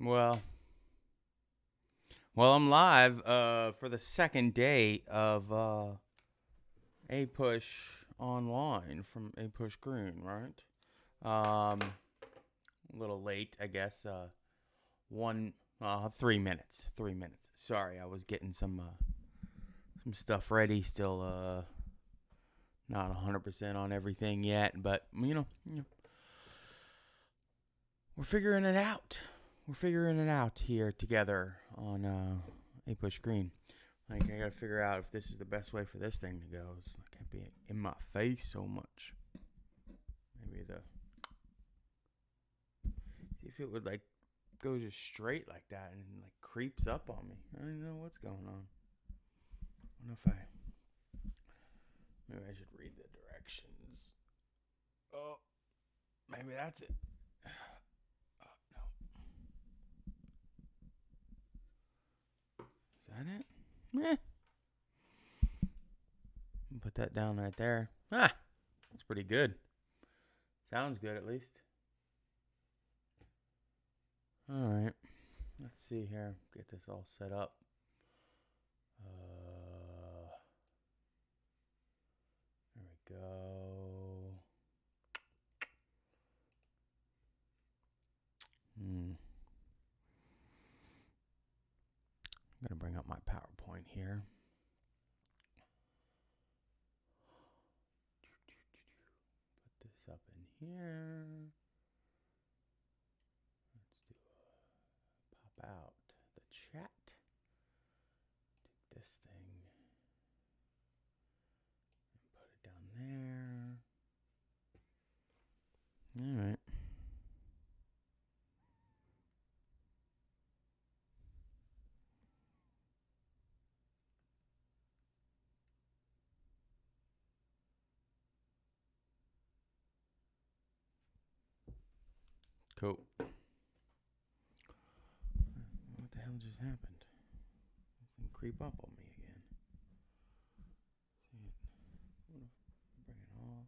Well, I'm live for the second day of A Push Online from A Push Green, right? A little late, I guess. 3 minutes. 3 minutes. Sorry, I was getting some stuff ready. Still not 100% on everything yet, but we're figuring it out. We're figuring it out here together on A Push Green. Like, I gotta figure out if this is the best way for this thing to go. It's like, can't be in my face so much. Maybe see if it would like go just straight like that and like creeps up on me. I don't know what's going on. I don't know if maybe I should read the directions. Oh, maybe that's it. Oh, no. Is that it? Eh. Put that down right there. Ah, that's pretty good. Sounds good at least. All right. Let's see here. Get this all set up. There we go. I'm going to bring up my PowerPoint here. Put this up in here. Let's do pop out the chat. Take this thing and put it down there. All right. Cool. What the hell just happened? This thing creep up on me again. See it? Bring it all.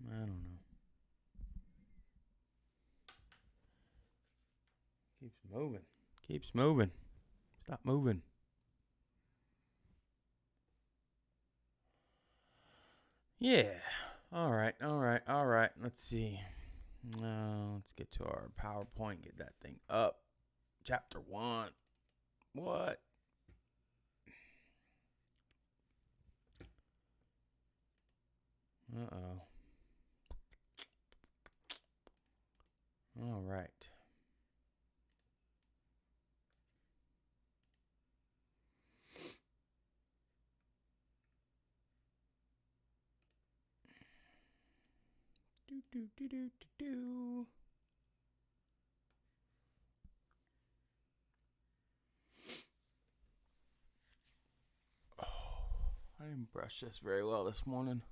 No, I don't know. Keeps moving. Keeps moving. Stop moving. Yeah. All right. Let's see. Let's get to our PowerPoint. Get that thing up. Chapter 1. What? Uh-oh. All right. Do. Oh, I didn't brush this very well this morning.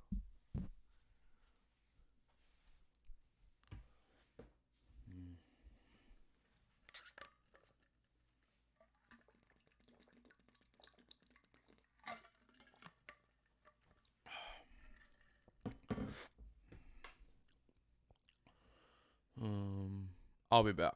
I'll be back.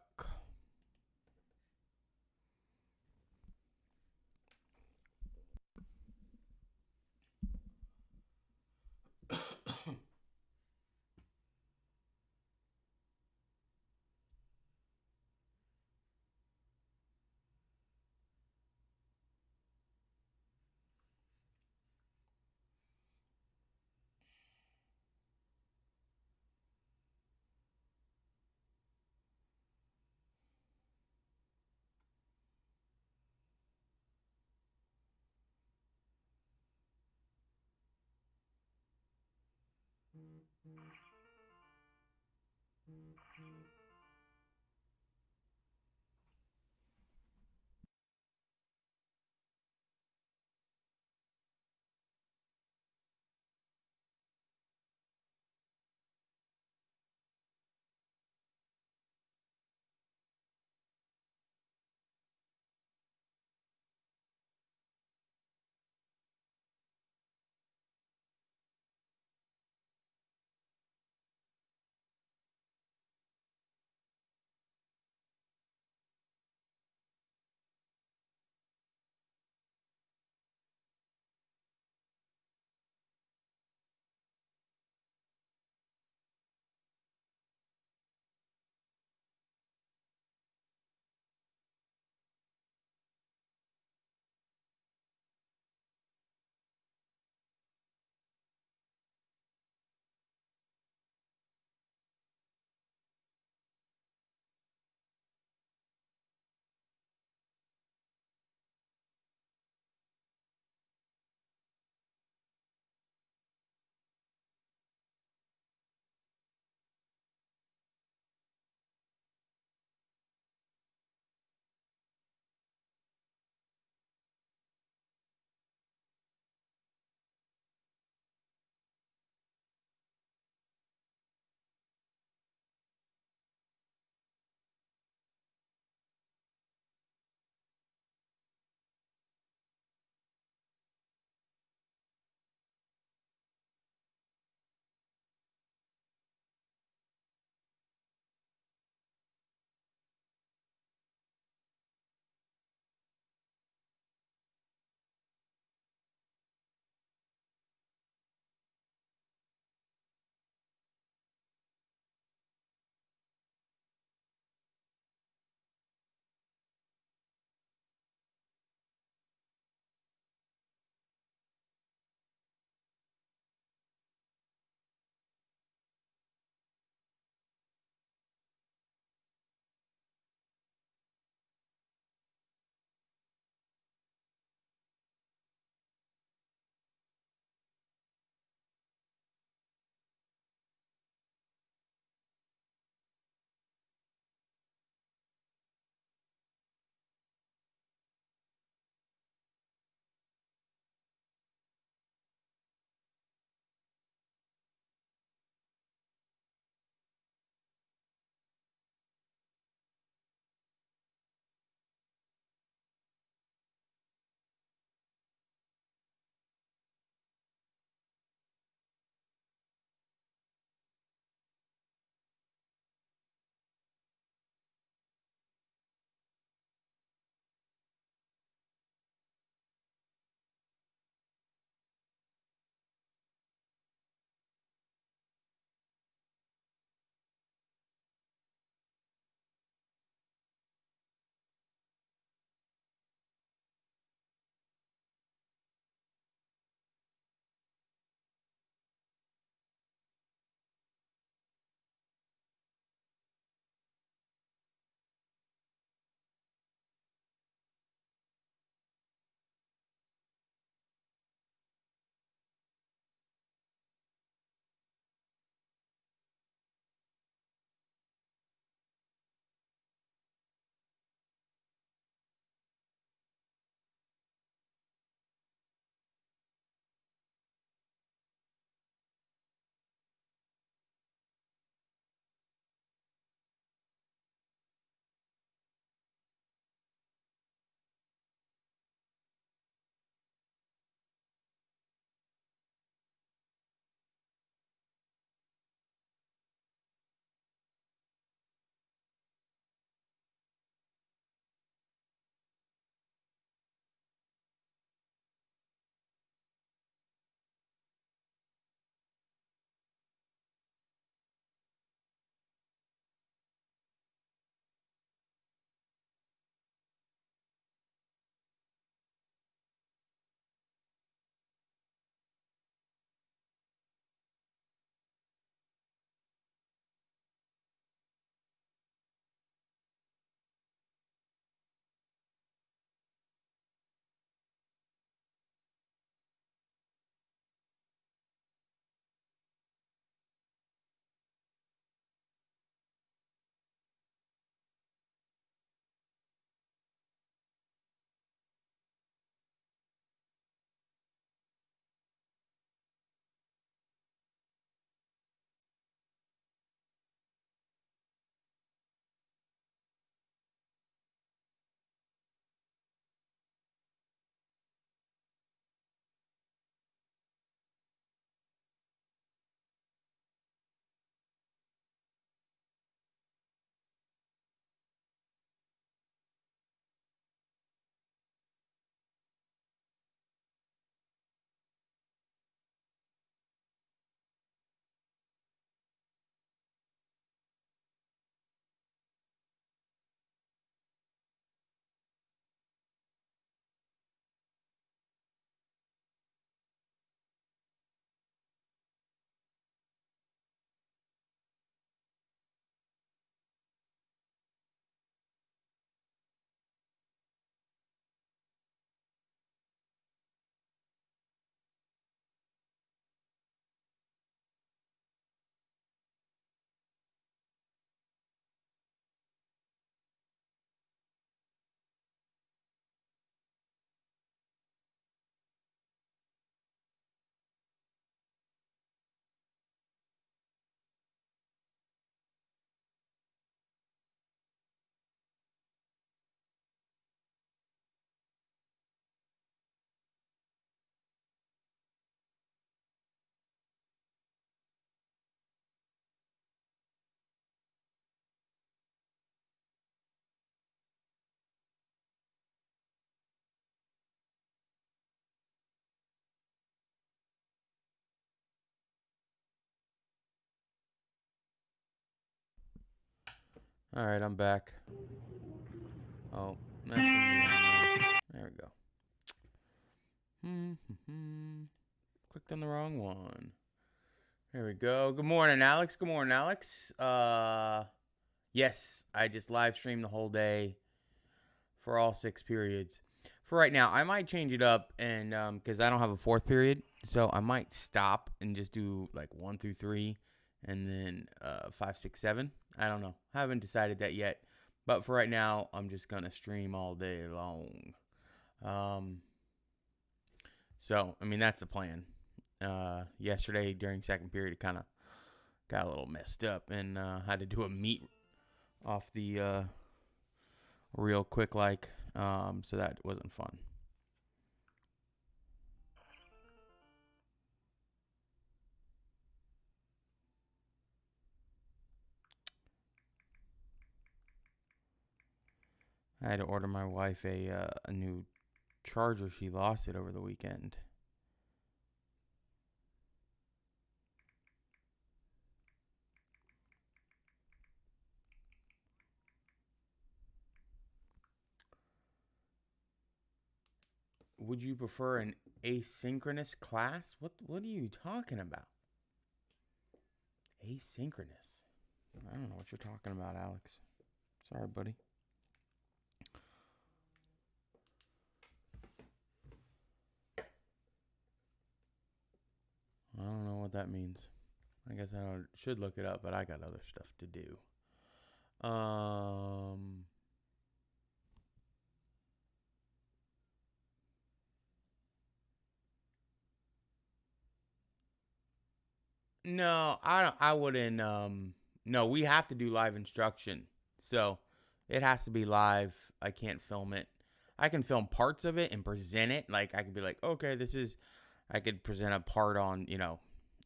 All right, I'm back. Oh, that shouldn't be on now. There we go. Clicked on the wrong one. There we go. Good morning, Alex. Good morning, Alex. Yes, I just live streamed the whole day for all 6 periods. For right now, I might change it up and because I don't have a 4th period, so I might stop and just do like 1 through 3, and then 5, 6, 7. I don't know. Haven't decided that yet. But for right now, I'm just gonna stream all day long. So I mean that's the plan. Yesterday during 2nd period, it kind of got a little messed up and had to do a meet off the real quick, like, so that wasn't fun. I had to order my wife a new charger. She lost it over the weekend. Would you prefer an asynchronous class? What are you talking about? Asynchronous? I don't know what you're talking about, Alex. Sorry, buddy. I don't know what that means. I guess I should look it up, but I got other stuff to do. No, I wouldn't. No, we have to do live instruction, so it has to be live. I can't film it. I can film parts of it and present it. Like I could be like, okay, this is. I could present a part on,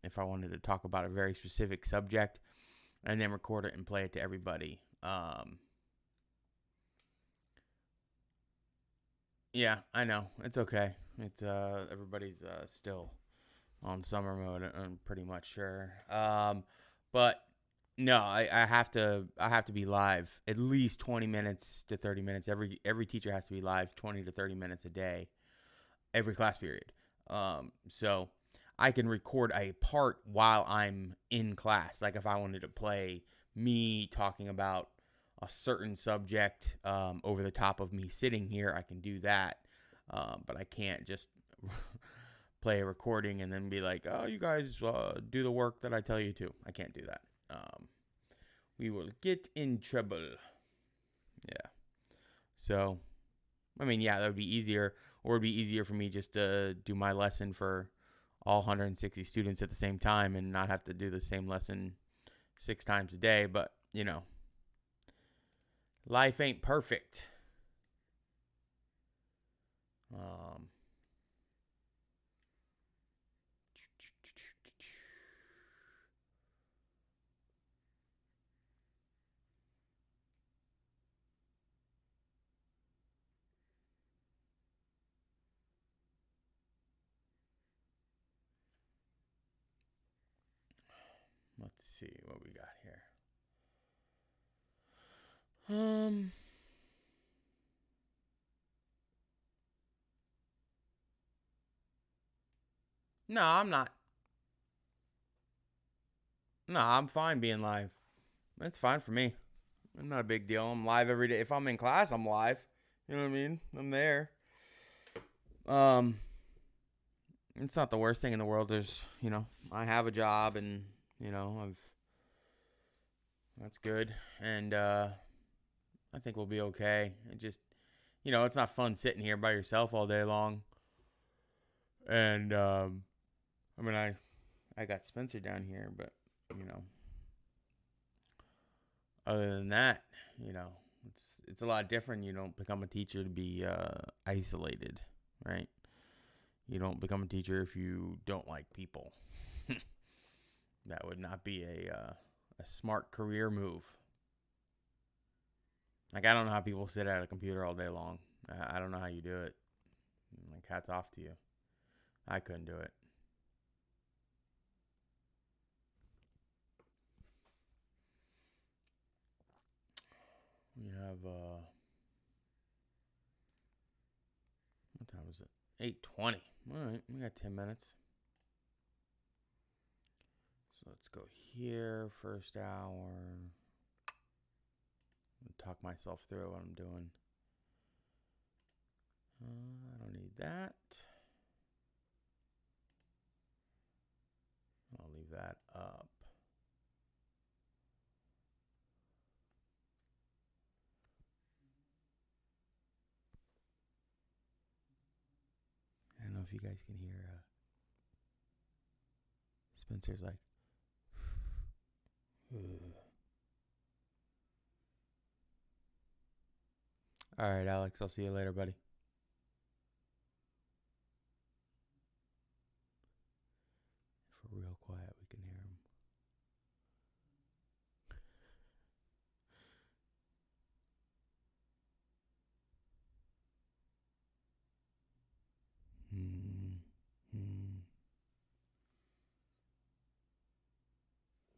if I wanted to talk about a very specific subject, and then record it and play it to everybody. Yeah, I know. It's okay. It's everybody's still on summer mode, I'm pretty much sure. But no, I have to be live at least 20 minutes to 30 minutes. Every teacher has to be live 20 to 30 minutes a day, every class period. So I can record a part while I'm in class. Like if I wanted to play me talking about a certain subject over the top of me sitting here, I can do that. But I can't just play a recording and then be like, oh, you guys do the work that I tell you to. I can't do that. We will get in trouble. Yeah. So, I mean, yeah, that would be easier. Or it would be easier for me just to do my lesson for all 160 students at the same time and not have to do the same lesson 6 times a day. But, life ain't perfect. Let's see what we got here. No, I'm not. No, I'm fine being live. That's fine for me. It's not a big deal. I'm live every day. If I'm in class, I'm live. You know what I mean? I'm there. It's not the worst thing in the world. There's, I have a job and, that's good. And I think we'll be okay. It just, it's not fun sitting here by yourself all day long. And I mean, I got Spencer down here, but other than that, it's a lot different. You don't become a teacher to be isolated, right? You don't become a teacher if you don't like people. That would not be a smart career move. Like, I don't know how people sit at a computer all day long. I don't know how you do it. Like, hats off to you. I couldn't do it. have what time is it? 8:20. All right, we got 10 minutes. So let's go here. First hour. Talk myself through what I'm doing. I don't need that. I'll leave that up. I don't know if you guys can hear Spencer's like all right, Alex, I'll see you later, buddy. If we're real quiet, we can hear him.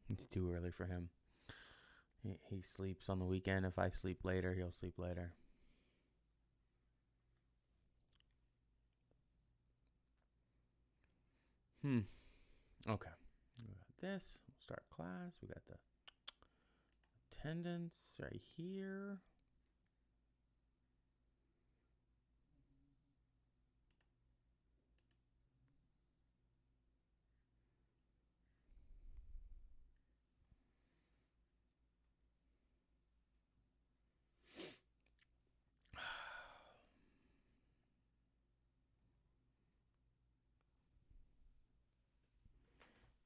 It's too early for him. He sleeps on the weekend. If I sleep later, he'll sleep later. Okay. We got this. We'll start class. We got the attendance right here.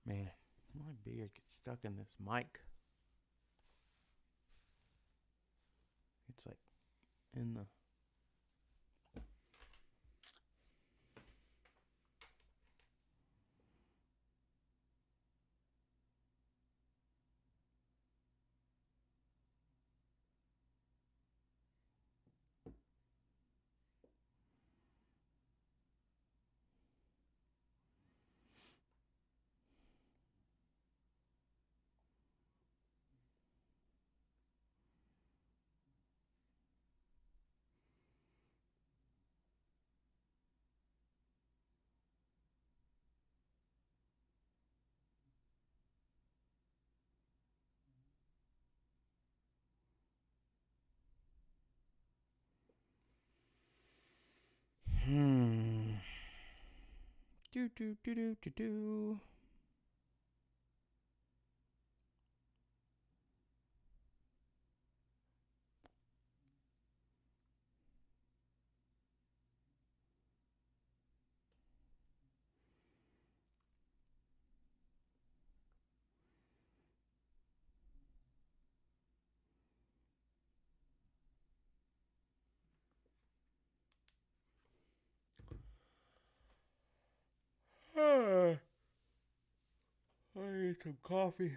Man, my beard gets stuck in this mic. It's like in the... Do. I need some coffee.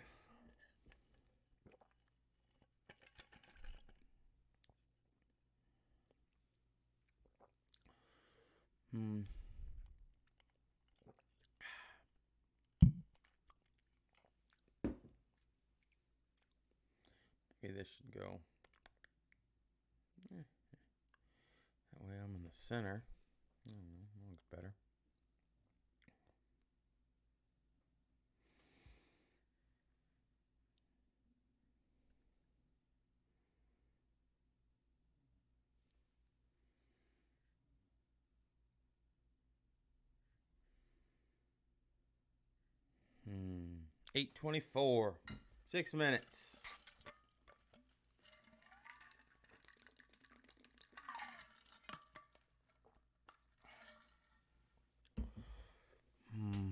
Okay, this should go. That way I'm in the center. I don't know, that looks better. Hmm. 8:24. 6 minutes. Hmm.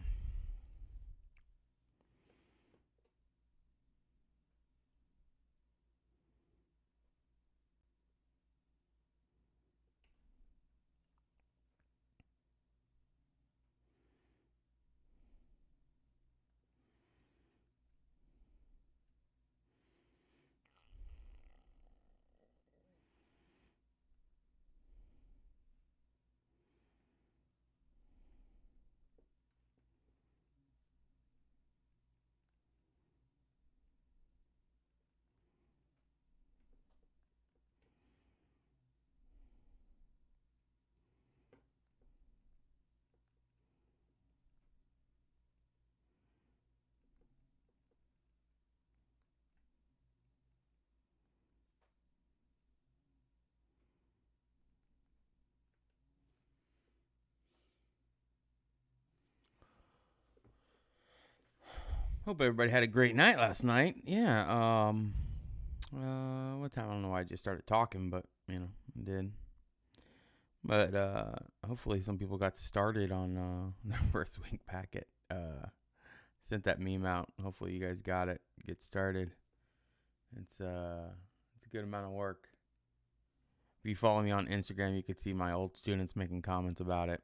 Hope everybody had a great night last night. Yeah. What time? I don't know why I just started talking, but I did. But hopefully some people got started on their first week packet. Sent that meme out. Hopefully you guys got it. Get started. It's a good amount of work. If you follow me on Instagram, you could see my old students making comments about it.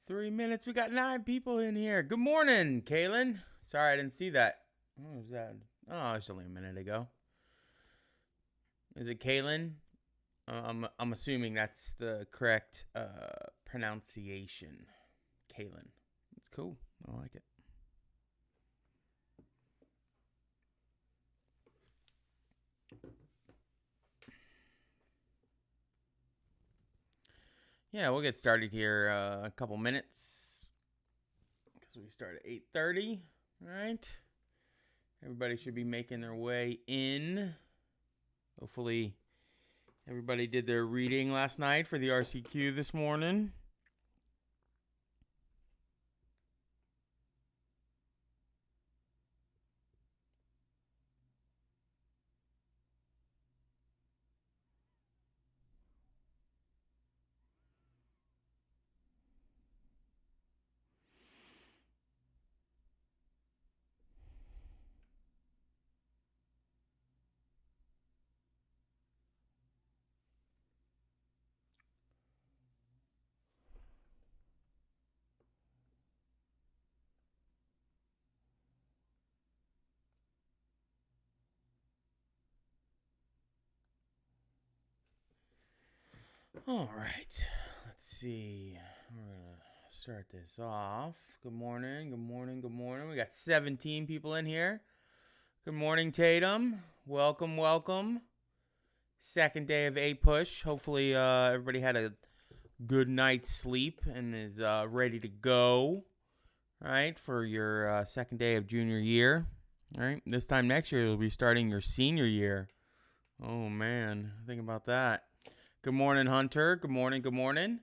Three minutes. We got 9 people in here. Good morning, Kaylin. Sorry, I didn't see that. What was that? Oh, it's only a minute ago. Is it Kaylin? I'm assuming that's the correct pronunciation. Kaylin. It's cool. I like it. Yeah, we'll get started here a couple minutes because we start at 8:30. All right. Everybody should be making their way in. Hopefully, everybody did their reading last night for the RCQ this morning. All right. Let's see. We're going to start this off. Good morning. Good morning. Good morning. We got 17 people in here. Good morning, Tatum. Welcome, welcome. Second day of A Push. Hopefully, everybody had a good night's sleep and is ready to go, right, for your second day of junior year. All right. This time next year, you'll be starting your senior year. Oh, man. Think about that. Good morning, Hunter. Good morning. Good morning.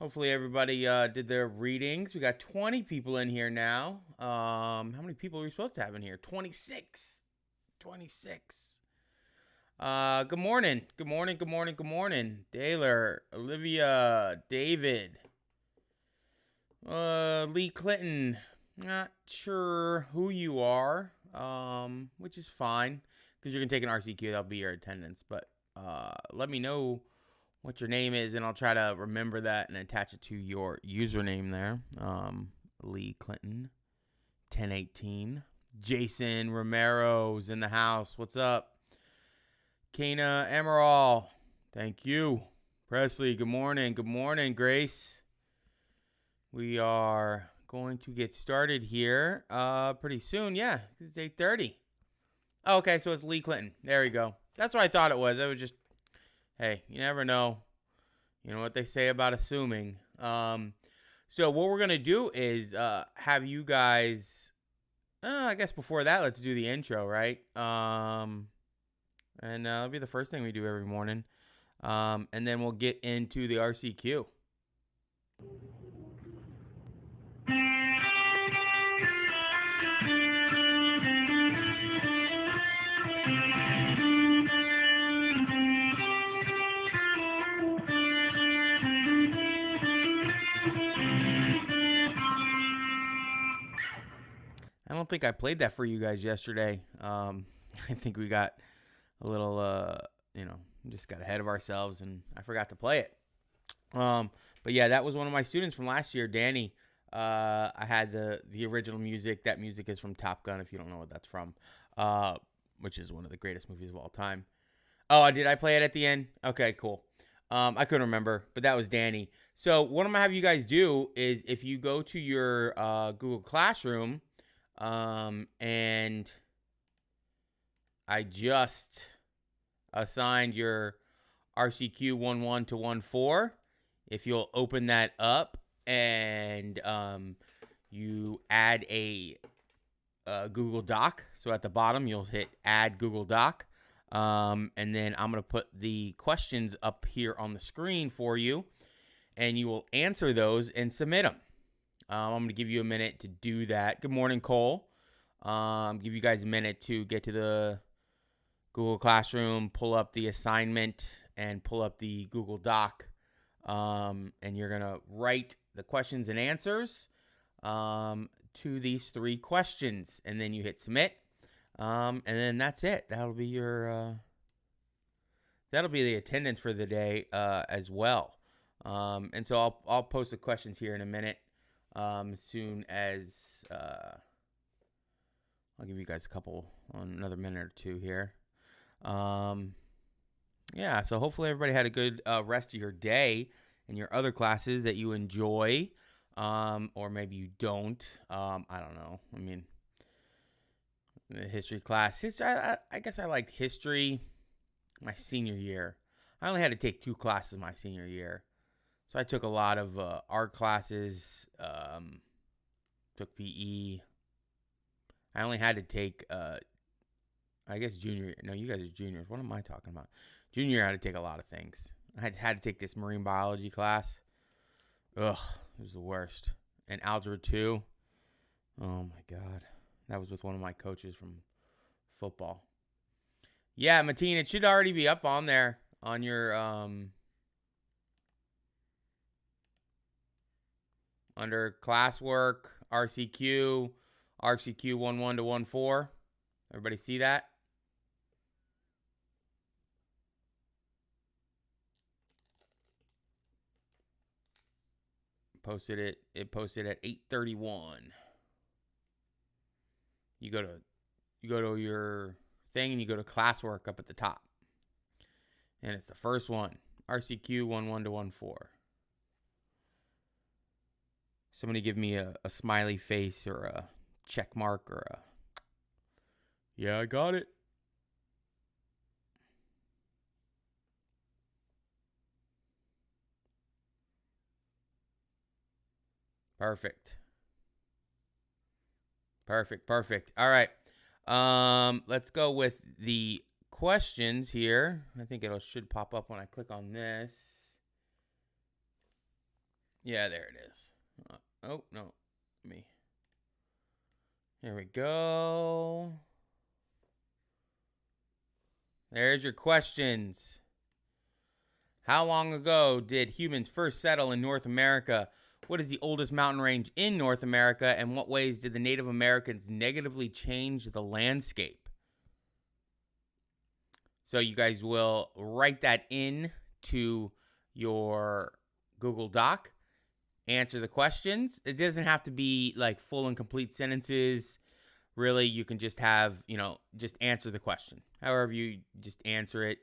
Hopefully everybody did their readings. We got 20 people in here now. How many people are we supposed to have in here? 26. 26. Good morning. Good morning. Good morning. Good morning. Daylor, Olivia, David, Lee Clinton. Not sure who you are, which is fine because you can take an RCQ. That'll be your attendance. But let me know what your name is, and I'll try to remember that and attach it to your username there. Lee Clinton, 1018. Jason Romero's in the house. What's up? Kana Emerald, thank you. Presley, good morning. Good morning, Grace. We are going to get started here pretty soon. Yeah, it's 8:30. Oh, okay, so it's Lee Clinton. There we go. That's what I thought it was. I was just, hey, you never know. You know what they say about assuming. So what we're going to do is have you guys, I guess before that, let's do the intro, right? And that'll be the first thing we do every morning. And then we'll get into the RCQ. I don't think I played that for you guys yesterday. I think we got a little, just got ahead of ourselves and I forgot to play it. But yeah, that was one of my students from last year, Danny. I had the original music. That music is from Top Gun, if you don't know what that's from, which is one of the greatest movies of all time. Oh, did I play it at the end? Okay, cool. I couldn't remember, but that was Danny. So what I'm going to have you guys do is if you go to your Google Classroom, and I just assigned your RCQ 11 to 14. If you'll open that up and you add a Google Doc. So at the bottom, you'll hit Add Google Doc. And then I'm going to put the questions up here on the screen for you. And you will answer those and submit them. I'm going to give you a minute to do that. Good morning, Cole. Give you guys a minute to get to the Google Classroom, pull up the assignment, and pull up the Google Doc. And you're going to write the questions and answers to these 3 questions. And then you hit submit. And then that's it. That'll be your that'll be the attendance for the day as well. And so I'll post the questions here in a minute. As soon as I'll give you guys another minute or two here. Yeah, so hopefully everybody had a good rest of your day and your other classes that you enjoy, or maybe you don't. I don't know. I mean, the history class. I guess I liked history my senior year. I only had to take 2 classes my senior year. So I took a lot of art classes, took PE. I only had to take, I guess junior year. No, you guys are juniors. What am I talking about? Junior year, I had to take a lot of things. I had to take this marine biology class. Ugh, it was the worst. And algebra 2. Oh, my God. That was with one of my coaches from football. Yeah, Mateen, it should already be up on there on your, under classwork, RCQ 11 to 14. Everybody see that? It posted at 8:31. You go to your thing and you go to classwork up at the top. And it's the first one, RCQ 11 to 14. Somebody give me a smiley face or a check mark or a, yeah, I got it. Perfect. All right. Let's go with the questions here. I think it should pop up when I click on this. Yeah, there it is. Oh, no. Here we go. There's your questions. How long ago did humans first settle in North America? What is the oldest mountain range in North America? And what ways did the Native Americans negatively change the landscape? So you guys will write that in to your Google Doc. Answer the questions. It doesn't have to be like full and complete sentences. Really, you can just have, just answer the question. However you just answer it.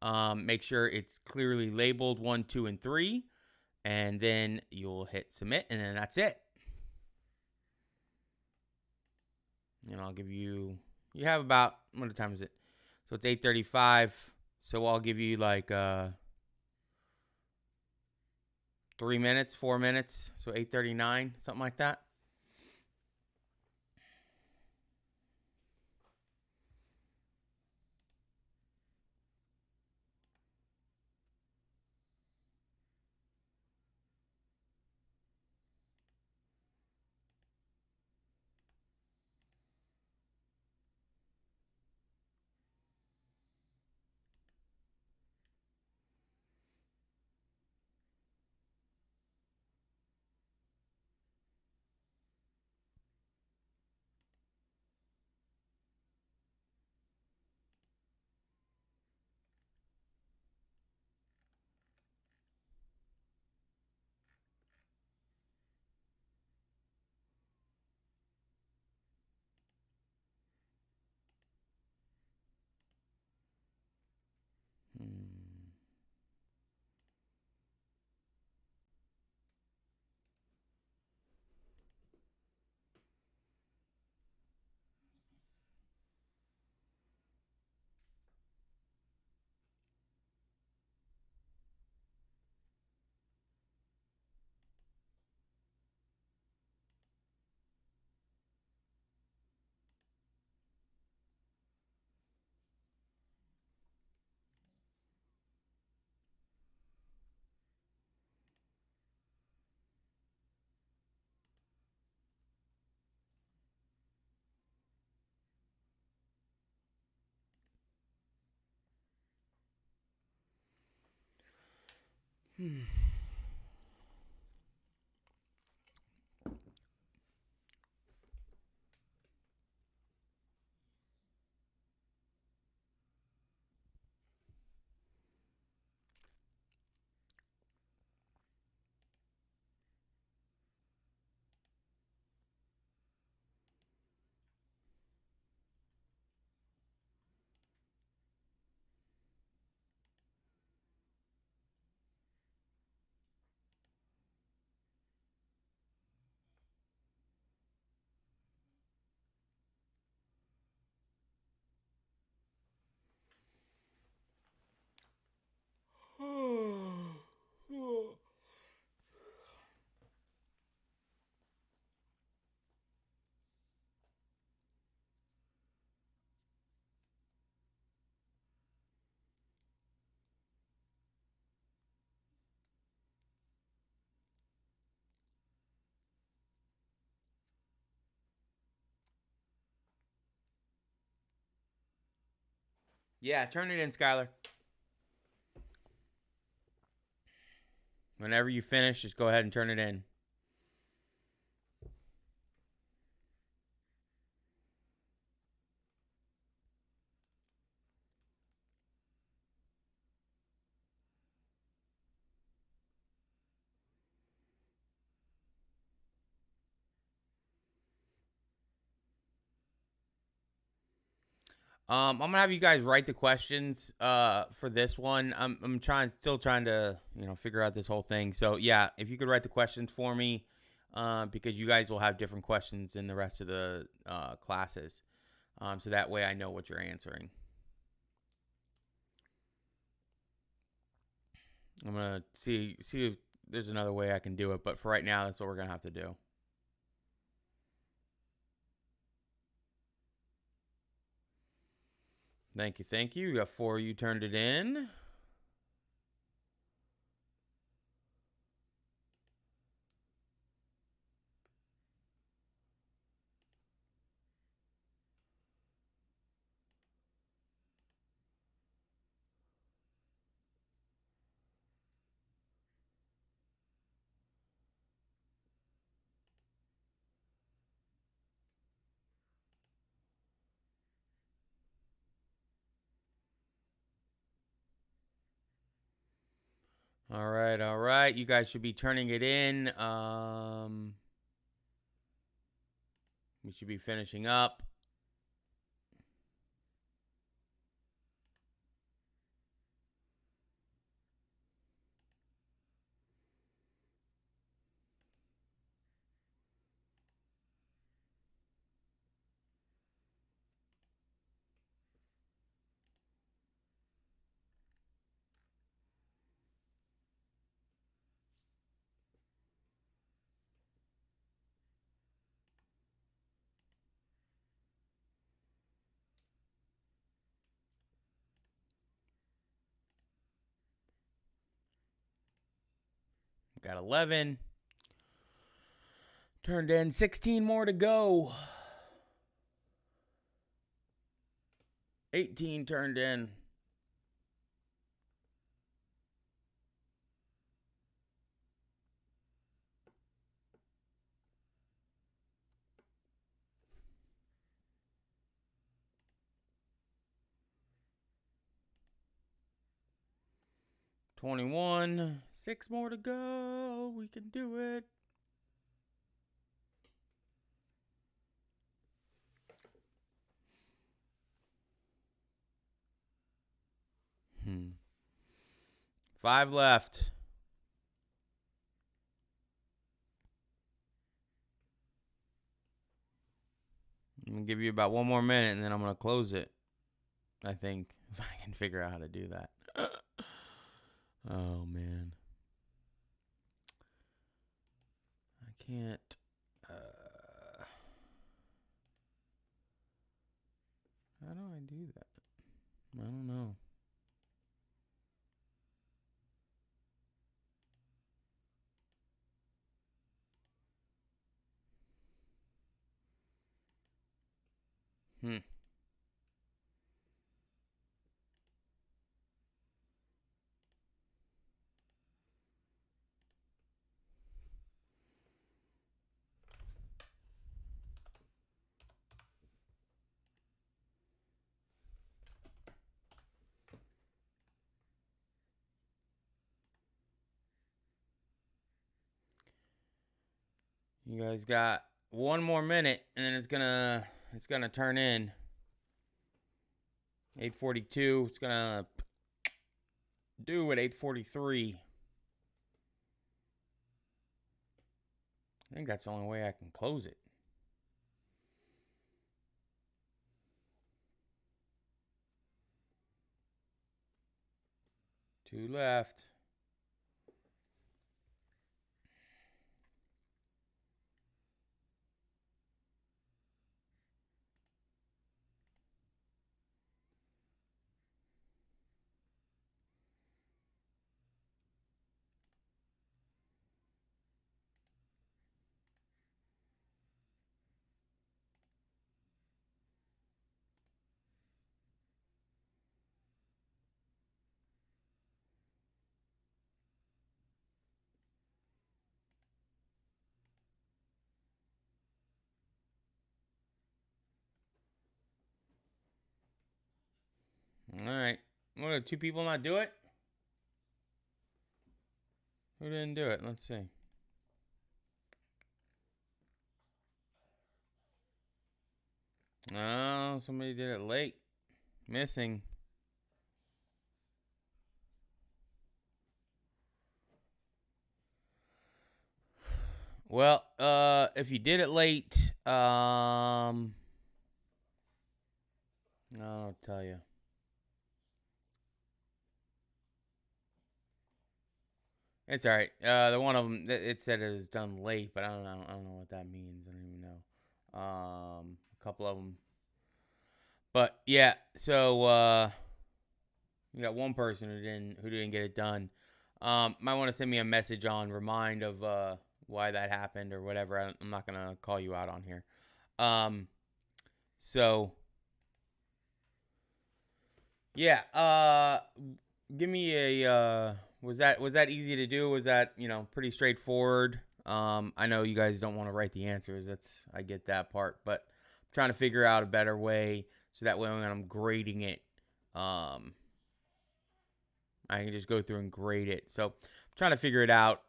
Make sure it's clearly labeled 1, 2, and 3. And then you'll hit submit, and then that's it. And I'll give you, you have about, what time is it? So it's 8:35. So I'll give you like 3 minutes, 4 minutes. So 8:39, something like that. Yeah, turn it in, Skylar. Whenever you finish, just go ahead and turn it in. I'm gonna have you guys write the questions for this one. I'm still trying to figure out this whole thing. So yeah, if you could write the questions for me, because you guys will have different questions in the rest of the classes. So that way I know what you're answering. I'm gonna see if there's another way I can do it, but for right now, that's what we're gonna have to do. Thank you, thank you. You got 4. You turned it in. All right, all right. You guys should be turning it in. We should be finishing up. Got 11. Turned in. 16 more to go. 18 turned in. $21. 6 more to go. We can do it. Five left. I'm going to give you about one more minute, and then I'm going to close it. I think, if I can figure out how to do that. Oh, man. I can't. How do I do that? I don't know. You guys got one more minute, and then it's gonna turn in. 8:42. It's gonna do at 8:43. I think that's the only way I can close it. Two left. All right. What, did two people not do it? Who didn't do it? Let's see. Oh, somebody did it late. Missing. Well, if you did it late, I'll tell you. It's all right. The one of them, it said it was done late, but I don't know what that means. I don't even know. A couple of them. But yeah, so you got one person who didn't get it done. Might want to send me a message on remind of why that happened or whatever. I'm not gonna call you out on here. So yeah. Give me a. Was that easy to do? Was that pretty straightforward? I know you guys don't want to write the answers. I get that part, but I'm trying to figure out a better way so that way when I'm grading it, I can just go through and grade it. So I'm trying to figure it out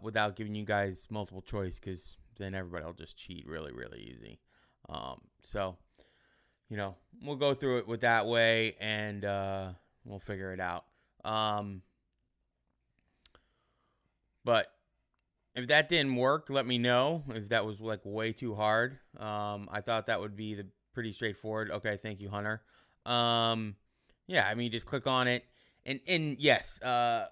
without giving you guys multiple choice, because then everybody will just cheat really, really easy. So we'll go through it with that way, and we'll figure it out. But if that didn't work, let me know. If that was like way too hard, I thought that would be pretty straightforward. Okay, thank you, Hunter. Yeah, I mean, just click on it, and yes, I'm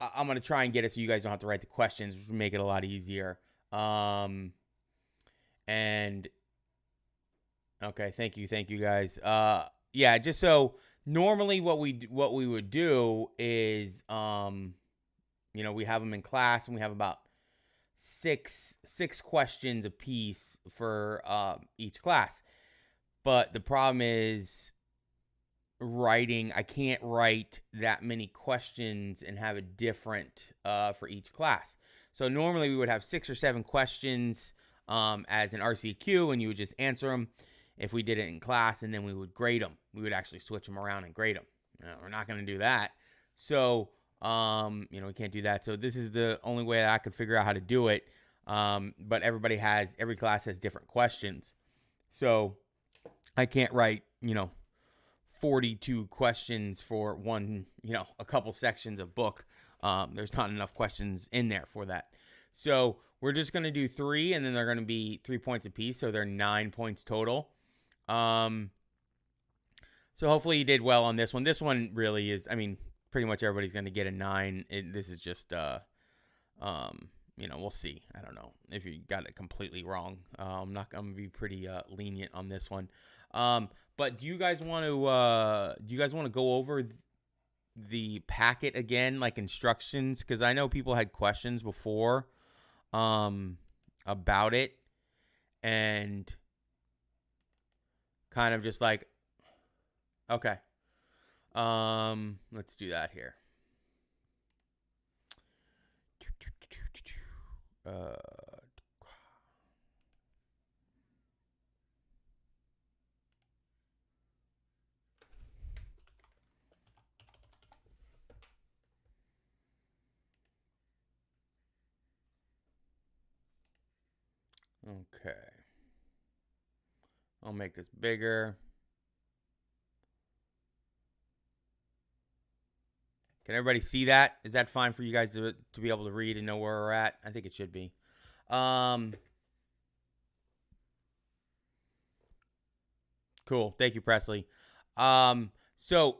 gonna try and get it so you guys don't have to write the questions, which will make it a lot easier. And okay, thank you guys. Yeah, just so normally what we would do is You know, we have them in class, and we have about six questions apiece for each class. But the problem is writing. I can't write that many questions and have it different for each class. So normally we would have 6 or 7 questions as an RCQ, and you would just answer them if we did it in class, and then we would grade them. We would actually switch them around and grade them. We're not going to do that. So, we can't do that. So this is the only way that I could figure out how to do it. But every class has different questions. So I can't write, 42 questions for one, a couple sections of book. There's not enough questions in there for that. So we're just going to do 3, and then they're going to be 3 points apiece. So they're 9 points total. So hopefully you did well on this one. This one really is, pretty much everybody's going to get a 9. This is just, we'll see. I don't know if you got it completely wrong. I'm going to be pretty lenient on this one. But do you guys want to go over the packet again, like instructions? Because I know people had questions before about it, and kind of just like, okay, let's do that here. Okay. I'll make this bigger. Can everybody see that? Is that fine for you guys to be able to read and know where we're at? I think it should be. Cool. Thank you, Presley. So,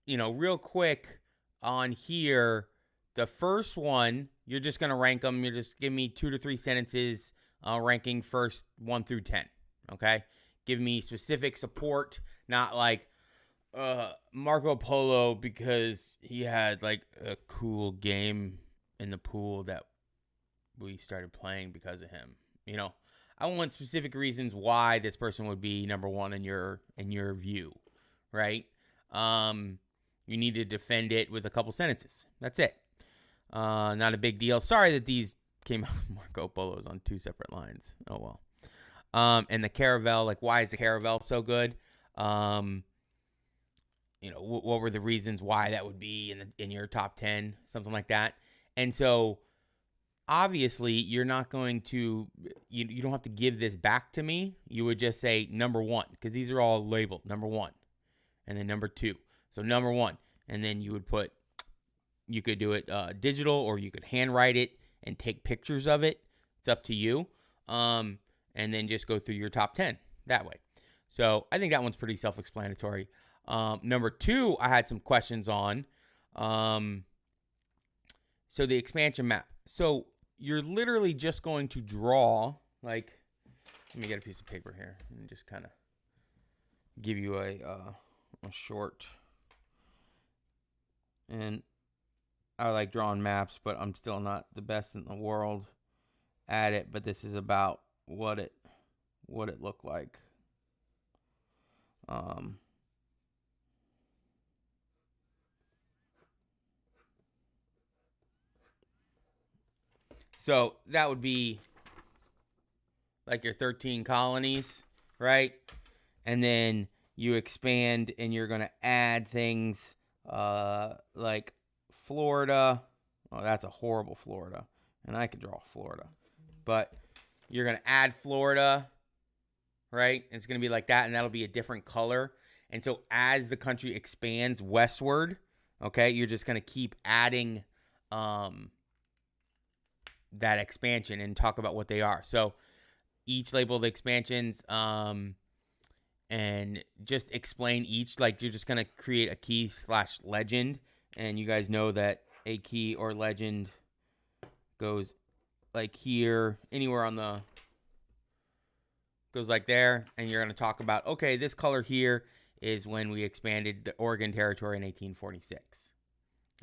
real quick on here, the first one, you're just going to rank them. You're just give me 2 to 3 sentences ranking first 1 through 10. Okay? Give me specific support, not like Marco Polo because he had like a cool game in the pool that we started playing because of him. I want specific reasons why this person would be number 1 in your view, right? You need to defend it with a couple sentences. That's it. Not a big deal. Sorry that these came out Marco Polo's on 2 separate lines. Oh well. And the Caravelle, like, why is the Caravelle so good? What were the reasons why that would be in your top 10, something like that. And so obviously you're not going to, you don't have to give this back to me. You would just say number 1, because these are all labeled number 1 and then number 2. So number 1, and then you could do it digital, or you could handwrite it and take pictures of it. It's up to you. And then just go through your top 10 that way. So I think that one's pretty self-explanatory. Number 2, I had some questions on. So the expansion map. So you're literally just going to draw, like, let me get a piece of paper here and just kind of give you a short. And I like drawing maps, but I'm still not the best in the world at it. But this is about what it looked like. So that would be like your 13 colonies, right? And then you expand and you're going to add things like Florida. Oh, that's a horrible Florida. And I could draw Florida. But you're going to add Florida, right? It's going to be like that, and that'll be a different color. And so as the country expands westward, okay, you're just going to keep adding that expansion and talk about what they are. So each label of the expansions, and just explain each. Like, you're just going to create a key / legend. And you guys know that a key or legend goes like here, anywhere on the, goes like there. And you're going to talk about, okay, this color here is when we expanded the Oregon Territory in 1846.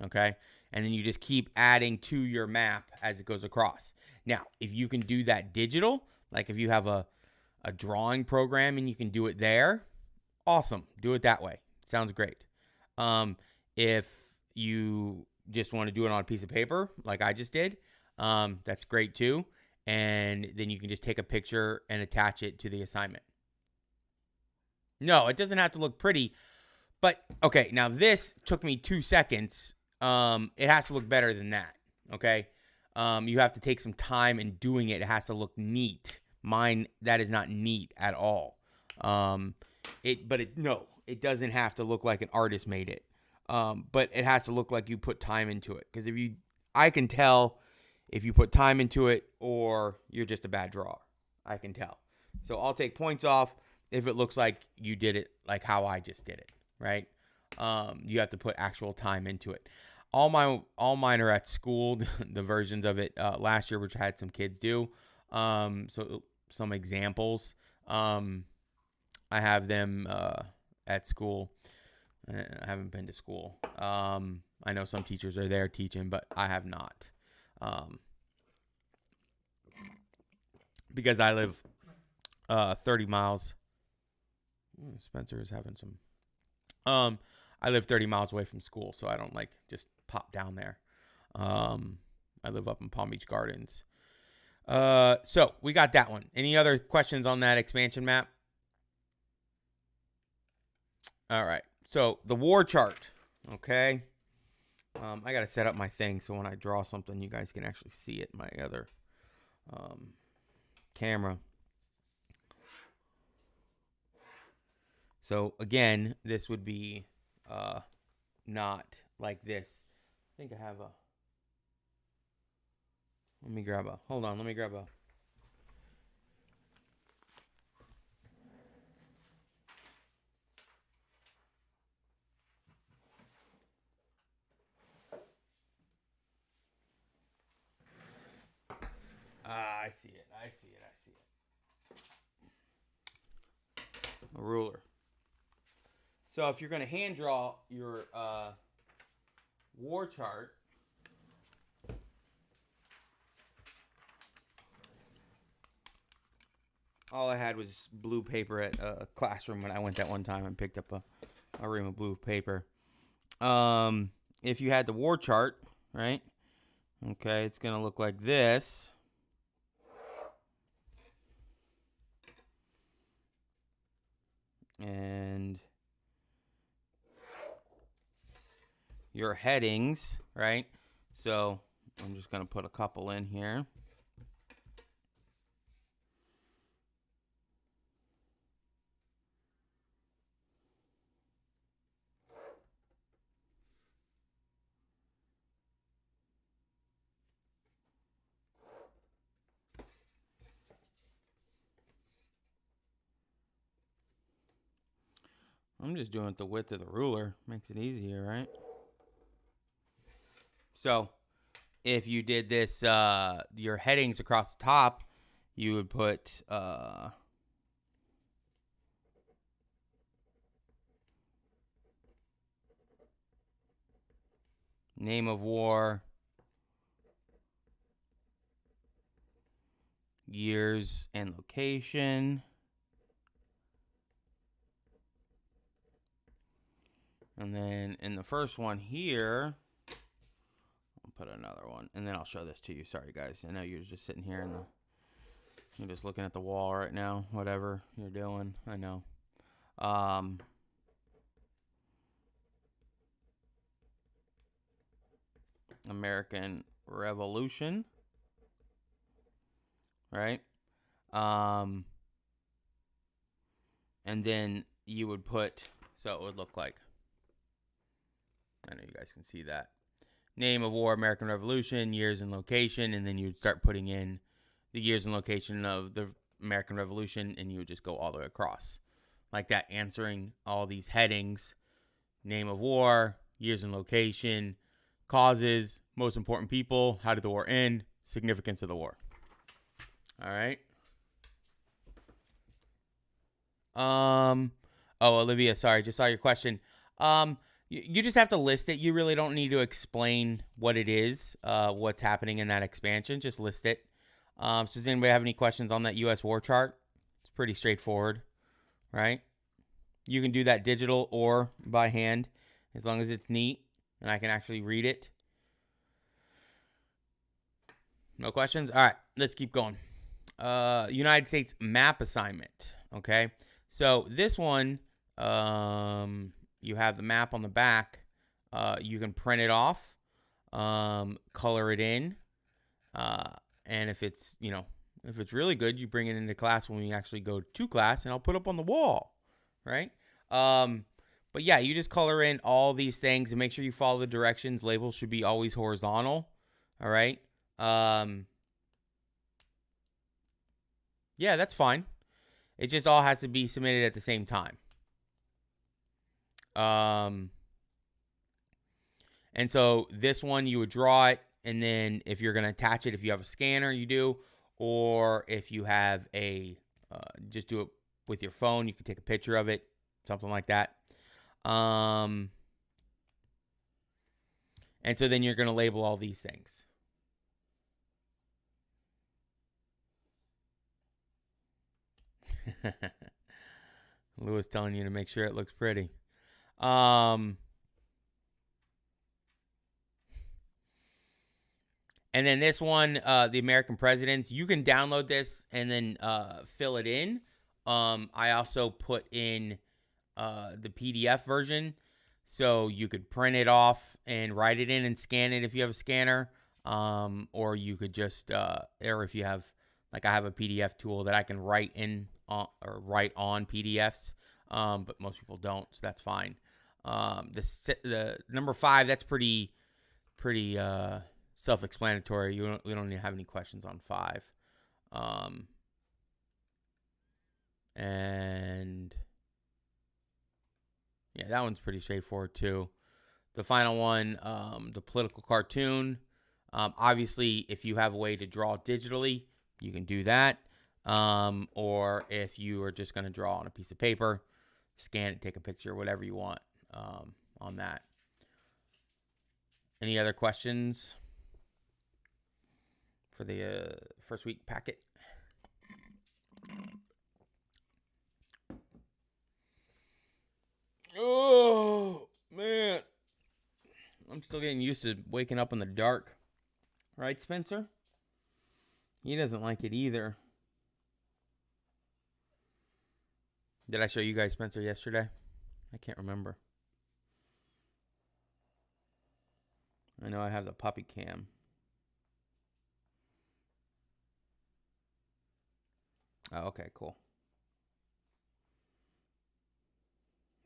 Okay. and then you just keep adding to your map as it goes across. Now, if you can do that digital, like if you have a drawing program and you can do it there, awesome. Do it that way. Sounds great. If you just want to do it on a piece of paper, like I just did, that's great too. And then you can just take a picture and attach it to the assignment. No, it doesn't have to look pretty. But, okay, now this took me 2 seconds. It has to look better than that, okay? You have to take some time in doing it. It has to look neat. Mine, that is not neat at all. No, it doesn't have to look like an artist made it. But it has to look like you put time into it. Because I can tell if you put time into it or you're just a bad drawer. I can tell. So I'll take points off if it looks like you did it like how I just did it. Right? You have to put actual time into it. All mine are at school, the versions of it last year, which I had some kids do. So some examples. I have them at school. I haven't been to school. I know some teachers are there teaching, but I have not. Because I live 30 miles. Spencer is having some... I live 30 miles away from school, so I don't just pop down there. I live up in Palm Beach Gardens. So we got that one. Any other questions on that expansion map? All right. So the war chart. Okay. I got to set up my thing so when I draw something, you guys can actually see it in my other camera. So again, this would be not like this. I think I have a... Let me grab a... Hold on, let me grab a... I see it. A ruler. So if you're going to hand draw your war chart, all I had was blue paper at a classroom when I went that one time and picked up a ream of blue paper. If you had the war chart, right? Okay, it's going to look like this. And your headings, right? So I'm just going to put a couple in here. I'm just doing it the width of the ruler. Makes it easier, right? So if you did this, your headings across the top, you would put name of war, years and location, and then in the first one here, I'll put another one, and then I'll show this to you. Sorry, guys. I know you're just sitting here and you're just looking at the wall right now. Whatever you're doing, I know. American Revolution, right? And then you would put, so it would look like, I know you guys can see that. Name of war, American Revolution, years and location, and then you would start putting in the years and location of the American Revolution, and you would just go all the way across. Like that, answering all these headings. Name of war, years and location, causes, most important people, how did the war end, significance of the war. All right. Oh, Olivia, sorry, just saw your question. You just have to list it. You really don't need to explain what it is, what's happening in that expansion. Just list it. So does anybody have any questions on that U.S. war chart? It's pretty straightforward, right? You can do that digital or by hand as long as it's neat and I can actually read it. No questions? All right, let's keep going. United States map assignment, okay? So this one, you have the map on the back. You can print it off, color it in, and if it's, if it's really good, you bring it into class when we actually go to class, and I'll put up on the wall, right? But yeah, you just color in all these things and make sure you follow the directions. Labels should be always horizontal, all right? Yeah, that's fine. It just all has to be submitted at the same time. And so this one, you would draw it, and then if you're going to attach it, if you have a scanner, you do, or if you have just do it with your phone, you can take a picture of it, something like that. And so then you're going to label all these things. Lewis telling you to make sure it looks pretty. And then this one, the American presidents, you can download this and then fill it in. I also put in the PDF version, so you could print it off and write it in and scan it if you have a scanner. Or you could just, or if you have, like I have a PDF tool that I can write in or write on PDFs, but most people don't, so that's fine. The number 5, that's pretty self-explanatory. We don't need to have any questions on 5. And yeah, that one's pretty straightforward too. The final one, the political cartoon. Obviously, if you have a way to draw digitally, you can do that. Or if you are just going to draw on a piece of paper, scan it, take a picture, whatever you want on that. Any other questions for the first week packet? Oh, man. I'm still getting used to waking up in the dark. Right, Spencer? He doesn't like it either. Did I show you guys Spencer yesterday? I can't remember. I know I have the puppy cam. Oh, okay, cool.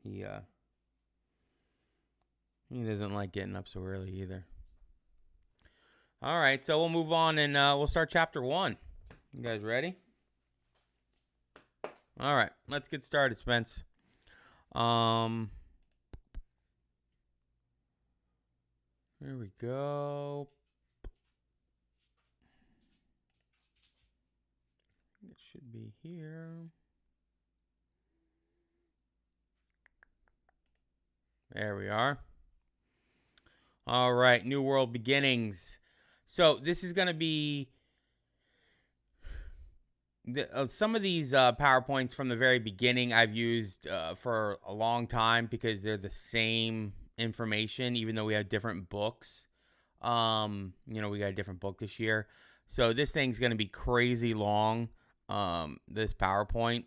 He doesn't like getting up so early either. All right, so we'll move on and we'll start chapter 1. You guys ready? All right, let's get started, Spence. There we go. It should be here. There we are. All right, New World Beginnings. So this is going to be some of these PowerPoints from the very beginning I've used for a long time because they're the same information, even though we have different books. We got a different book this year. So this thing's going to be crazy long, this PowerPoint.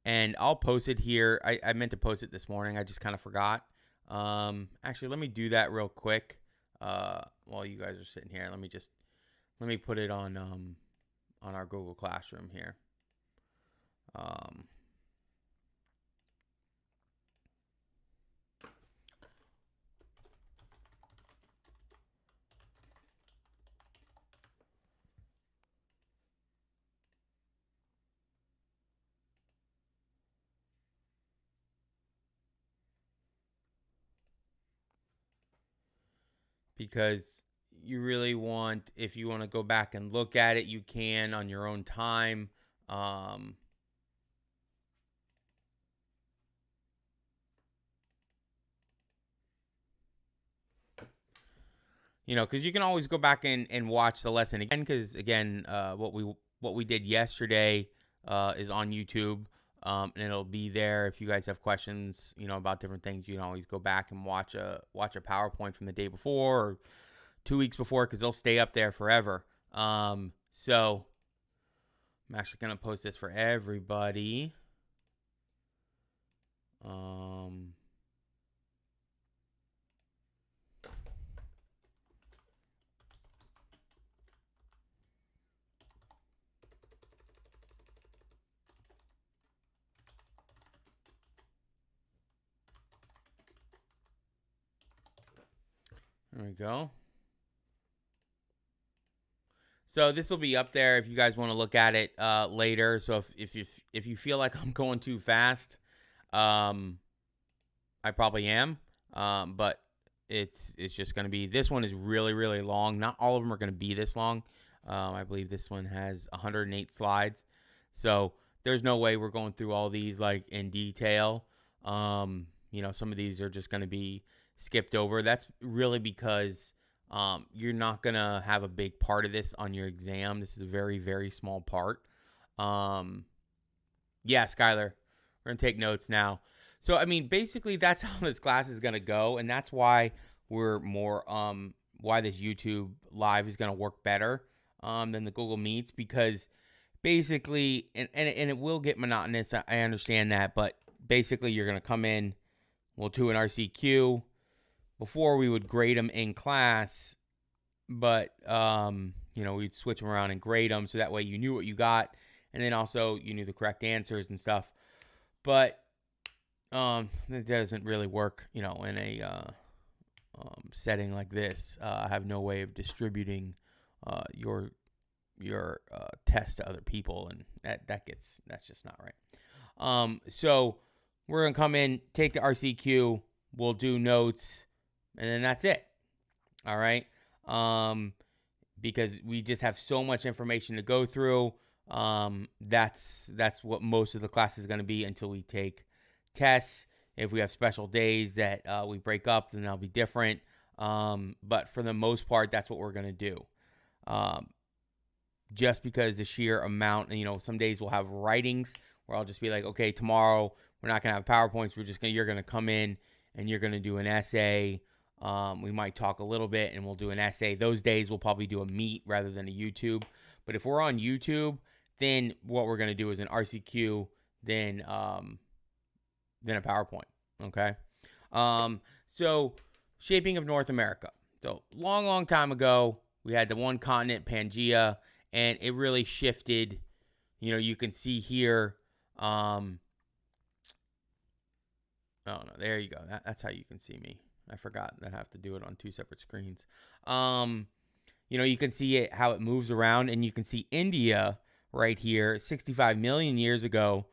And I'll post it here. I meant to post it this morning. I just kind of forgot. Actually, let me do that real quick while you guys are sitting here. Let me put it on our Google Classroom here. Because you really want, if you want to go back and look at it, you can on your own time. You know, because you can always go back and watch the lesson again. Because again, what we did yesterday is on YouTube, and it'll be there. If you guys have questions, you know, about different things, you can always go back and watch a PowerPoint from the day before or 2 weeks before, because they'll stay up there forever. So I'm actually gonna post this for everybody. There we go. So this will be up there if you guys want to look at it later. So if you feel like I'm going too fast, I probably am. But it's just going to be, this one is really, really long. Not all of them are going to be this long. I believe this one has 108 slides. So there's no way we're going through all these like in detail. You know, some of these are just going to be skipped over. That's really because you're not going to have a big part of this on your exam. This is a very, very small part. Yeah, Skylar, we're going to take notes now. So, I mean, basically that's how this class is going to go. And that's why we're more, why this YouTube live is going to work better than the Google Meets, because basically, and it will get monotonous. I understand that, but basically you're going to come in, we'll do an RCQ. Before we would grade them in class, but, you know, we'd switch them around and grade them. So that way you knew what you got. And then also you knew the correct answers and stuff. But that doesn't really work, you know, in a setting like this. I have no way of distributing your test to other people, and that's just not right. So we're gonna come in, take the RCQ, we'll do notes, and then that's it. All right. Because we just have so much information to go through. That's what most of the class is going to be until we take tests. If we have special days that we break up, then that'll be different. But for the most part, that's what we're going to do. Just because the sheer amount, you know, some days we'll have writings where I'll just be like, okay, tomorrow we're not going to have PowerPoints. You're going to come in and you're going to do an essay. We might talk a little bit and we'll do an essay. Those days we'll probably do a meet rather than a YouTube. But if we're on YouTube, then what we're going to do is an RCQ, then a PowerPoint. Okay. So shaping of North America. So long time ago, we had the one continent, Pangea, and it really shifted. You know, you can see here. Oh no, there you go. That's how you can see me. I forgot that I have to do it on two separate screens. You know, you can see it, how it moves around, and you can see India right here. 65 million years ago,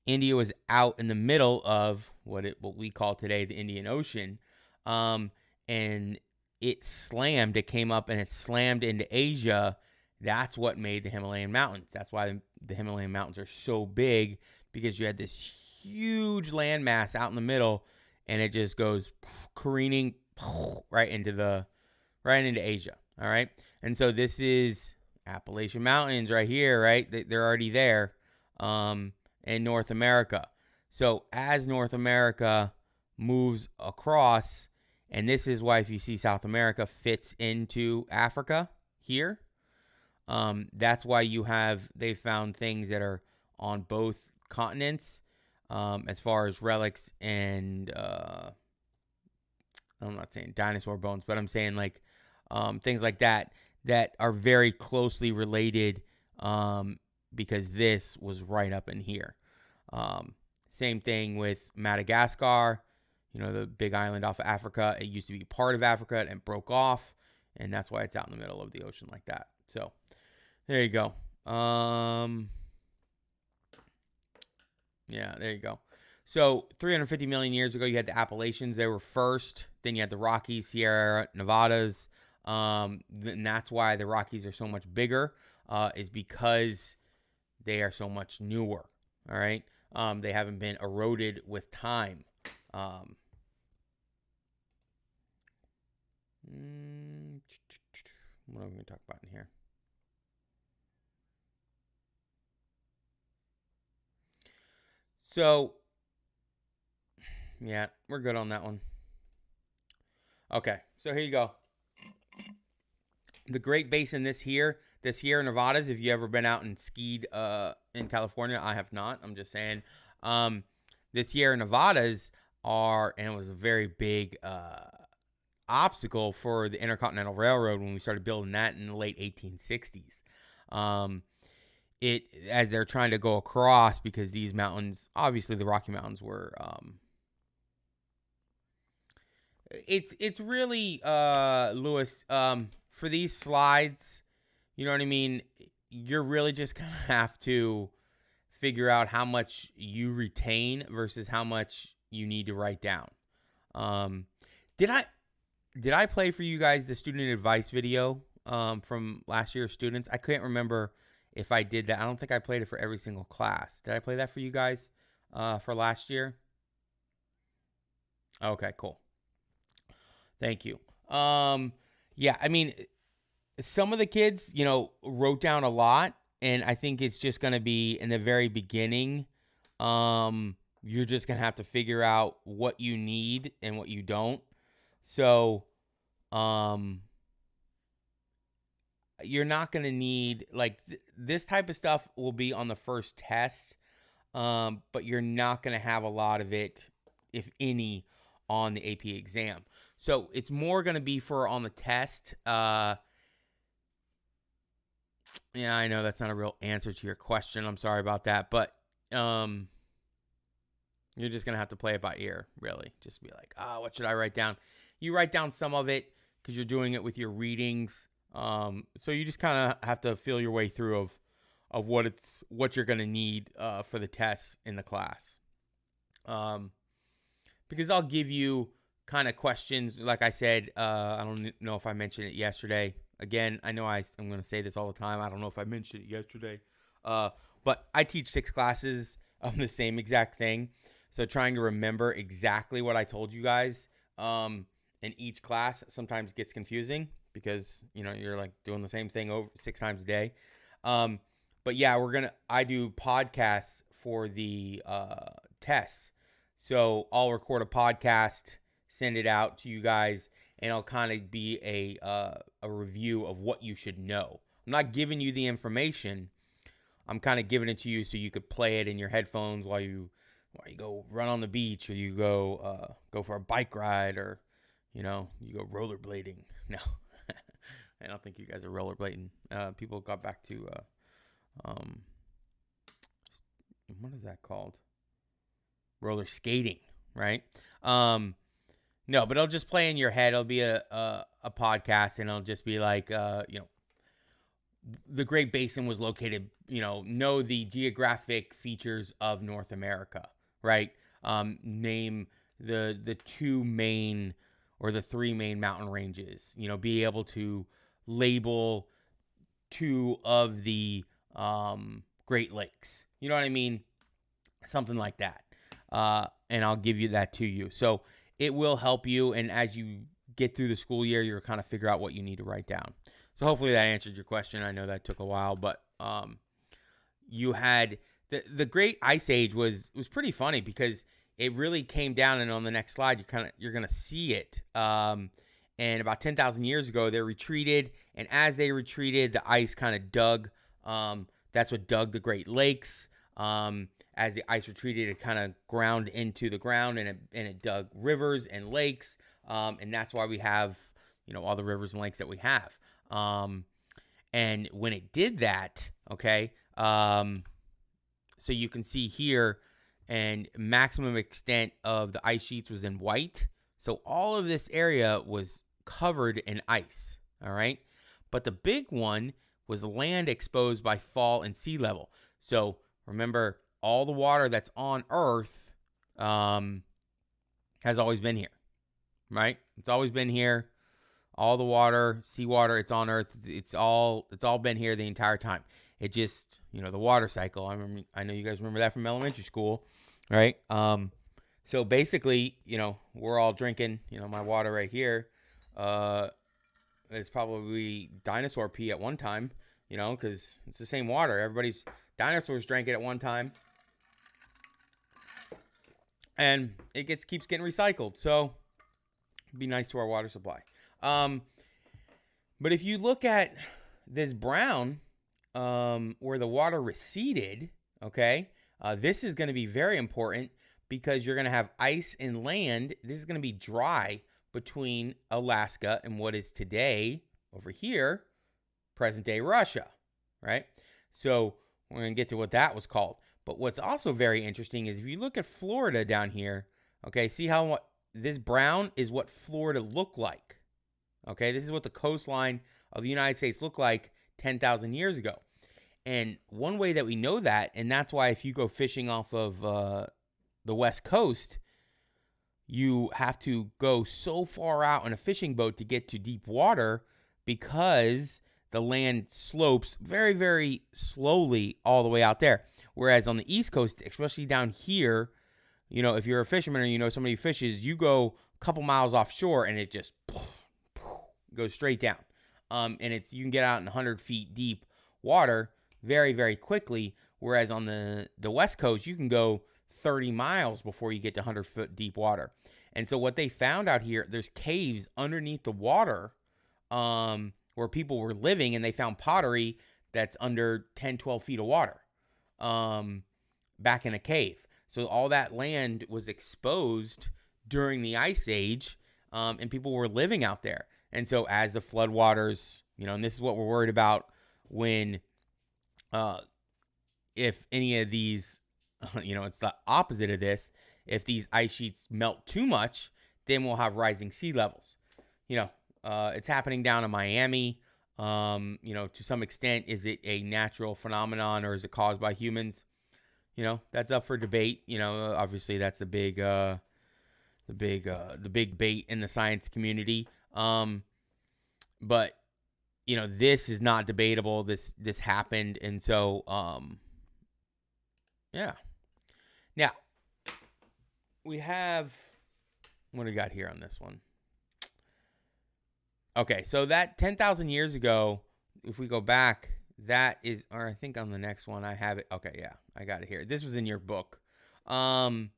India was out in the middle of what we call today the Indian Ocean, and it slammed. It came up and it slammed into Asia. That's what made the Himalayan mountains. That's why the Himalayan mountains are so big, because you had this huge landmass out in the middle, and it just goes careening right into Asia. All right. And so this is Appalachian Mountains right here, right? They're already there in North America. So as North America moves across, and this is why if you see South America fits into Africa here, that's why they found things that are on both continents as far as relics and I'm not saying dinosaur bones, but I'm saying like things like that are very closely related because this was right up in here. Same thing with Madagascar, you know, the big island off of Africa. It used to be part of Africa and broke off, and that's why it's out in the middle of the ocean like that. So there you go. Yeah, there you go. So 350 million years ago, you had the Appalachians. They were first. Then you had the Rockies, Sierra Nevadas. And that's why the Rockies are so much bigger, is because they are so much newer. All right. They haven't been eroded with time. What are we going to talk about in here? So, yeah, we're good on that one. Okay, so here you go. The Great Basin this year in Nevada's, if you ever been out and skied in California, I have not. I'm just saying. This year in Nevada's and it was a very big obstacle for the Intercontinental Railroad when we started building that in the late 1860s. As they're trying to go across, because these mountains, obviously the Rocky Mountains were it's really Lewis, for these slides, you know what I mean, you're really just gonna have to figure out how much you retain versus how much you need to write down. Did I play for you guys the student advice video from last year's students? I can't remember if I did that. I don't think I played it for every single class. Did I play that for you guys for last year? Okay, cool. Thank you. Yeah, I mean, some of the kids, wrote down a lot, and I think it's just going to be in the very beginning. You're just going to have to figure out what you need and what you don't. So, you're not going to need, like, this type of stuff will be on the first test, but you're not going to have a lot of it, if any, on the AP exam. So it's more going to be for on the test. Yeah, I know that's not a real answer to your question. I'm sorry about that. But you're just going to have to play it by ear, really. Just be like, what should I write down? You write down some of it because you're doing it with your readings. So you just kind of have to feel your way through of what you're going to need for the tests in the class. Because I'll give you kind of questions. Like I said, I don't know if I mentioned it yesterday. Again, I know I'm going to say this all the time. I don't know if I mentioned it yesterday. But I teach 6 classes of the same exact thing. So trying to remember exactly what I told you guys in each class sometimes gets confusing because, you're like doing the same thing over 6 times a day. But yeah, I do podcasts for the tests. So I'll record a podcast, send it out to you guys, and it'll kind of be a review of what you should know. I'm not giving you the information. I'm kind of giving it to you so you could play it in your headphones while you go run on the beach, or you go for a bike ride, or you go rollerblading. No, I don't think you guys are rollerblading. People got back to what is that called? Roller skating, right? No, but it'll just play in your head. It'll be a podcast, and it'll just be like, the Great Basin was located, know the geographic features of North America, right? Name the 2 main or the 3 main mountain ranges, be able to label 2 of the Great Lakes. You know what I mean? Something like that. And I'll give you that to you. So it will help you. And as you get through the school year, you'll kind of figure out what you need to write down. So hopefully that answered your question. I know that took a while, but you had the Great Ice Age was pretty funny because it really came down, and on the next slide you're gonna see it. And about 10,000 years ago, they retreated, and as they retreated, the ice kind of dug. That's what dug the Great Lakes. As the ice retreated, it kind of ground into the ground, and it dug rivers and lakes. And that's why we have, all the rivers and lakes that we have. And when it did that, okay, so you can see here, and maximum extent of the ice sheets was in white. So all of this area was covered in ice, all right? But the big one was land exposed by fall and sea level. So remember, all the water that's on Earth has always been here, right? It's always been here. All the water, seawater, it's on Earth. It's all been here the entire time. It just, the water cycle. I know you guys remember that from elementary school, right? So basically, we're all drinking, my water right here. it's probably dinosaur pee at one time, because it's the same water. Dinosaurs drank it at one time. And it keeps getting recycled. So it'd be nice to our water supply. But if you look at this brown, where the water receded, okay, this is going to be very important because you're going to have ice and land. This is going to be dry between Alaska and what is today over here, present day Russia, right? So we're going to get to what that was called. But what's also very interesting is if you look at Florida down here, okay, see how this brown is what Florida looked like. Okay, this is what the coastline of the United States looked like 10,000 years ago. And one way that we know that, and that's why if you go fishing off of the West Coast, you have to go so far out in a fishing boat to get to deep water because the land slopes very, very slowly all the way out there. Whereas on the East Coast, especially down here, if you're a fisherman or somebody who fishes, you go a couple miles offshore and it just goes straight down. And you can get out in 100 feet deep water very, very quickly. Whereas on the West Coast, you can go 30 miles before you get to 100 foot deep water. And so what they found out here, there's caves underneath the water where people were living, and they found pottery that's under 10, 12 feet of water back in a cave. So all that land was exposed during the Ice Age, and people were living out there. And so as the floodwaters, and this is what we're worried about when, if any of these, it's the opposite of this. If these ice sheets melt too much, then we'll have rising sea levels. It's happening down in Miami. To some extent, is it a natural phenomenon or is it caused by humans? That's up for debate. Obviously that's the big bait in the science community. But this is not debatable. This happened, and so yeah. Now we have what do we got here on this one? Okay, so that 10,000 years ago, if we go back, that is, or I think on the next one I have it. Okay, yeah, I got it here. This was in your book. So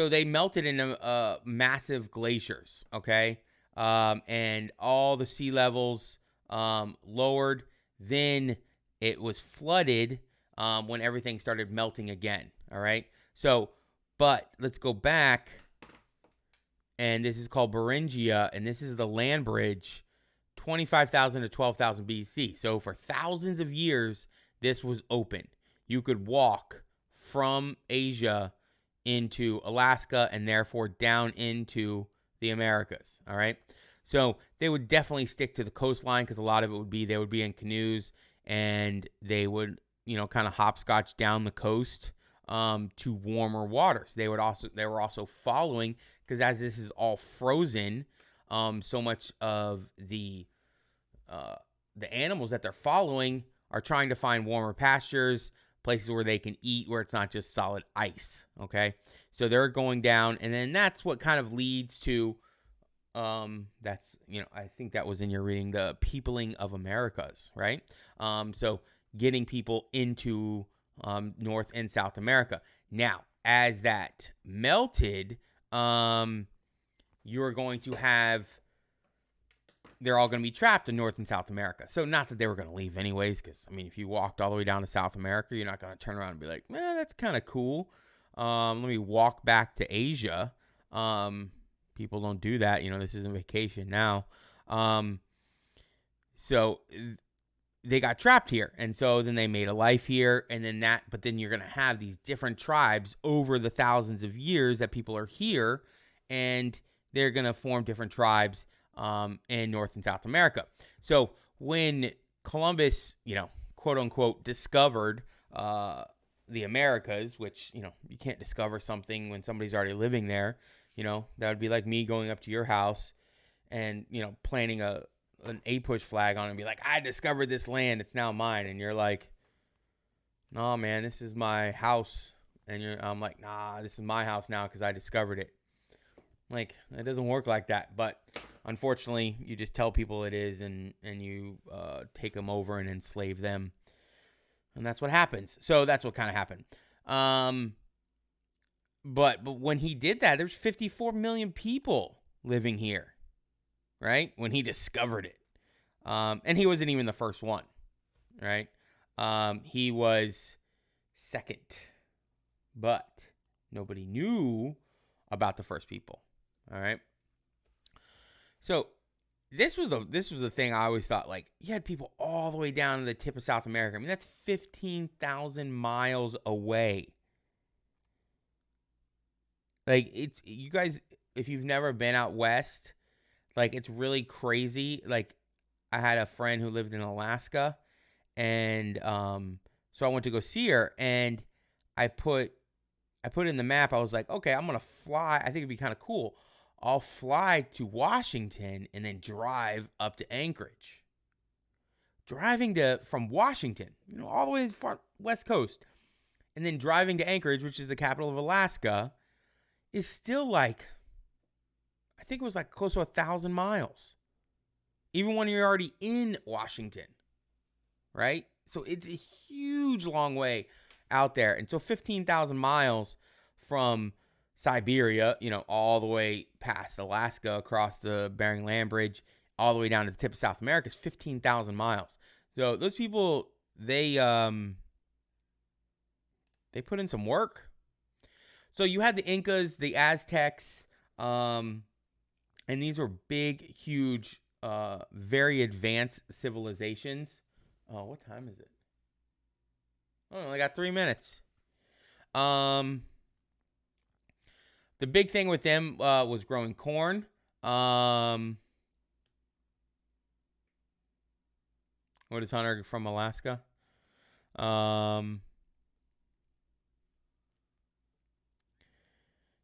they melted into massive glaciers, okay? And all the sea levels lowered. Then it was flooded when everything started melting again, all right? So, but let's go back. And this is called Beringia, and this is the land bridge, 25,000 to 12,000 BC. So for thousands of years, this was open. You could walk from Asia into Alaska and therefore down into the Americas, all right? So they would definitely stick to the coastline because a lot of it they would be in canoes, and they would, kind of hopscotch down the coast to warmer waters. They were also following, because as this is all frozen, so much of the animals that they're following are trying to find warmer pastures, places where they can eat, where it's not just solid ice. Okay, so they're going down, and then that's what kind of leads to that's I think that was in your reading, the peopling of Americas, right? So getting people into North and South America. Now, as that melted, you're going to have, they're all going to be trapped in North and South America. So not that they were going to leave anyways, because, if you walked all the way down to South America, you're not going to turn around and be like, that's kind of cool. Let me walk back to Asia. People don't do that. This isn't vacation now. So they got trapped here. And so then they made a life here, and then but then you're going to have these different tribes over the thousands of years that people are here, and they're going to form different tribes in North and South America. So when Columbus, quote unquote, discovered the Americas, which, you can't discover something when somebody's already living there, that would be like me going up to your house and, planting an A-push flag on it and be like, I discovered this land, it's now mine. And you're like, no, man, this is my house. And I'm like, nah, this is my house now because I discovered it. Like, it doesn't work like that. But Unfortunately, you just tell people it is, and you take them over and enslave them, and that's what happens. So that's what kind of happened. But when he did that, there's 54 million people living here, right? When he discovered it, and he wasn't even the first one, right? He was second, but nobody knew about the first people. All right. So this was the thing I always thought, like, you had people all the way down to the tip of South America. I mean, that's 15,000 miles away. Like, it's, you guys, if you've never been out west, like, it's really crazy. Like, I had a friend who lived in Alaska, and so I went to go see her, and I put in the map, I was like, okay, I'm going to fly. I think it'd be kind of cool. I'll fly to Washington and then drive up to Anchorage. Driving from Washington, all the way to the far west coast, and then driving to Anchorage, which is the capital of Alaska, is still like, I think it was like close to 1,000 miles. Even when you're already in Washington, right? So it's a huge long way out there. And so 15,000 miles from Siberia, all the way past Alaska, across the Bering Land Bridge, all the way down to the tip of South America is 15,000 miles. So those people, they put in some work. So you had the Incas, the Aztecs, and these were big, huge, very advanced civilizations. Oh, what time is it? Oh, I got 3 minutes. The big thing with them was growing corn. What is Hunter from Alaska?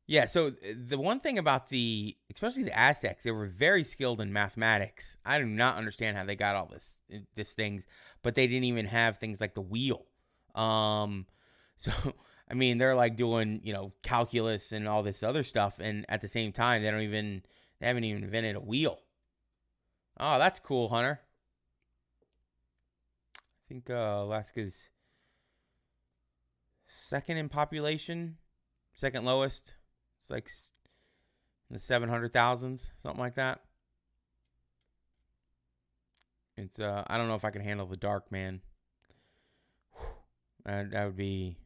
Yeah, so the one thing about especially the Aztecs, they were very skilled in mathematics. I do not understand how they got all this things, but they didn't even have things like the wheel. So I mean, they're like doing, calculus and all this other stuff, and at the same time, they haven't even invented a wheel. Oh, that's cool, Hunter. I think Alaska's second in population, second lowest. It's like in the 700,000s, something like that. It's I don't know if I can handle the dark, man. That would be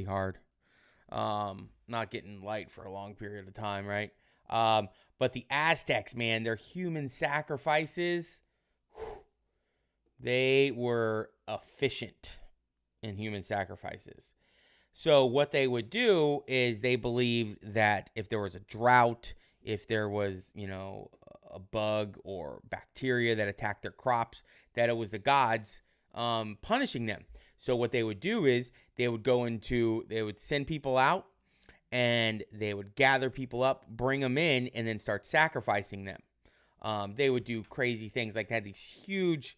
hard. Not getting light for a long period of time, right? But the Aztecs, man, their human sacrifices, they were efficient in human sacrifices. So what they would do is they believed that if there was a drought, if there was, a bug or bacteria that attacked their crops, that it was the gods punishing them. So what they would do is they would send people out, and they would gather people up, bring them in, and then start sacrificing them. They would do crazy things, like they had these huge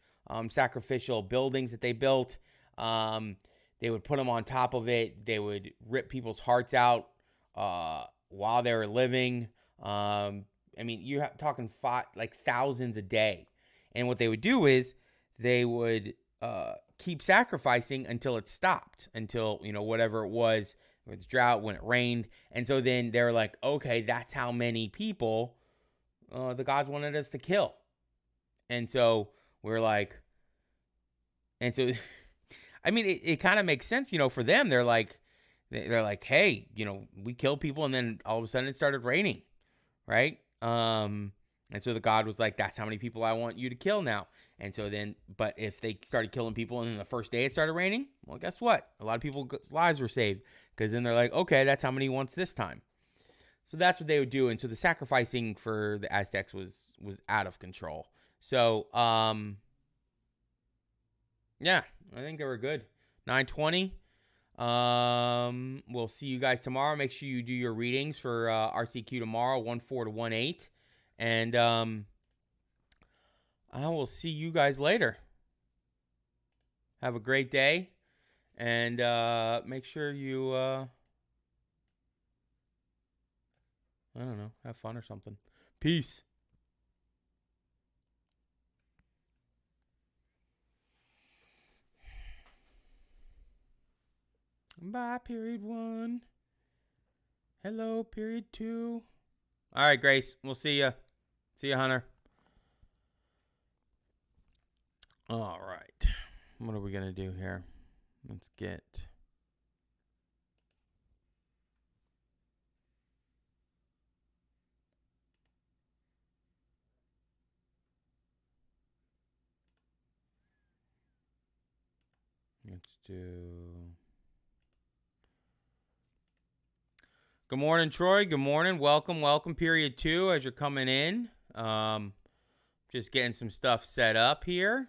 sacrificial buildings that they built. They would put them on top of it. They would rip people's hearts out while they were living. I mean, you're talking thousands a day. And what they would do is they would keep sacrificing until it stopped, until, whatever it was, when it's drought, when it rained. And so then they're like, okay, that's how many people the gods wanted us to kill. And so we're like, and so, I mean, it kind of makes sense, for them. They're like, hey, we kill people, and then all of a sudden it started raining, right? And so the god was like, that's how many people I want you to kill now. And so then, but if they started killing people and then the first day it started raining, well, guess what? A lot of people's lives were saved, because then they're like, okay, that's how many he wants this time. So that's what they would do. And so the sacrificing for the Aztecs was out of control. So, yeah, I think they were good. 9:20. We'll see you guys tomorrow. Make sure you do your readings for RCQ tomorrow, 1/4 to 1/8. And I will see you guys later. Have a great day. And make sure you, I don't know, have fun or something. Peace. Bye, period 1. Hello, period 2. All right, Grace. We'll see ya. See ya, Hunter. All right. What are we going to do here? Let's get... Let's do... Good morning, Troy. Good morning. Welcome, period 2, as you're coming in. Just getting some stuff set up here.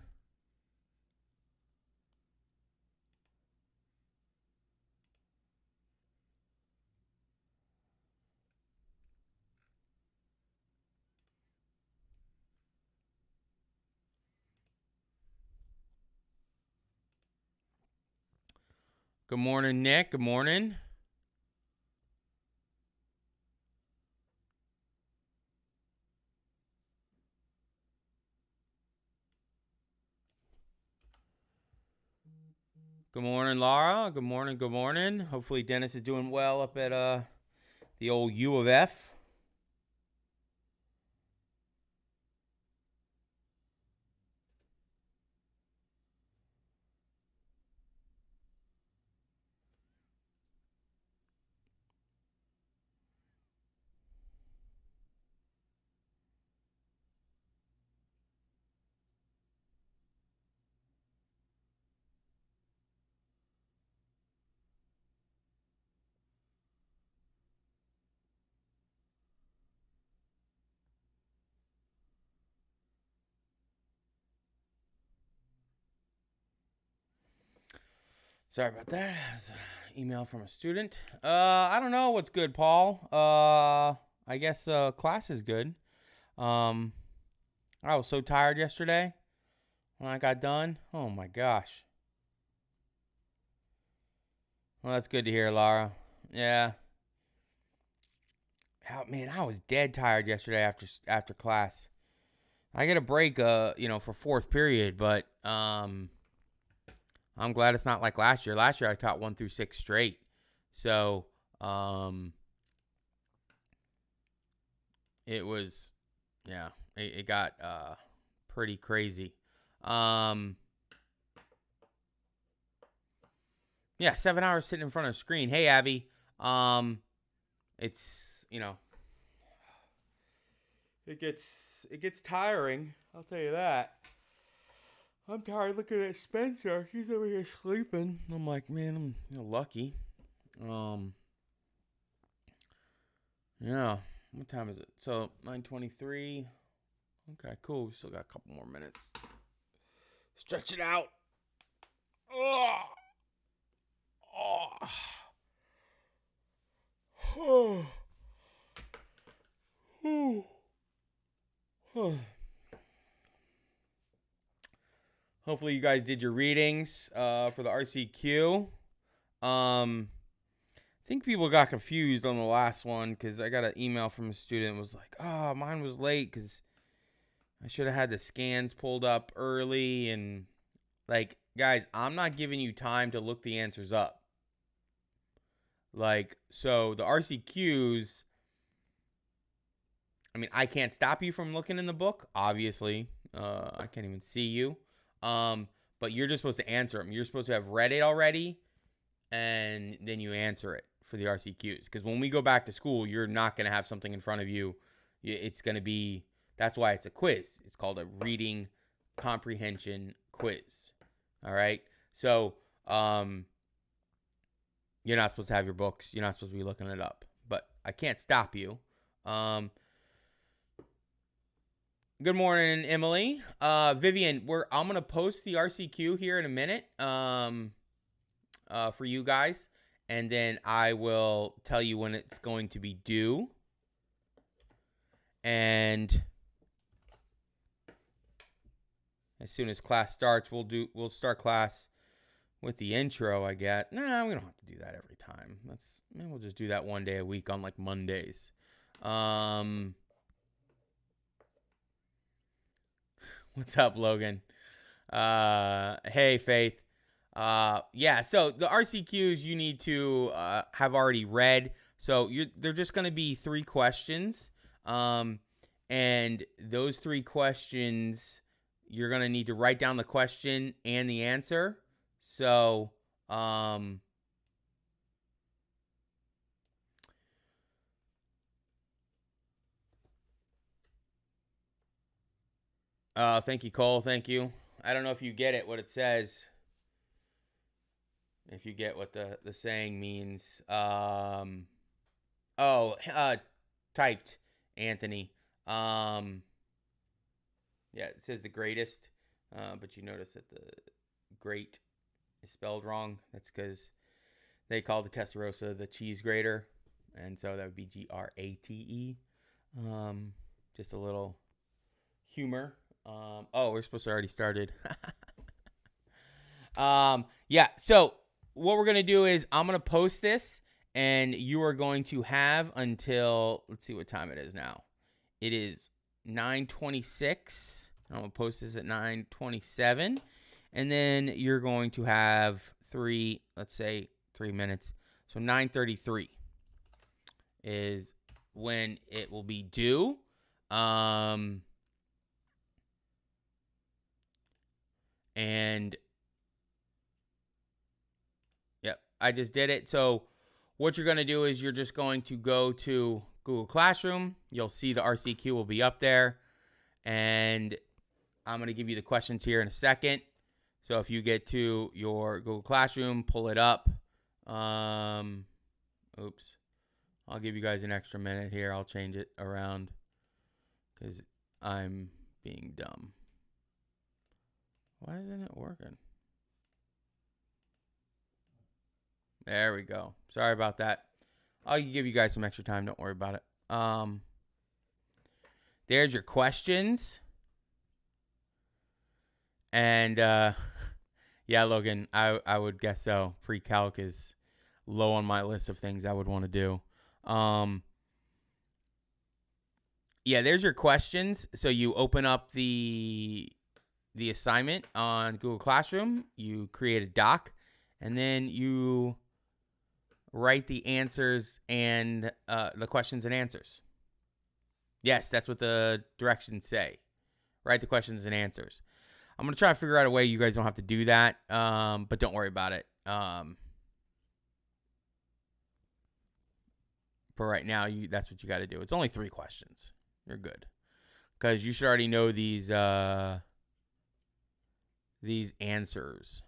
Good morning, Nick. Good morning. Good morning, Laura. Good morning. Good morning. Hopefully Dennis is doing well up at the old U of F. Sorry about that. It was an email from a student. I don't know what's good, Paul. I guess class is good. I was so tired yesterday when I got done. Oh my gosh. Well, that's good to hear, Laura. Yeah. Man, I was dead tired yesterday after class. I get a break, for fourth period, but I'm glad it's not like last year. Last year I taught 1 through 6 straight, so it was, yeah, it got pretty crazy. Yeah, 7 hours sitting in front of a screen. Hey, Abby, it's it gets tiring. I'll tell you that. I'm tired looking at Spencer. He's over here sleeping. I'm like, man, I'm lucky. Yeah. What time is it? So 9:23. Okay, cool. We still got a couple more minutes. Stretch it out. Oh. Oh. Oh. Oh. Hopefully you guys did your readings for the RCQ. I think people got confused on the last one because I got an email from a student was like, oh, mine was late because I should have had the scans pulled up early. And like, guys, I'm not giving you time to look the answers up. Like, so the RCQs, I mean, I can't stop you from looking in the book, obviously. I can't even see you. But you're just supposed to answer them. You're supposed to have read it already, and then you answer it for the RCQs. Because when we go back to school, you're not going to have something in front of you. It's going to be, that's why it's a quiz. It's called a reading comprehension quiz. All right? So, you're not supposed to have your books. You're not supposed to be looking it up. But I can't stop you. Good morning, Emily. Vivian, I'm gonna post the RCQ here in a minute. For you guys, and then I will tell you when it's going to be due. And as soon as class starts, we'll start class with the intro, I guess. Nah, we don't have to do that every time. We'll just do that one day a week on like Mondays. What's up, Logan? Hey, Faith. Yeah, so the RCQs you need to have already read. So they're just going to be 3 questions. And those 3 questions, you're going to need to write down the question and the answer. So, thank you, Cole. Thank you. I don't know if you get it, what it says. If you get what the saying means. Typed, Anthony. Yeah, it says the greatest, but you notice that the great is spelled wrong. That's because they call the Testarossa the cheese grater, and so that would be Grate. Just a little humor. We're supposed to already started. Yeah, so what we're going to do is I'm going to post this, and you are going to have until, let's see what time it is now. It is 9:26. I'm going to post this at 9:27. And then you're going to have 3 minutes. So 9:33 is when it will be due. And yep, I just did it. So what you're going to do is you're just going to go to Google Classroom. You'll see the RCQ will be up there. And I'm going to give you the questions here in a second. So if you get to your Google Classroom, pull it up. Oops. I'll give you guys an extra minute here. I'll change it around because I'm being dumb. Why isn't it working? There we go. Sorry about that. I'll give you guys some extra time. Don't worry about it. There's your questions. And yeah, Logan, I would guess so. Pre-calc is low on my list of things I would want to do. Yeah, there's your questions. So you open up the assignment on Google Classroom, you create a doc, and then you write the answers and the questions and answers. Yes, that's what the directions say. Write the questions and answers. I'm going to try to figure out a way you guys don't have to do that, but don't worry about it. For right now, that's what you got to do. It's only 3 questions. You're good. Because you should already know these answers.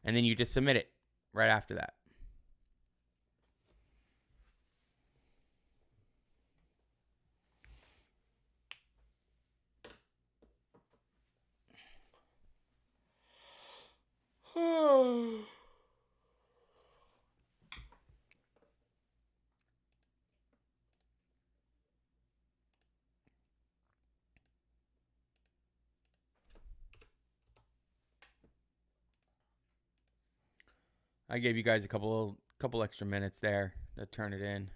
And then you just submit it right after that. I gave you guys a couple extra minutes there to turn it in.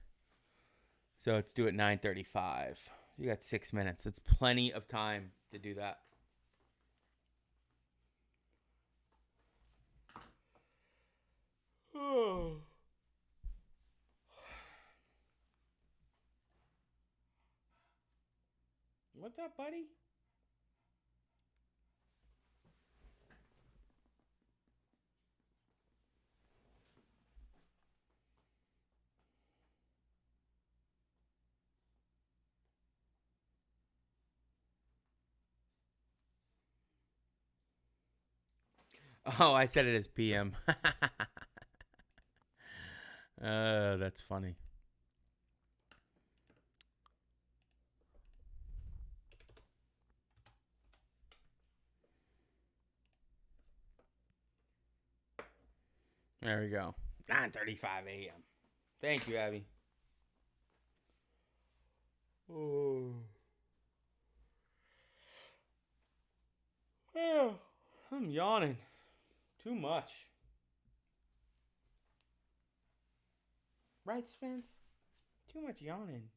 So let's do it 9:35. You got 6 minutes. It's plenty of time to do that. What's up, buddy? Oh, I said it as PM. That's funny. There we go. 9:35 a.m. Thank you, Abby. Oh. Oh, I'm yawning. Too much. Right, Spence? Too much yawning.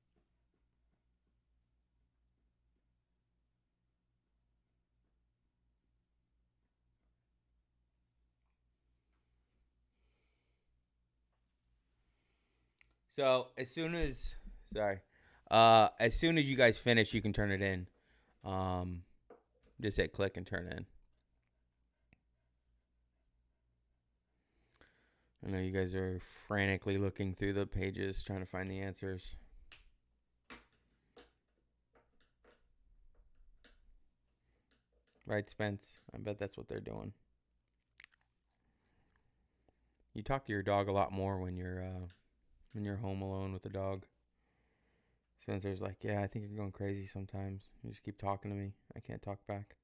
So as soon as you guys finish, you can turn it in. Just hit click and turn in. I know you guys are frantically looking through the pages trying to find the answers. Right, Spence? I bet that's what they're doing. You talk to your dog a lot more when you're home alone with the dog. Spencer's like, yeah, I think you're going crazy sometimes. You just keep talking to me. I can't talk back.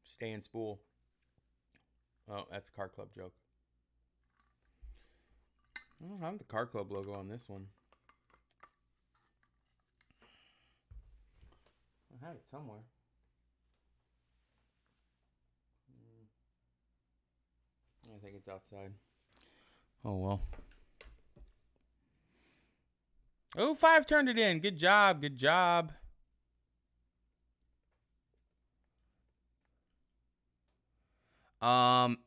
Stay in spool. Oh, that's a car club joke. I don't have the car club logo on this one. I have it somewhere. I think it's outside. Oh, well. Oh, 5 turned it in. Good job. Good job.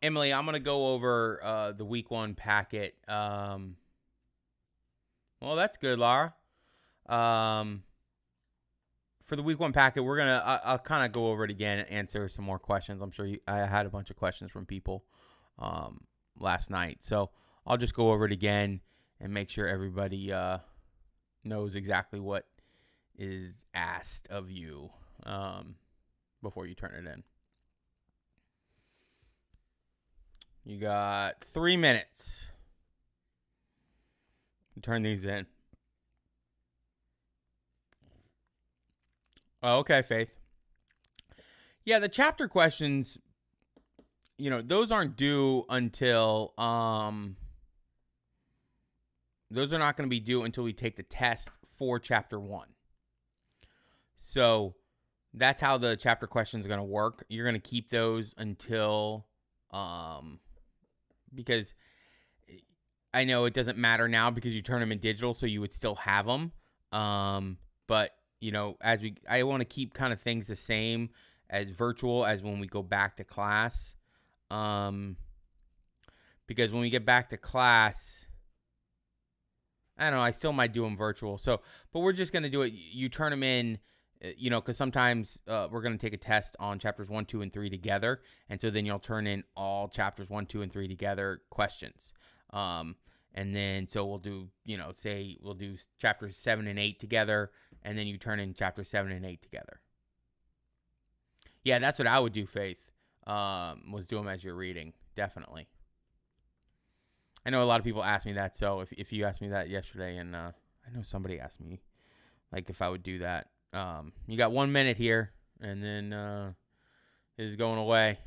Emily, I'm going to go over the week 1 packet. Well, that's good, Laura. For the week 1 packet, we're going to, I'll kind of go over it again and answer some more questions. I'm sure I had a bunch of questions from people last night. So I'll just go over it again and make sure everybody knows exactly what is asked of you before you turn it in. You got 3 minutes. You turn these in. Oh, okay, Faith. Yeah, the chapter questions, those aren't due until those are not going to be due until we take the test for chapter 1. So that's how the chapter questions are going to work. You're going to keep those until because I know it doesn't matter now because you turn them in digital, so you would still have them. But I want to keep kind of things the same as virtual as when we go back to class. Because when we get back to class, I don't know, I still might do them virtual. So, but we're just going to do it. You turn them in, because sometimes we're going to take a test on chapters 1, 2, and 3 together. And so then you'll turn in all chapters 1, 2, and 3 together questions. And then, so we'll do, say we'll do chapters 7 and 8 together, and then you turn in chapters 7 and 8 together. Yeah, that's what I would do, Faith, was do them as you're reading, definitely. I know a lot of people ask me that, so if you asked me that yesterday, and I know somebody asked me, like, if I would do that. You got 1 minute here, and then it is going away.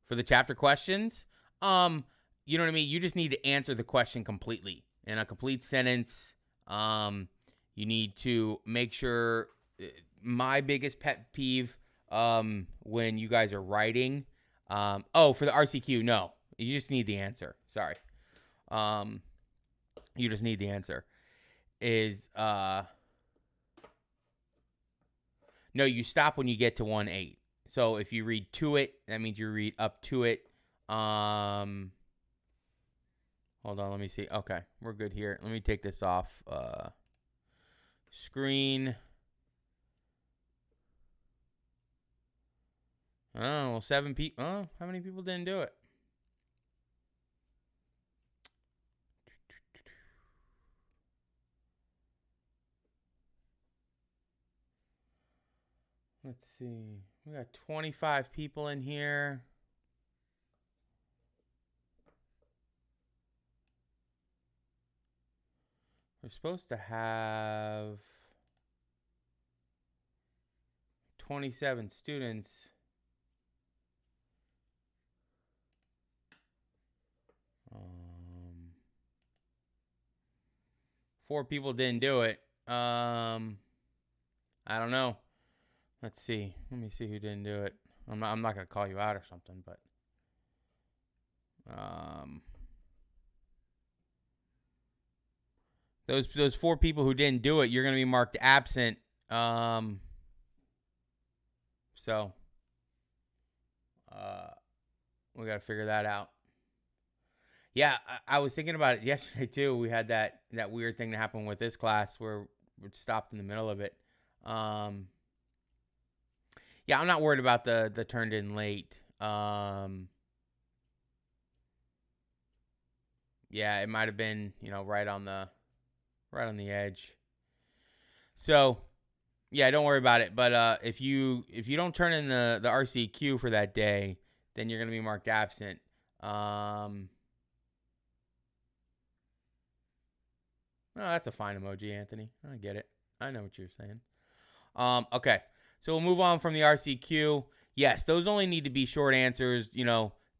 For the chapter questions, you know what I mean? You just need to answer the question completely. In a complete sentence, you need to make sure, my biggest pet peeve when you guys are writing, for the RCQ, no. You just need the answer. Sorry. You just need the answer. No, you stop when you get to 1-8. So if you read to it, that means you read up to it. Hold on, let me see. Okay, we're good here. Let me take this off screen. Oh, well, 7 people. Oh, how many people didn't do it? Let's see. We got 25 people in here. We're supposed to have 27 students. 4 people didn't do it. I don't know. Let's see. Let me see who didn't do it. I'm not gonna call you out or something, but those 4 people who didn't do it, you're gonna be marked absent. So we gotta figure that out. Yeah, I was thinking about it yesterday too. We had that weird thing that happened with this class where we stopped in the middle of it. Yeah, I'm not worried about the turned in late. Yeah, it might have been, right on the edge. So, yeah, don't worry about it. But if you don't turn in the RCQ for that day, then you're gonna be marked absent. Oh, that's a fine emoji, Anthony. I get it. I know what you're saying. Okay, so we'll move on from the RCQ. Yes, those only need to be short answers.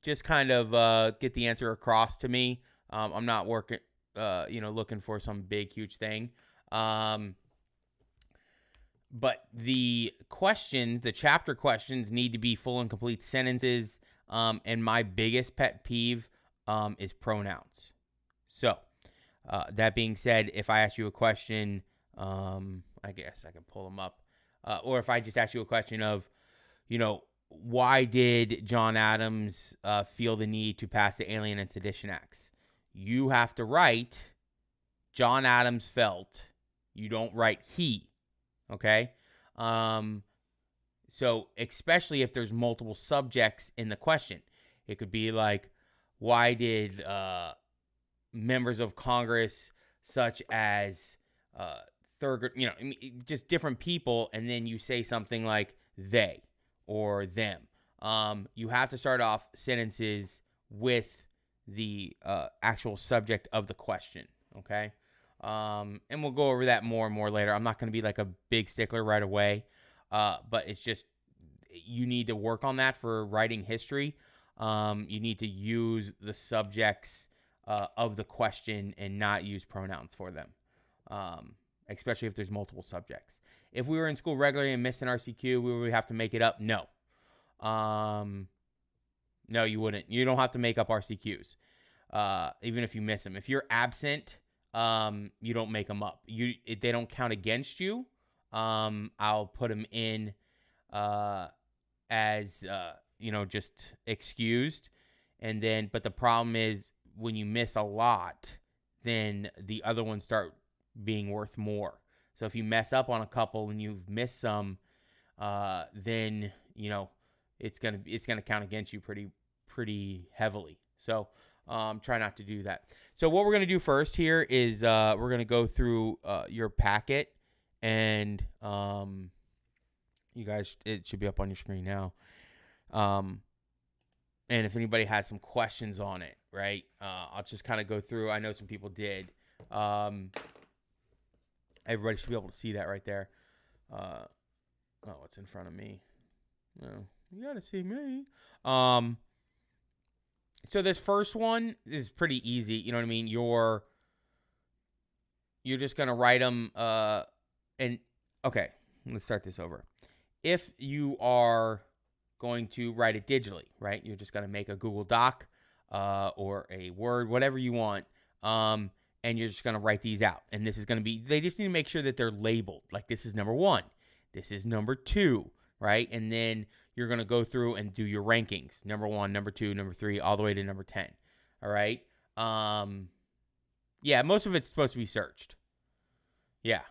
Just kind of get the answer across to me. I'm not working, looking for some big, huge thing. But the questions, the chapter questions, need to be full and complete sentences. And my biggest pet peeve is pronouns. So, that being said, if I ask you a question, I guess I can pull them up. Or if I just ask you a question of, why did John Adams feel the need to pass the Alien and Sedition Acts? You have to write John Adams felt. You don't write he. Okay? So especially if there's multiple subjects in the question. It could be like, why did members of Congress such as Thurgood, just different people, and then you say something like they or them. You have to start off sentences with the actual subject of the question, okay? And we'll go over that more and more later. I'm not going to be like a big stickler right away, but it's just you need to work on that for writing history. You need to use the subjects of the question and not use pronouns for them, especially if there's multiple subjects. If we were in school regularly and missed an RCQ, we would have to make it up? No. No, you wouldn't. You don't have to make up RCQs, even if you miss them. If you're absent, you don't make them up. They don't count against you. I'll put them in as just excused, but the problem is when you miss a lot, then the other ones start being worth more. So if you mess up on a couple and you've missed some, then it's gonna count against you pretty heavily. So try not to do that. So what we're gonna do first here is we're gonna go through your packet, and you guys, it should be up on your screen now. And if anybody has some questions on it, right, I'll just kind of go through. I know some people did. Everybody should be able to see that right there. It's in front of me. No, you got to see me. So this first one is pretty easy. You know what I mean? You're just going to write them. Okay, let's start this over. If you are going to write it digitally, right? You're just going to make a Google Doc or a Word, whatever you want. And you're just going to write these out. And this is going to be, they just need to make sure that they're labeled. Like this is number 1. This is number 2, right? And then you're going to go through and do your rankings. Number 1, number 2, number 3, all the way to number 10. All right? Yeah, most of it's supposed to be searched. Yeah.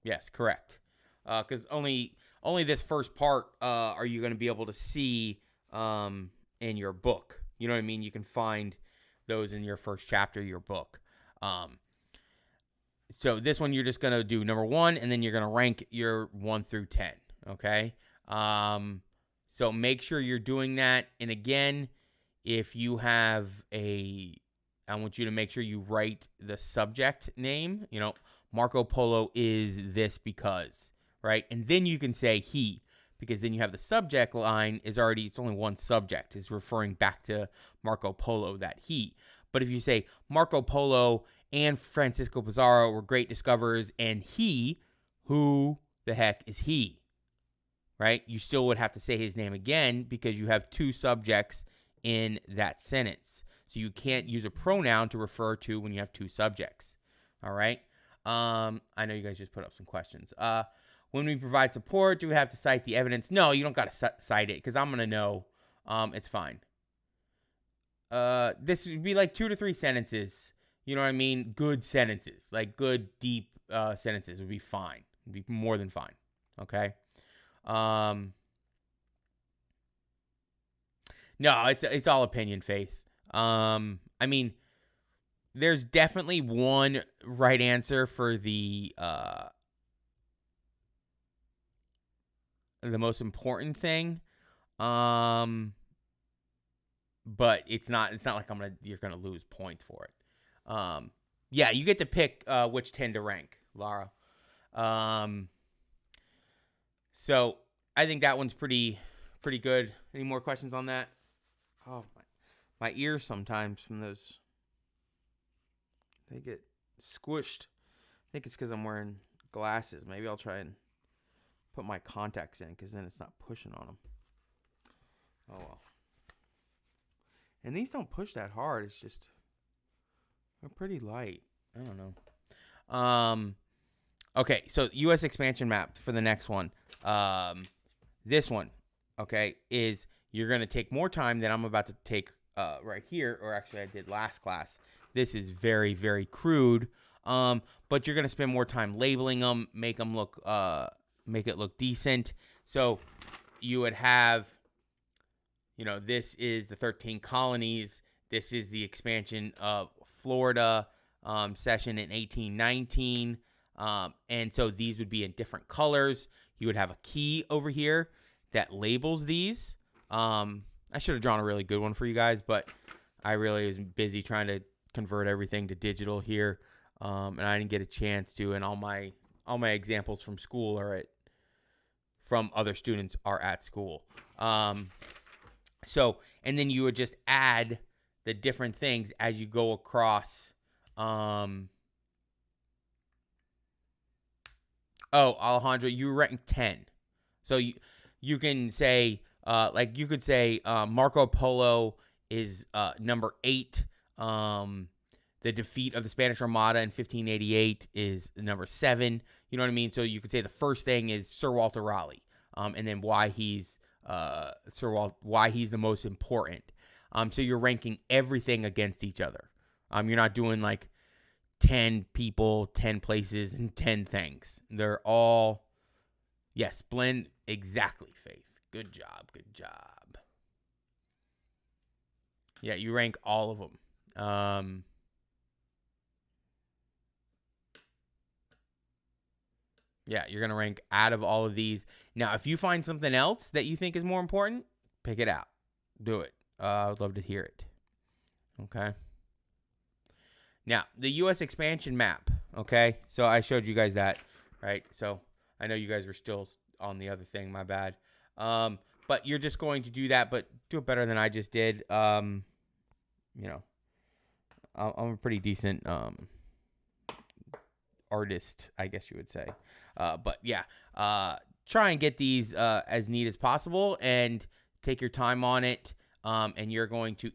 Yes, correct. Because only this first part are you going to be able to see in your book. You know what I mean? You can find those in your first chapter of your book. So this one you're just going to do number 1, and then you're going to rank your 1 through 10, okay? So make sure you're doing that. And again, if you have I want you to make sure you write the subject name, Marco Polo is this because, right? And then you can say he, because then you have the subject line it's only one subject. It's referring back to Marco Polo, that he. But if you say Marco Polo and Francisco Pizarro were great discoverers, and who the heck is he? Right? You still would have to say his name again because you have two subjects in that sentence. So you can't use a pronoun to refer to when you have two subjects. All right? I know you guys just put up some questions. When we provide support, do we have to cite the evidence? No, you don't got to cite it because I'm going to know. It's fine. This would be like 2 to 3 sentences. You know what I mean? Good sentences. Like good, deep sentences would be fine. Would be more than fine. Okay? No, it's all opinion, Faith. I mean, there's definitely one right answer for the most important thing. But it's not like you're gonna lose points for it. Yeah, you get to pick which 10 to rank, Laura. So I think that one's pretty good. Any more questions on that? Oh, my ears sometimes from those, they get squished. I think it's because I'm wearing glasses. Maybe I'll try and put my contacts in because then it's not pushing on them. Oh well. And these don't push that hard. It's just they're pretty light. I don't know. Okay, so U.S. expansion map for the next one. This one, okay, is you're going to take more time than I'm about to take right here, or actually I did last class. This is very, very crude, but you're going to spend more time labeling them, make it look decent. So you would have, this is the 13 colonies. This is the expansion of Florida session in 1819. And so these would be in different colors. You would have a key over here that labels these. I should have drawn a really good one for you guys, but I really was busy trying to convert everything to digital here. And I didn't get a chance to, and all my examples from school from other students are at school. So, and then you would just add the different things as you go across. Alejandro, you ranked 10. So you can say, you could say Marco Polo is number 8. The defeat of the Spanish Armada in 1588 is number 7. You know what I mean? So you could say the first thing is Sir Walter Raleigh, and then why he's the most important. So you're ranking everything against each other. You're not doing like 10 people, 10 places, and 10 things. They're all, yes, blend exactly, Faith. Good job. Yeah, you rank all of them. Yeah, you're going to rank out of all of these. Now, if you find something else that you think is more important, pick it out. Do it. I would love to hear it. Okay. Now, the U.S. expansion map. Okay. So I showed you guys that, right? So I know you guys were still on the other thing. My bad. But you're just going to do that, but do it better than I just did. I'm a pretty decent artist, I guess you would say. But yeah, try and get these as neat as possible and take your time on it. And you're going to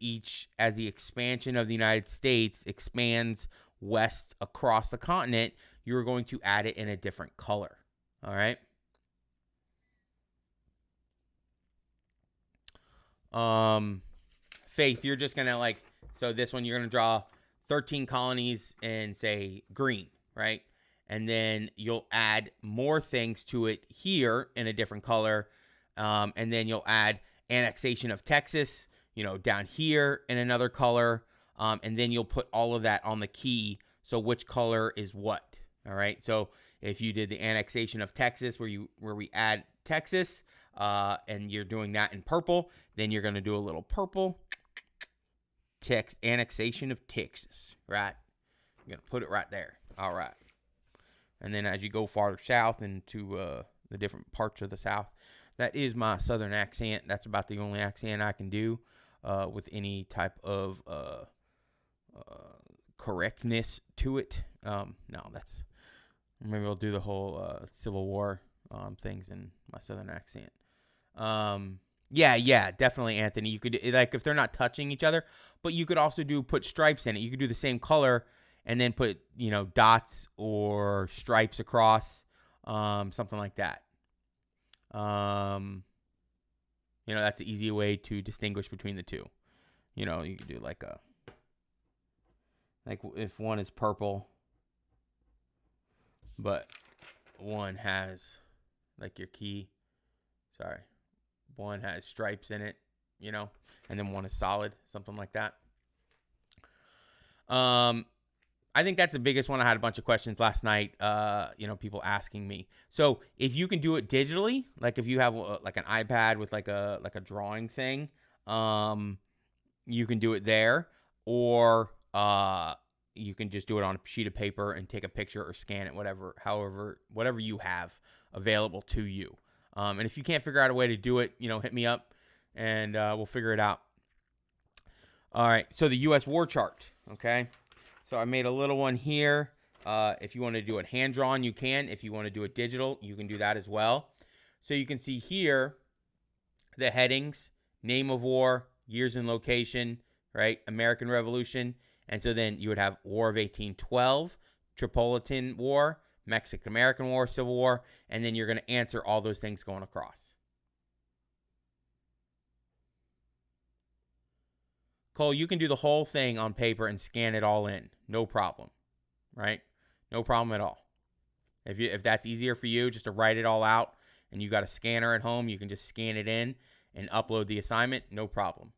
as the expansion of the United States expands west across the continent, you're going to add it in a different color. All right. Faith, you're just going to so this one, you're going to draw 13 colonies and say green, right? And then you'll add more things to it here in a different color. And then you'll add annexation of Texas, down here in another color. And then you'll put all of that on the key. So which color is what? All right. So if you did the annexation of Texas where we add Texas, and you're doing that in purple, then you're going to do a little purple annexation of Texas, right? You're going to put it right there. All right. And then as you go farther south into the different parts of the South, that is my Southern accent. That's about the only accent I can do with any type of correctness to it. No, that's maybe I'll do the whole Civil War things in my Southern accent. Yeah, definitely, Anthony. You could, like, if they're not touching each other, but you could also put stripes in it. You could do the same color and then put, dots or stripes across, something like that. That's an easy way to distinguish between the two. You could do like if one is purple, but one has like your key. Sorry. One has stripes in it, and then one is solid, something like that. I think that's the biggest one. I had a bunch of questions last night, people asking me. So if you can do it digitally, like if you have like an iPad with like a drawing thing, you can do it there, or you can just do it on a sheet of paper and take a picture or scan it, whatever you have available to you. And if you can't figure out a way to do it, hit me up and we'll figure it out. All right. So the U.S. war chart. Okay. So I made a little one here. If you want to do it hand drawn, you can. If you want to do it digital, you can do that as well. So you can see here the headings: name of war, years and location, right? American Revolution. And so then you would have War of 1812, Tripolitan War, Mexican-American War, Civil War, and then you're going to answer all those things going across. Cole, you can do the whole thing on paper and scan it all in. No problem, right? No problem at all. If that's easier for you, just to write it all out, and you got a scanner at home, you can just scan it in and upload the assignment. No problem.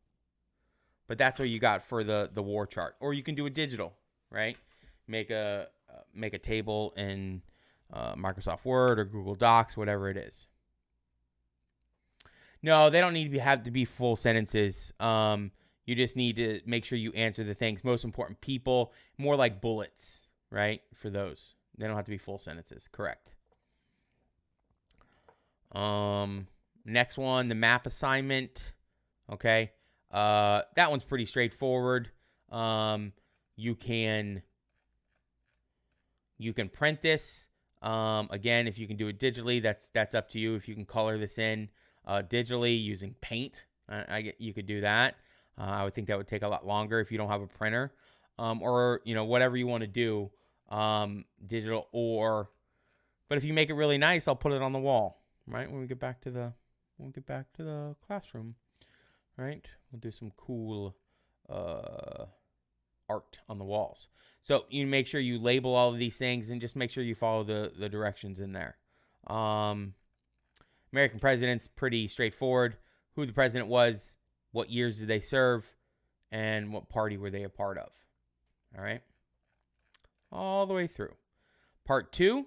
But that's what you got for the war chart. Or you can do it digital, right? Make a table in Microsoft Word or Google Docs, whatever it is. No, they don't need to have to be full sentences. You just need to make sure you answer the things. Most important people, more like bullets, right? For those. They don't have to be full sentences. Correct. Next one, the map assignment. Okay. That one's pretty straightforward. You can print this. Again, if you can do it digitally, that's up to you. If you can color this in digitally using paint, you could do that. I would think that would take a lot longer if you don't have a printer, or whatever you want to do, digital or. But if you make it really nice, I'll put it on the wall. Right when we get back to the classroom, right? We'll do some cool art on the walls. So you make sure you label all of these things and just make sure you follow the directions in there. American presidents, pretty straightforward. Who the president was, what years did they serve, and what party were they a part of. All right? All the way through. Part 2,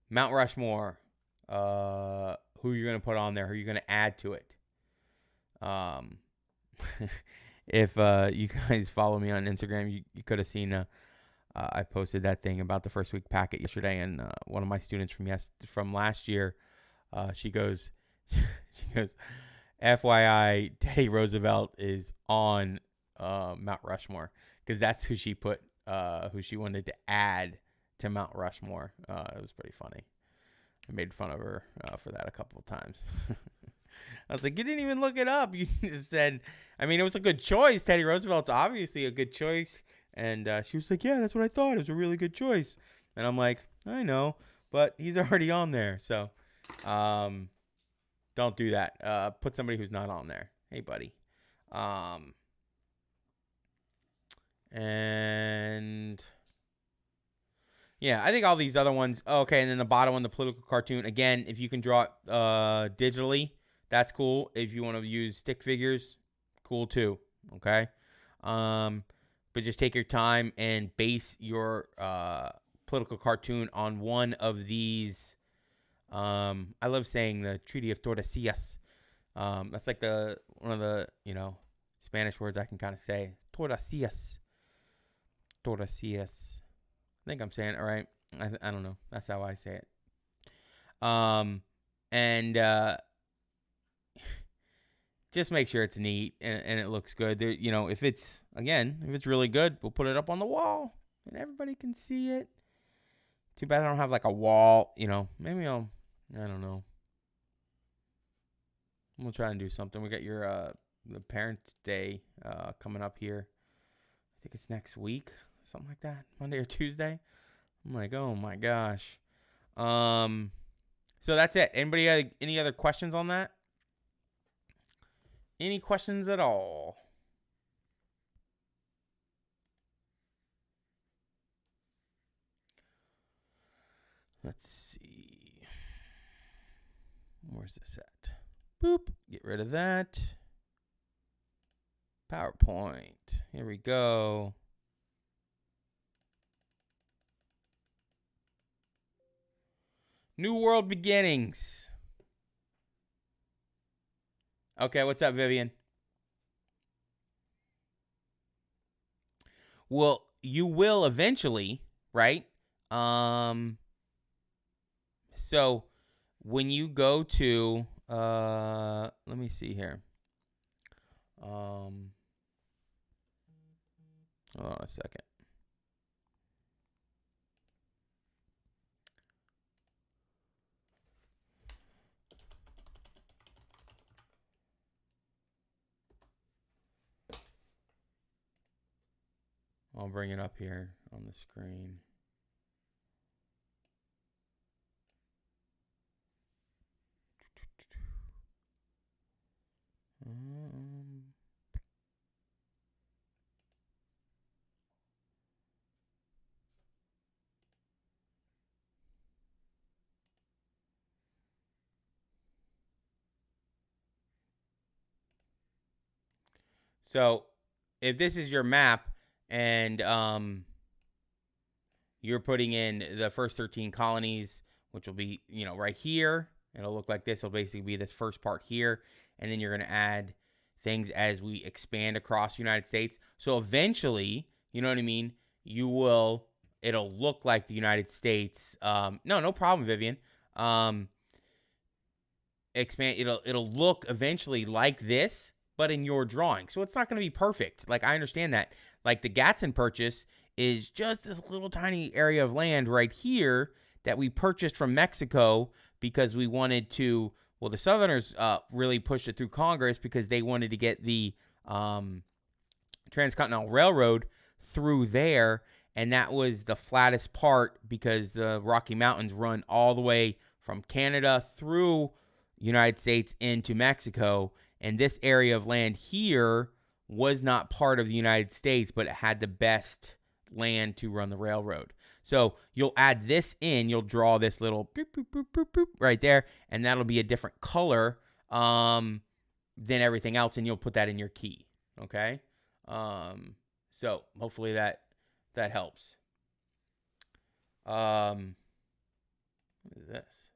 Mount Rushmore. Who you're going to put on there, who you're going to add to it. If you guys follow me on Instagram, you could have seen I posted that thing about the first week packet yesterday, and one of my students from last year, she goes, FYI, Teddy Roosevelt is on Mount Rushmore, because that's who she put, who she wanted to add to Mount Rushmore. It was pretty funny. I made fun of her for that a couple of times. I was like, you didn't even look it up. You just said, it was a good choice. Teddy Roosevelt's obviously a good choice. And she was like, yeah, that's what I thought. It was a really good choice. And I'm like, I know, but he's already on there. So don't do that. Put somebody who's not on there. Hey, buddy. And yeah, I think all these other ones. Okay, and then the bottom one, the political cartoon. Again, if you can draw it digitally, that's cool. If you want to use stick figures, cool too. Okay. But just take your time and base your political cartoon on one of these. I love saying the Treaty of Tordesillas. That's like one of the Spanish words I can kind of say. Tordesillas. Tordesillas. I think I'm saying it right. I don't know. That's how I say it. And just make sure it's neat and it looks good. There, if it's really good, we'll put it up on the wall and everybody can see it. Too bad I don't have like a wall, maybe I don't know. We'll try and do something. We got your the Parents' Day coming up here. I think it's next week, something like that, Monday or Tuesday. I'm like, oh my gosh. So that's it. Anybody any other questions on that? Any questions at all? Let's see. Where's this at? Boop. Get rid of that. PowerPoint. Here we go. New World Beginnings. Okay, what's up, Vivian? Well, you will eventually, right? So when you go to, let me see here. Hold on a second. I'll bring it up here on the screen. So if this is your map and you're putting in the first 13 colonies, which will be, right here. It'll look like this. It'll basically be this first part here. And then you're going to add things as we expand across the United States. So eventually, you know what I mean? It'll look like the United States. No problem, Vivian. It'll look eventually like this, but in your drawing. So it's not going to be perfect. Like, I understand that. Like, the Gadsden Purchase is just this little tiny area of land right here that we purchased from Mexico because we wanted to, the Southerners really pushed it through Congress because they wanted to get the Transcontinental Railroad through there, and that was the flattest part because the Rocky Mountains run all the way from Canada through United States into Mexico, and this area of land here was not part of the United States, but it had the best land to run the railroad. So you'll add this in, you'll draw this little boop, boop, boop, boop, boop right there, and that'll be a different color than everything else, and you'll put that in your key, okay? So hopefully that helps. What is this?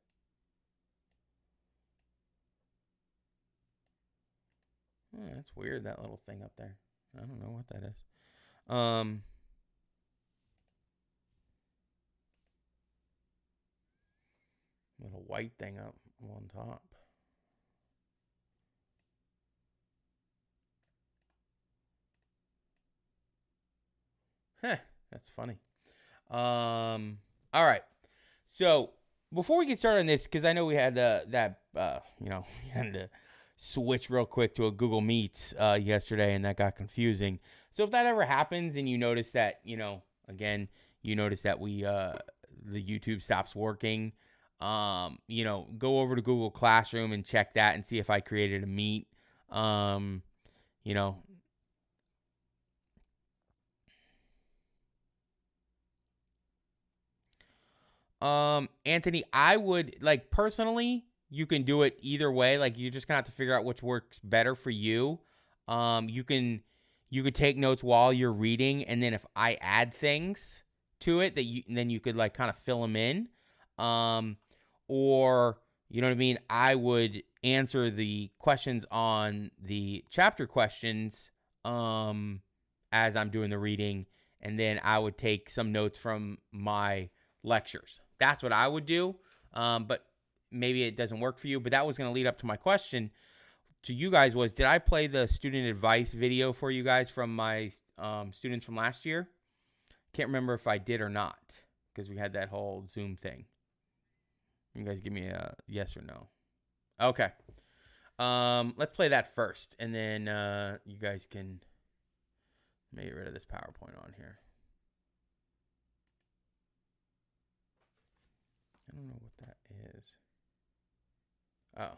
Oh, that's weird, that little thing up there. I don't know what that is. Little white thing up on top. That's funny. All right. So before we get started on this, because I know we had we had to switch real quick to a Google Meets yesterday, and that got confusing. So if that ever happens and you notice that, again, you notice that the YouTube stops working, go over to Google Classroom and check that and see if I created a Meet. Anthony, I would, like, personally, you can do it either way. Like, you're just gonna have to figure out which works better for you. You could take notes while you're reading, and then if I add things to it then you could, like, kind of fill them in. Or, you know what I mean? I would answer the questions on the chapter questions as I'm doing the reading, and then I would take some notes from my lectures. That's what I would do, but maybe it doesn't work for you. But that was going to lead up to my question. to you guys was, did I play the student advice video for you guys from my students from last year? Can't remember if I did or not, because we had that whole Zoom thing. You guys give me a yes or no. Okay. Let's play that first, and then you guys can get rid of this PowerPoint on here. I don't know what that is. Oh.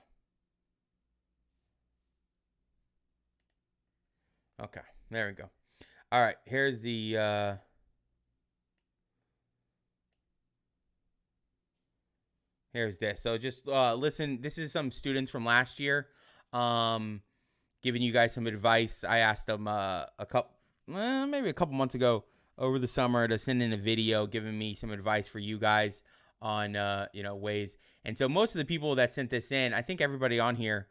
Okay, there we go. All right, here's the here's this. So just listen. This is some students from last year, giving you guys some advice. I asked them maybe a couple months ago over the summer to send in a video giving me some advice for you guys on ways. And so most of the people that sent this in, I think everybody on here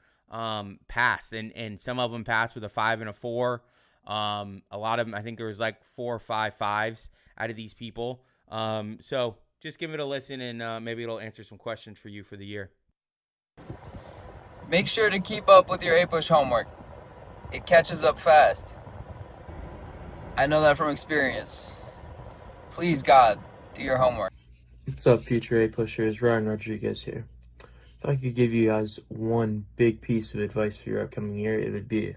passed, and some of them passed with a 5 and a 4. A lot of them, I think there was like 4 or 5 5s out of these people. So just give it a listen, and maybe it'll answer some questions for you for the year. Make sure to keep up with your APUSH homework. It catches up fast. I know that from experience. Please, God, do your homework. What's up, future APUSHers? Ryan Rodriguez here. If I could give you guys one big piece of advice for your upcoming year, it would be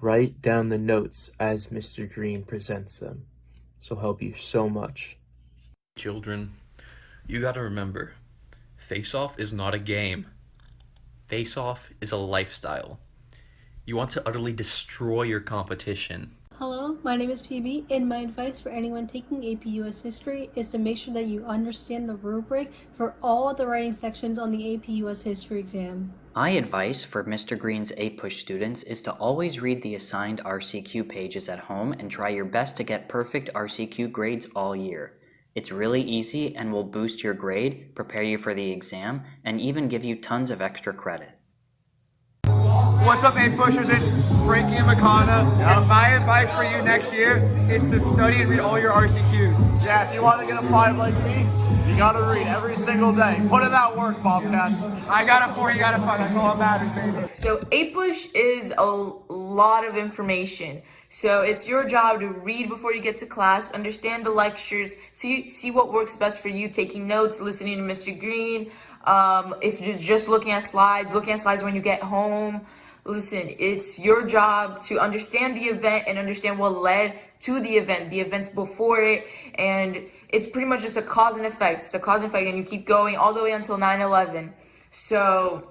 write down the notes as Mr. Green presents them. This will help you so much. Children, you gotta remember, Face-Off is not a game. Face-Off is a lifestyle. You want to utterly destroy your competition. Hello, my name is PB, and my advice for anyone taking AP US History is to make sure that you understand the rubric for all the writing sections on the AP US History exam. My advice for Mr. Green's APUSH students is to always read the assigned RCQ pages at home and try your best to get perfect RCQ grades all year. It's really easy and will boost your grade, prepare you for the exam, and even give you tons of extra credit. What's up, APUSHers? It's Frankie and Makana, and my advice for you next year is to study and read all your RCQs. Yeah, if you want to get a 5 like me, you gotta read every single day. Put in that work, Bobcats. I got a 4, you got a 5. That's all that matters, baby. So APUSH is a lot of information. So it's your job to read before you get to class, understand the lectures, see what works best for you, taking notes, listening to Mr. Green. If you're just looking at slides when you get home. Listen, it's your job to understand the event and understand what led to the event, the events before it, and it's pretty much just a cause and effect. It's a cause and effect, and you keep going all the way until 9/11. So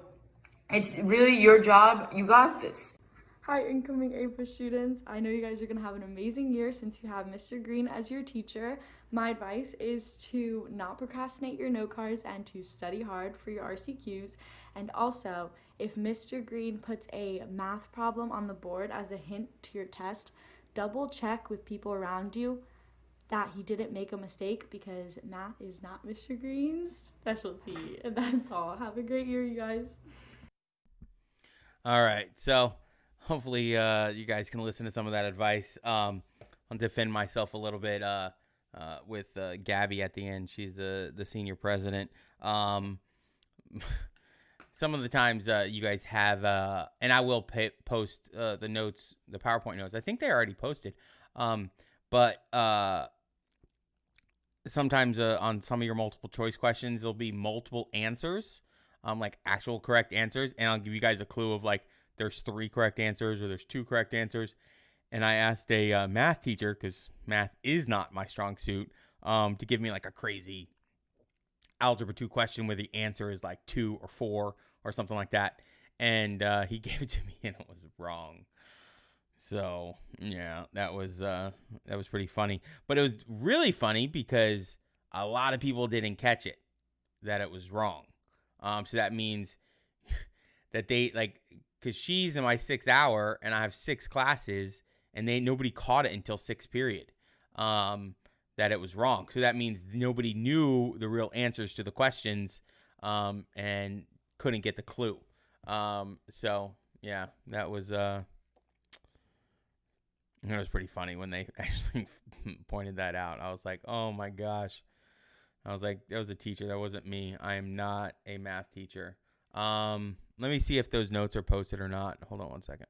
it's really your job. You got this. Hi, incoming APUSH students. I know you guys are going to have an amazing year since you have Mr. Green as your teacher. My advice is to not procrastinate your note cards and to study hard for your RCQs. And also, if Mr. Green puts a math problem on the board as a hint to your test, double check with people around you that he didn't make a mistake, because math is not Mr. Green's specialty. And that's all. Have a great year, you guys. All right, so hopefully you guys can listen to some of that advice. I'll defend myself a little bit with Gabby at the end. She's the senior president. Some of the times you guys have, and I will post the notes, the PowerPoint notes. I think they're already posted. But sometimes on some of your multiple choice questions, there'll be multiple answers, like actual correct answers. And I'll give you guys a clue of like, there's 3 correct answers or there's 2 correct answers. And I asked a math teacher, because math is not my strong suit, to give me like a crazy Algebra 2 question where the answer is like 2 or 4 or something like that. And he gave it to me and it was wrong. So yeah, that was pretty funny. But it was really funny because a lot of people didn't catch it, that it was wrong. So that means that they like, because she's in my 6th hour and I have 6 classes, and nobody caught it until 6th period, that it was wrong. So that means nobody knew the real answers to the questions, and couldn't get the clue. So yeah, that was pretty funny when they actually pointed that out. I was like, oh my gosh. I was like, that was a teacher. That wasn't me. I am not a math teacher. Let me see if those notes are posted or not. Hold on one second.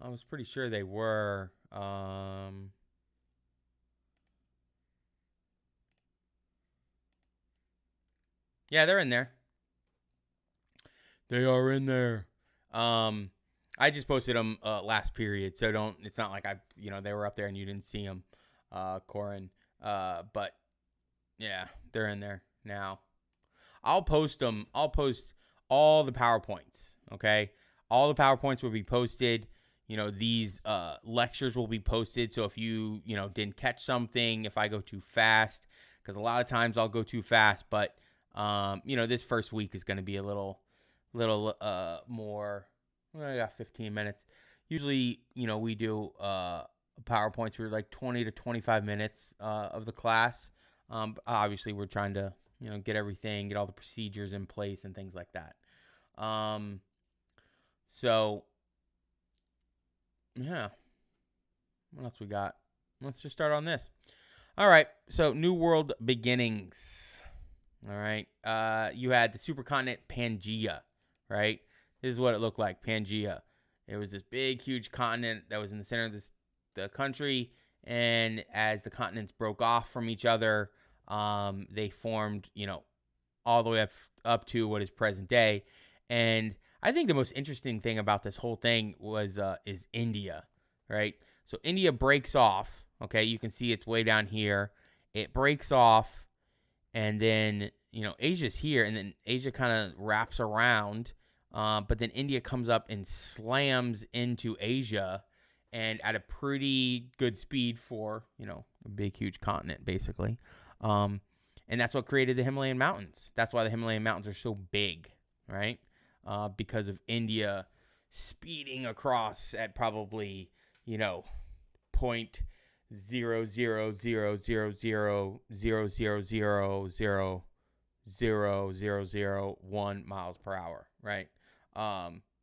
I was pretty sure they were. Yeah, they're in there. They are in there. I just posted them last period, so don't. It's not like they were up there and you didn't see them, Corin. But yeah, they're in there now. I'll post them. I'll post all the PowerPoints. Okay, all the PowerPoints will be posted. These lectures will be posted. So if you didn't catch something, if I go too fast, because a lot of times I'll go too fast, but this first week is going to be a little more. I got 15 minutes. Usually, we do PowerPoints for like 20 to 25 minutes of the class. Obviously, we're trying to get everything, get all the procedures in place and things like that. So yeah, what else we got? Let's just start on this. All right, so New World beginnings. All right, you had the supercontinent Pangaea, right? This is what it looked like, Pangaea. It was this big, huge continent that was in the center of the country, and as the continents broke off from each other, they formed, all the way up to what is present day. And I think the most interesting thing about this whole thing is India, right? So India breaks off. Okay, you can see it's way down here. It breaks off, and then Asia's here, and then Asia kind of wraps around. But then India comes up and slams into Asia, and at a pretty good speed for a big, huge continent, basically. And that's what created the Himalayan mountains. That's why the Himalayan mountains are so big, right? Because of India speeding across at probably, 0.000000000001 miles per hour, right?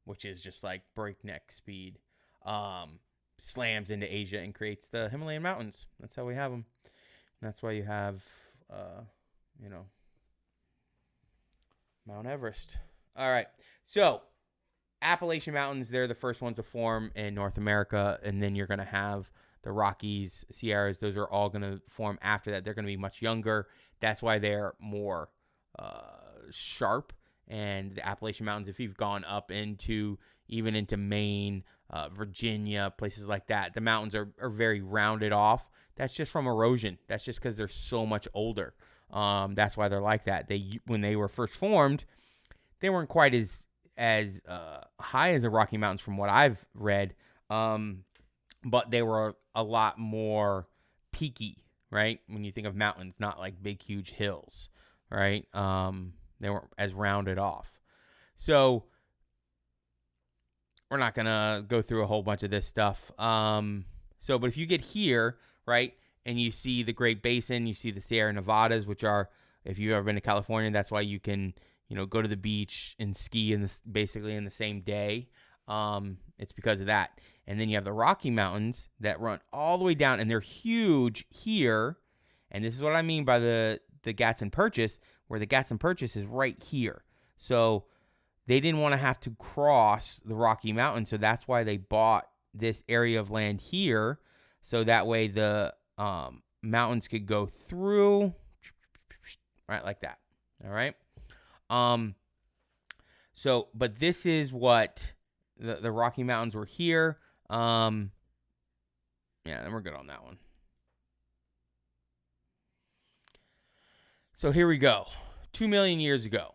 Which is just like breakneck speed. Slams into Asia and creates the Himalayan mountains. That's how we have them. And that's why you have, Mount Everest. All right. So Appalachian Mountains, they're the first ones to form in North America. And then you're going to have the Rockies, Sierras. Those are all going to form after that. They're going to be much younger. That's why they're more sharp. And the Appalachian Mountains, if you've gone up into Maine, Virginia, places like that, the mountains are very rounded off. That's just from erosion. That's just because they're so much older. That's why they're like that. When they were first formed, they weren't quite as high as the Rocky Mountains from what I've read, but they were a lot more peaky, right? When you think of mountains, not like big, huge hills, right? They weren't as rounded off. So we're not going to go through a whole bunch of this stuff. But if you get here, right, and you see the Great Basin, you see the Sierra Nevadas, which are, if you've ever been to California, that's why you can, go to the beach and ski basically in the same day. It's because of that. And then you have the Rocky Mountains that run all the way down, and they're huge here. And this is what I mean by the Gadsden Purchase, where the Gadsden Purchase is right here. So they didn't want to have to cross the Rocky Mountains, so that's why they bought this area of land here, so that way the mountains could go through, right, like that. All right. But this is what the Rocky Mountains were here. Yeah, then we're good on that one. So here we go. 2 million years ago,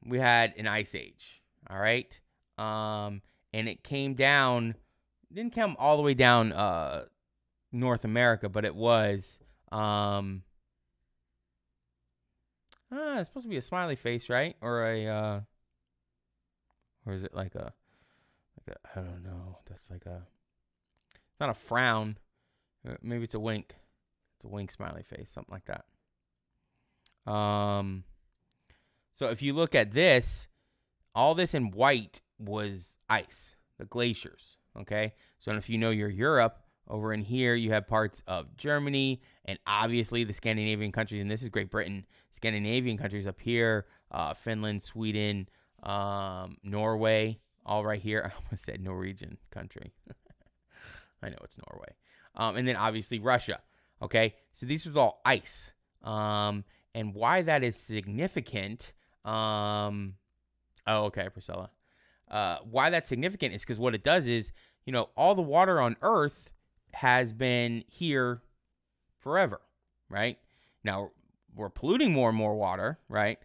we had an ice age. All right. And it came down, didn't come all the way down North America, but it was it's supposed to be a smiley face, right? Or is it like a I don't know. That's like it's not a frown. Maybe it's a wink. It's a wink smiley face, something like that. So if you look at this, all this in white was ice, the glaciers, okay? So if you know your Europe, Over in here, you have parts of Germany and obviously the Scandinavian countries, and this is Great Britain. Scandinavian countries up here, Finland, Sweden, Norway, all right here. I almost said Norwegian country. I know it's Norway. And then obviously Russia. Okay, so these was all ice. And why that is significant. Okay, Priscilla. Why that's significant is because what it does is, all the water on Earth has been here forever, right? Now, we're polluting more and more water, right?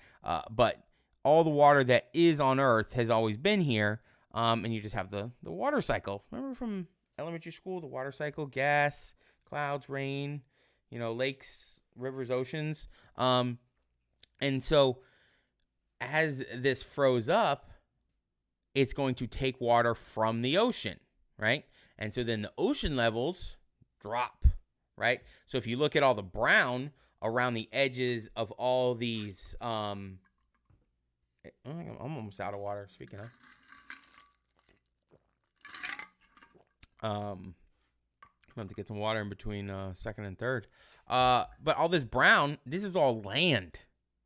But all the water that is on Earth has always been here, and you just have the water cycle. Remember from elementary school, the water cycle, gas, clouds, rain, lakes, rivers, oceans. And so as this froze up, it's going to take water from the ocean, right? And so then the ocean levels drop, right? So if you look at all the brown around the edges of all these, I'm almost out of water, speaking of. I'm going to get some water in between second and third. But all this brown, this is all land.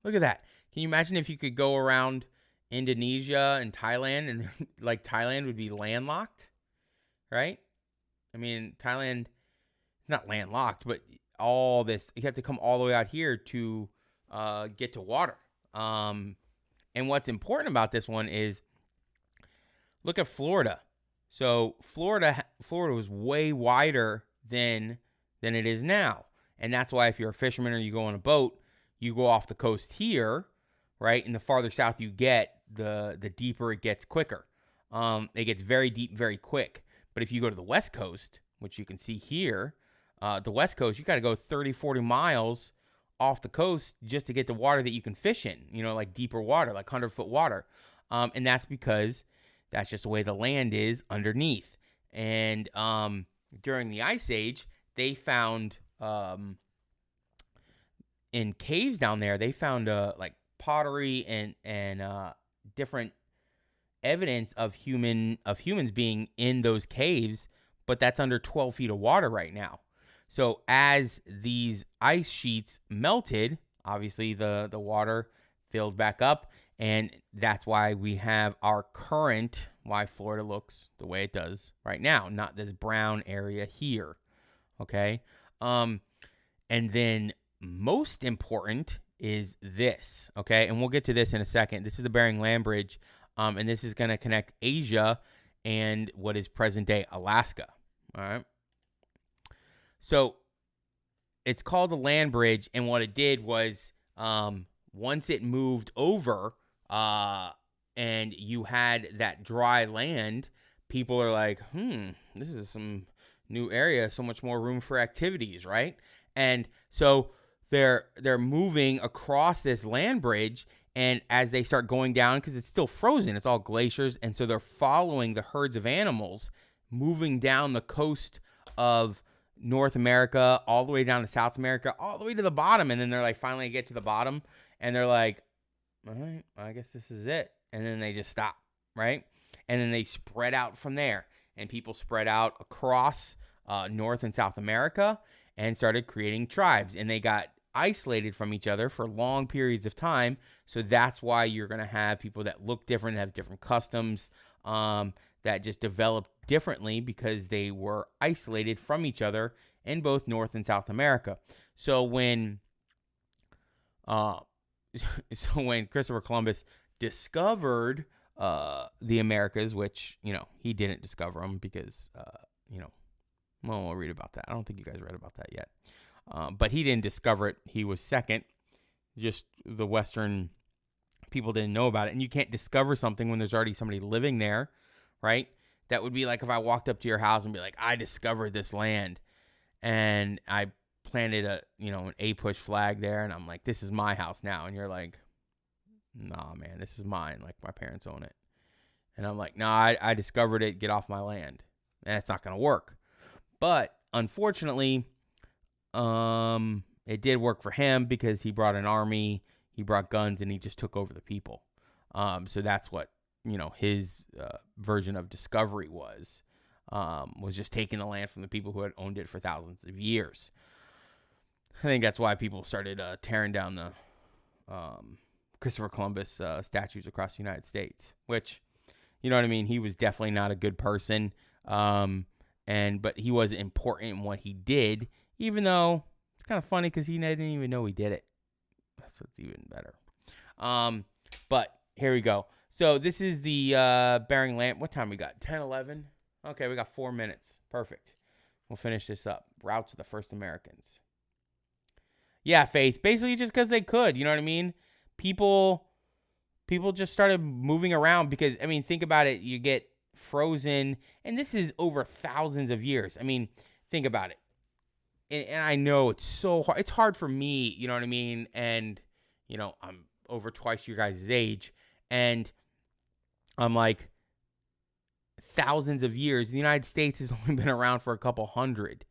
Look at that. Can you imagine if you could go around Indonesia and Thailand and like Thailand would be landlocked, right? I mean, Thailand, not landlocked, but all this, you have to come all the way out here to get to water. And what's important about this one is look at Florida. So Florida was way wider than it is now. And that's why if you're a fisherman or you go on a boat, you go off the coast here, right? And the farther south you get, the deeper it gets quicker. It gets very deep, very quick. But if you go to the West Coast, which you can see here, the West Coast, you got to go 30, 40 miles off the coast just to get to water that you can fish in, like deeper water, like 100-foot water. And that's because that's just the way the land is underneath. And during the Ice Age, they found in caves down there, they found like pottery and different evidence of humans being in those caves, but that's under 12 feet of water right now. So as these ice sheets melted, obviously the water filled back up, and that's why we have our why Florida looks the way it does right now, not this brown area here. Okay. And then most important is this. Okay. And we'll get to this in a second. This is the Bering Land Bridge. And this is going to connect Asia and what is present day Alaska. All right. So it's called the land bridge. And what it did was, once it moved over, and you had that dry land, people are like, this is some new area, so much more room for activities, right? And so they're moving across this land bridge, and as they start going down, because it's still frozen, it's all glaciers, and so they're following the herds of animals moving down the coast of North America, all the way down to South America, all the way to the bottom, and then they're like, finally get to the bottom, and they're like, all right, I guess this is it. And then they just stop, right? And then they spread out from there. And people spread out across North and South America and started creating tribes. And they got isolated from each other for long periods of time. So that's why you're going to have people that look different, have different customs, that just developed differently because they were isolated from each other in both North and South America. So when Christopher Columbus discovered the Americas, which, he didn't discover them because, we'll read about that. I don't think you guys read about that yet. But he didn't discover it. He was second. Just the Western people didn't know about it. And you can't discover something when there's already somebody living there, right? That would be like if I walked up to your house and be like, I discovered this land. And I planted an A-push flag there, and I'm like, this is my house now. And you're like, nah, man, this is mine. Like, my parents own it. And I'm like, nah, I discovered it. Get off my land. And it's not going to work. But unfortunately, it did work for him because he brought an army, he brought guns, and he just took over the people. So that's what, his version of discovery was. was just taking the land from the people who had owned it for thousands of years. I think that's why people started tearing down the Christopher Columbus statues across the United States, which, you know what I mean? He was definitely not a good person, but he was important in what he did, even though it's kind of funny because he didn't even know he did it. That's what's even better. But here we go. So this is the Bering Land. What time we got? 10, 11? Okay, we got 4 minutes. Perfect. We'll finish this up. Routes of the first Americans. Yeah, Faith. Basically just because they could. You know what I mean? People just started moving around because, I mean, think about it. You get frozen. And this is over thousands of years. I mean, think about it. And I know it's so hard. It's hard for me. You know what I mean? And, you know, I'm over twice your guys' age. And I'm like, thousands of years. The United States has only been around for a couple hundred.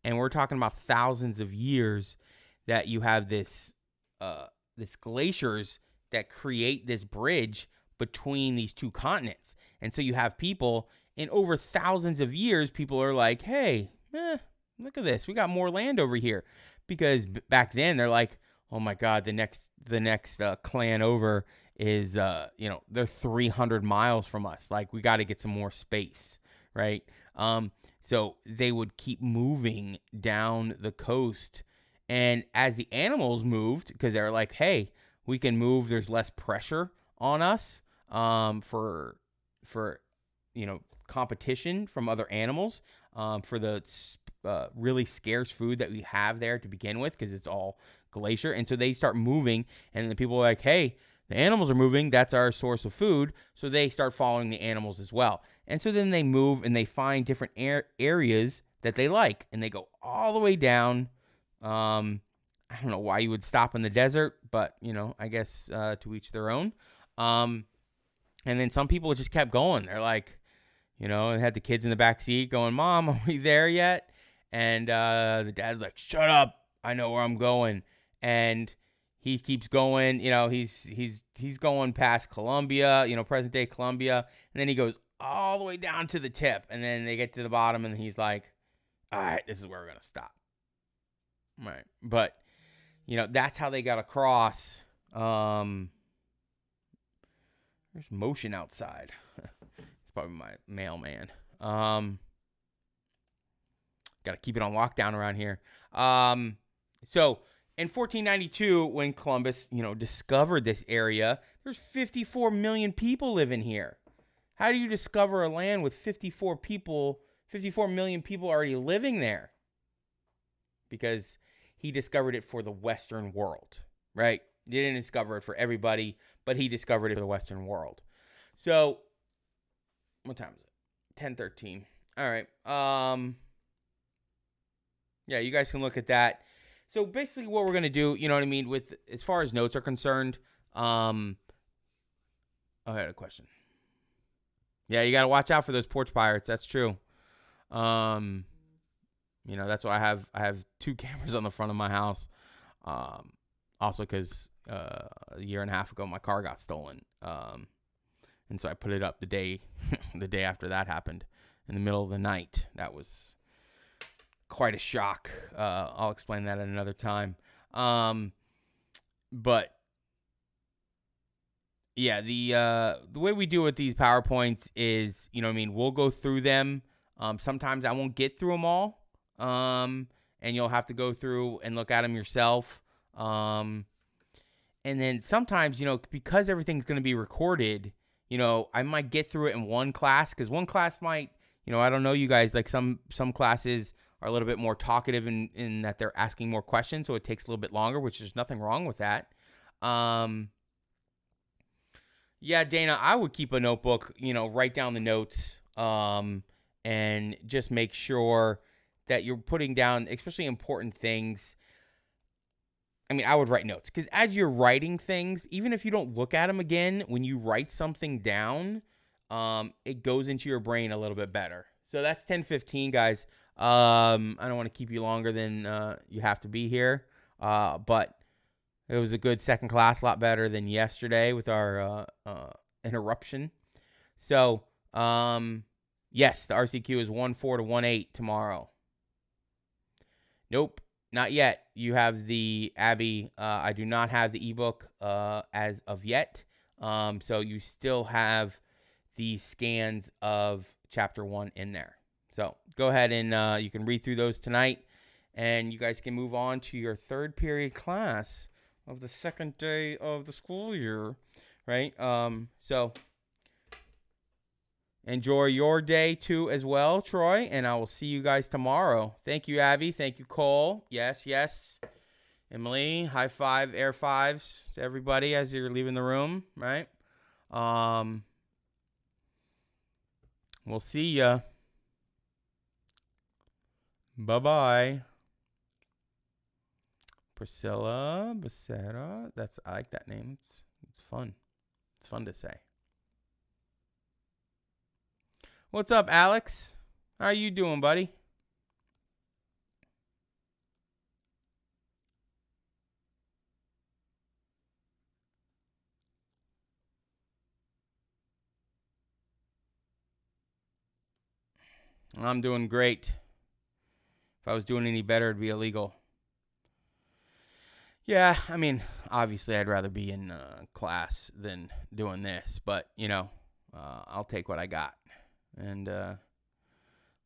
And we're talking about thousands of years that you have this glaciers that create this bridge between these two continents. And so you have people in over thousands of years, people are like, hey, look at this. We got more land over here. Because back then they're like, oh my God, the next clan over is, they're 300 miles from us. Like, we got to get some more space, right? So they would keep moving down the coast. And as the animals moved, because they're like, hey, we can move, there's less pressure on us for competition from other animals, for the really scarce food that we have there to begin with, because it's all glacier. And so they start moving, and the people are like, hey, the animals are moving, that's our source of food. So they start following the animals as well. And so then they move and they find different areas that they like, and they go all the way down. I don't know why you would stop in the desert, but, I guess to each their own. And then some people just kept going. They're like, they had the kids in the back seat going, Mom, are we there yet? And the dad's like, shut up, I know where I'm going. And he keeps going, he's going past Colombia, present day Colombia. And then he goes all the way down to the tip. And then they get to the bottom and he's like, all right, this is where we're going to stop. Right. But, that's how they got across. There's motion outside. It's probably my mailman. Got to keep it on lockdown around here. So in 1492, when Columbus, discovered this area, there's 54 million people living here. How do you discover a land with 54 million people already living there? Because he discovered it for the Western world, right? He didn't discover it for everybody, but he discovered it for the Western world. So, what time is it? 10:13. All right. Yeah, you guys can look at that. So basically what we're going to do, with as far as notes are concerned, I had a question. Yeah, you got to watch out for those porch pirates. That's true. That's why I have 2 cameras on the front of my house. Also because a year and a half ago my car got stolen. And so I put it up the day after that happened, in the middle of the night. That was quite a shock. I'll explain that at another time. But yeah, the way we do it with these PowerPoints is, we'll go through them. Sometimes I won't get through them all. And you'll have to go through and look at them yourself. And then sometimes, because everything's going to be recorded, I might get through it in one class, because one class might, I don't know you guys, like some classes are a little bit more talkative in that they're asking more questions, so it takes a little bit longer, which there's nothing wrong with that. Yeah, Dana, I would keep a notebook, write down the notes, and just make sure that you're putting down, especially important things. I mean, I would write notes, because as you're writing things, even if you don't look at them again, when you write something down, it goes into your brain a little bit better. So that's 10:15, guys. I don't want to keep you longer than you have to be here, but it was a good second class, a lot better than yesterday with our interruption. So, Yes, the RCQ is 1-4 to 1-8 tomorrow. Nope, not yet. You have the Abby. I do not have the ebook as of yet. So you still have the scans of chapter 1 in there. So go ahead and you can read through those tonight, and you guys can move on to your third period class of the second day of the school year, right? So enjoy your day too as well, Troy, and I will see you guys tomorrow. Thank you, Abby. Thank you, Cole. Yes, yes. Emily, high five, air fives to everybody as you're leaving the room, right? We'll see ya. Bye-bye. Priscilla Becerra. I like that name. It's fun. It's fun to say. What's up, Alex? How you doing, buddy? I'm doing great. If I was doing any better, it'd be illegal. Yeah, I mean, obviously I'd rather be in class than doing this, but, I'll take what I got. And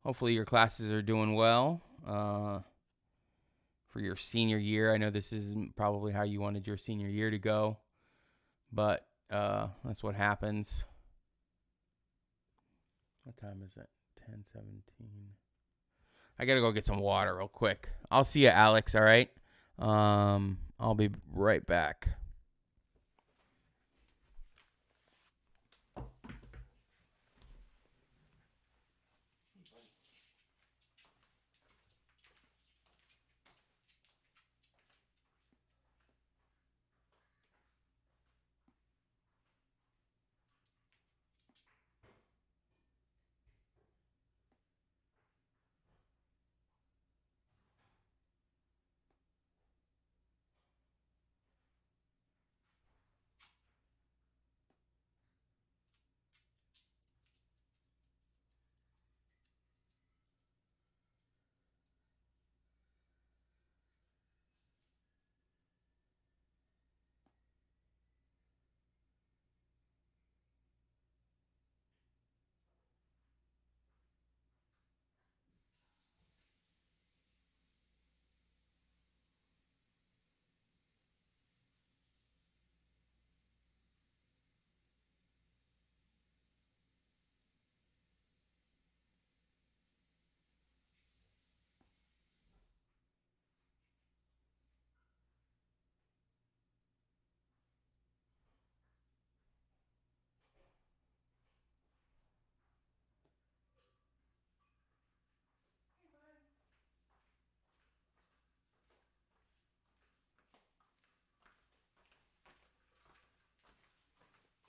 hopefully your classes are doing well for your senior year. I know this isn't probably how you wanted your senior year to go, but that's what happens. What time is it? 10:17. I got to go get some water real quick. I'll see you, Alex, all right? I'll be right back.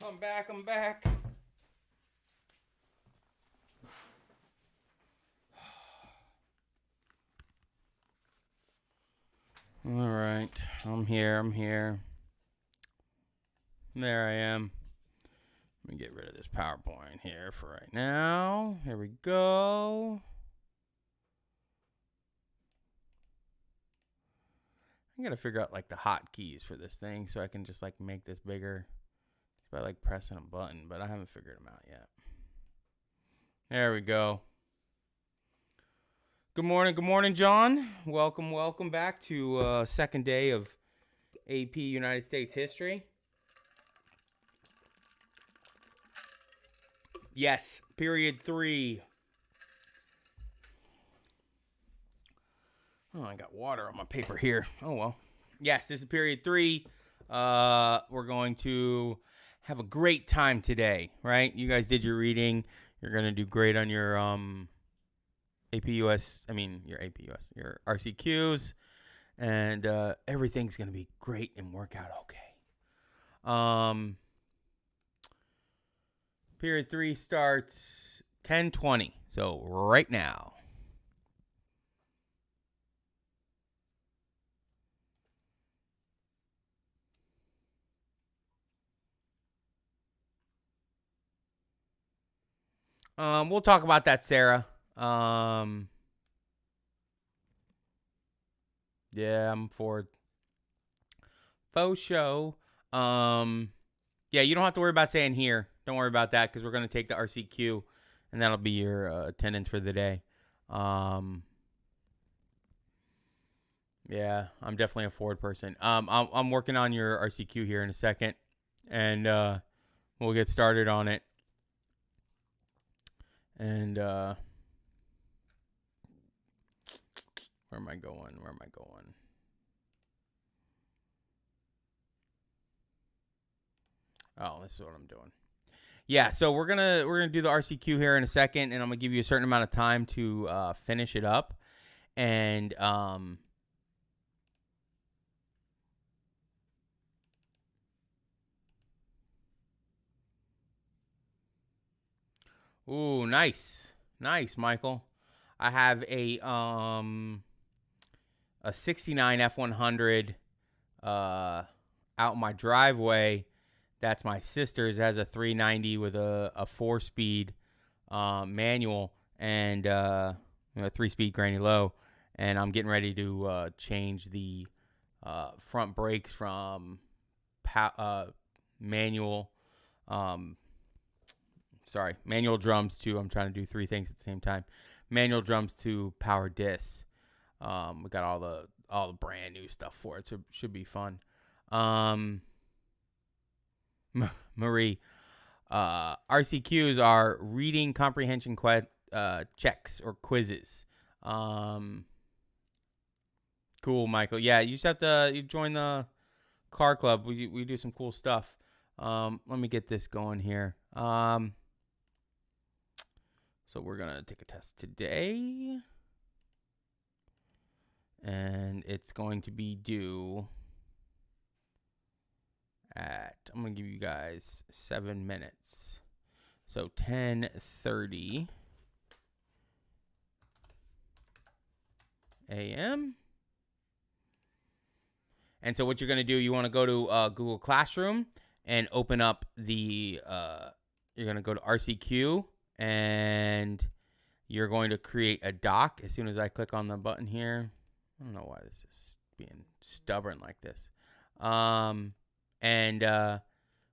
I'm back. All right, I'm here. There I am. Let me get rid of this PowerPoint here for right now. Here we go. I gotta figure out like the hotkeys for this thing so I can just like make this bigger by like pressing a button, but I haven't figured them out yet. There we go. Good morning, John. Welcome back to second day of AP United States History. Yes, period 3. Oh, I got water on my paper here. Oh, well. Yes, this is period 3. We're going to have a great time today, right? You guys did your reading. You're going to do great on your your RCQs. And everything's going to be great and work out okay. Period 3 starts 10:20. So right now. We'll talk about that, Sarah. Yeah, I'm for faux show. Yeah, you don't have to worry about saying here. Don't worry about that because we're going to take the RCQ, and that'll be your attendance for the day. Yeah, I'm definitely a forward person. I'm working on your RCQ here in a second, and we'll get started on it. And where am I going? Oh, this is what I'm doing. Yeah, so we're gonna do the RCQ here in a second, and I'm gonna give you a certain amount of time to finish it up, and ooh, nice, Michael. I have a 69 F100 out in my driveway. That's my sister's. It has a 390 with a 4-speed manual and a 3-speed granny low. And I'm getting ready to change the front brakes from manual drums to, I'm trying to do 3 things at the same time. Manual drums to power discs. We got all the brand new stuff for it, so it should be fun. Marie, RCQs are reading comprehension checks or quizzes. Cool, Michael. Yeah, you just have to join the car club. We do some cool stuff. Let me get this going here. So we're gonna take a test today, and it's going to be due at, I'm going to give you guys 7 minutes. So 10:30 a.m. And so what you're going to do, you want to go to Google Classroom and open up the, you're going to go to RCQ, and you're going to create a doc as soon as I click on the button here. I don't know why this is being stubborn like this. And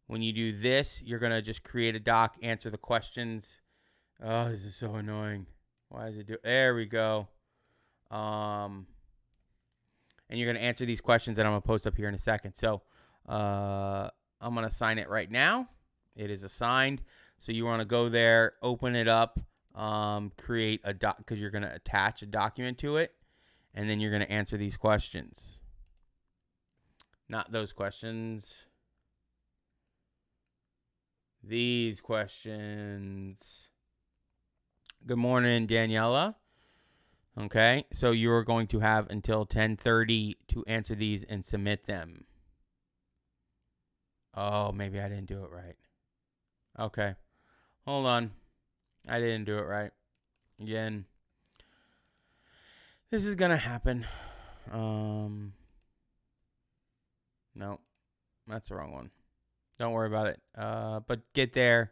when you do this, you're going to just create a doc, answer the questions. Oh, this is so annoying. Why does it do? There we go. And you're going to answer these questions that I'm going to post up here in a second. So I'm going to sign it right now. It is assigned. So you want to go there, open it up, create a doc, because you're going to attach a document to it. And then you're going to answer these questions. Not those questions. These questions. Good morning, Daniela. Okay, so you're going to have until 10:30 to answer these and submit them. Oh, maybe I didn't do it right. Okay, hold on. I didn't do it right. Again, this is going to happen. No, that's the wrong one. Don't worry about it. But get there.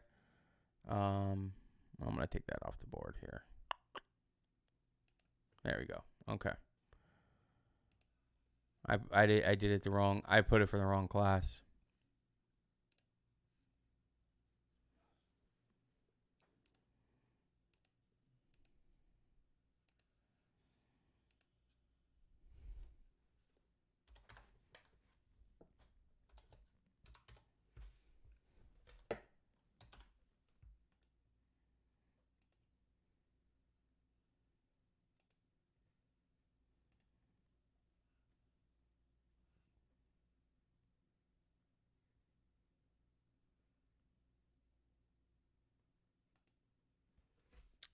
I'm going to take that off the board here. There we go. Okay. I did it the wrong. I put it for the wrong class.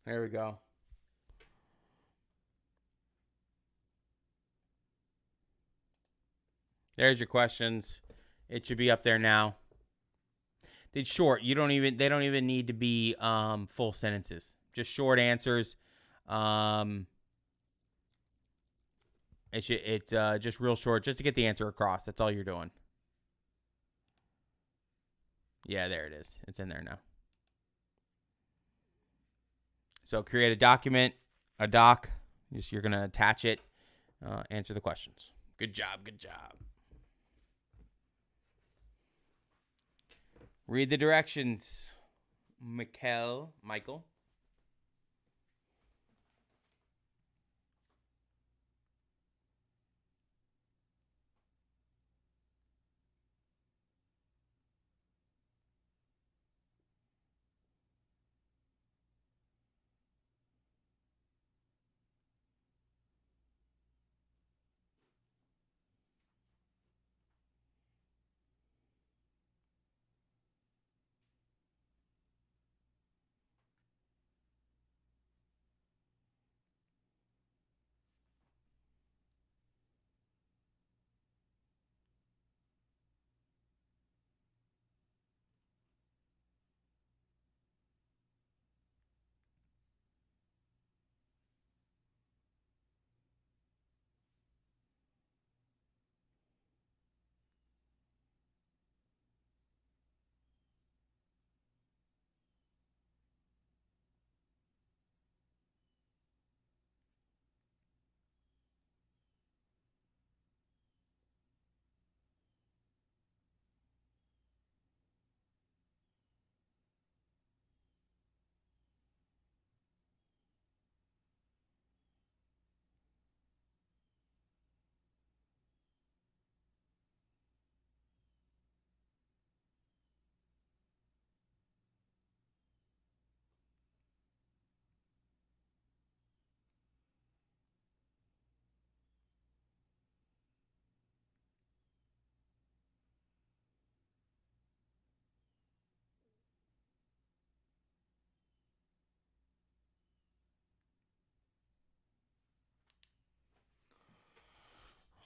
There we go. There's your questions. It should be up there now. It's short. They don't even need to be full sentences. Just short answers. It's just real short, just to get the answer across. That's all you're doing. Yeah, there it is. It's in there now. So create a document, a doc. You're going to attach it, answer the questions. Good job, good job. Read the directions, Michael.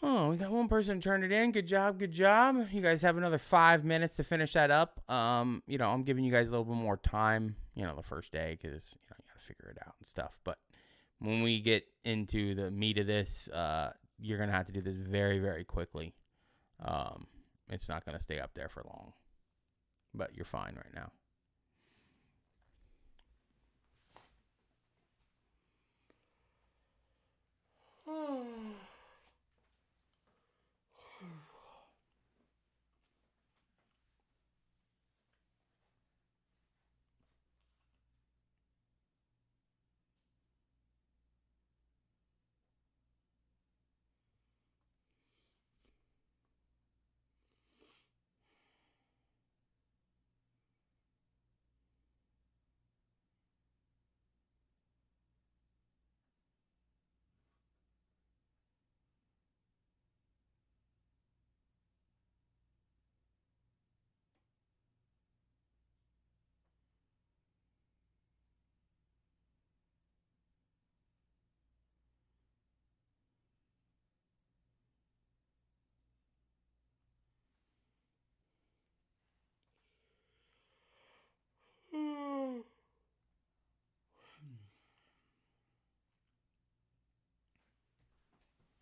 Oh, we got one person turned it in. Good job, good job. You guys have another 5 minutes to finish that up. I'm giving you guys a little bit more time, the first day, because you got to figure it out and stuff. But when we get into the meat of this, you're gonna have to do this very, very quickly. It's not gonna stay up there for long, but you're fine right now.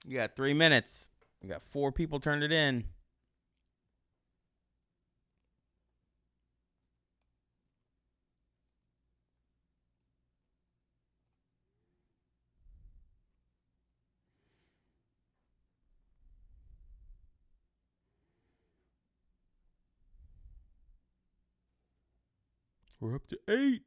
You got 3 minutes. We got 4 people turned it in. We're up to 8.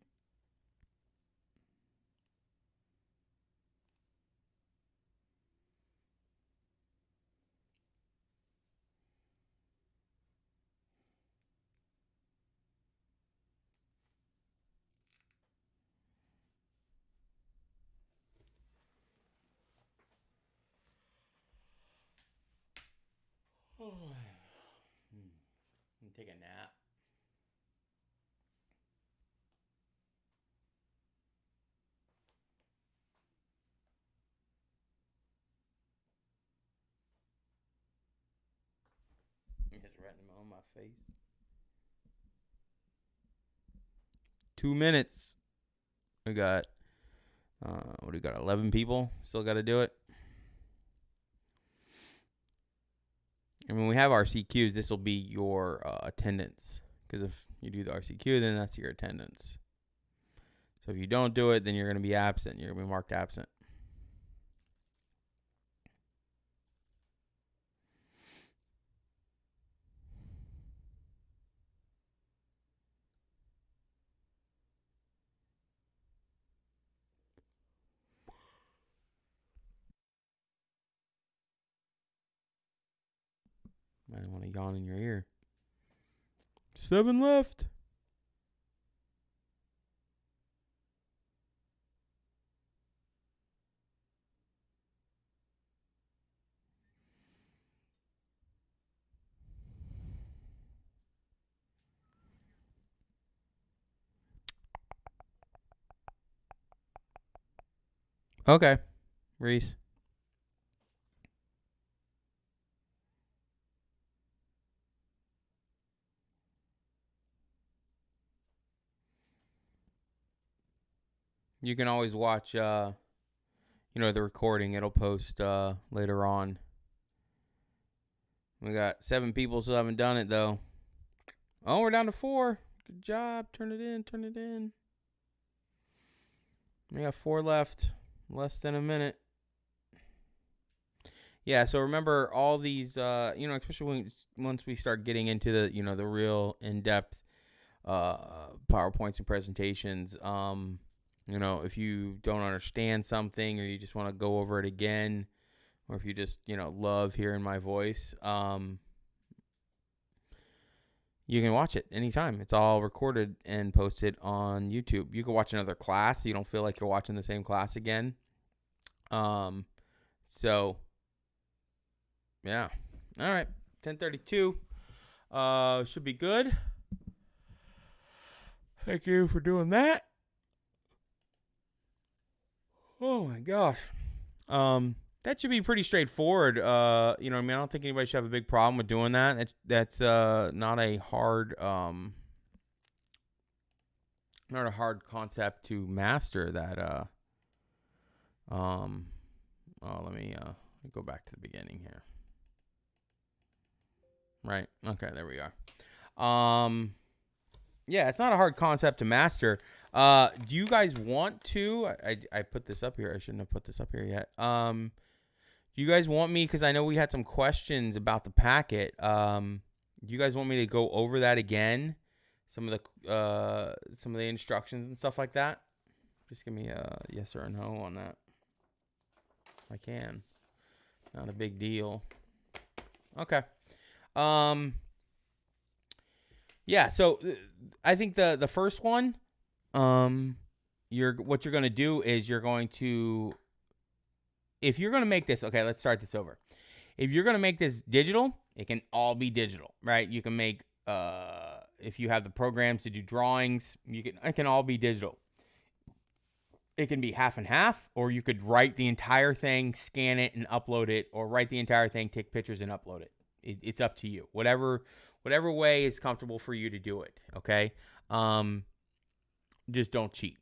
Take a nap. It's right on my face. 2 minutes. We got, what do we got? 11 people still got to do it. And when we have RCQs, this will be your attendance. Because if you do the RCQ, then that's your attendance. So if you don't do it, then you're going to be absent. You're going to be marked absent. Might want to yawn in your ear. 7 left. Okay, Reese. You can always watch, the recording. It'll post later on. We got 7 people still haven't done it, though. Oh, we're down to 4. Good job. Turn it in. We got 4 left. Less than a minute. Yeah, so remember all these, especially once we start getting into the real in-depth PowerPoints and presentations, if you don't understand something or you just want to go over it again, or if you just, love hearing my voice, you can watch it anytime. It's all recorded and posted on YouTube. You can watch another class so you don't feel like you're watching the same class again. So, yeah. All right, 10:32. Should be good. Thank you for doing that. Oh my gosh. That should be pretty straightforward. I don't think anybody should have a big problem with doing that. That's not a hard concept to master. That let me go back to the beginning here. Right. Okay, there we are. Yeah, it's not a hard concept to master. Do you guys want to? I put this up here. I shouldn't have put this up here yet. Do you guys want me? Because I know we had some questions about the packet. Do you guys want me to go over that again? Some of the instructions and stuff like that. Just give me a yes or a no on that. I can. Not a big deal. Okay. Yeah, so I think the first one, what you're going to do is you're going to, if you're going to make this, okay, let's start this over. If you're going to make this digital, it can all be digital, right? You can make, if you have the programs to do drawings, it can all be digital. It can be half and half, or you could write the entire thing, scan it, and upload it, or write the entire thing, take pictures, and upload it. It's up to you. Whatever way is comfortable for you to do it, okay? Just don't cheat.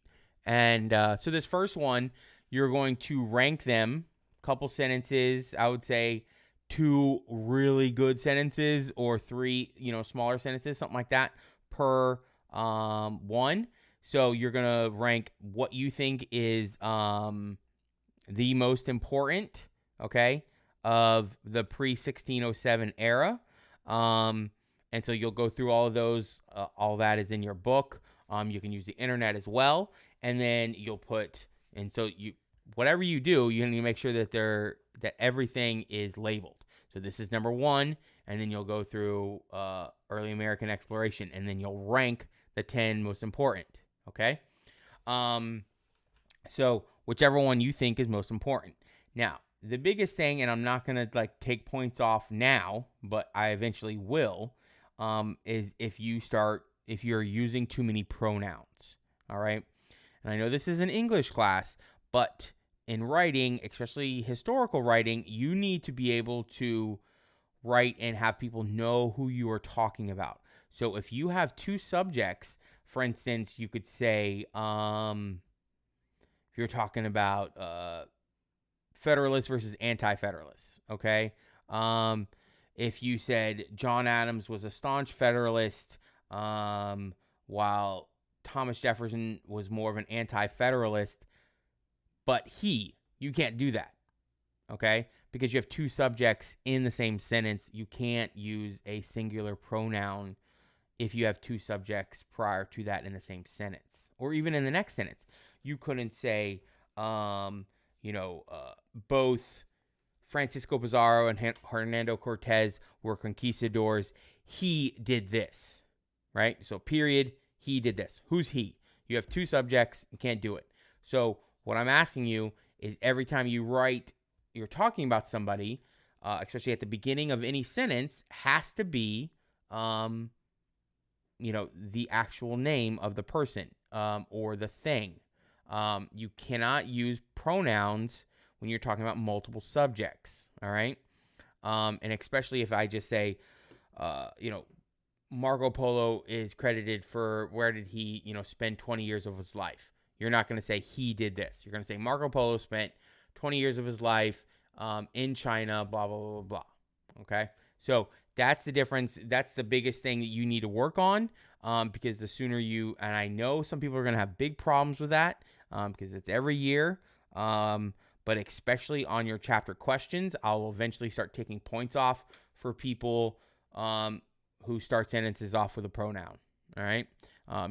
And so this first one, you're going to rank them, couple sentences, I would say 2 really good sentences or 3, smaller sentences, something like that per one. So you're going to rank what you think is the most important, okay, of the pre-1607 era. And so you'll go through all of those. All that is in your book. You can use the internet as well. And then you'll put, and so whatever you do, you need to make sure that everything is labeled. So this is number 1, and then you'll go through early American exploration, and then you'll rank the 10 most important. Okay. So whichever one you think is most important. Now, the biggest thing, and I'm not going to take points off now, but I eventually will, is if you're using too many pronouns. All right. And I know this is an English class, but in writing, especially historical writing, you need to be able to write and have people know who you are talking about. So if you have 2 subjects, for instance, you could say, if you're talking about Federalists versus Anti-Federalists, okay? If you said John Adams was a staunch Federalist, while Thomas Jefferson was more of an anti-federalist, but you can't do that, okay? Because you have two subjects in the same sentence. You can't use a singular pronoun if you have two subjects prior to that in the same sentence, or even in the next sentence. You couldn't say, both Francisco Pizarro and Hernando Cortez were conquistadors. He did this, right? So period, he did this. Who's he? You have two subjects, you can't do it. So what I'm asking you is every time you write, you're talking about somebody, especially at the beginning of any sentence, has to be, the actual name of the person or the thing. You cannot use pronouns when you're talking about multiple subjects, all right? And especially if I just say, Marco Polo is credited for where did he, spend 20 years of his life. You're not going to say he did this. You're going to say Marco Polo spent 20 years of his life in China, blah, blah, blah, blah. Okay? So that's the difference. That's the biggest thing that you need to work on because the sooner and I know some people are going to have big problems with that because it's every year. But especially on your chapter questions, I'll eventually start taking points off for people who start sentences off with a pronoun. All right.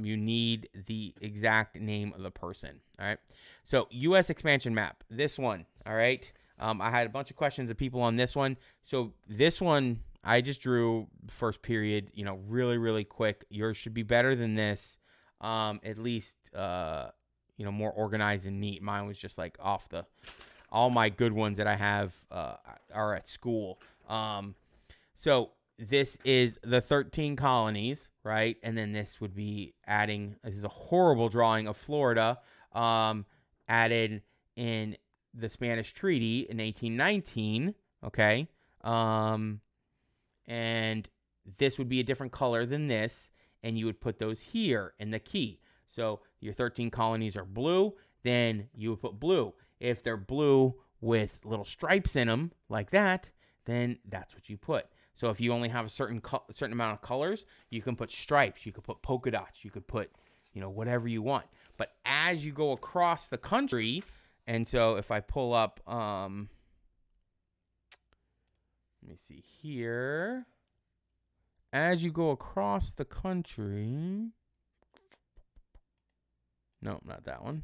You need the exact name of the person. All right. So U.S. expansion map, this one. All right. I had a bunch of questions of people on this one. So this one, I just drew first period, really, really quick. Yours should be better than this. At least, more organized and neat. Mine was just like all my good ones that I have are at school. So this is the 13 colonies, right? And then this would be this is a horrible drawing of Florida, added in the Spanish Treaty in 1819, okay? And this would be a different color than this, and you would put those here in the key. So your 13 colonies are blue, then you would put blue. If they're blue with little stripes in them like that, then that's what you put. So if you only have a certain amount of colors, you can put stripes, you could put polka dots, you could put, whatever you want. But as you go across the country, and so if I pull up, let me see here. As you go across the country, no, not that one.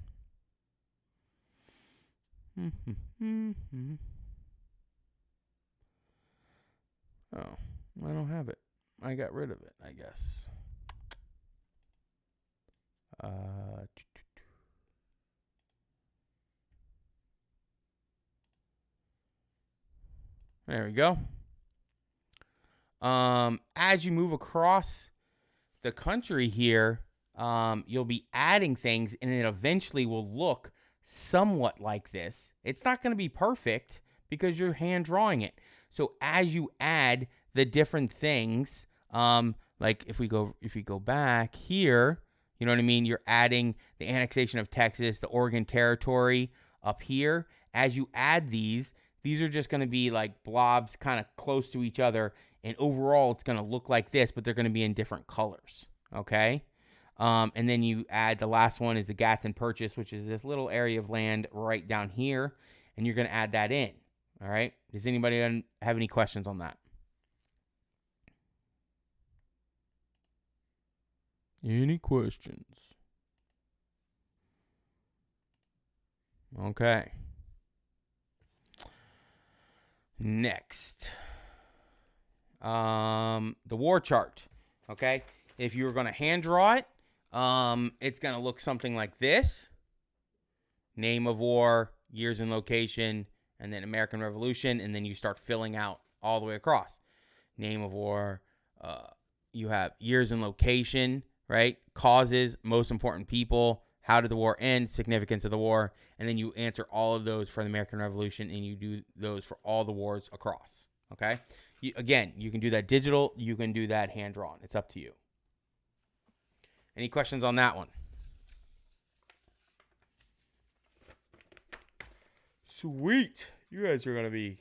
Oh, I don't have it. I got rid of it, I guess. There we go. As you move across the country here, you'll be adding things, and it eventually will look somewhat like this. It's not going to be perfect because you're hand drawing it. So as you add the different things, like if we go back here, you know what I mean? You're adding the annexation of Texas, the Oregon Territory up here. As you add these are just going to be like blobs kind of close to each other. And overall, it's going to look like this, but they're going to be in different colors. Okay? And then you add the last one is the Gadsden Purchase, which is this little area of land right down here. And you're going to add that in. All right? Does anybody have any questions on that? Any questions? Okay. Next. The war chart. Okay? If you were going to hand draw it, it's going to look something like this. Name of war, years and location, and then American Revolution, and then you start filling out all the way across. Name of war, you have years and location, right? Causes, most important people, how did the war end, significance of the war, and then you answer all of those for the American Revolution, and you do those for all the wars across, okay? Again, you can do that digital, you can do that hand-drawn. It's up to you. Any questions on that one? Sweet. You guys are going to be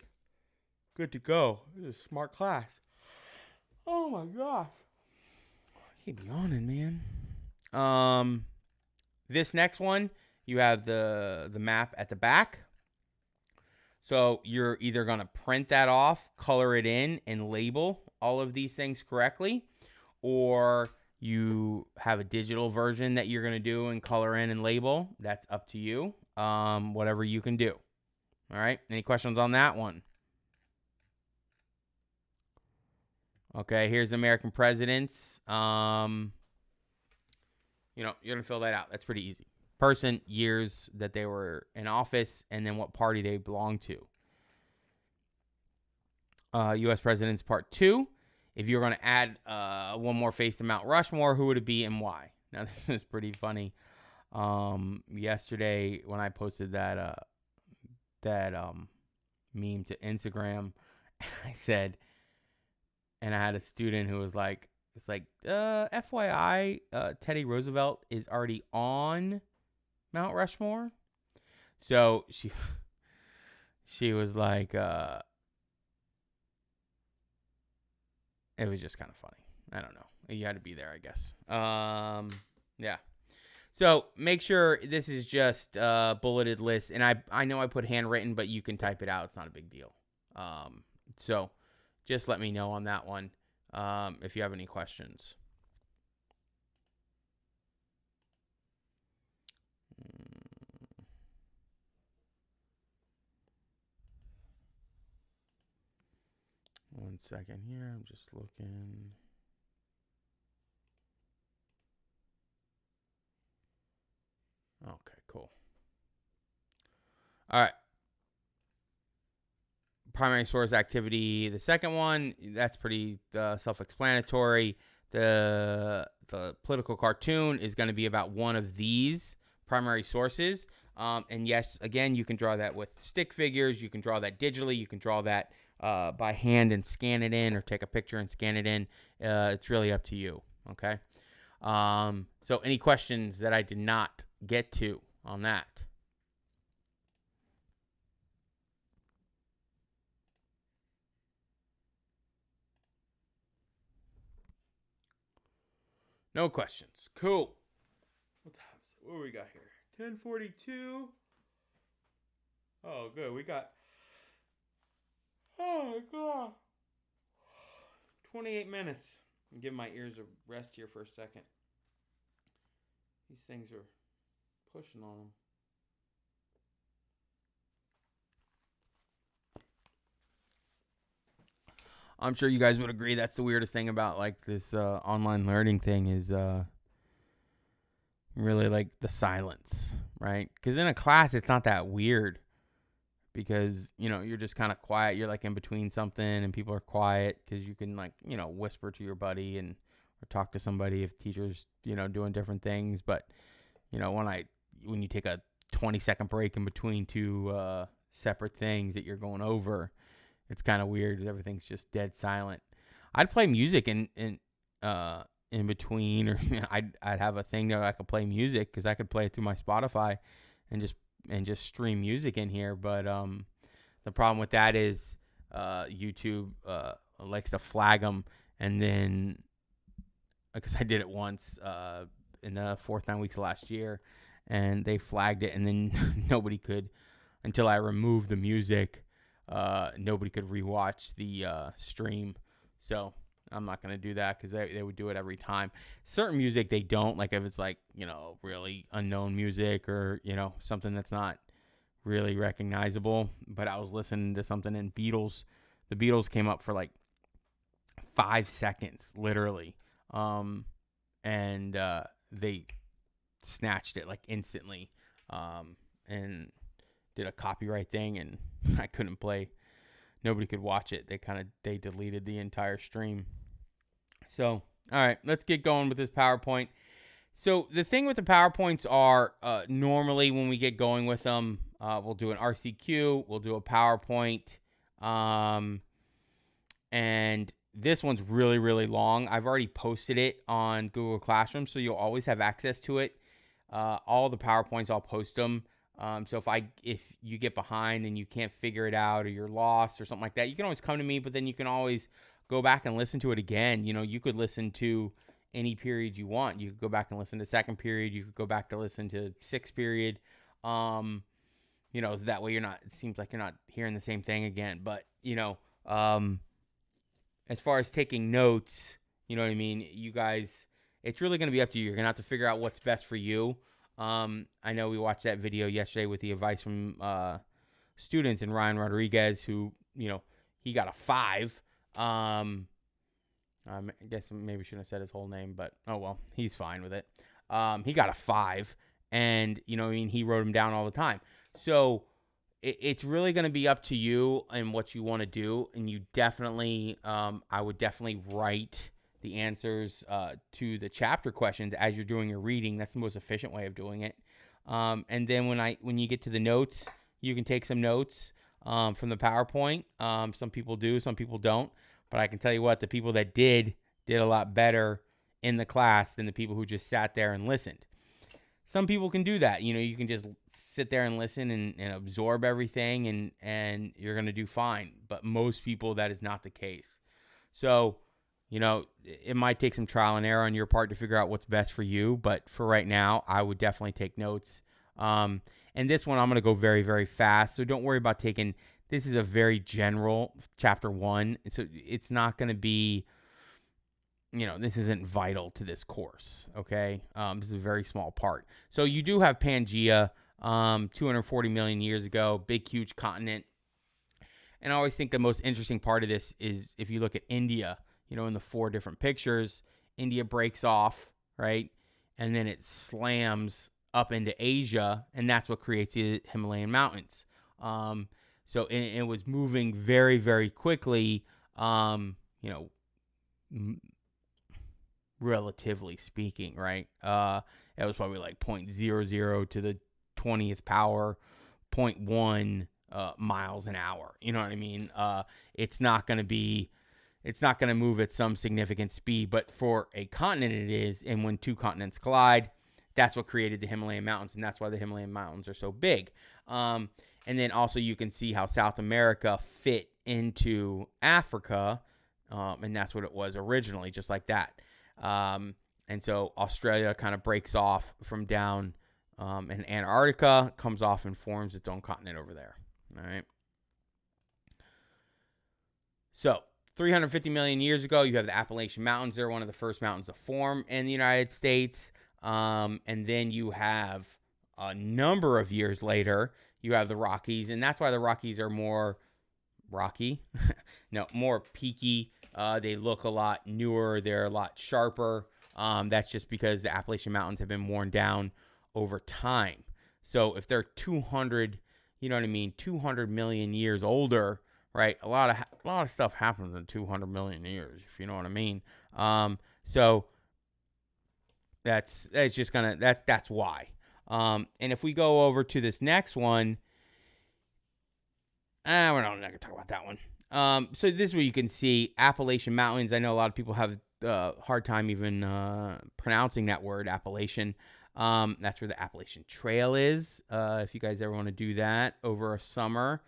good to go. This is a smart class. Oh, my gosh. I keep yawning, man. This next one, you have the map at the back. So you're either going to print that off, color it in, and label all of these things correctly, or you have a digital version that you're going to do and color in and label. That's up to you. Whatever you can do. All right. Any questions on that one? Okay. Here's American presidents. You're going to fill that out. That's pretty easy. Person, years that they were in office, and then what party they belong to. U.S. Presidents Part 2. If you're going to add one more face to Mount Rushmore, who would it be and why? Now, this is pretty funny. Yesterday, when I posted that meme to Instagram, I said, and I had a student who was like, it's like, FYI, Teddy Roosevelt is already on Mount Rushmore. So she was like, it was just kind of funny. I don't know. You had to be there, I guess. Yeah. So make sure this is just bulleted list. And I know I put handwritten, but you can type it out. It's not a big deal. So just let me know on that one if you have any questions. One second here. I'm just looking. Okay, cool. All right. Primary source activity. The second one, that's pretty self-explanatory. The political cartoon is going to be about one of these primary sources. And yes, again, you can draw that with stick figures. You can draw that digitally. You can draw that by hand and scan it in, or take a picture and scan it in. It's really up to you. Okay. So any questions that I did not get to on that? No questions. Cool. What time is it? What do we got here? 10:42. Oh, good. We got. Oh my god. 28 minutes. I'm giving my ears a rest here for a second. These things are pushing on them. I'm sure you guys would agree that's the weirdest thing about like this online learning thing is really like the silence, right? Because in a class it's not that weird because, you know, you're just kind of quiet. You're like in between something and people are quiet because you can like, you know, whisper to your buddy and or talk to somebody if teacher's, you know, doing different things. But, you know, when you take a 20-second break in between two separate things that you're going over, it's kind of weird because everything's just dead silent. I'd play music in between, or I'd have a thing that I could play music because I could play it through my Spotify and just stream music in here. But the problem with that is YouTube likes to flag them, and then because I did it once in the 4th 9 weeks of last year, and they flagged it, and then nobody could, until I removed the music. Nobody could rewatch the stream, so I'm not going to do that because they would do it every time. Certain music they don't, like if it's like, you know, really unknown music or, you know, something that's not really recognizable. But I was listening to something in the Beatles came up for like 5 seconds, literally, and they snatched it like instantly, and did a copyright thing, and I couldn't play. Nobody could watch it. They deleted the entire stream. So, all right, let's get going with this PowerPoint. So the thing with the PowerPoints are normally when we get going with them, we'll do an RCQ, we'll do a PowerPoint, and this one's really, really long. I've already posted it on Google Classroom, so you'll always have access to it. All the PowerPoints, I'll post them. So if you get behind and you can't figure it out or you're lost or something like that, you can always come to me, but then you can always go back and listen to it again. You know, you could listen to any period you want. You could go back and listen to second period. You could go back to listen to sixth period. That way it seems like you're not hearing the same thing again. But, as far as taking notes, you know what I mean? You guys, it's really going to be up to you. You're going to have to figure out what's best for you. I know we watched that video yesterday with the advice from students and Ryan Rodriguez, who, he got a 5. I guess maybe shouldn't have said his whole name, but oh well, he's fine with it. He got a 5, and he wrote him down all the time. So it's really going to be up to you and what you want to do, and you definitely, I would definitely write the answers to the chapter questions as you're doing your reading. That's the most efficient way of doing it. And then when you get to the notes, you can take some notes from the PowerPoint. Some people do, some people don't. But I can tell you what, the people that did a lot better in the class than the people who just sat there and listened. Some people can do that. You can just sit there and listen and absorb everything, and you're going to do fine. But most people, that is not the case. So, it might take some trial and error on your part to figure out what's best for you. But for right now, I would definitely take notes. And this one, I'm going to go very, very fast. So don't worry about taking... This is a very general chapter 1. So it's not going to be, this isn't vital to this course. Okay. This is a very small part. So you do have Pangea, 240 million years ago, big, huge continent. And I always think the most interesting part of this is if you look at India, in the 4 different pictures, India breaks off, right? And then it slams up into Asia, and that's what creates the Himalayan mountains. So it was moving very, very quickly, relatively speaking, right? It was probably like 0.00 to the 20th power, 0.1 miles an hour. You know what I mean? It's not going to move at some significant speed, but for a continent it is. And when 2 continents collide, that's what created the Himalayan mountains, and that's why the Himalayan mountains are so big. And then also you can see how South America fit into Africa, and that's what it was originally, just like that. And so Australia kind of breaks off from down in Antarctica, comes off and forms its own continent over there. All right. So 350 million years ago, you have the Appalachian Mountains. They're one of the first mountains to form in the United States. And then you have a number of years later, you have the Rockies, and that's why the Rockies are more rocky. No, more peaky. They look a lot newer. They're a lot sharper. That's just because the Appalachian Mountains have been worn down over time. So if they're 200, 200 million years older, right? A lot of stuff happens in 200 million years, if you know what I mean. So that's why. And if we go over to this next one, we're not going to talk about that one. So this is where you can see Appalachian Mountains. I know a lot of people have a hard time even pronouncing that word, Appalachian. That's where the Appalachian Trail is. If you guys ever want to do that over a summer,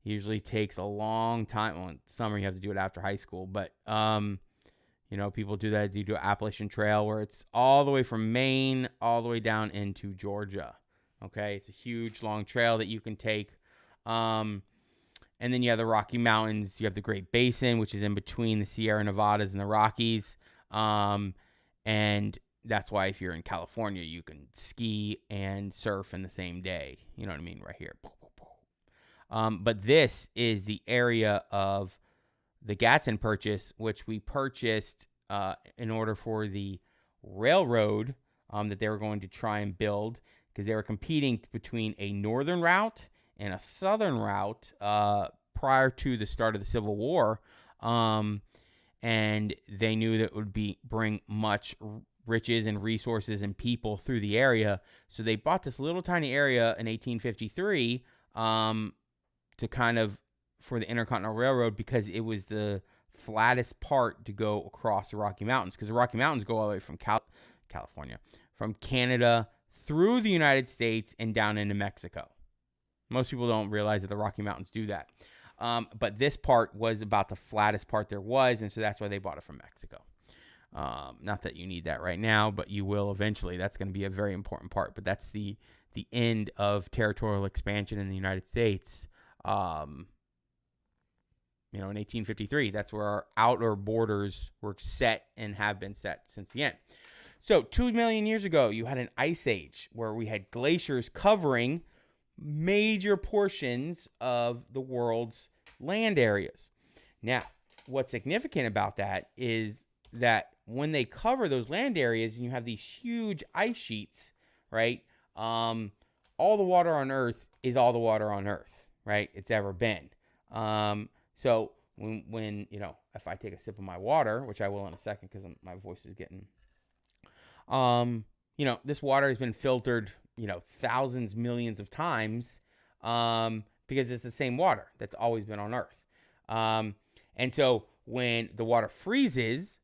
it usually takes a long time. Well, in summer you have to do it after high school, but people do that. You do Appalachian Trail where it's all the way from Maine all the way down into Georgia. Okay, it's a huge long trail that you can take. And then you have the Rocky Mountains. You have the Great Basin, which is in between the Sierra Nevadas and the Rockies. And that's why if you're in California, you can ski and surf in the same day. You know what I mean? Right here. But this is the area of the Gadsden Purchase, which we purchased in order for the railroad that they were going to try and build, because they were competing between a northern route and a southern route prior to the start of the Civil War. And they knew that it would bring much riches and resources and people through the area. So they bought this little tiny area in 1853 to kind of for the Intercontinental Railroad, because it was the flattest part to go across the Rocky Mountains, because the Rocky Mountains go all the way from California, from Canada through the United States and down into Mexico. Most people don't realize that the Rocky Mountains do that. But this part was about the flattest part there was, and so that's why they bought it from Mexico. Not that you need that right now, but you will eventually. That's going to be a very important part. But that's the end of territorial expansion in the United States. In 1853, that's where our outer borders were set and have been set since the end. So 2 million years ago, you had an ice age where we had glaciers covering major portions of the world's land areas. Now, what's significant about that is that when they cover those land areas and you have these huge ice sheets, right? All the water on Earth is all the water on Earth, right? It's ever been. So when if I take a sip of my water, which I will in a second because my voice is getting, this water has been filtered, thousands, millions of times, because it's the same water that's always been on Earth. And so when the water freezes,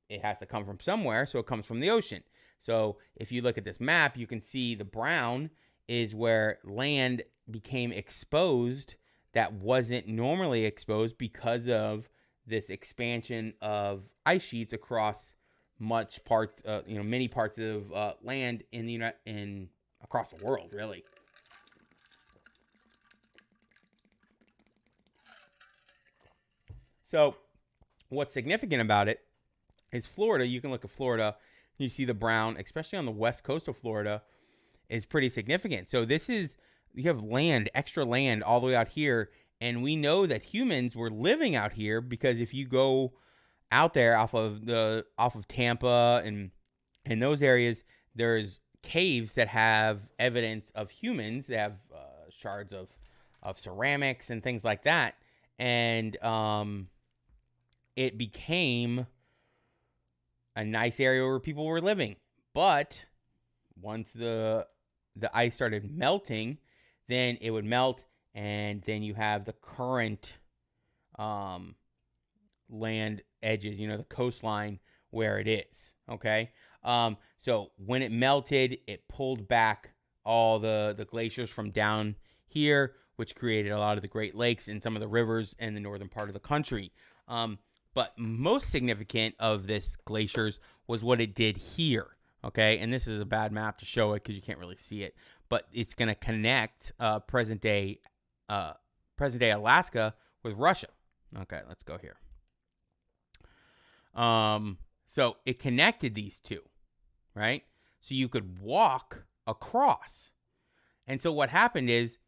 it has to come from somewhere, so it comes from the ocean. So if you look at this map, you can see the brown is where land became exposed that wasn't normally exposed because of this expansion of ice sheets across many parts of land across the world, really. So what's significant about it is Florida. You can look at Florida, you see the brown, especially on the west coast of Florida, is pretty significant. So you have land, extra land all the way out here, and we know that humans were living out here because if you go out there off of Tampa and in those areas, there's caves that have evidence of humans. They have shards of ceramics and things like that, and it became a nice area where people were living. But once the ice started melting, then it would melt, and then you have the current land edges, the coastline where it is, okay? So when it melted, it pulled back all the glaciers from down here, which created a lot of the Great Lakes and some of the rivers in the northern part of the country. But most significant of this glaciers was what it did here, okay? And this is a bad map to show it because you can't really see it, but it's going to connect present day Alaska with Russia. Okay, let's go here. So it connected these two, right? So you could walk across. And so what happened is,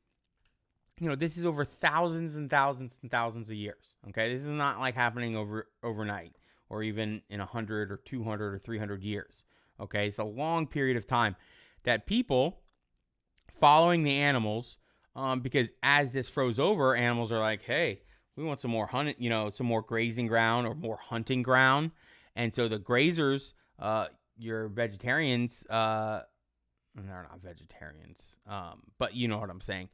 this is over thousands and thousands and thousands of years. Okay, this is not like happening overnight or even in 100 or 200 or 300 years. Okay, it's a long period of time that people following the animals, because as this froze over, animals are like, hey, we want some more some more grazing ground or more hunting ground. And so the grazers, your vegetarians, they're not vegetarians, but you know what I'm saying,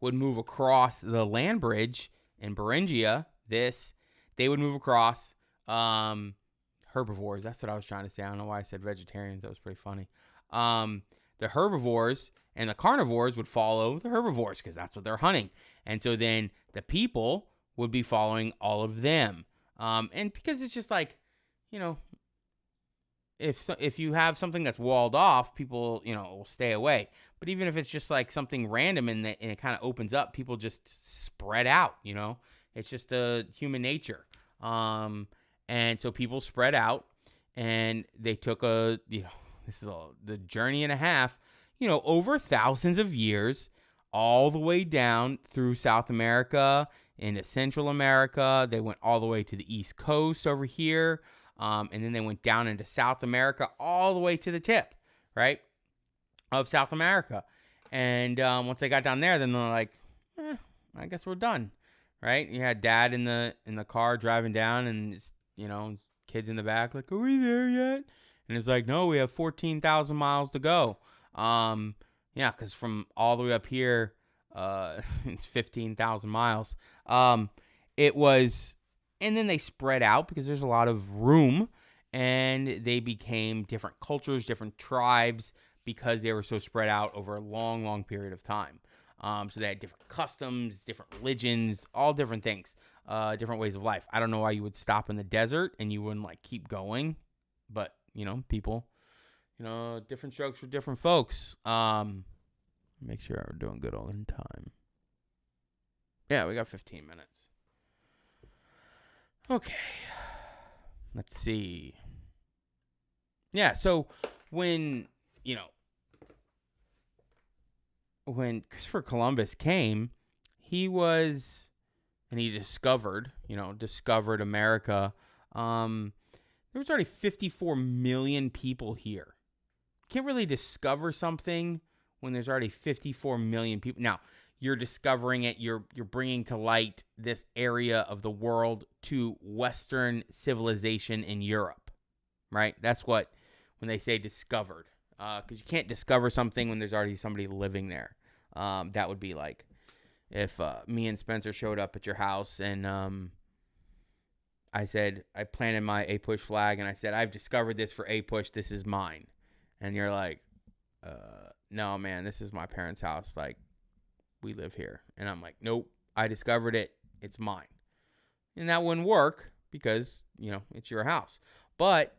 would move across the land bridge in Beringia. They would move across, herbivores. That's what I was trying to say. I don't know why I said vegetarians. That was pretty funny. The herbivores and the carnivores would follow the herbivores because that's what they're hunting. And so then the people would be following all of them. And because it's just like, if you have something that's walled off, people, will stay away. But even if it's just like something random and it kind of opens up, people just spread out, It's just a human nature. And so people spread out, and they took this is the journey and a half, over thousands of years, all the way down through South America, into Central America. They went all the way to the East Coast over here. And then they went down into South America, all the way to the tip, right, of South America. And once they got down there, then they're like, I guess we're done, right? You had Dad in the car driving down, and kids in the back like, are we there yet? And it's like, no, we have 14,000 miles to go. Because from all the way up here, it's 15,000 miles. It was. And then they spread out because there's a lot of room, and they became different cultures, different tribes, because they were so spread out over a long, long period of time. So they had different customs, different religions, all different things. different ways of life. I don't know why you would stop in the desert and you wouldn't like keep going, but people, different strokes for different folks. Make sure we're doing good all in time. Yeah, we got 15 minutes. Okay. Let's see. Yeah, so when Christopher Columbus came, he discovered America. There was already 54 million people here. Can't really discover something when there's already 54 million people. Now, you're discovering it, you're bringing to light this area of the world to Western civilization in Europe, right? That's what, when they say discovered, because you can't discover something when there's already somebody living there. That would be like if me and Spencer showed up at your house and I said, I planted my A-Push flag and I said, I've discovered this for A-Push, this is mine. And you're like, no, man, this is my parents' house. Like, we live here. And I'm like, nope, I discovered it. It's mine. And that wouldn't work because, it's your house. But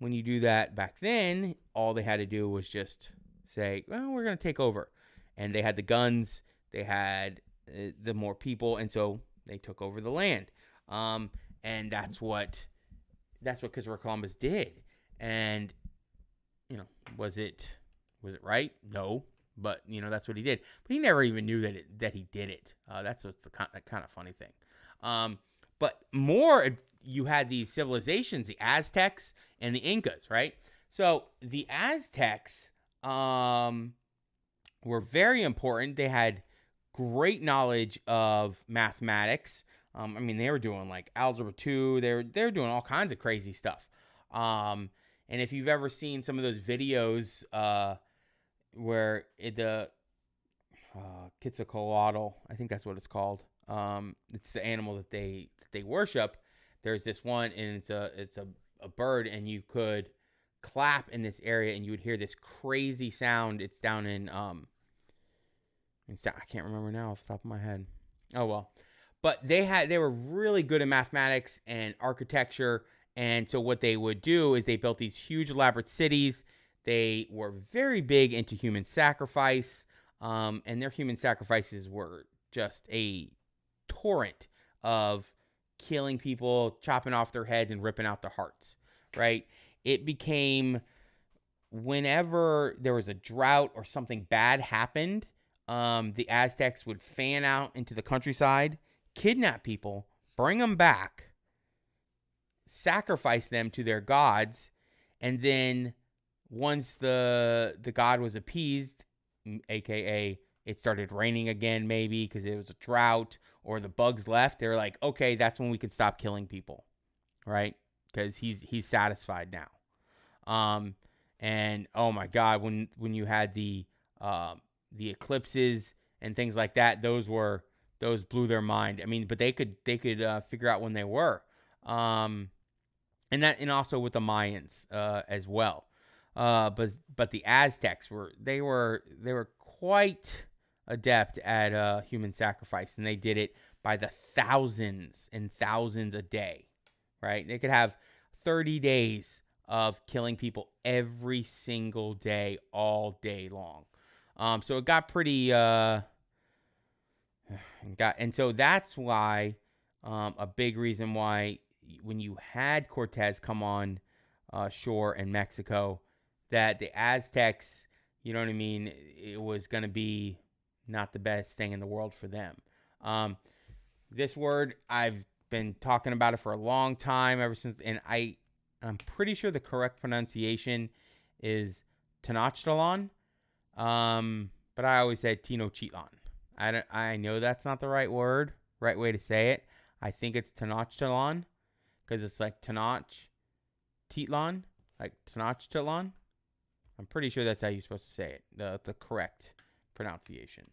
when you do that back then, all they had to do was just say, well, we're going to take over. And they had the guns. They had the more people. And so they took over the land. And that's what Christopher Columbus did. And, was it right? No. But, that's what he did. But he never even knew that he did it. That's what's the kind of funny thing. But more, you had these civilizations, the Aztecs and the Incas, right? So the Aztecs were very important. They had great knowledge of mathematics. They were doing like algebra 2. They were doing all kinds of crazy stuff. And if you've ever seen some of those videos, where the Quetzalcoatl, I think that's what it's called. It's the animal that they worship. There's this one, and it's a bird, and you could clap in this area, and you would hear this crazy sound. It's down in I can't remember now off the top of my head. Oh well, but they were really good at mathematics and architecture, and so what they would do is they built these huge elaborate cities. They were very big into human sacrifice, and their human sacrifices were just a torrent of killing people, chopping off their heads, and ripping out their hearts, right? It became, whenever there was a drought or something bad happened, the Aztecs would fan out into the countryside, kidnap people, bring them back, sacrifice them to their gods, and then once the god was appeased, aka it started raining again, maybe because it was a drought or the bugs left, they're like, okay, that's when we can stop killing people, right? Because he's satisfied now. And oh my God, when you had the eclipses and things like that, those blew their mind. But they could figure out when they were, and also with the Mayans as well. But the Aztecs were quite adept at human sacrifice, and they did it by the thousands and thousands a day, right? They could have 30 days of killing people every single day, all day long. So it got pretty and so that's why a big reason why when you had Cortez come on shore in Mexico, that the Aztecs, it was going to be not the best thing in the world for them. This word, I've been talking about it for a long time, ever since, and I'm pretty sure the correct pronunciation is Tenochtitlan, but I always said Tenochtitlan. I know that's not the right way to say it. I think it's Tenochtitlan, because it's like Tenochtitlan, like Tenochtitlan. I'm pretty sure that's how you're supposed to say it, the correct pronunciation.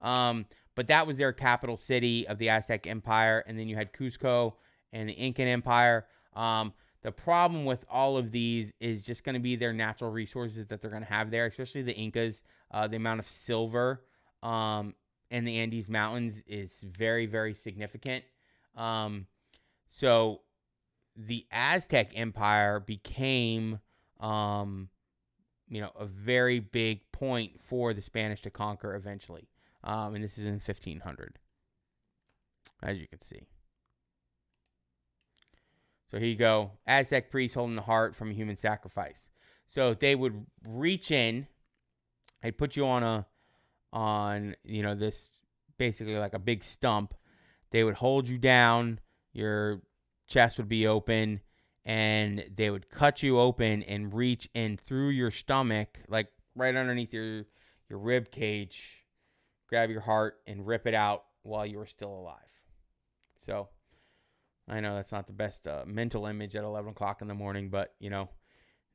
But that was their capital city of the Aztec Empire, and then you had Cusco and the Incan Empire. The problem with all of these is just going to be their natural resources that they're going to have there, especially the Incas. The amount of silver in the Andes Mountains is very, very significant. So the Aztec Empire became, a very big point for the Spanish to conquer eventually. And this is in 1500, as you can see. So here you go. Aztec priests holding the heart from a human sacrifice. So they would reach in. They'd put you on this basically like a big stump. They would hold you down. Your chest would be open, and they would cut you open and reach in through your stomach, like right underneath your rib cage, grab your heart and rip it out while you were still alive. So I know that's not the best mental image at 11 o'clock in the morning, but,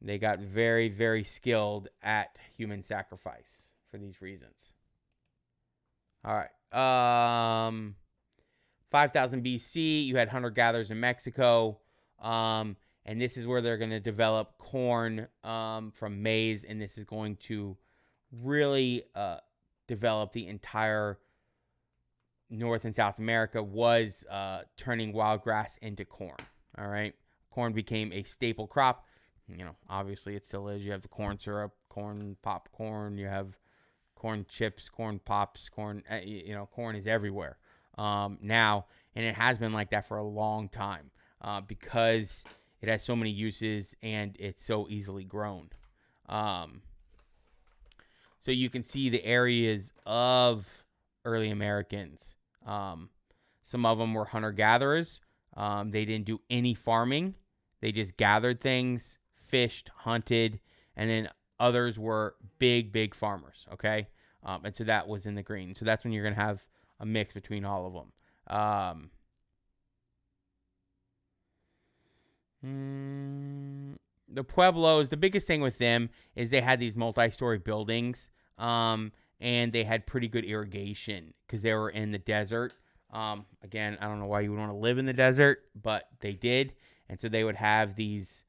they got very, very skilled at human sacrifice for these reasons. All right. 5000 BC, you had hunter-gatherers in Mexico, and this is where they're going to develop corn from maize, and this is going to really develop the entire North and South America was turning wild grass into corn. All right. Corn became a staple crop. Obviously it still is. You have the corn syrup, corn popcorn, you have corn chips, corn pops, corn, corn is everywhere now. And it has been like that for a long time because it has so many uses and it's so easily grown. So you can see the areas of early Americans. Some of them were hunter-gatherers. They didn't do any farming. They just gathered things, fished, hunted, and then others were big, big farmers, okay? And so that was in the green. So that's when you're going to have a mix between all of them. The Pueblos, the biggest thing with them is they had these multi-story buildings, and they had pretty good irrigation because they were in the desert. Again, I don't know why you would want to live in the desert, but they did. And so they would have these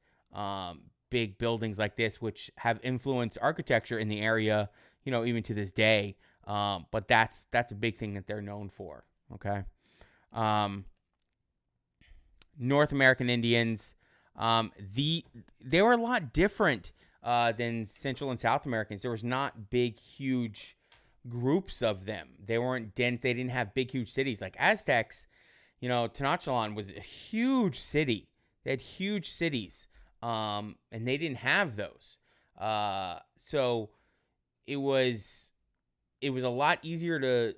big buildings like this, which have influenced architecture in the area, even to this day. But that's a big thing that they're known for. Okay. North American Indians, they were a lot different than Central and South Americans. There was not big, huge groups of them. They weren't dense. They didn't have big, huge cities like Aztecs. Tenochtitlan was a huge city. They had huge cities, and they didn't have those. So it was a lot easier to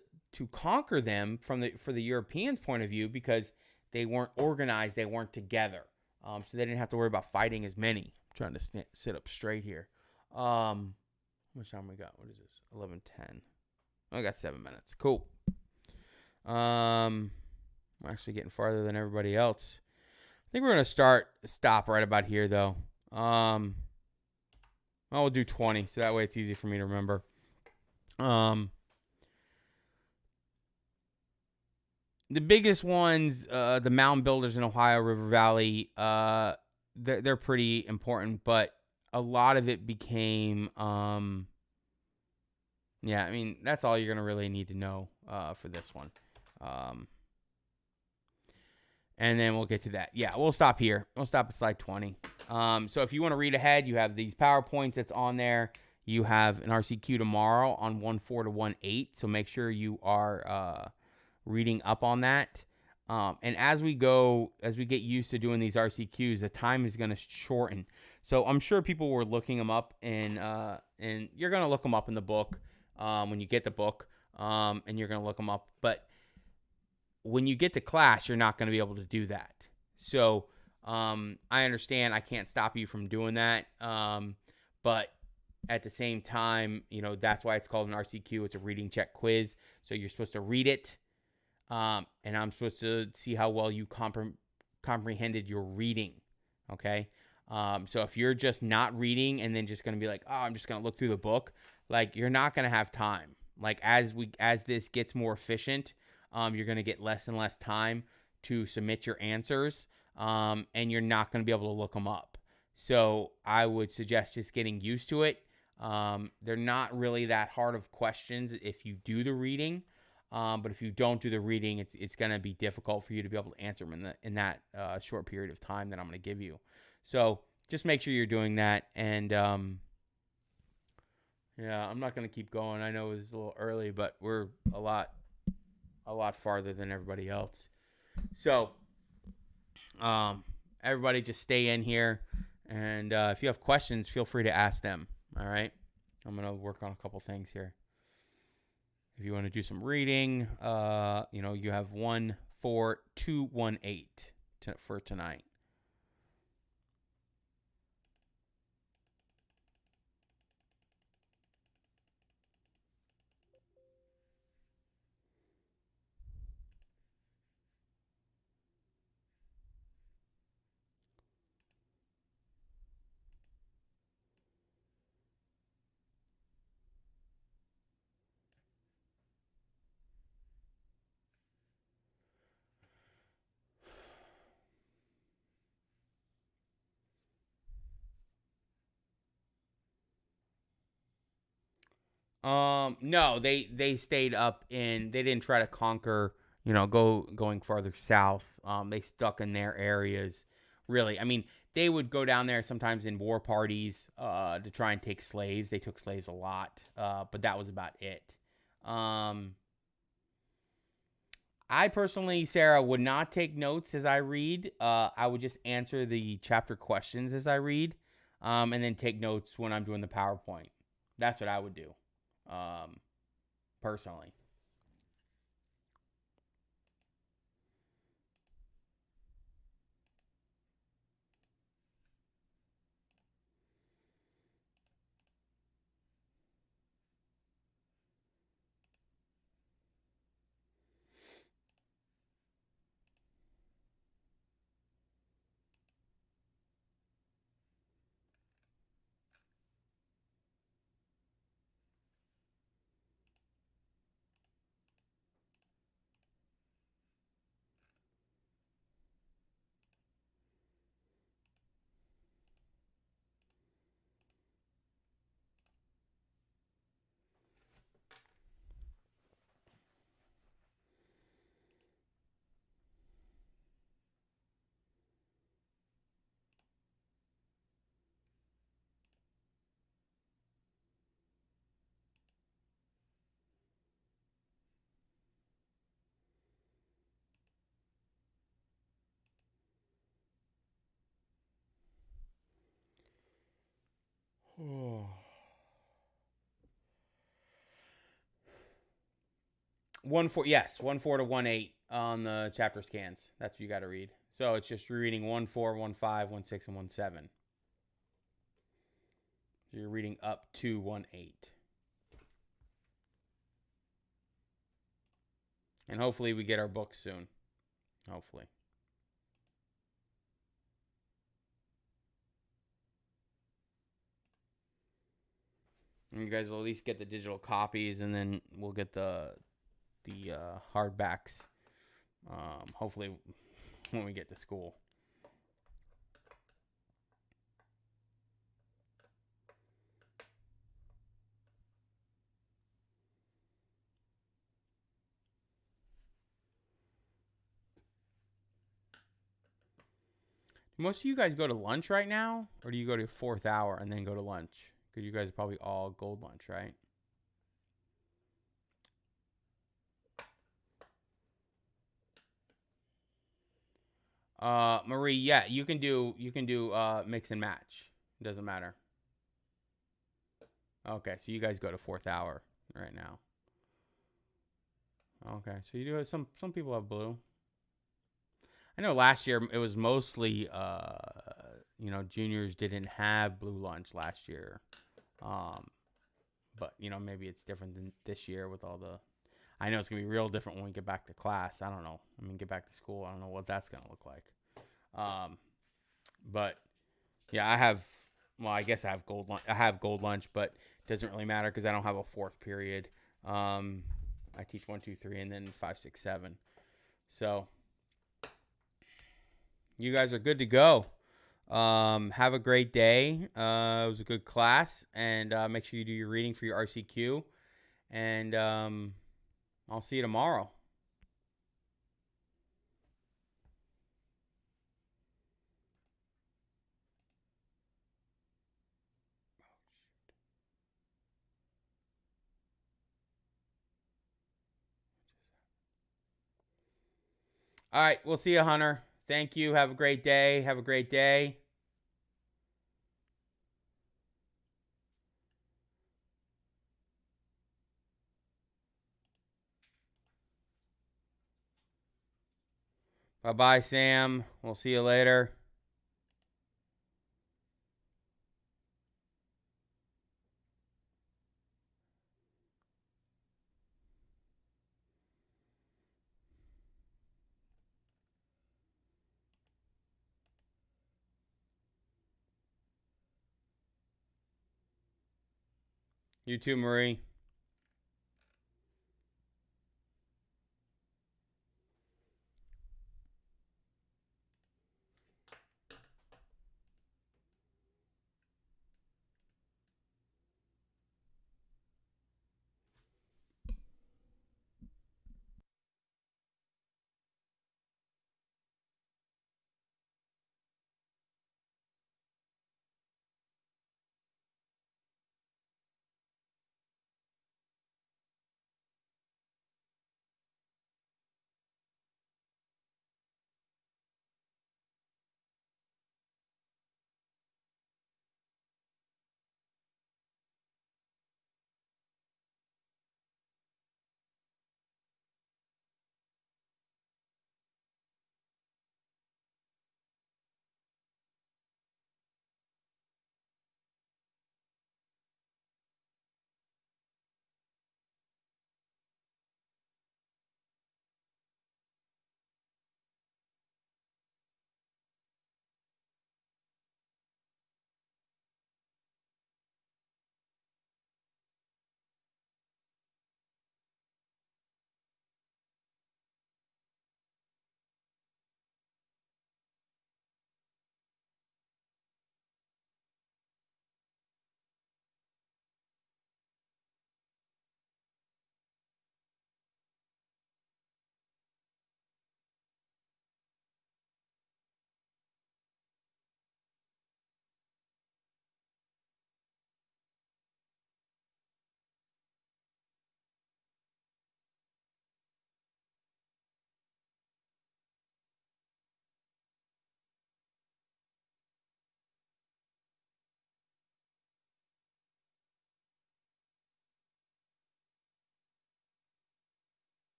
conquer them for the Europeans' point of view because they weren't organized. They weren't together. So they didn't have to worry about fighting as many. I'm trying to sit up straight here. How much time we got? What is this? 11:10. I got 7 minutes. Cool. I'm actually getting farther than everybody else. I think we're gonna stop right about here though. We'll do 20, so that way it's easy for me to remember. The biggest ones, the mound builders in Ohio River Valley, they're pretty important, but a lot of it became, that's all you're going to really need to know for this one. And then we'll get to that. Yeah, we'll stop here. We'll stop at slide 20. So if you want to read ahead, you have these PowerPoints that's on there. You have an RCQ tomorrow on 1.4 to 1.8, so make sure you are reading up on that. And as we get used to doing these RCQs, the time is going to shorten. So I'm sure people were looking them up, and you're going to look them up in the book when you get the book, and you're going to look them up. But when you get to class, you're not going to be able to do that. So I understand I can't stop you from doing that, but at the same time, that's why it's called an RCQ. It's a reading check quiz. So you're supposed to read it, and I'm supposed to see how well you comprehended your reading, okay? So if you're just not reading and then just going to be like, oh, I'm just going to look through the book, like, you're not going to have time. Like, as this gets more efficient, you're going to get less and less time to submit your answers, and you're not going to be able to look them up. So I would suggest just getting used to it. They're not really that hard of questions if you do the reading. But if you don't do the reading, it's going to be difficult for you to be able to answer them in that short period of time that I'm going to give you. So just make sure you're doing that. And yeah, I'm not going to keep going. I know it's a little early, but we're a lot farther than everybody else. So everybody just stay in here. And if you have questions, feel free to ask them. All right. I'm going to work on a couple things here. If you want to do some reading, you have 14218 for tonight. No, they stayed up they didn't try to conquer, going farther south. They stuck in their areas, really. I mean, they would go down there sometimes in war parties, to try and take slaves. They took slaves a lot, but that was about it. I personally, Sarah, would not take notes as I read. I would just answer the chapter questions as I read, and then take notes when I'm doing the PowerPoint. That's what I would do. Personally. Oh. 1-4 to 1-8 on the chapter scans. That's what you got to read. So it's just reading 1-4, 1-5, 1-6, and 1-7. So you're reading up to 1-8. And hopefully we get our book soon. Hopefully. And you guys will at least get the digital copies, and then we'll get the hardbacks. Hopefully when we get to school. Most of you guys go to lunch right now, or do you go to 4th hour and then go to lunch? Because you guys probably all gold lunch, right? Marie, yeah, you can do mix and match. It doesn't matter. Okay, so you guys go to 4th hour right now. Okay, so you do have some people have blue. I know last year it was mostly juniors didn't have blue lunch last year. But maybe it's different than this year with all the I know it's going to be real different when we get back to class. I don't know. I mean, get back to school. I don't know what that's going to look like. But yeah, I guess I have gold lunch. I have gold lunch, but it doesn't really matter because I don't have a 4th period. I teach 1, 2, 3, and then 5, 6, 7. So you guys are good to go. Have a great day. It was a good class, and make sure you do your reading for your RCQ. And I'll see you tomorrow. All right, we'll see you, Hunter. Thank you. Have a great day. Have a great day. Bye-bye, Sam. We'll see you later. You too, Marie.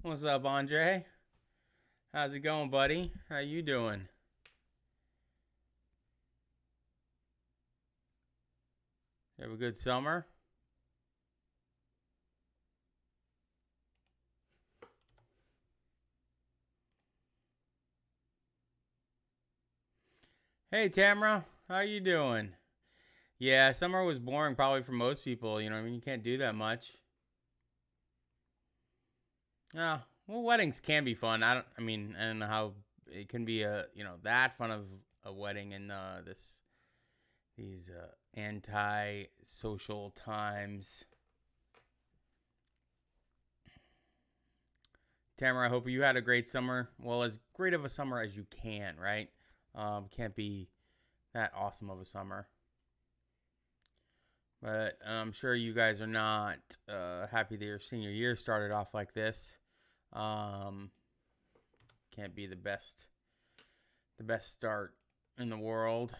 What's up, Andre? How's it going, buddy? How you doing? You have a good summer? Hey, Tamara. How you doing? Yeah, summer was boring probably for most people. You know what I mean? You can't do that much. Yeah. Well, weddings can be fun. I don't know how it can be that fun of a wedding in these anti-social times. Tamara, I hope you had a great summer. Well, as great of a summer as you can, right? Can't be that awesome of a summer. But I'm sure you guys are not happy that your senior year started off like this. Can't be the best start in the world.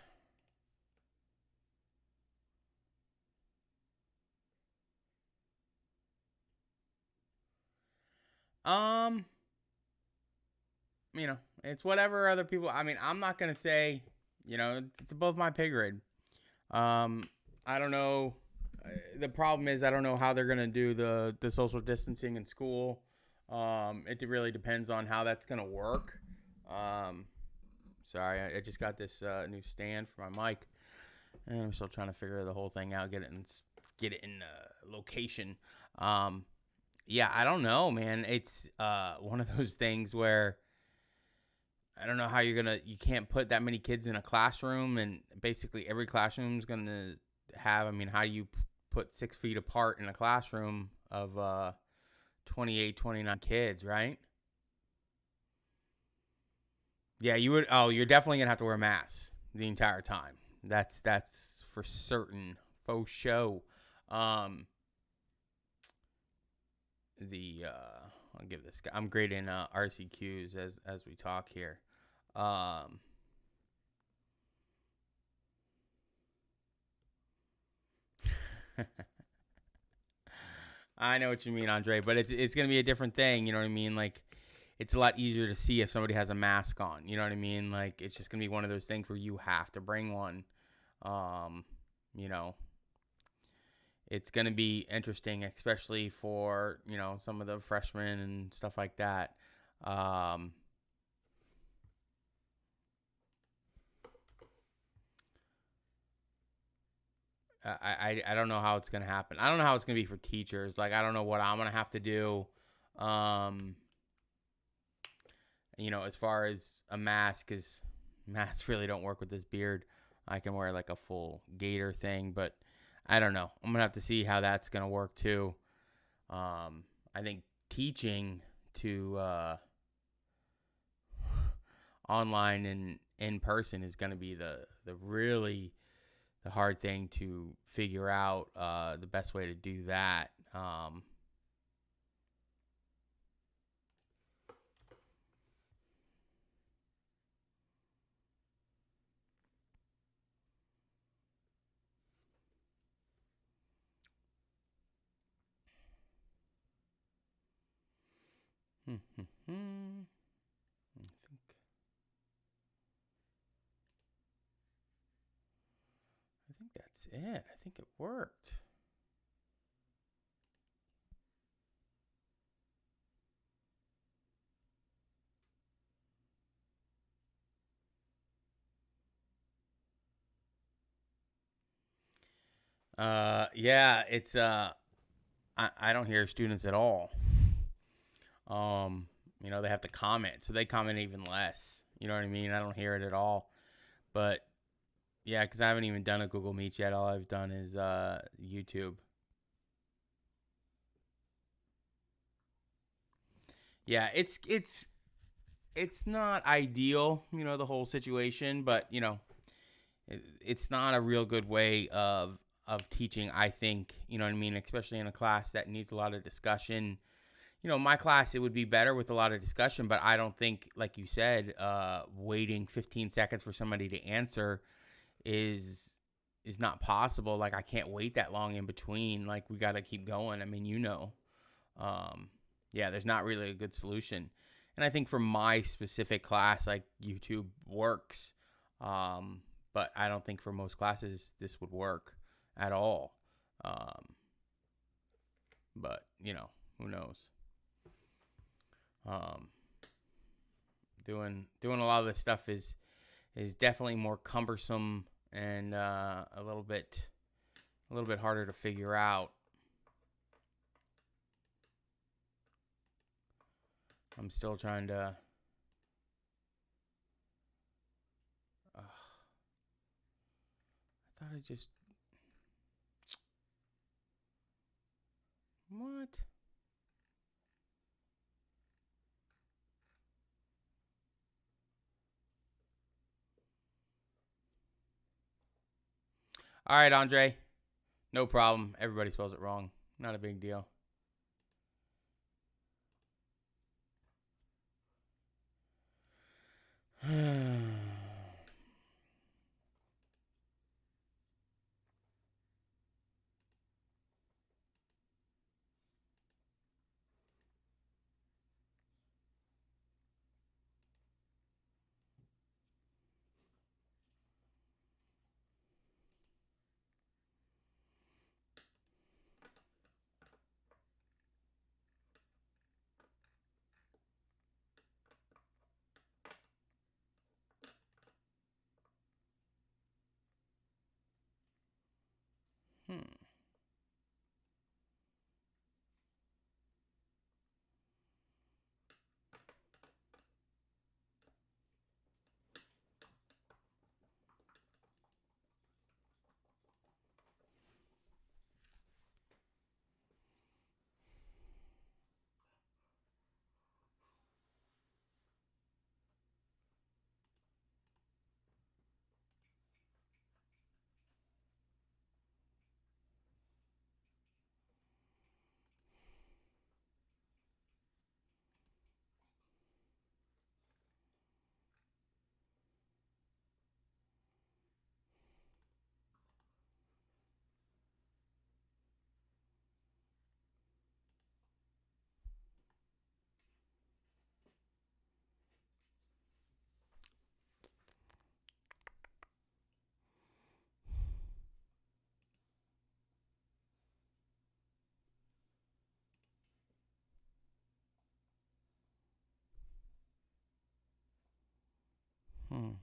It's whatever other people. I mean, I'm not gonna say, it's above my pay grade. I don't know. The problem is I don't know how they're gonna do the social distancing in school. It really depends on how that's gonna work. Sorry, I just got this new stand for my mic, and I'm still trying to figure the whole thing out. Get it in location. Yeah, I don't know, man. It's one of those things where I don't know how you can't put that many kids in a classroom, and basically every classroom is gonna have. I mean, how do you put 6 feet apart in a classroom of 28, 29 kids, right? Yeah, you would. Oh, you're definitely gonna have to wear masks the entire time. That's for certain, faux show. I'll give this guy. I'm grading RCQs as we talk here. I know what you mean, Andre, but it's gonna be a different thing. You know what I mean? Like, it's a lot easier to see if somebody has a mask on. You know what I mean? Like, it's just gonna be one of those things where you have to bring one. You know, it's gonna be interesting, especially for some of the freshmen and stuff like that. I don't know how it's gonna happen. I don't know how it's gonna be for teachers. Like, I don't know what I'm gonna have to do. As far as a mask, because masks really don't work with this beard. I can wear like a full gator thing, but I don't know. I'm gonna have to see how that's gonna work too. I think teaching to online and in person is gonna be the really the hard thing to figure out the best way to do that. I think that's it. I think it worked. Yeah, it's I don't hear students at all. They have to comment, so they comment even less. You know what I mean? I don't hear it at all. But yeah, because I haven't even done a Google Meet yet. All I've done is YouTube. Yeah, it's not ideal, the whole situation, but it's not a real good way of teaching, I think. You know what I mean? Especially in a class that needs a lot of discussion. My class, it would be better with a lot of discussion, but I don't think, like you said, waiting 15 seconds for somebody to answer is not possible. Like, I can't wait that long in between. Like, we got to keep going. I mean, yeah, there's not really a good solution. And I think for my specific class, like YouTube works, but I don't think for most classes this would work at all. But who knows? Um, doing a lot of this stuff is definitely more cumbersome and a little bit harder to figure out. I'm still trying to. I thought I just. What? All right, Andre. No problem. Everybody spells it wrong. Not a big deal. Hmm. Hmm.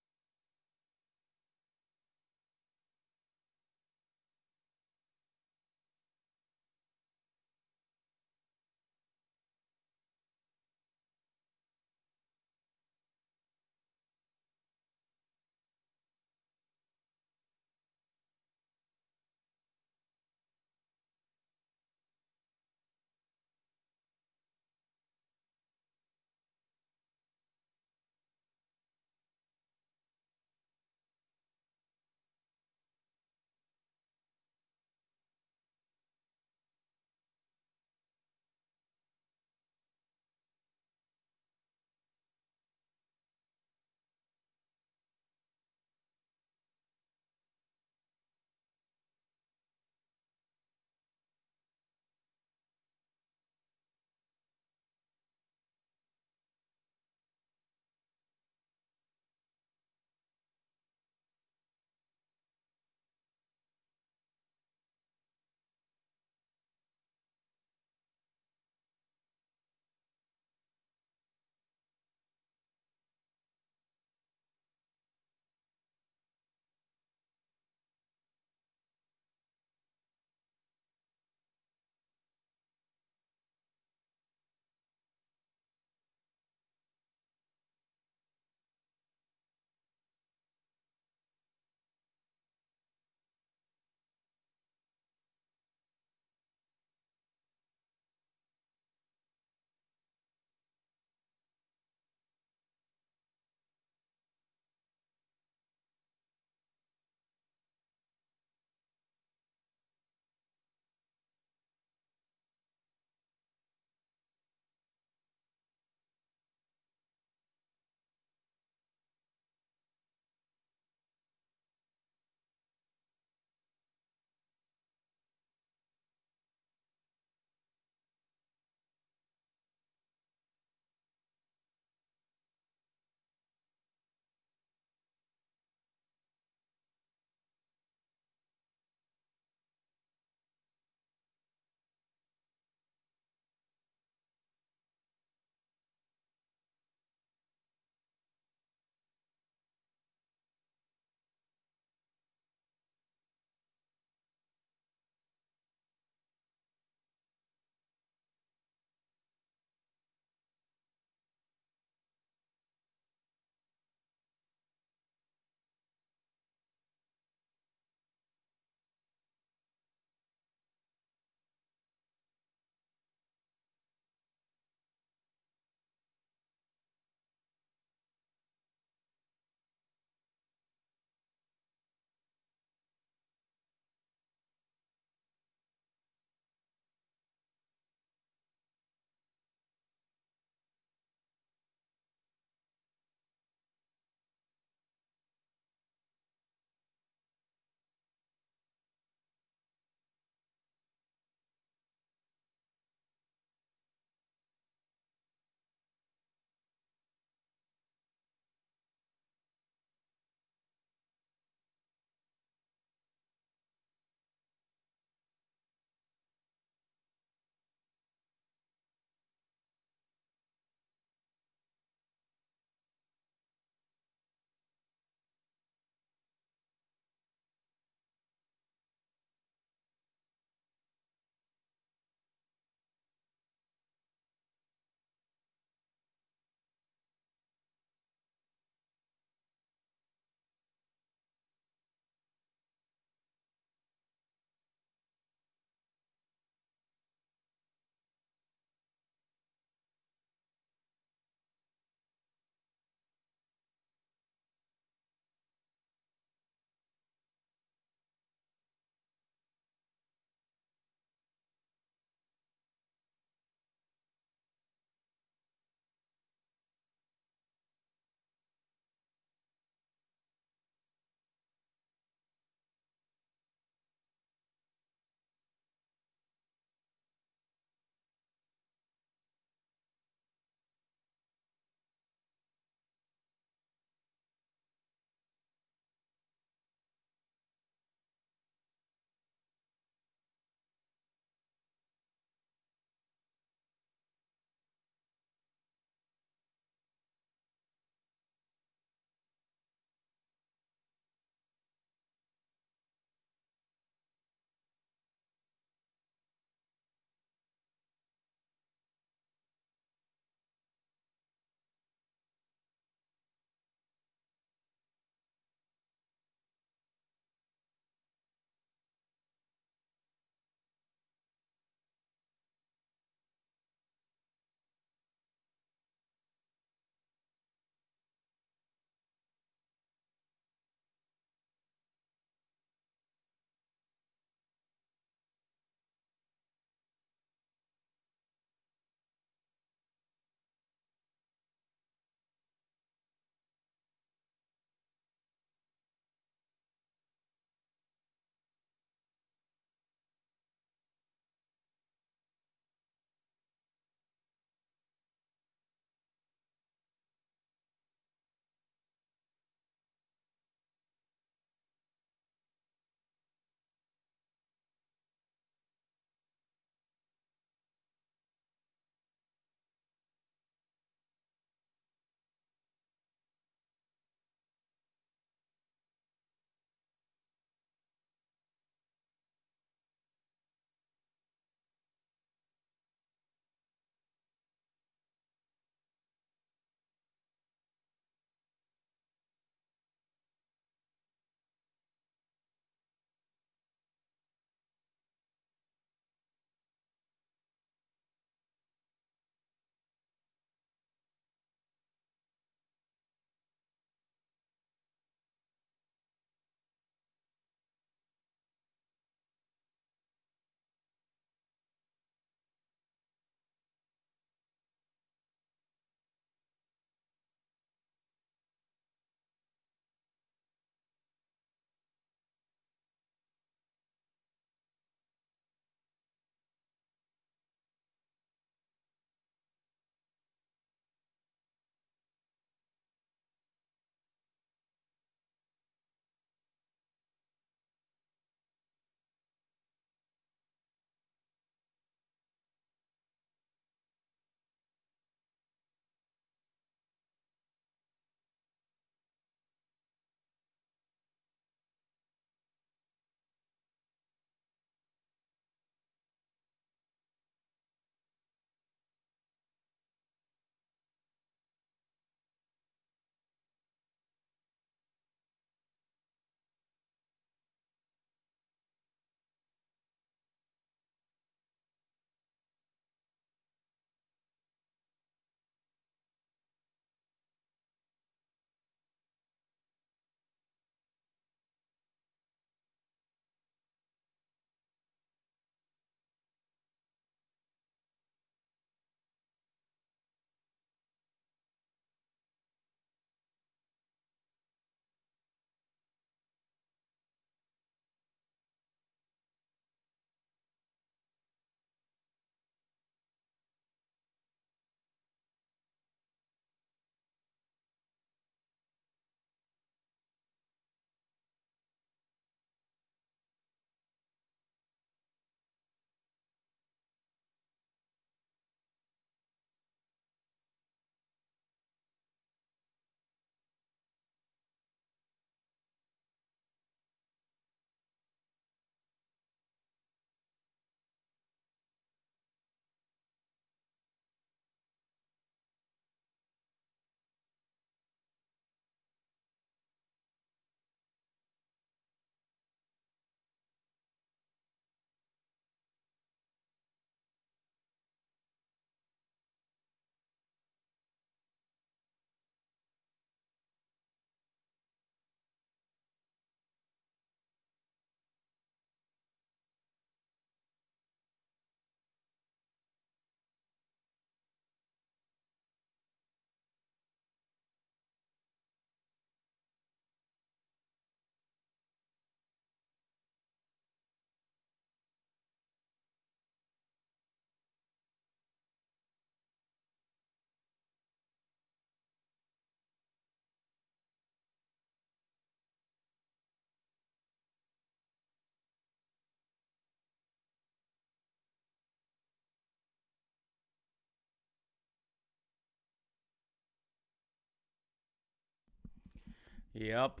Yep.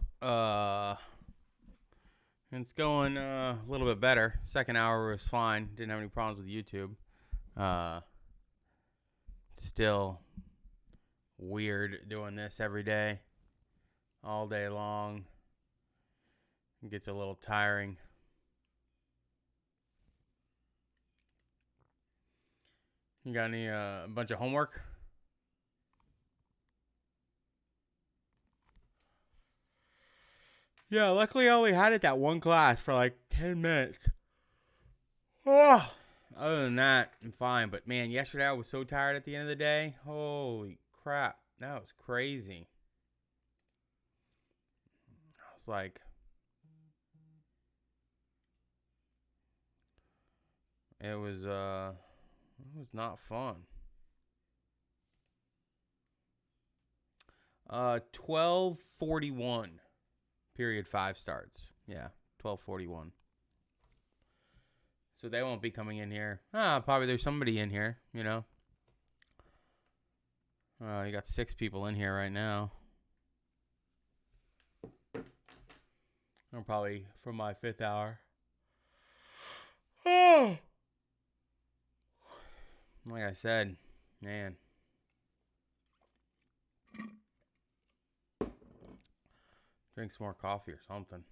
It's going a little bit better. Second hour was fine. Didn't have any problems with YouTube. Still weird doing this every day, all day long. It gets a little tiring. You got any a bunch of homework? Yeah, luckily I only had it that one class for like 10 minutes. Oh, other than that, I'm fine. But man, yesterday I was so tired at the end of the day. Holy crap. That was crazy. I was like, it was not fun. 12:41. Period 5 starts. Yeah, 12:41. So they won't be coming in here. Probably there's somebody in here, you know. You got 6 people in here right now. I'm probably from my 5th hour. Oh! Like I said, man. Drink some more coffee or something.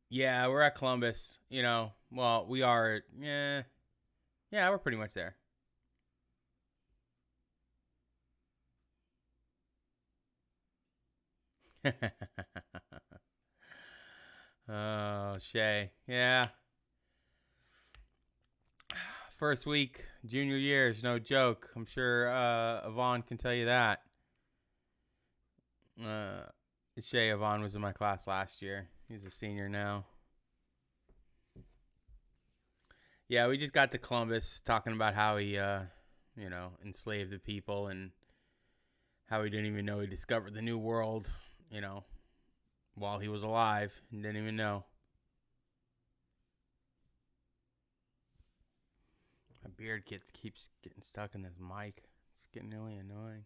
Yeah, we're at Columbus. You know, well, we are. Yeah, we're pretty much there. Oh, Shay. Yeah. First week, junior year is no joke. I'm sure Yvonne can tell you that. Shay Yvonne was in my class last year. He's a senior now. Yeah, we just got to Columbus talking about how he, enslaved the people and how he didn't even know he discovered the new world, while he was alive and didn't even know. My beard keeps getting stuck in this mic. It's getting really annoying.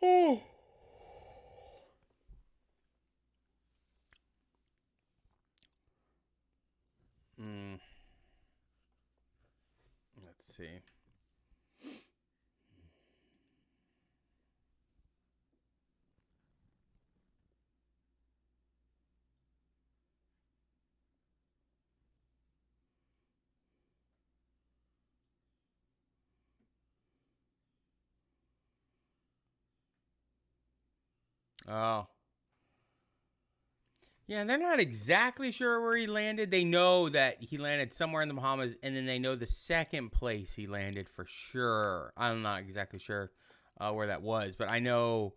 Oh. Let's see. Oh. Yeah, they're not exactly sure where he landed. They know that he landed somewhere in the Bahamas, and then they know the second place he landed for sure. I'm not exactly sure where that was, but I know.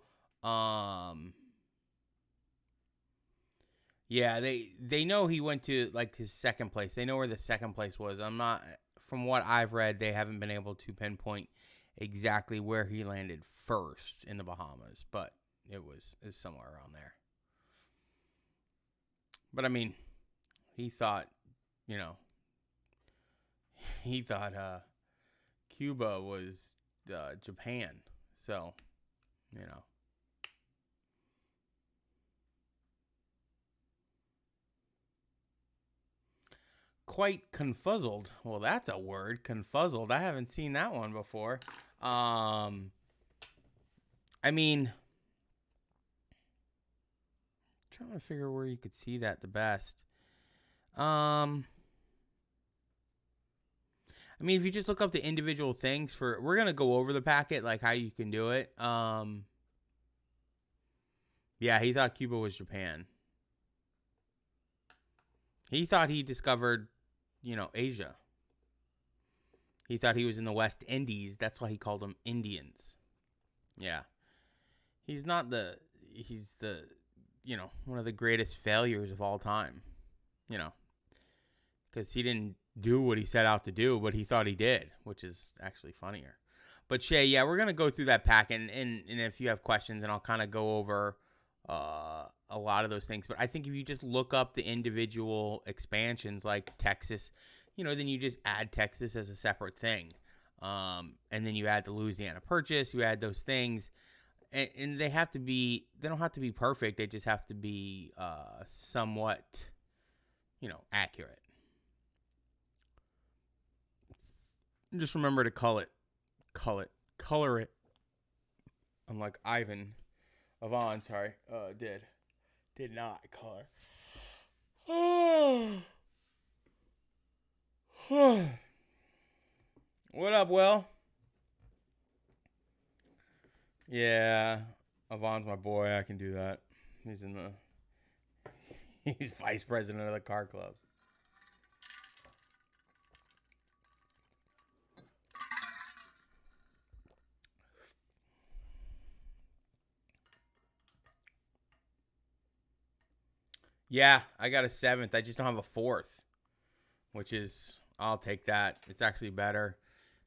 Yeah, they know he went to like his second place. They know where the second place was. I'm not, from what I've read, they haven't been able to pinpoint exactly where he landed first in the Bahamas, but it was somewhere around there. But I mean, he thought Cuba was Japan. So, Quite confuzzled. Well, that's a word, confuzzled. I haven't seen that one before. I mean, trying to figure where you could see that the best. I mean, if you just look up the individual things we're going to go over the packet, like how you can do it. Yeah, he thought Cuba was Japan. He thought he discovered, Asia. He thought he was in the West Indies. That's why he called them Indians. Yeah. He's the, one of the greatest failures of all time. Because he didn't do what he set out to do, but he thought he did, which is actually funnier. But Shay, yeah, we're going to go through that pack, and if you have questions, and I'll kind of go over a lot of those things. But I think if you just look up the individual expansions, like Texas then you just add Texas as a separate thing. And then you add the Louisiana Purchase, you add those things. And they don't have to be perfect. They just have to be somewhat, accurate. And just remember to color it. Unlike Avon, did not color. What up, Will? Yeah, Avon's my boy. I can do that. He's vice president of the car club. Yeah, I got a 7th. I just don't have a 4th, which is, I'll take that. It's actually better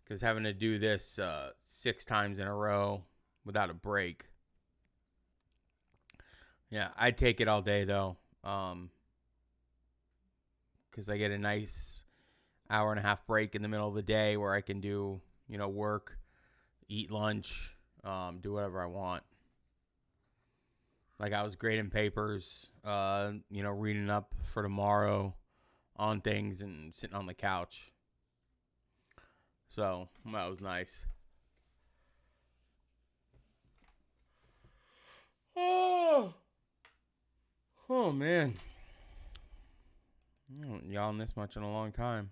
because having to do this 6 times in a row without a break. Yeah, I'd take it all day, though, because I get a nice hour and a half break in the middle of the day where I can do, work, eat lunch, do whatever I want. Like I was grading papers, reading up for tomorrow on things and sitting on the couch. So that was nice. Oh man. I haven't yawned this much in a long time.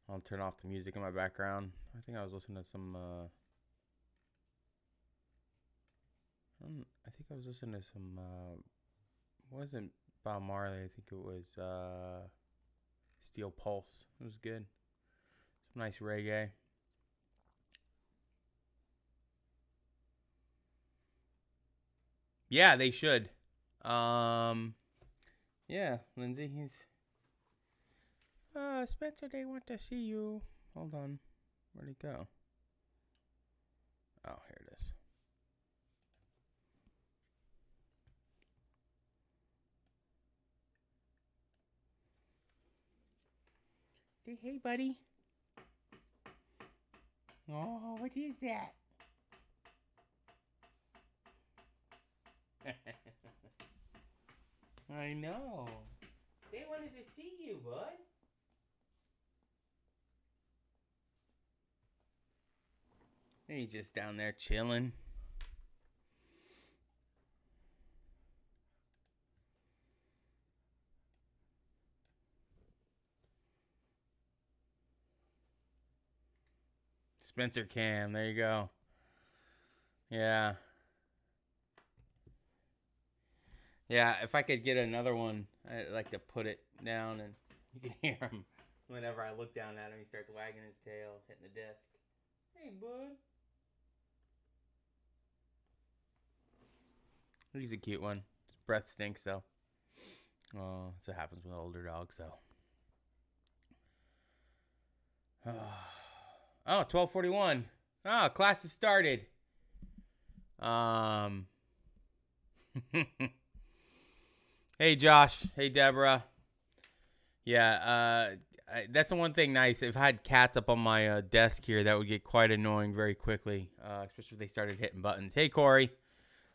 I'll turn off the music in my background. I think I was listening to some wasn't Bob Marley. I think it was Steel Pulse. It was good. Some nice reggae. Yeah, they should. Yeah, Lindsay, he's Spencer, they want to see you. Hold on. Where'd he go? Oh, here it is. Hey, buddy. Oh, what is that? I know. They wanted to see you, bud. He's just down there chilling. Spencer Cam, there you go. Yeah. Yeah, if I could get another one, I'd like to put it down and you can hear him whenever I look down at him. He starts wagging his tail, hitting the desk. Hey, bud. He's a cute one. His breath stinks, though. Oh, that's what happens with older dogs, though. Oh, 12:41. Oh, class has started. Hey, Josh. Hey, Deborah. Yeah, that's the one thing nice. If I had cats up on my desk here, that would get quite annoying very quickly, especially if they started hitting buttons. Hey, Corey.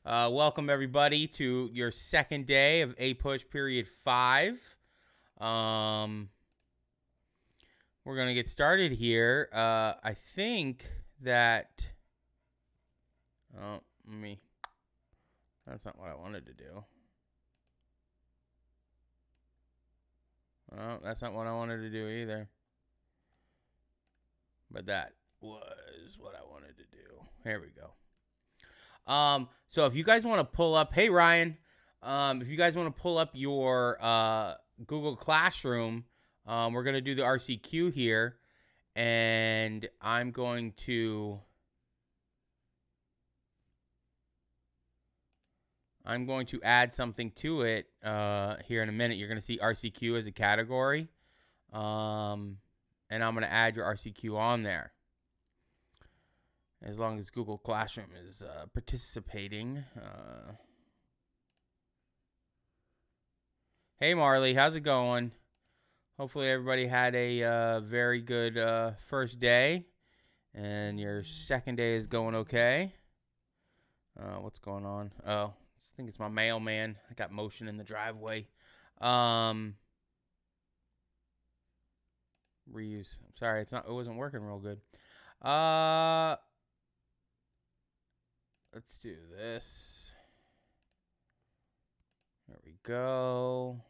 Welcome, everybody, to your second day of A-Push Period 5. We're going to get started here. I think that... Oh, that's not what I wanted to do. Oh, that's not what I wanted to do either. But that was what I wanted to do. Here we go. So if you guys want to pull up... Hey, Ryan. If you guys want to pull up your Google Classroom... we're going to do the RCQ here, and I'm going to add something to it here in a minute. You're going to see RCQ as a category, and I'm going to add your RCQ on there. As long as Google Classroom is participating. Hey, Marley, how's it going? hopefully everybody had a very good first day, and your second day is going okay. What's going on? Oh, I think it's my mailman. I got motion in the driveway. Reuse. I'm sorry, it wasn't working real good. Let's do this. There we go.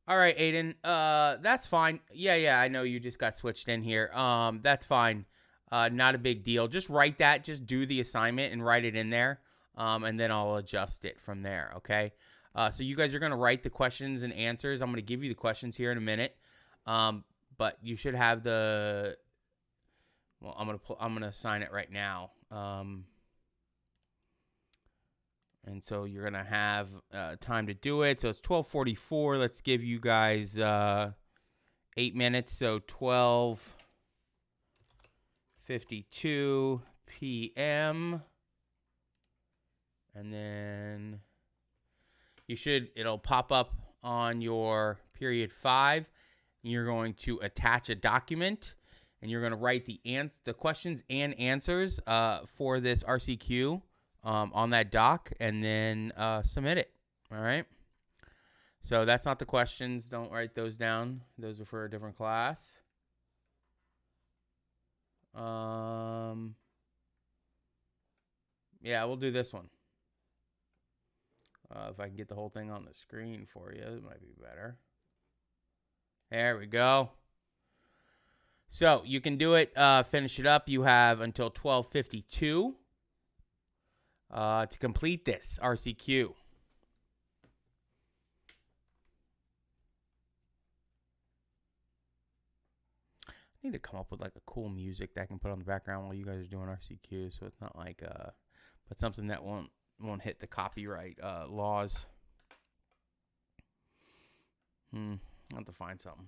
All right, Aiden. That's fine. Yeah, I know you just got switched in here. That's fine. Not a big deal. Just write that. Just do the assignment and write it in there. And then I'll adjust it from there. Okay. So you guys are gonna write the questions and answers. I'm gonna give you the questions here in a minute. But you should have the. Well, I'm gonna assign it right now. And so you're going to have time to do it. So it's 12:44. Let's give you guys 8 minutes. So 12:52 p.m. And then it'll pop up on your period 5. You're going to attach a document. And you're going to write the questions and answers for this RCQ. On that doc, and then submit it. All right. So that's not the questions. Don't write those down. Those are for a different class. Yeah, we'll do this one. If I can get the whole thing on the screen for you, it might be better. There we go. So you can do it. Finish it up. You have until 12:52. To complete this RCQ. I need to come up with like a cool music that I can put on the background while you guys are doing RCQ, so it's not like but something that won't hit the copyright laws. I'll have to find something.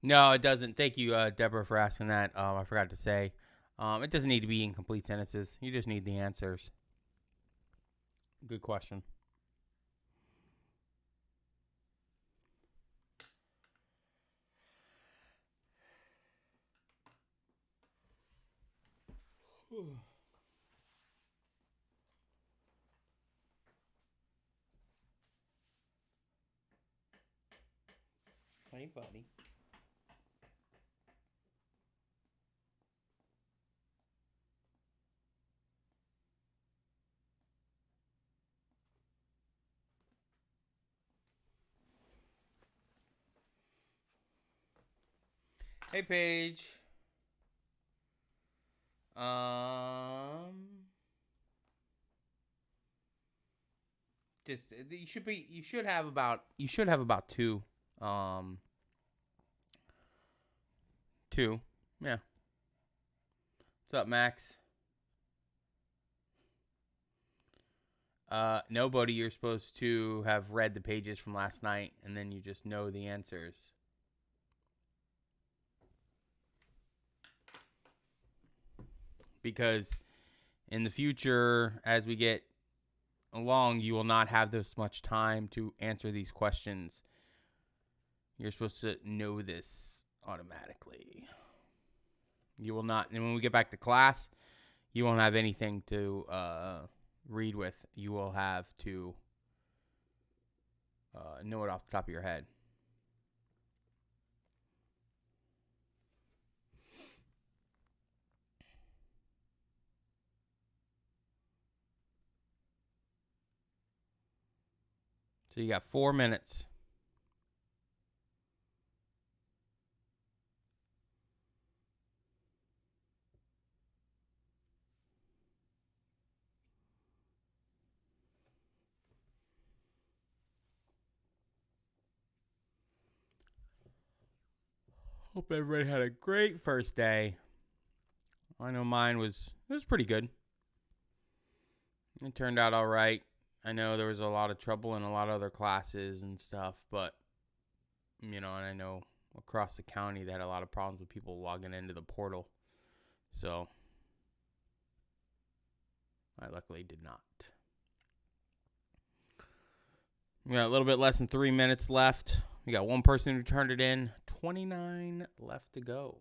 No, it doesn't. Thank you, Deborah, for asking that. I forgot to say. It doesn't need to be incomplete sentences. You just need the answers. Good question. Hey, buddy. Hey, Paige. Just you should have about two. Two. Yeah. What's up, Max? Nobody, you're supposed to have read the pages from last night, and then you just know the answers. Because in the future, as we get along, you will not have this much time to answer these questions. You're supposed to know this automatically. You will not, and when we get back to class, you won't have anything to read with. You will have to know it off the top of your head. So you got 4 minutes. Hope everybody had a great first day. I know mine was pretty good. It turned out all right. I know there was a lot of trouble in a lot of other classes and stuff, but and I know across the county they had a lot of problems with people logging into the portal. So I luckily did not. We got a little bit less than 3 minutes left. We got one person who turned it in. 29 left to go.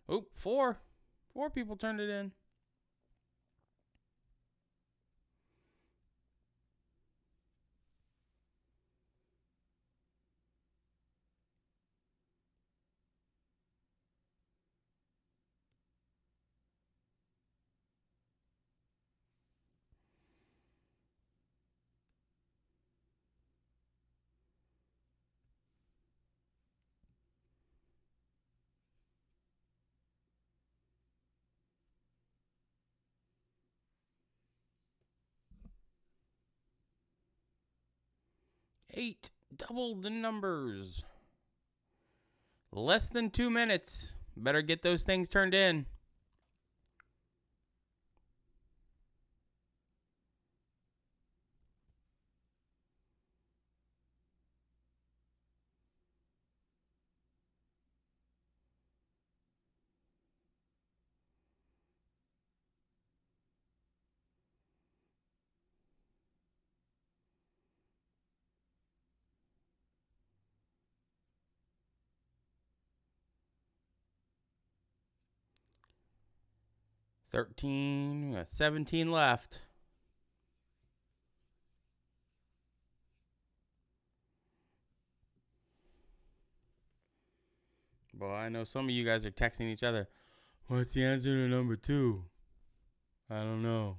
Oh, 4. 4 people turned it in. Eight. Double the numbers. Less than 2 minutes. Better get those things turned in. $13. We got 17 left. Well, I know some of you guys are texting each other. What's the answer to number 2? I don't know.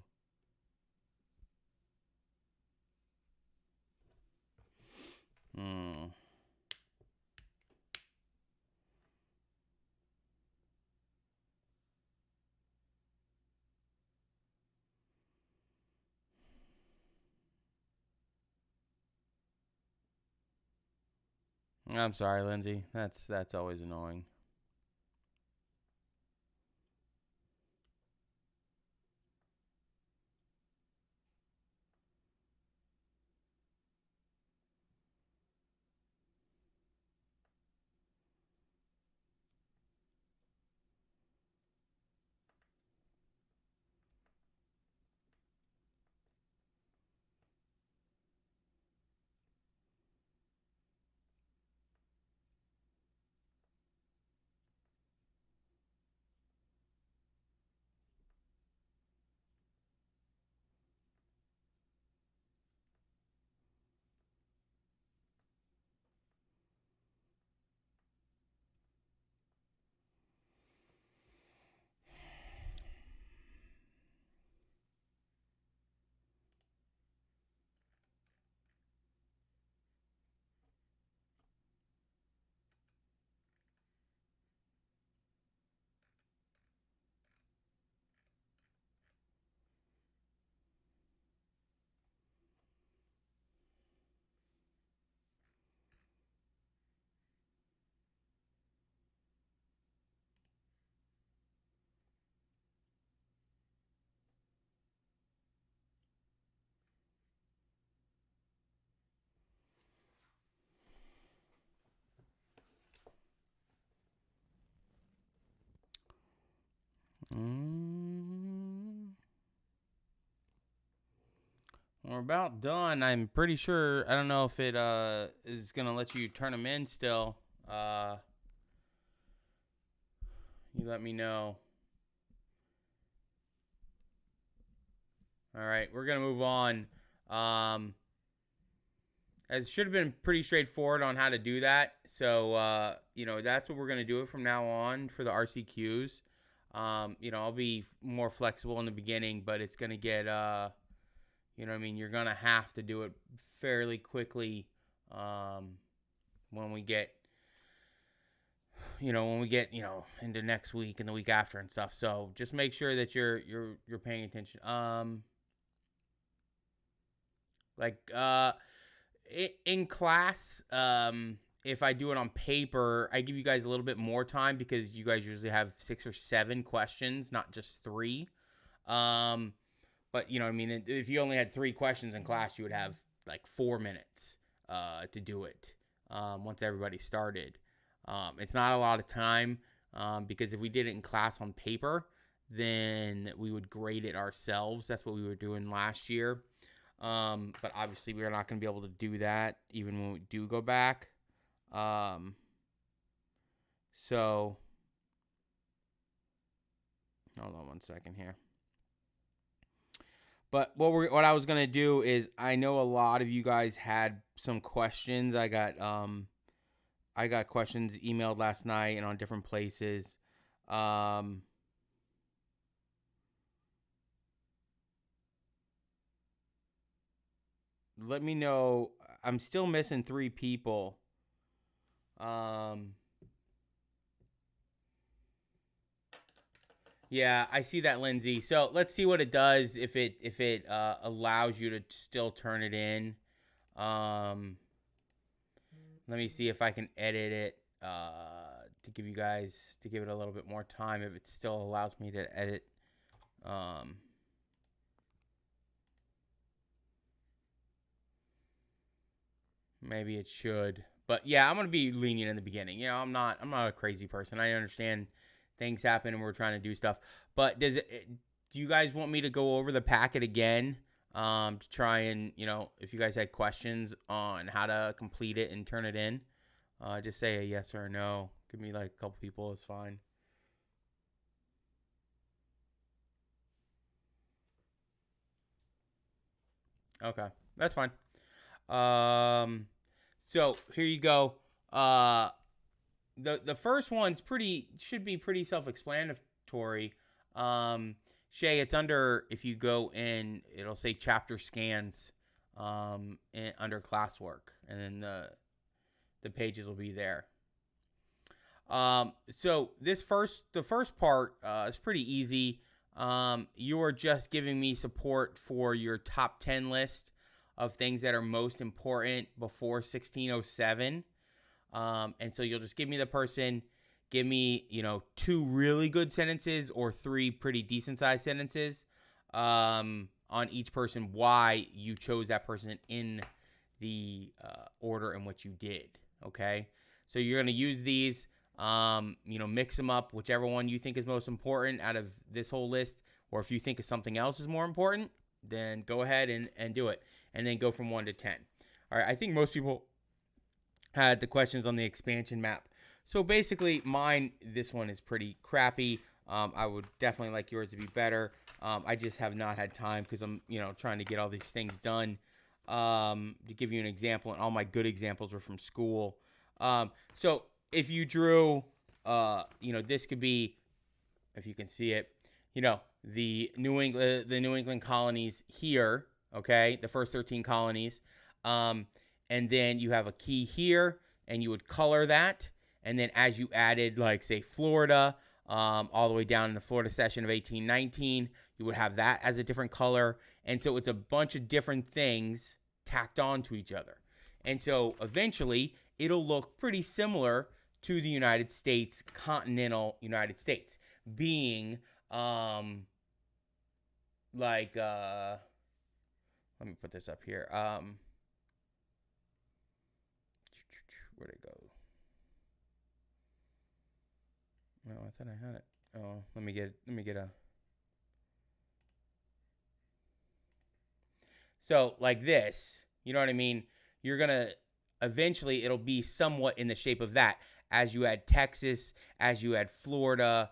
I'm sorry, Lindsay. That's always annoying. We're about done. I'm pretty sure. I don't know if it is going to let you turn them in still. You let me know. All right, we're going to move on. It should have been pretty straightforward on how to do that. So, that's what we're going to do it from now on for the RCQs. I'll be more flexible in the beginning, but it's going to get, you're going to have to do it fairly quickly when we get, into next week and the week after and stuff. So just make sure that you're paying attention. In class, if I do it on paper, I give you guys a little bit more time because you guys usually have 6 or 7 questions, not just 3. But if you only had 3 questions in class, you would have like 4 minutes to do it once everybody started. It's not a lot of time because if we did it in class on paper, then we would grade it ourselves. That's what we were doing last year. But obviously we are not going to be able to do that even when we do go back. So hold on one second here. But what I was going to do is, I know a lot of you guys had some questions. I got questions emailed last night and on different places. Let me know. I'm still missing 3 people. Yeah, I see that, Lindsay. So let's see what it does if it allows you to still turn it in. Let me see if I can edit it to give it a little bit more time if it still allows me to edit. Maybe it should. But yeah, I'm going to be lenient in the beginning. I'm not a crazy person. I understand things happen and we're trying to do stuff. But do you guys want me to go over the packet again to try and, if you guys had questions on how to complete it and turn it in, just say a yes or a no. Give me like a couple people. It's fine. Okay, that's fine. So here you go. The first one's should be pretty self-explanatory. Shay, it's under, if you go in, it'll say chapter scans under classwork, and then the pages will be there. So the first part is pretty easy. You are just giving me support for your top 10 list of things that are most important before 1607. And so you'll just give me the person, give me, 2 really good sentences or 3 pretty decent sized sentences on each person, why you chose that person in the order in which you did. Okay. So you're going to use these, mix them up, whichever one you think is most important out of this whole list, or if you think of something else is more important, then go ahead and do it. And then go from 1 to 10. All right, I think most people had the questions on the expansion map. So basically, this one is pretty crappy. I would definitely like yours to be better. I just have not had time because I'm, trying to get all these things done. To give you an example, and all my good examples were from school. So if you drew, this could be, if you can see it, the New England colonies here. Okay, the first 13 colonies. And then you have a key here, and you would color that. And then as you added, like, say, Florida, all the way down in the Florida cession of 1819, you would have that as a different color. And so it's a bunch of different things tacked on to each other. And so eventually, it'll look pretty similar to the United States, continental United States, being, let me put this up here. Where'd it go? No, I thought I had it. Oh, let me get a. So like this, you know what I mean? You're gonna eventually it'll be somewhat in the shape of that. As you add Texas, as you add Florida,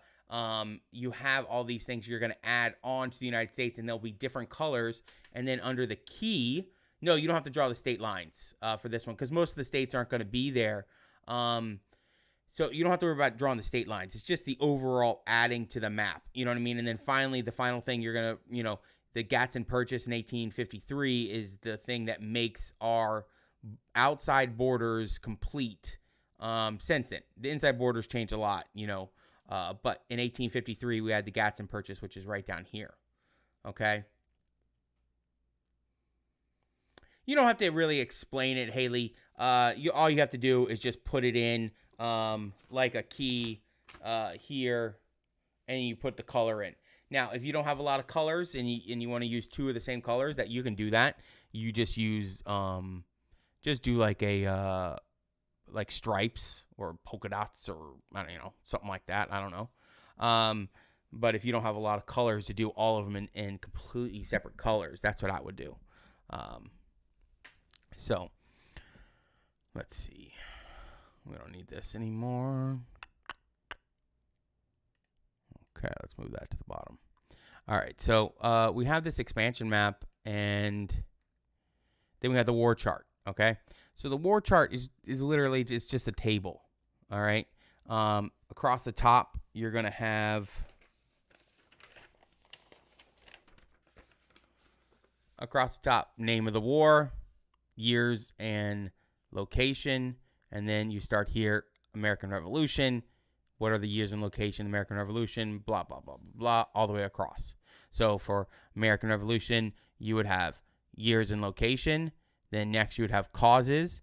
you have all these things you're going to add on to the United States, and there'll be different colors. And then under the key, no, you don't have to draw the state lines for this one because most of the states aren't going to be there. So you don't have to worry about drawing the state lines. It's just the overall adding to the map. You know what I mean? And then finally, the final thing you're going to, the Gadsden Purchase in 1853 is the thing that makes our outside borders complete since then. The inside borders changed a lot, but in 1853, we had the Gadsden Purchase, which is right down here. Okay? You don't have to really explain it, Haley. All you have to do is just put it in like a key here, and you put the color in. Now, if you don't have a lot of colors and you want to use two of the same colors, that you can do that. You just use just do like a like stripes or polka dots or something like that. I don't know. But if you don't have a lot of colors, to do all of them in completely separate colors, that's what I would do. So let's see. We don't need this anymore. Okay, let's move that to the bottom. All right, so we have this expansion map, and then we have the war chart, okay? So the war chart is literally just a table, all right? Across the top, you're going to have name of the war, years and location, and then you start here, American Revolution. What are the years and location, American Revolution, blah, blah, blah, blah, blah, all the way across. So for American Revolution, you would have years and location. Then next you would have causes,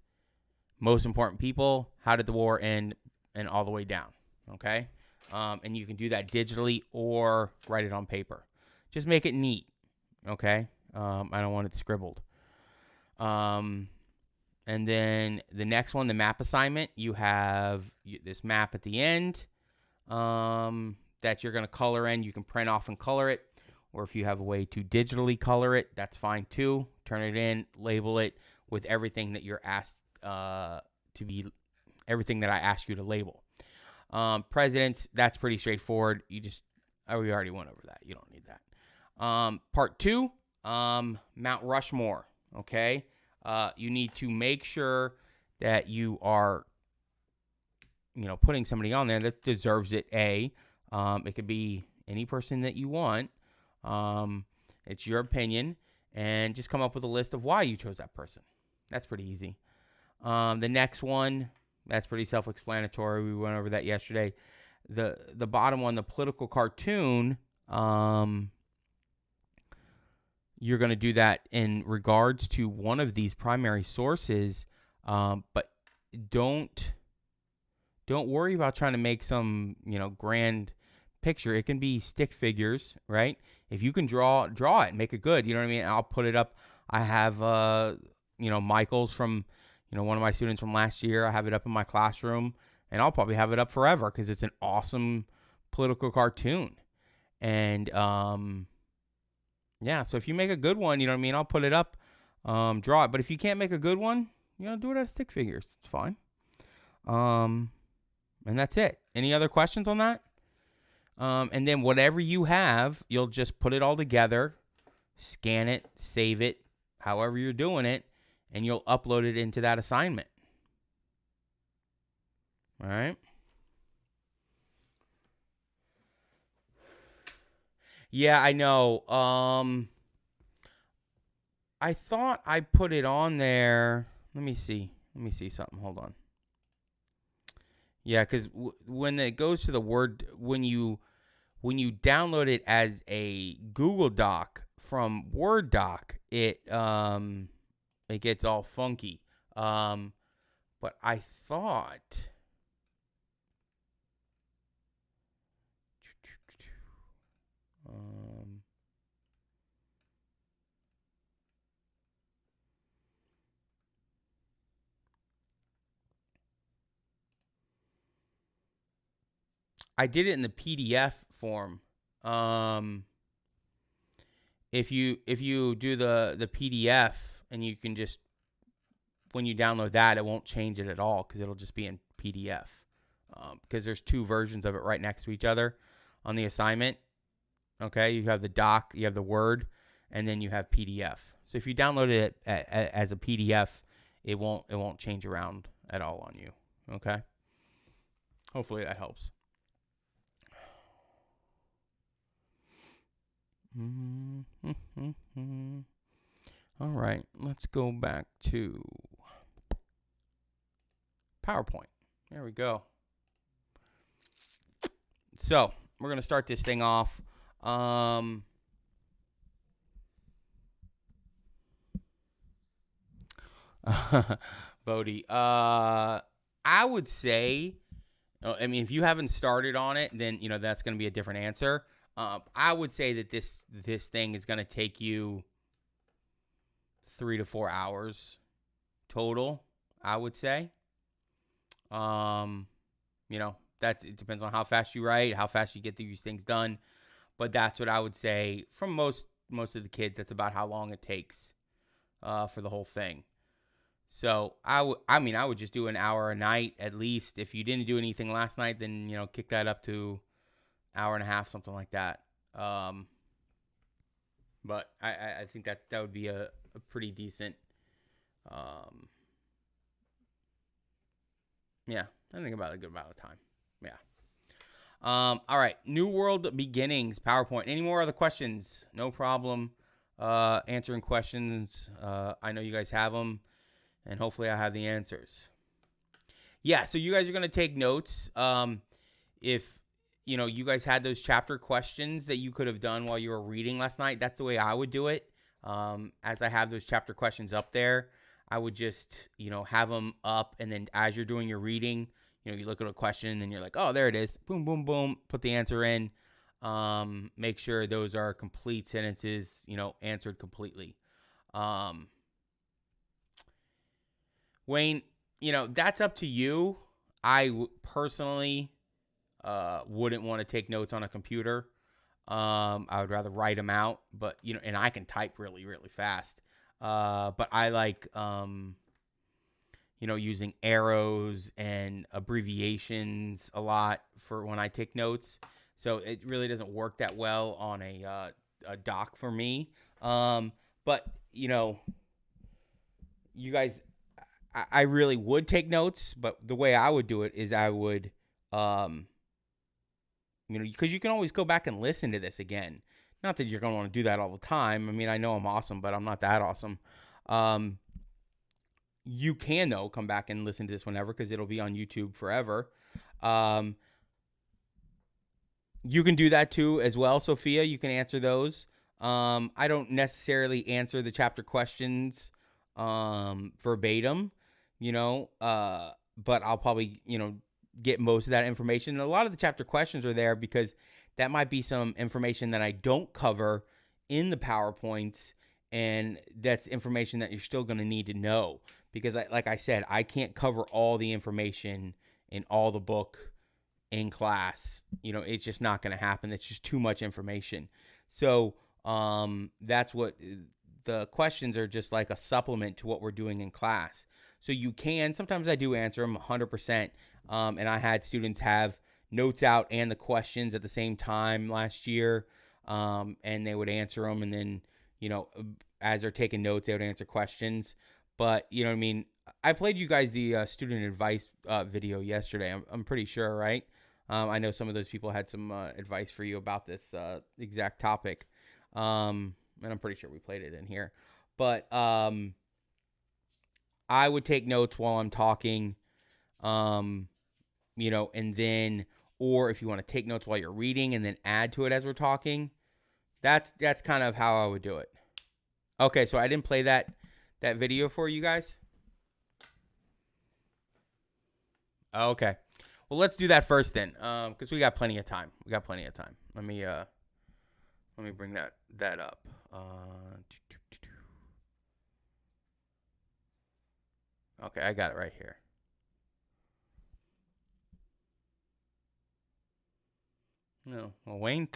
most important people, how did the war end, and all the way down, okay? And you can do that digitally or write it on paper. Just make it neat, okay? I don't want it scribbled. And then the next one, the map assignment, you have this map at the end that you're going to color in. You can print off and color it, or if you have a way to digitally color it, that's fine too. Turn it in, label it with everything that you're asked everything that I asked you to label. Presidents, that's pretty straightforward. We already went over that. You don't need that. Part 2, Mount Rushmore, okay? You need to make sure that you are, putting somebody on there that deserves it. It could be any person that you want. It's your opinion, and just come up with a list of why you chose that person. That's pretty easy. The next one, that's pretty self-explanatory. We went over that yesterday. The bottom one, the political cartoon, you're going to do that in regards to one of these primary sources, but don't worry about trying to make some grand picture. It can be stick figures, right? If you can draw it, make it good. You know what I mean? I'll put it up. I have Michael's from one of my students from last year. I have it up in my classroom, and I'll probably have it up forever because it's an awesome political cartoon. And yeah, so if you make a good one, I'll put it up, draw it. But if you can't make a good one, do it out of stick figures. It's fine. And that's it. Any other questions on that? And then whatever you have, you'll just put it all together, scan it, save it, however you're doing it, and you'll upload it into that assignment. All right? Yeah, I know. I thought I put it on there. Let me see something. Hold on. Yeah, because when it goes to the Word, when you download it as a Google Doc from Word Doc, it gets all funky. But I thought. I did it in the PDF form. If you do the PDF, and you can just, when you download that, it won't change it at all because it'll just be in PDF. Because there's two versions of it right next to each other on the assignment. Okay, you have the doc, you have the Word, and then you have PDF. So if you download it as a PDF, it won't change around at all on you. Okay. Hopefully that helps. All right, let's go back to PowerPoint. There we go. So we're going to start this thing off. Bodie, I would say, I mean, if you haven't started on it, then, that's going to be a different answer. I would say that this thing is going to take you 3 to 4 hours total, I would say. It depends on how fast you write, how fast you get these things done. But that's what I would say from most of the kids. That's about how long it takes for the whole thing. So I would just do an hour a night at least. If you didn't do anything last night, then kick that up to hour and a half, something like that. But I think that would be a pretty decent. Yeah, I think about a good amount of time. Yeah. All right. New World Beginnings, PowerPoint. Any more other questions? No problem. Answering questions. I know you guys have them, and hopefully I have the answers. Yeah, so you guys are going to take notes. If, you guys had those chapter questions that you could have done while you were reading last night, that's the way I would do it. As I have those chapter questions up there, I would just, have them up, and then as you're doing your reading, you look at a question and you're like, oh, there it is. Boom, boom, boom. Put the answer in. Make sure those are complete sentences, answered completely. Wayne, that's up to you. I personally wouldn't want to take notes on a computer. I would rather write them out, but, and I can type really, really fast. But I like, using arrows and abbreviations a lot for when I take notes. So it really doesn't work that well on a doc for me. But, you guys, I really would take notes, but the way I would do it is I would, because you can always go back and listen to this again. Not that you're going to want to do that all the time. I mean, I know I'm awesome, but I'm not that awesome. You can, though, come back and listen to this whenever because it'll be on YouTube forever. You can do that, too, as well, Sophia. You can answer those. I don't necessarily answer the chapter questions verbatim, but I'll probably, get most of that information. And a lot of the chapter questions are there because that might be some information that I don't cover in the PowerPoints, and that's information that you're still going to need to know because, like I said, I can't cover all the information in all the book in class. It's just not going to happen. It's just too much information. So that's what the questions are, just like a supplement to what we're doing in class. So you can, sometimes I do answer them 100%. And I had students have notes out and the questions at the same time last year. And they would answer them. And then, as they're taking notes, they would answer questions. But, what I mean? I played you guys the student advice video yesterday. I'm pretty sure, right? I know some of those people had some advice for you about this exact topic. And I'm pretty sure we played it in here. But I would take notes while I'm talking. And then, or if you want to take notes while you're reading and then add to it as we're talking, that's kind of how I would do it. Okay, so I didn't play that video for you guys. Okay, well, let's do that first then, because we got plenty of time. Let me bring that up. Okay, I got it right here. No, well, Wayne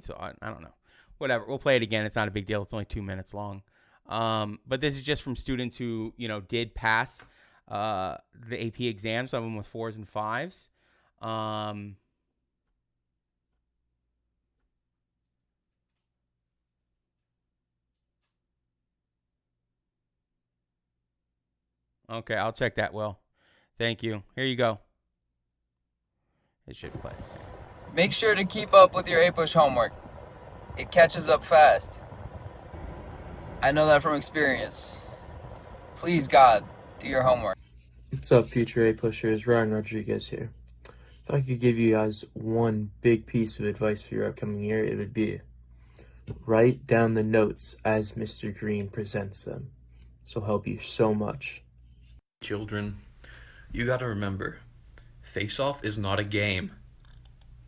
saw it. I don't know. Whatever. We'll play it again. It's not a big deal. It's only 2 minutes long. But this is just from students who, did pass the AP exam. Some of them with 4s and 5s. Okay, I'll check that, Will. Thank you. Here you go. It should play. Make sure to keep up with your A-Push homework. It catches up fast. I know that from experience. Please, God, do your homework. What's up, future A-pushers? Ryan Rodriguez here. If I could give you guys one big piece of advice for your upcoming year, it would be write down the notes as Mr. Green presents them. This will help you so much. Children, you gotta remember, Face-Off is not a game.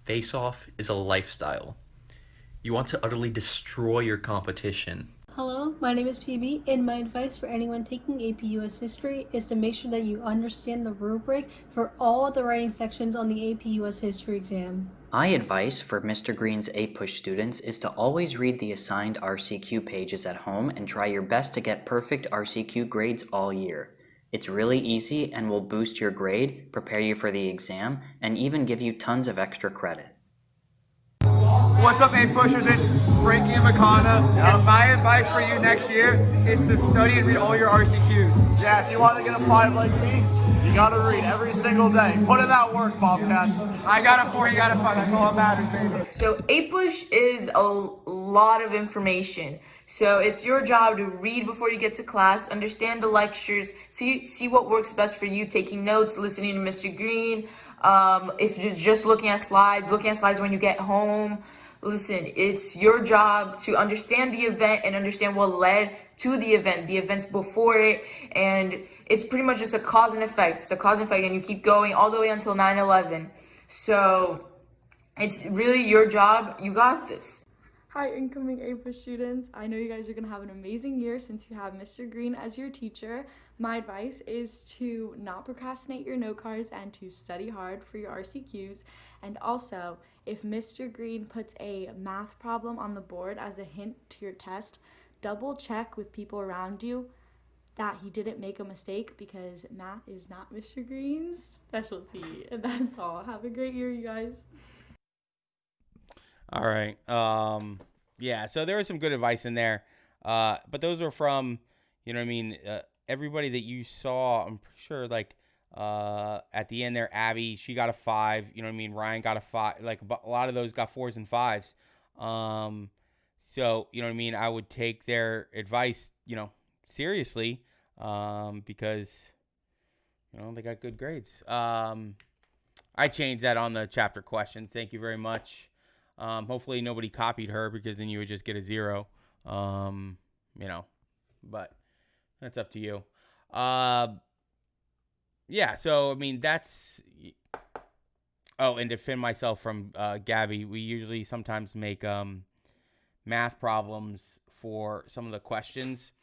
Face-Off is a lifestyle. You want to utterly destroy your competition. Hello, my name is PB, and my advice for anyone taking AP US History is to make sure that you understand the rubric for all the writing sections on the AP US History exam. My advice for Mr. Green's A-Push students is to always read the assigned RCQ pages at home and try your best to get perfect RCQ grades all year. It's really easy and will boost your grade, prepare you for the exam, and even give you tons of extra credit. What's up, A-Pushers? It's Frankie and Makana. And my advice for you next year is to study and read all your RCQs. Yeah, if you want to get a 5 like me, you got to read every single day. Put in that work, Bobcats. I got a 4, you got a 5. That's all that matters, baby. So A-Push is a lot of information. So it's your job to read before you get to class, understand the lectures, see what works best for you, taking notes, listening to Mr. Green. If you're just looking at slides when you get home. Listen, it's your job to understand the event and understand what led to the event, the events before it, and it's pretty much just a cause and effect. It's a cause and effect, and you keep going all the way until 9/11. So it's really your job. You got this. Hi, incoming A-Push students. I know you guys are going to have an amazing year since you have Mr. Green as your teacher. My advice is to not procrastinate your note cards and to study hard for your RCQs. And also, if Mr. Green puts a math problem on the board as a hint to your test, double check with people around you that he didn't make a mistake, because math is not Mr. Green's specialty. And that's all. Have a great year, you guys. All right. Yeah, so there was some good advice in there. But those were from, you know what I mean, everybody that you saw, I'm pretty sure, like, at the end there, Abby, she got a 5. You know what I mean? Ryan got a 5. Like, a lot of those got 4s and 5s. So, you know what I mean? I would take their advice, you know, seriously, because, you know, they got good grades. I changed that on the chapter questions. Thank you very much. Hopefully nobody copied her, because then you would just get a 0. You know, but that's up to you. Yeah, so, I mean, that's... Oh, and to defend myself from Gabby, we usually sometimes make math problems for some of the questions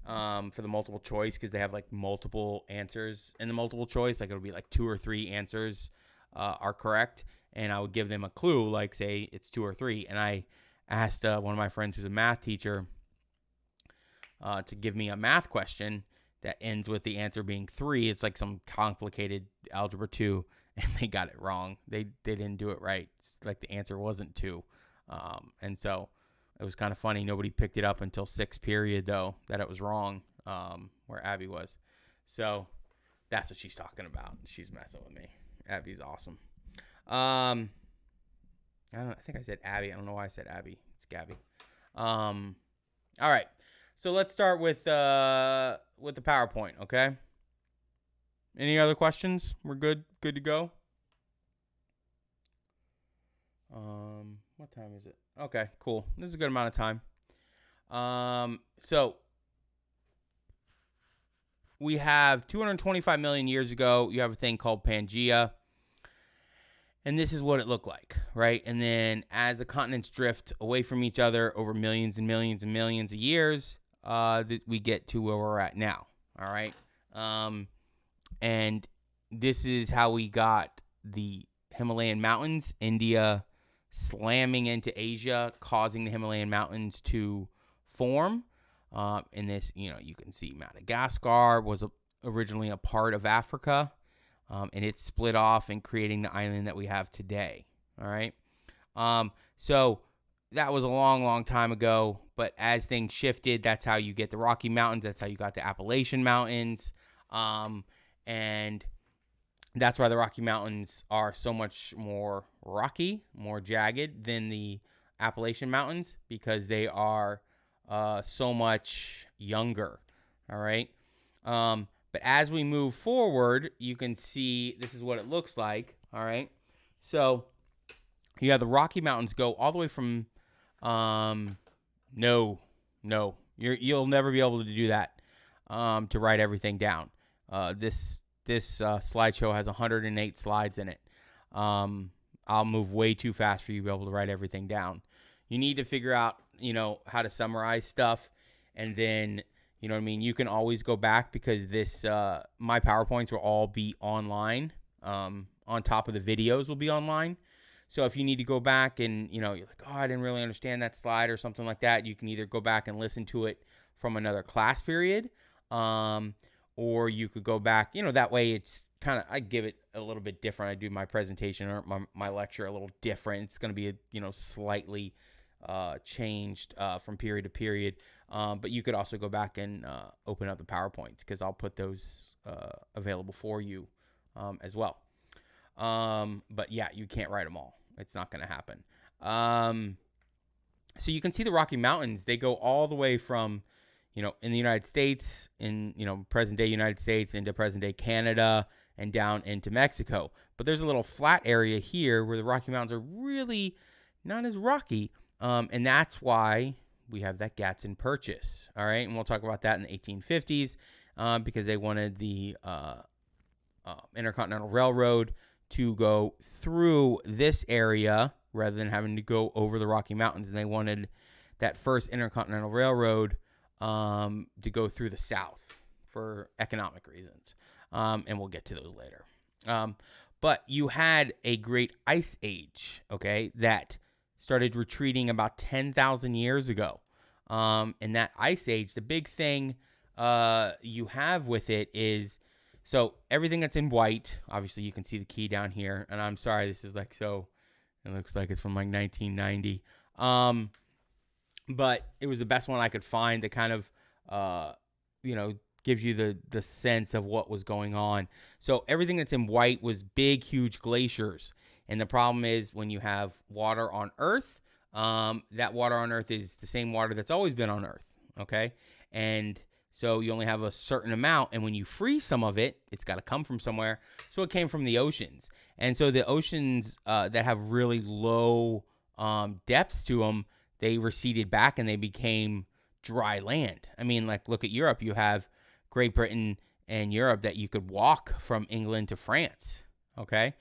for the multiple choice, because they have, like, multiple answers in the multiple choice. Like, it'll be, like, 2 or 3 answers are correct, and I would give them a clue, like, say, it's 2 or 3. And I asked one of my friends who's a math teacher to give me a math question that ends with the answer being 3. It's like some complicated algebra 2, and they got it wrong. They didn't do it right. It's like the answer wasn't 2. And so it was kind of funny. Nobody picked it up until 6th period, though, that it was wrong, where Abby was. So that's what she's talking about. She's messing with me. Abby's awesome. I think I said Abby. I don't know why I said Abby. It's Gabby. All right. So let's start with the PowerPoint, okay? Any other questions? We're good to go? What time is it? Okay, cool. This is a good amount of time. So we have 225 million years ago, you have a thing called Pangea. And this is what it looked like, right? And then as the continents drift away from each other over millions and millions and millions of years, we get to where we're at now, all right? And this is how we got the Himalayan mountains, India slamming into Asia, causing the Himalayan mountains to form. In this, you know, you can see Madagascar was originally a part of Africa. And it's split off and creating the island that we have today. All right. So that was a long, long time ago. But as things shifted, that's how you get the Rocky Mountains. That's how you got the Appalachian Mountains. And That's why the Rocky Mountains are so much more rocky, more jagged than the Appalachian Mountains, because they are so much younger. All right. But as we move forward, you can see this is what it looks like. All right. So you have the Rocky Mountains go all the way from, no, you'll never be able to do that, to write everything down. This slideshow has 108 slides in it. I'll move way too fast for you to be able to write everything down. You need to figure out, how to summarize stuff, and then, you can always go back, because this, my PowerPoints will all be online. On top of the videos will be online. So if you need to go back and, you're like, oh, I didn't really understand that slide or something like that, you can either go back and listen to it from another class period, or you could go back, that way it's kind of, I give it a little bit different. I do my presentation or my lecture a little different. It's going to be, slightly changed from period to period. But you could also go back and open up the PowerPoints, because I'll put those available for you as well. But yeah, you can't write them all. It's not going to happen. So you can see the Rocky Mountains. They go all the way from, in the United States, in, present day United States, into present day Canada, and down into Mexico. But there's a little flat area here where the Rocky Mountains are really not as rocky. And that's why we have that Gadsden Purchase. All right. And we'll talk about that in the 1850s, because they wanted the Intercontinental Railroad to go through this area rather than having to go over the Rocky Mountains. And they wanted that first Intercontinental Railroad to go through the South for economic reasons. And we'll get to those later. But you had a great ice age, okay, that started retreating about 10,000 years ago. And that ice age, the big thing you have with it is, so everything that's in white, obviously you can see the key down here. And I'm sorry, this is like, so it looks like it's from like 1990. But it was the best one I could find that kind of, gives you the sense of what was going on. So everything that's in white was big, huge glaciers. And the problem is, when you have water on Earth, that water on Earth is the same water that's always been on Earth, okay? And so you only have a certain amount, and when you freeze some of it, it's got to come from somewhere. So it came from the oceans. And so the oceans that have really low depths to them, they receded back and they became dry land. I mean, like, look at Europe. You have Great Britain and Europe that you could walk from England to France, okay?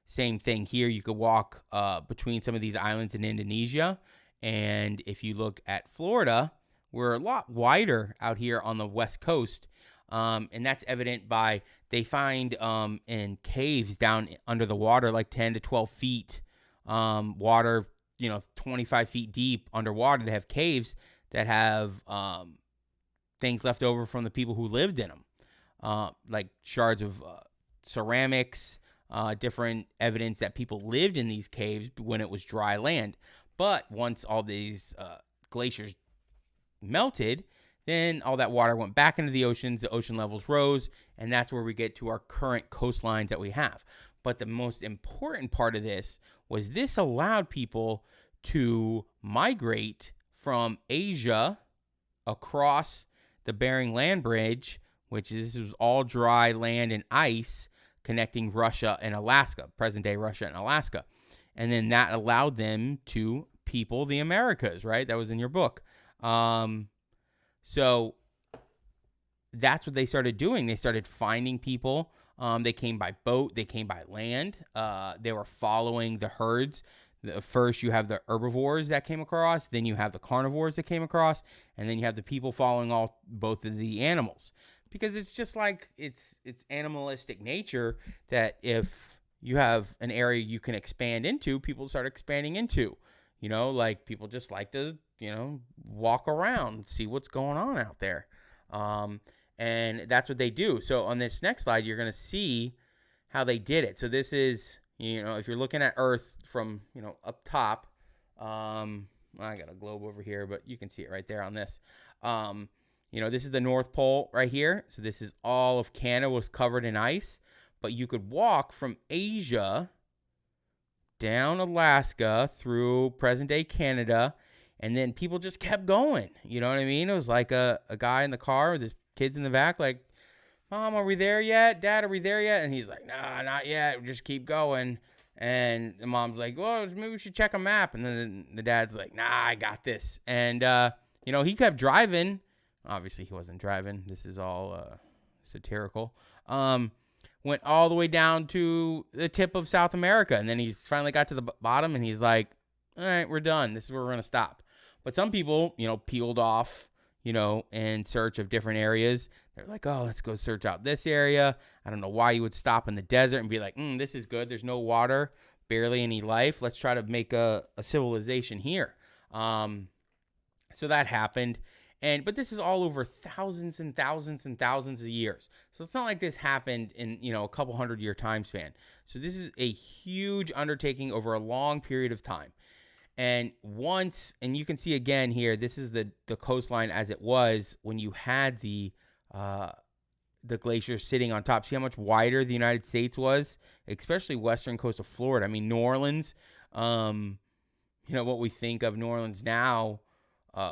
Same thing here. You could walk between some of these islands in Indonesia. And if you look at Florida, we're a lot wider out here on the West Coast. And that's evident by, they find in caves down under the water, like 10 to 12 feet water, 25 feet deep underwater. They have caves that have things left over from the people who lived in them, like shards of ceramics, different evidence that people lived in these caves when it was dry land. But once all these glaciers melted, then all that water went back into the oceans, the ocean levels rose, and that's where we get to our current coastlines that we have. But the most important part of this was this allowed people to migrate from Asia across the Bering Land Bridge, which is, this was all dry land and ice connecting Russia and Alaska, present-day Russia and Alaska. And then that allowed them to people the Americas, right? That was in your book. So that's what they started doing. They started finding people. They came by boat. They came by land. They were following the herds. First, you have the herbivores that came across. Then you have the carnivores that came across. And then you have the people following both of the animals. Because it's just like, it's animalistic nature that if you have an area you can expand into, people start expanding into. Like, people just like to, walk around, see what's going on out there. And that's what they do. So on this next slide, you're going to see how they did it. So this is, if you're looking at Earth from, up top, I got a globe over here, but you can see it right there on this. This is the North Pole right here. So this is all of Canada was covered in ice. but you could walk from Asia down Alaska through present-day Canada, and then people just kept going. You know what I mean? It was like a guy in the car with his kids in the back, like, Mom, are we there yet? Dad, are we there yet? And he's like, nah, not yet. Just keep going. And the mom's like, well, maybe we should check a map. And then the dad's like, nah, I got this. And, he kept driving. Obviously, he wasn't driving. This is all satirical. Went all the way down to the tip of South America. And then he's finally got to the bottom, and he's like, all right, we're done. This is where we're going to stop. But some people, peeled off, in search of different areas. They're like, oh, let's go search out this area. I don't know why you would stop in the desert and be like, this is good. There's no water, barely any life. Let's try to make a civilization here. So that happened. But this is all over thousands and thousands and thousands of years. So it's not like this happened in, a couple 100-year time span. So this is a huge undertaking over a long period of time. And you can see again here, this is the coastline as it was when you had the glacier sitting on top. See how much wider the United States was, especially western coast of Florida. I mean, New Orleans, what we think of New Orleans now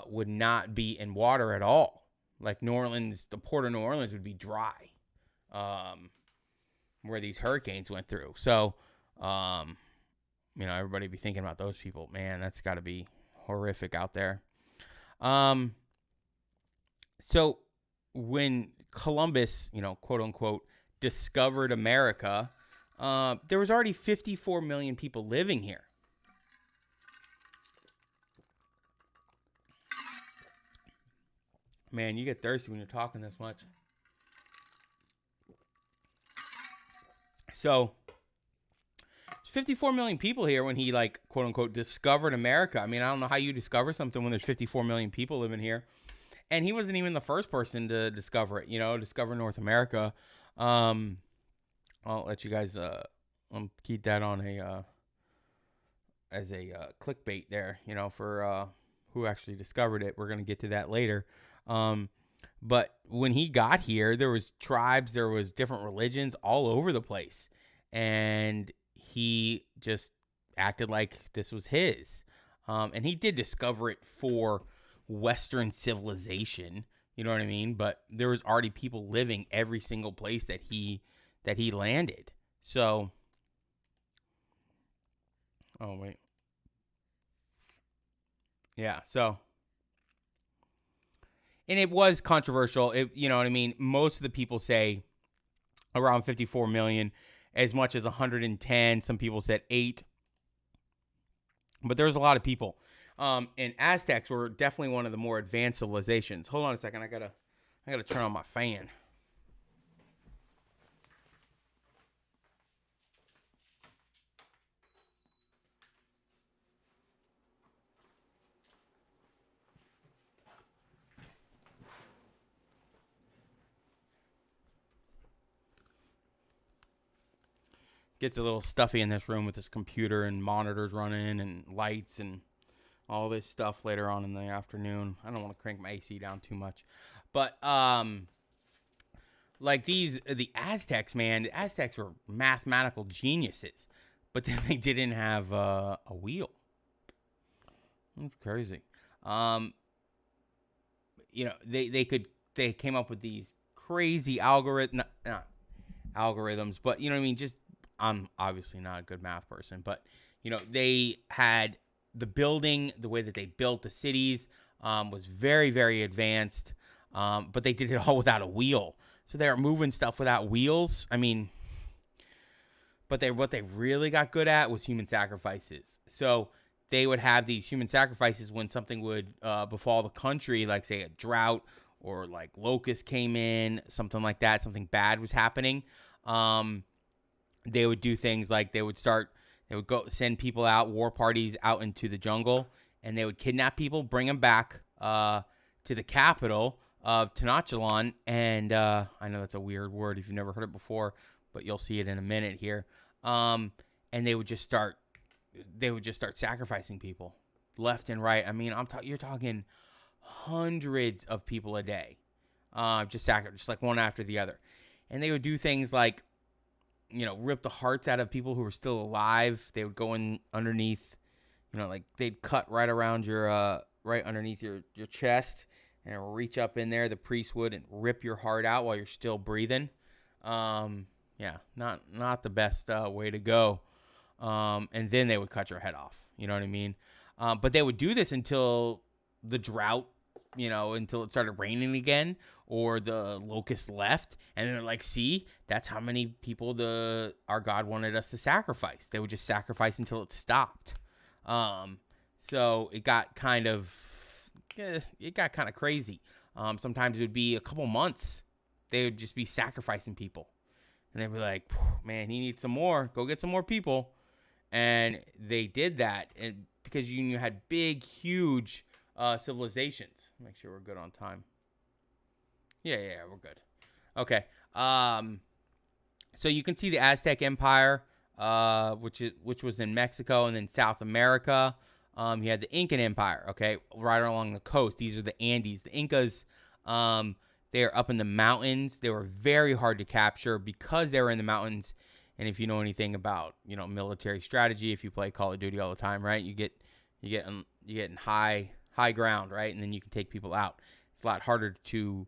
would not be in water at all. Like New Orleans, the port of New Orleans would be dry, where these hurricanes went through. So, everybody be thinking about those people. Man, that's got to be horrific out there. So when Columbus, quote unquote, discovered America, there was already 54 million people living here. Man, you get thirsty when you're talking this much. So 54 million people here when he, like, quote unquote, discovered America. I mean, I don't know how you discover something when there's 54 million people living here. And he wasn't even the first person to discover it, discover North America. I'll let you guys keep that on as a clickbait there, for who actually discovered it. We're going to get to that later. But when he got here, there was tribes, there was different religions all over the place. And he just acted like this was his. And he did discover it for Western civilization, you know what I mean? But there was already people living every single place that he landed. So, oh wait, yeah. So, and it was controversial. You know what I mean? Most of the people say around 54 million, as much as 110. Some people said 8. But there's a lot of people. And Aztecs were definitely one of the more advanced civilizations. Hold on a second. I gotta turn on my fan. Gets a little stuffy in this room with this computer and monitors running and lights and all this stuff later on in the afternoon. I don't want to crank my AC down too much. But, like the Aztecs, man, the Aztecs were mathematical geniuses. But then they didn't have a wheel. That's crazy. They came up with these crazy algorithms, but, you know what I mean? Just, I'm obviously not a good math person, but, they had the building, the way that they built the cities was very, very advanced, but they did it all without a wheel. So they were moving stuff without wheels. I mean, but what they really got good at was human sacrifices. So they would have these human sacrifices when something would befall the country, like, say, a drought or, like, locusts came in, something like that, something bad was happening. They would do things like they would go send people out, war parties out into the jungle, and they would kidnap people, bring them back to the capital of Tenochtitlan. And I know that's a weird word if you've never heard it before, but you'll see it in a minute here. And they would just start sacrificing people left and right. I mean, you're talking hundreds of people a day, just like one after the other. And they would do things like rip the hearts out of people who were still alive. They would go in underneath, like they'd cut right around right underneath your chest and reach up in there. The priest would and rip your heart out while you're still breathing. Yeah, not the best way to go. And then they would cut your head off. You know what I mean? But they would do this until the drought, until it started raining again or the locusts left. And they're like, see, that's how many people our God wanted us to sacrifice. They would just sacrifice until it stopped. So it got kind of crazy. Sometimes it would be a couple months. They would just be sacrificing people. And they'd be like, man, he needs some more. Go get some more people. And they did that because you had big, huge civilizations. Make sure we're good on time. Yeah, we're good. Okay. So you can see the Aztec Empire, which was in Mexico and then South America. You had the Incan Empire, okay, right along the coast. These are the Andes. The Incas, they are up in the mountains. They were very hard to capture because they were in the mountains. And if you know anything about, military strategy, if you play Call of Duty all the time, right, you get in high ground, right, and then you can take people out. It's a lot harder to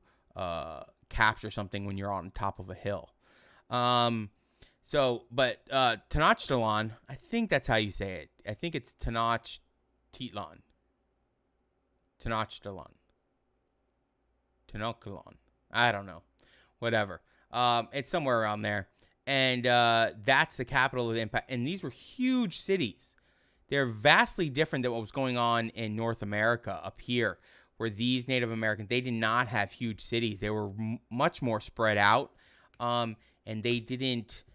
capture something when you're on top of a hill. Tenochtitlan, I think that's how you say it. I think it's Tenochtitlan. I don't know. Whatever. It's somewhere around there. And that's the capital of the empire. And these were huge cities. They're vastly different than what was going on in North America up here, where these Native Americans, they did not have huge cities. They were much more spread out. And they didn't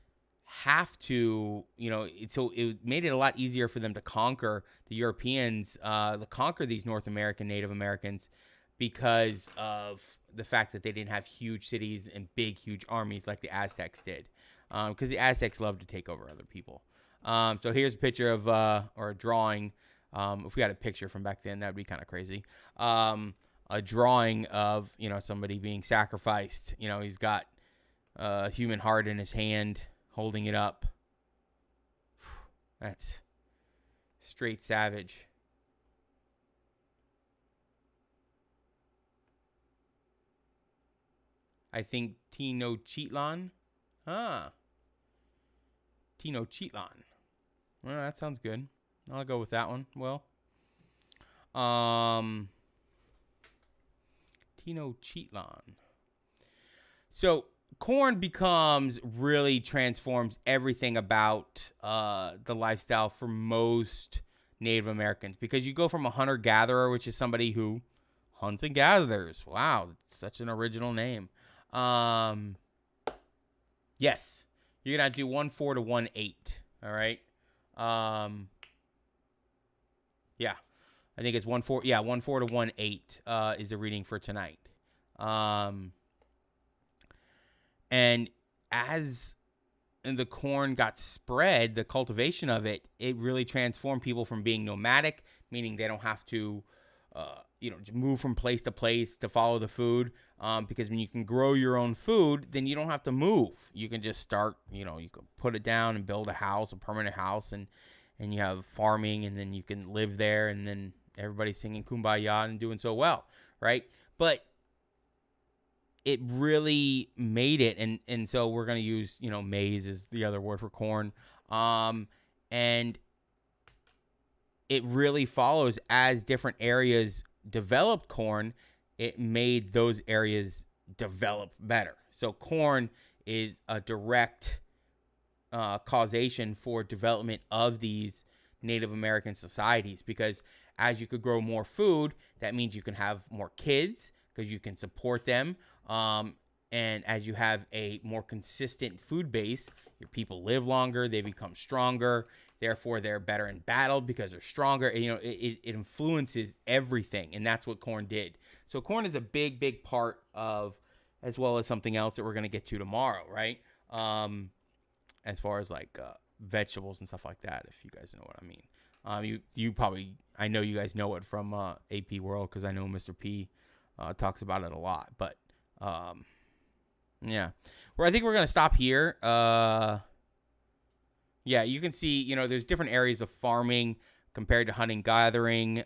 have to, so it made it a lot easier for them to conquer the Europeans, to conquer these North American Native Americans because of the fact that they didn't have huge cities and big, huge armies like the Aztecs did. Because the Aztecs love to take over other people. So here's a picture of, or a drawing. If we had a picture from back then, that would be kind of crazy. A drawing of, somebody being sacrificed. He's got a human heart in his hand, holding it up. That's straight savage. I think Tenochtitlan. Tenochtitlan. Well, that sounds good. I'll go with that one. Well, Tenochtitlan. So corn really transforms everything about the lifestyle for most Native Americans, because you go from a hunter-gatherer, which is somebody who hunts and gathers. Wow, that's such an original name. Yes. You're going to do 1-4 to 1-8. All right. Yeah. I think it's 1-4. Yeah, 1-4 to 1-8 is the reading for tonight. And as the corn got spread, the cultivation of it really transformed people from being nomadic, meaning they don't have to move from place to place to follow the food. Because when you can grow your own food, then you don't have to move. You can just start, you can put it down and build a permanent house, and you have farming, and then you can live there, and then everybody's singing Kumbaya and doing so well, right? But it really made it, and so we're going to use, maize is the other word for corn. And it really follows as different areas developed corn, it made those areas develop better. So corn is a direct causation for development of these Native American societies, because as you could grow more food, that means you can have more kids because you can support them. And as you have a more consistent food base, your people live longer, they become stronger. Therefore, they're better in battle because they're stronger. It influences everything, and that's what corn did. So corn is a big, big part of, as well as something else that we're going to get to tomorrow, right? As far as like vegetables and stuff like that, if you guys know what I mean. You probably, I know you guys know it from AP World, because I know Mr. P talks about it a lot. But yeah, I think we're going to stop here. Yeah, you can see, there's different areas of farming compared to hunting gathering,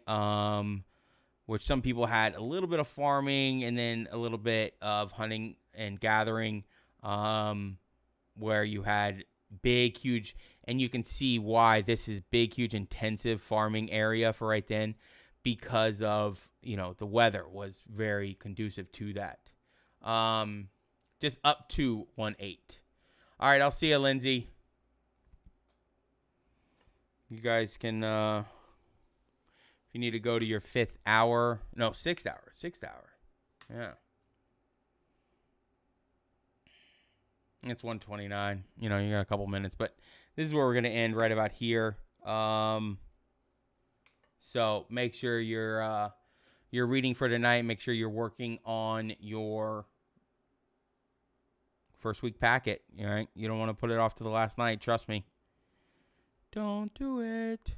which some people had a little bit of farming and then a little bit of hunting and gathering, where you had big, huge, and you can see why this is big, huge, intensive farming area for right then, because of, the weather was very conducive to that. Just up to 1/8. All right, I'll see you, Lindsay. You guys can, if you need to go to your 6th hour. Yeah. It's 1:29. You got a couple minutes, but this is where we're going to end right about here. So make sure you're reading for tonight. Make sure you're working on your first week packet. All right. You don't want to put it off to the last night. Trust me. Don't do it.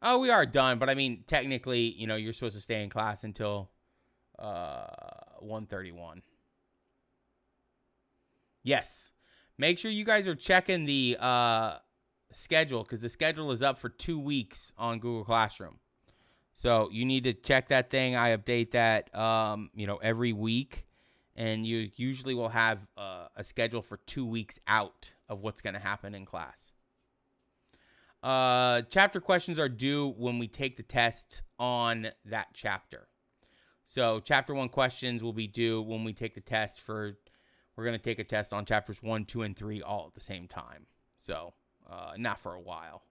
Oh, we are done. But I mean, technically, you're supposed to stay in class until 1:31. Yes. Make sure you guys are checking the schedule, because the schedule is up for 2 weeks on Google Classroom. So you need to check that thing. I update that, every week, and you usually will have a schedule for 2 weeks out of what's going to happen in class. Chapter questions are due when we take the test on that chapter. So chapter 1 questions will be due when we take the test for. We're going to take a test on chapters 1, 2, and 3 all at the same time. So, not for a while.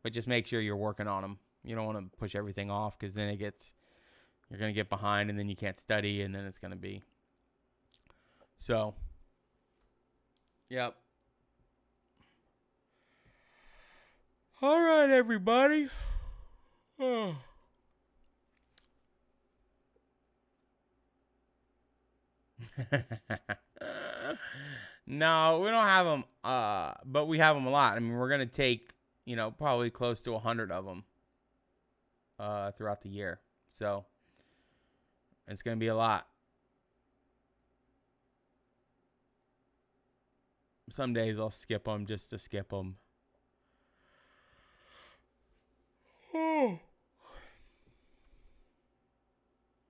But just make sure you're working on them. You don't want to push everything off, because then you're going to get behind, and then you can't study, and then it's going to be. So, yep. All right, everybody. Oh. No, we don't have them, but we have them a lot. I mean, we're going to take, probably close to 100 of them throughout the year. So it's going to be a lot. Some days I'll skip them just to skip them. Oh.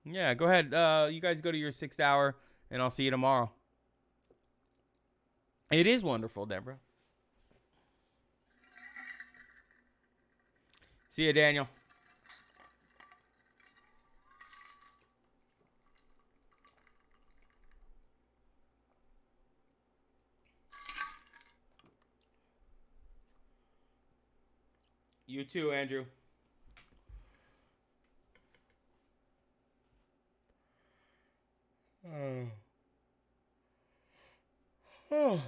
Yeah, go ahead. You guys go to your 6th hour, and I'll see you tomorrow. It is wonderful, Deborah. See you, Daniel. You too, Andrew. Oh. Oh.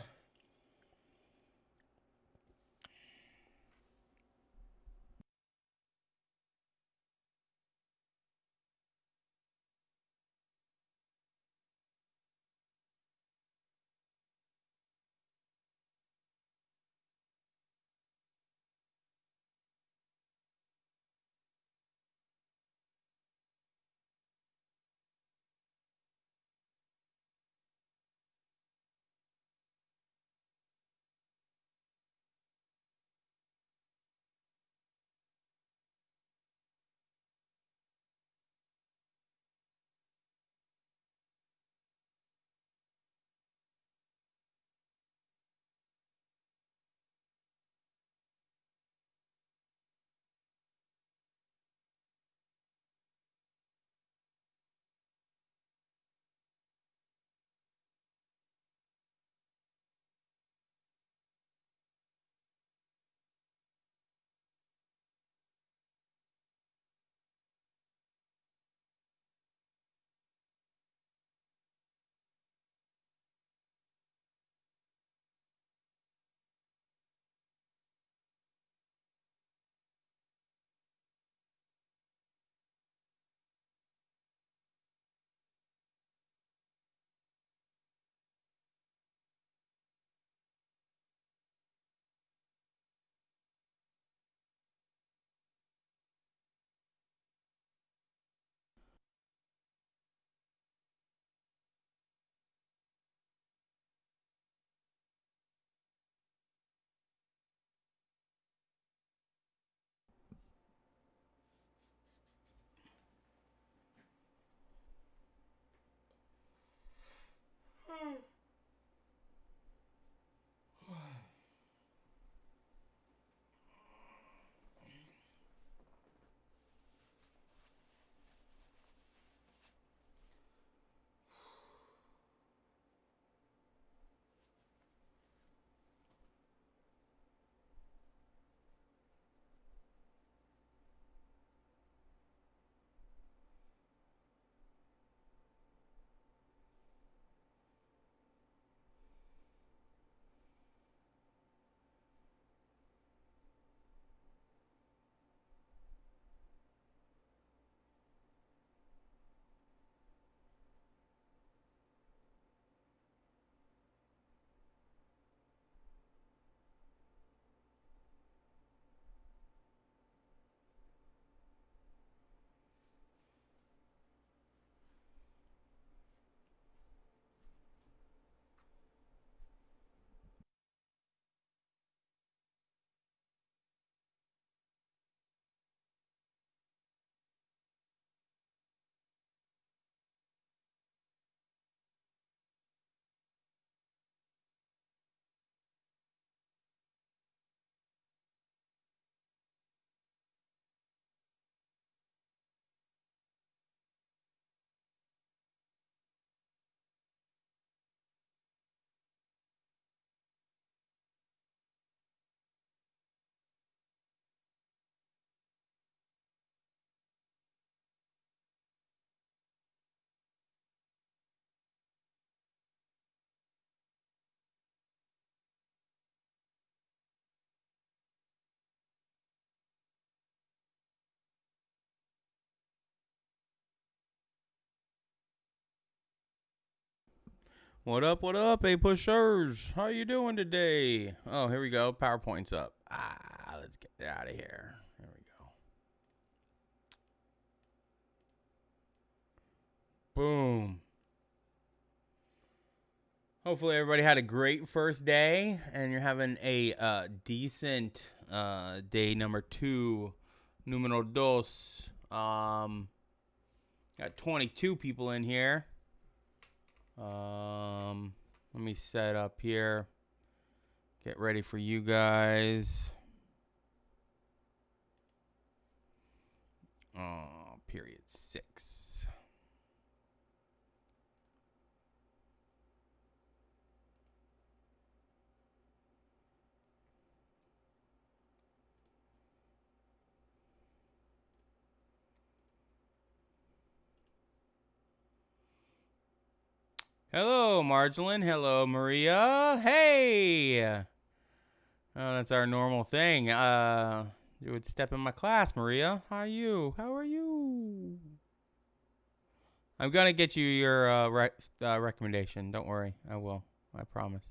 What up, A pushers? How you doing today? Oh, here we go. PowerPoint's up. Let's get it out of here. There we go. Boom. Hopefully everybody had a great first day and you're having a decent day number 2, numero dos. Got 22 people in here. Let me set up here. Get ready for you guys. Period 6. Hello, Marjolin. Hello, Maria. Hey. Oh, that's our normal thing. You would step in my class, Maria. How are you? How are you? I'm gonna get you your recommendation. Don't worry, I will. I promise.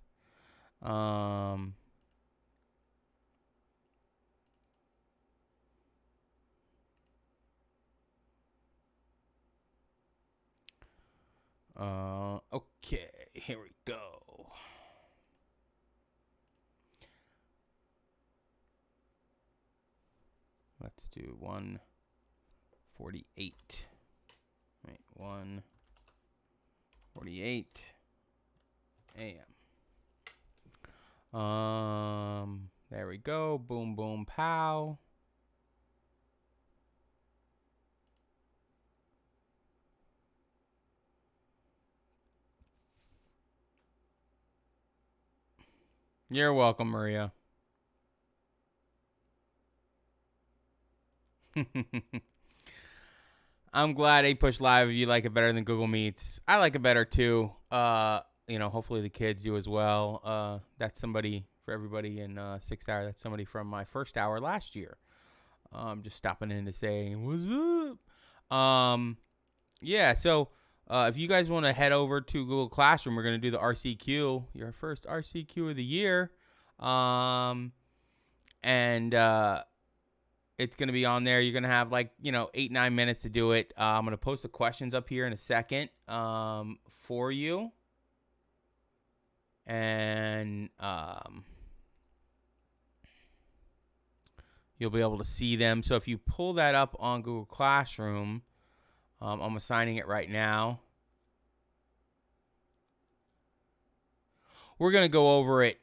Okay, here we go. Let's do 1:48. Wait, 1:48 a.m. There we go. Boom, boom, pow. You're welcome, Maria. I'm glad A-Push Live, you like it better than Google Meets. I like it better too. Hopefully the kids do as well. That's somebody for everybody in 6th hour. That's somebody from my 1st hour last year. Just stopping in to say, what's up? So if you guys want to head over to Google Classroom, we're going to do the RCQ, your first RCQ of the year. It's going to be on there. You're going to have 8-9 minutes to do it. I'm going to post the questions up here in a second for you. And you'll be able to see them. So if you pull that up on Google Classroom, I'm assigning it right now. We're going to go over it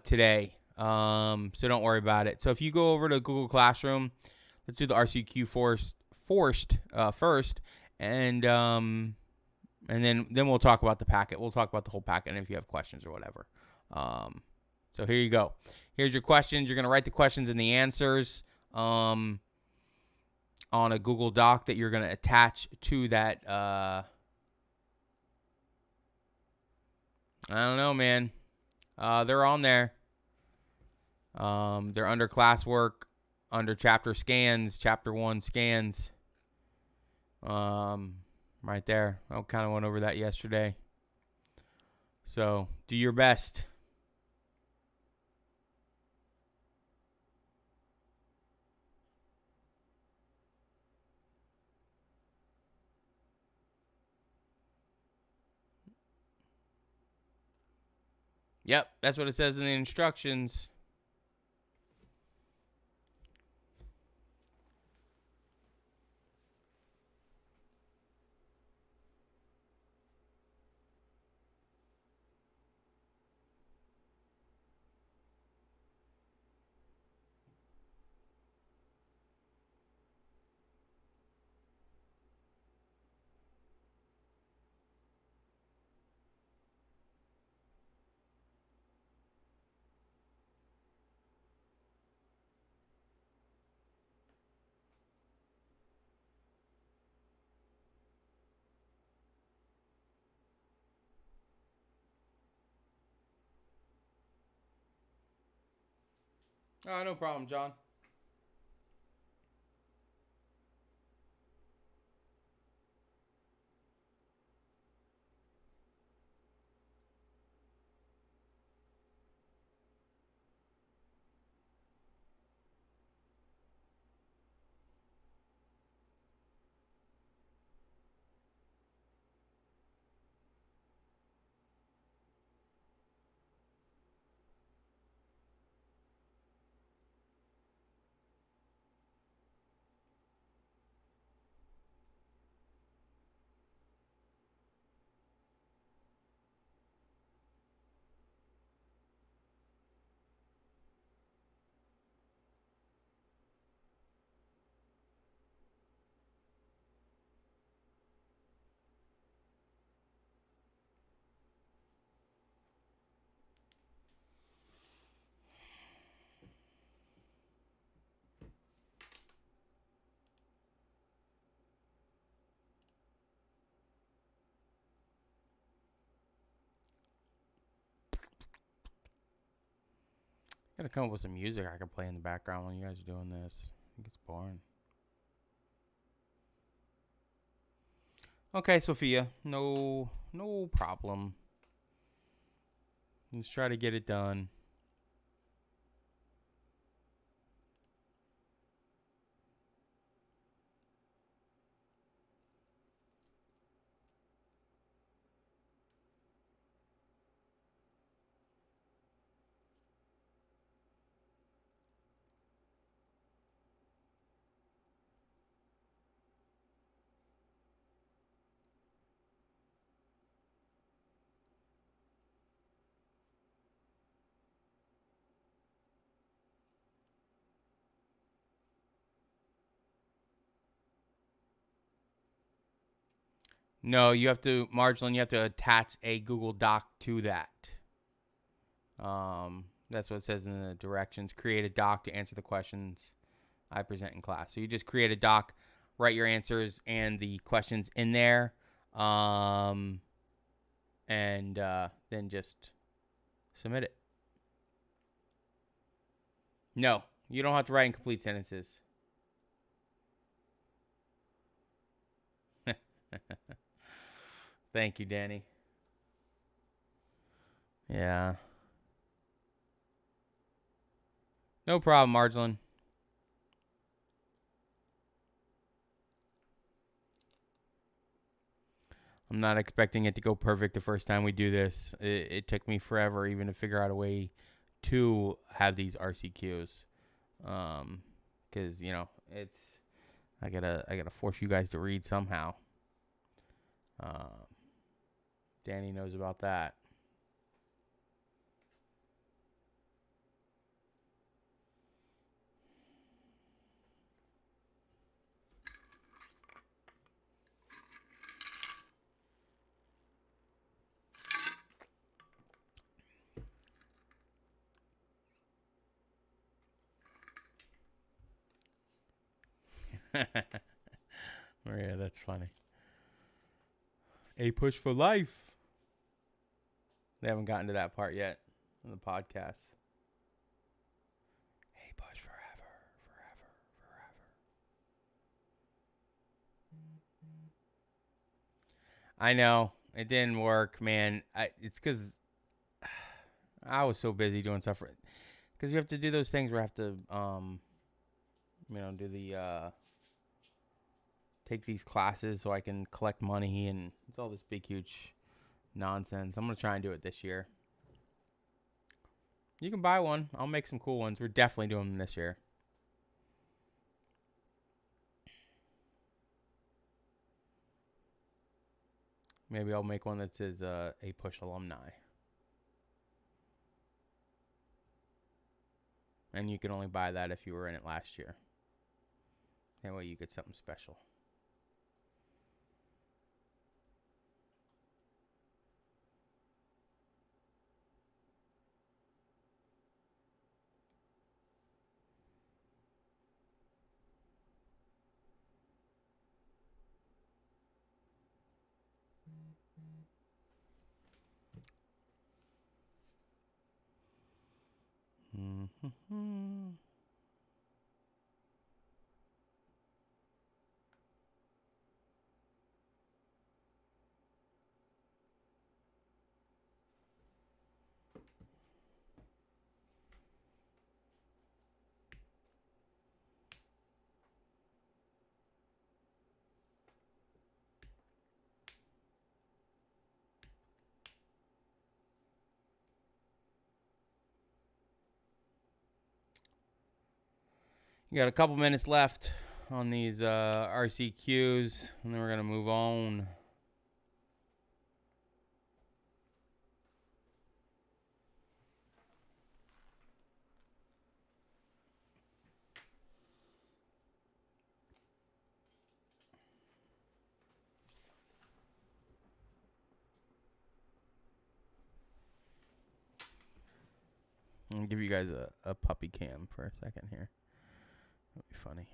today. So don't worry about it. So if you go over to Google Classroom, let's do the RCQ first, and then we'll talk about the packet. We'll talk about the whole packet, and if you have questions or whatever. So here you go. Here's your questions. You're gonna write the questions and the answers on a Google Doc that you're gonna attach to that. I don't know, man. They're on there. They're under classwork, under chapter scans, chapter 1 scans. Right there. I kind of went over that yesterday. So do your best. Yep, that's what it says in the instructions. Oh, no problem, John. Gotta come up with some music I can play in the background when you guys are doing this. I think it's boring. Okay, Sophia. No problem. Let's try to get it done. No, you have to, Marjolin, you have to attach a Google Doc to that. That's what it says in the directions. Create a doc to answer the questions I present in class. So you just create a doc, write your answers and the questions in there, and then just submit it. No, you don't have to write incomplete sentences. Thank you, Danny. Yeah. No problem, Marjolin. I'm not expecting it to go perfect the first time we do this. It took me forever even to figure out a way to have these RCQs. Because, you know, it's I gotta force you guys to read somehow. Danny knows about that. Yeah, that's funny. A push for life. They haven't gotten to that part yet in the podcast. A push forever, forever, forever. I know it didn't work, man. It's because I was so busy doing stuff. Because you have to do those things where I have to, do the take these classes so I can collect money, and it's all this big, huge nonsense. I'm gonna try and do it this year. You can buy one. I'll make some cool ones. We're definitely doing them this year. Maybe I'll make one that says A Push alumni. And you can only buy that if you were in it last year. That way you get something special. Mm-hmm. You got a couple minutes left on these RCQs, and then we're going to move on. I'm going to give you guys a puppy cam for a second here. That'll be funny.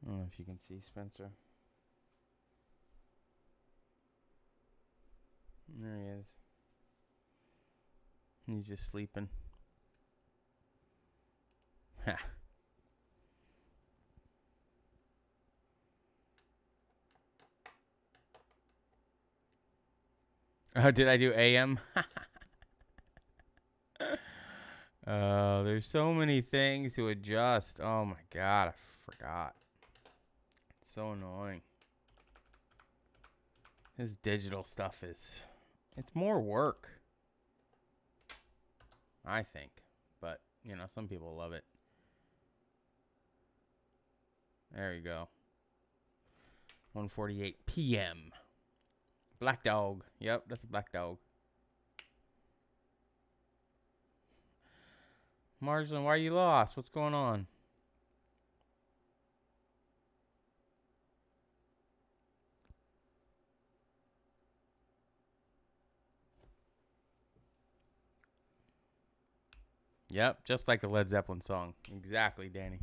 I don't know if you can see Spencer. There he is. He's just sleeping. Ha. Oh, did I do AM? There's so many things to adjust. Oh my god, I forgot. It's so annoying. This digital stuff it's more work, I think. But, you know, some people love it. There you go. 1:48 p.m. Black dog. Yep, that's a black dog. Marjolin, why are you lost? What's going on? Yep, just like the Led Zeppelin song. Exactly, Danny.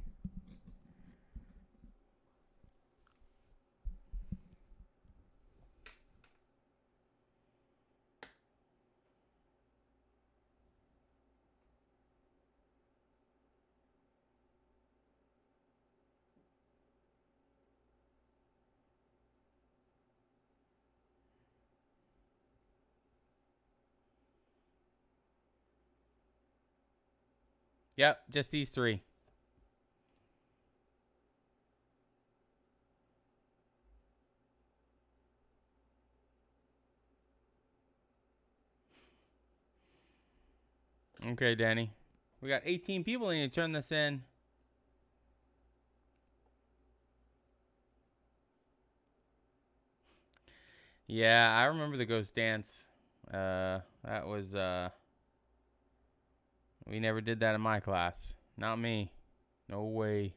Yep, just these three. Okay, Danny. We got 18 people in to turn this in. Yeah, I remember the ghost dance. That was we never did that in my class. Not me. No way.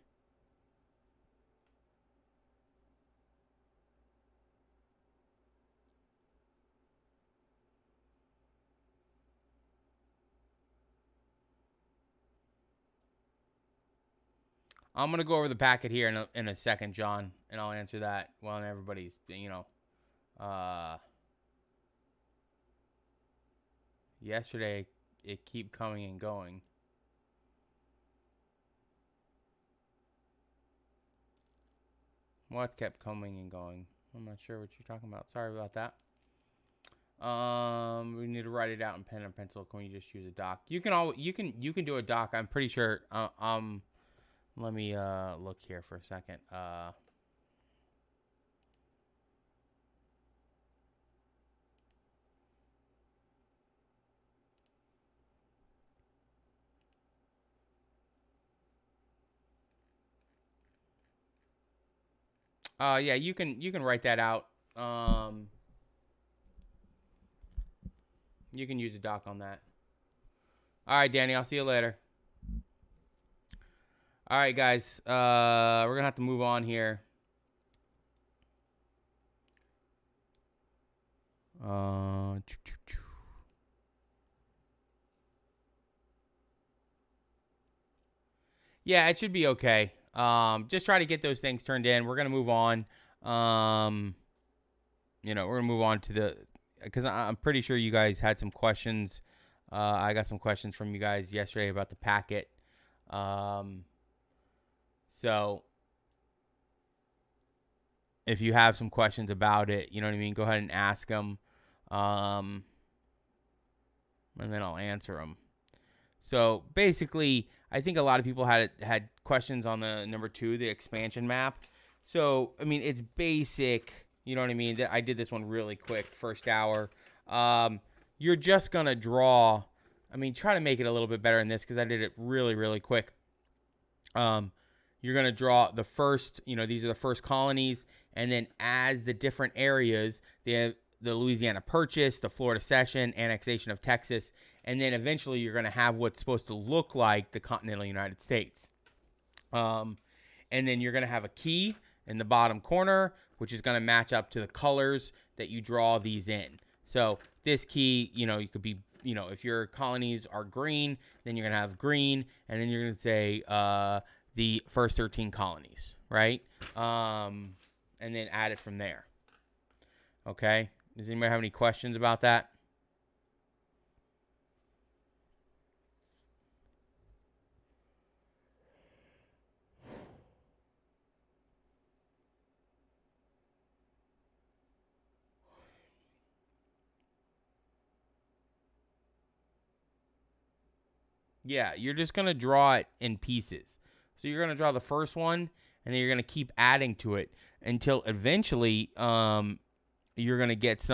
I'm going to go over the packet here in a second, John, and I'll answer that while everybody's, you know, yesterday it keep coming and going. What kept coming and going? I'm not sure what you're talking about. Sorry about that. We need to write it out in pen and pencil. Can we just use a doc? You can do a doc. I'm pretty sure. Let me look here for a second. Yeah, you can write that out. You can use a doc on that. All right, Danny, I'll see you later. All right, guys, we're gonna have to move on here. Yeah, it should be okay. Just try to get those things turned in. We're gonna move on. You know, we're gonna move on to because I'm pretty sure you guys had some questions. I got some questions from you guys yesterday about the packet. So if you have some questions about it, you know what I mean, go ahead and ask them. And then I'll answer them. So basically, I think a lot of people had questions on the number 2, the expansion map. So, I mean, it's basic, you know what I mean? I did this one really quick, first hour. You're just going to draw, I mean, try to make it a little bit better in this because I did it really, really quick. You're going to draw the first, you know, these are the first colonies. And then as the different areas, they have the Louisiana Purchase, the Florida Cession, annexation of Texas, and then eventually you're going to have what's supposed to look like the continental United States. And then you're going to have a key in the bottom corner, which is going to match up to the colors that you draw these in. So this key, you know, you could be, you know, if your colonies are green, then you're going to have green, and then you're going to say the first 13 colonies, right? And then add it from there. Okay? Does anybody have any questions about that? Yeah, you're just going to draw it in pieces. So you're going to draw the first one, and then you're going to keep adding to it until eventually you're going to get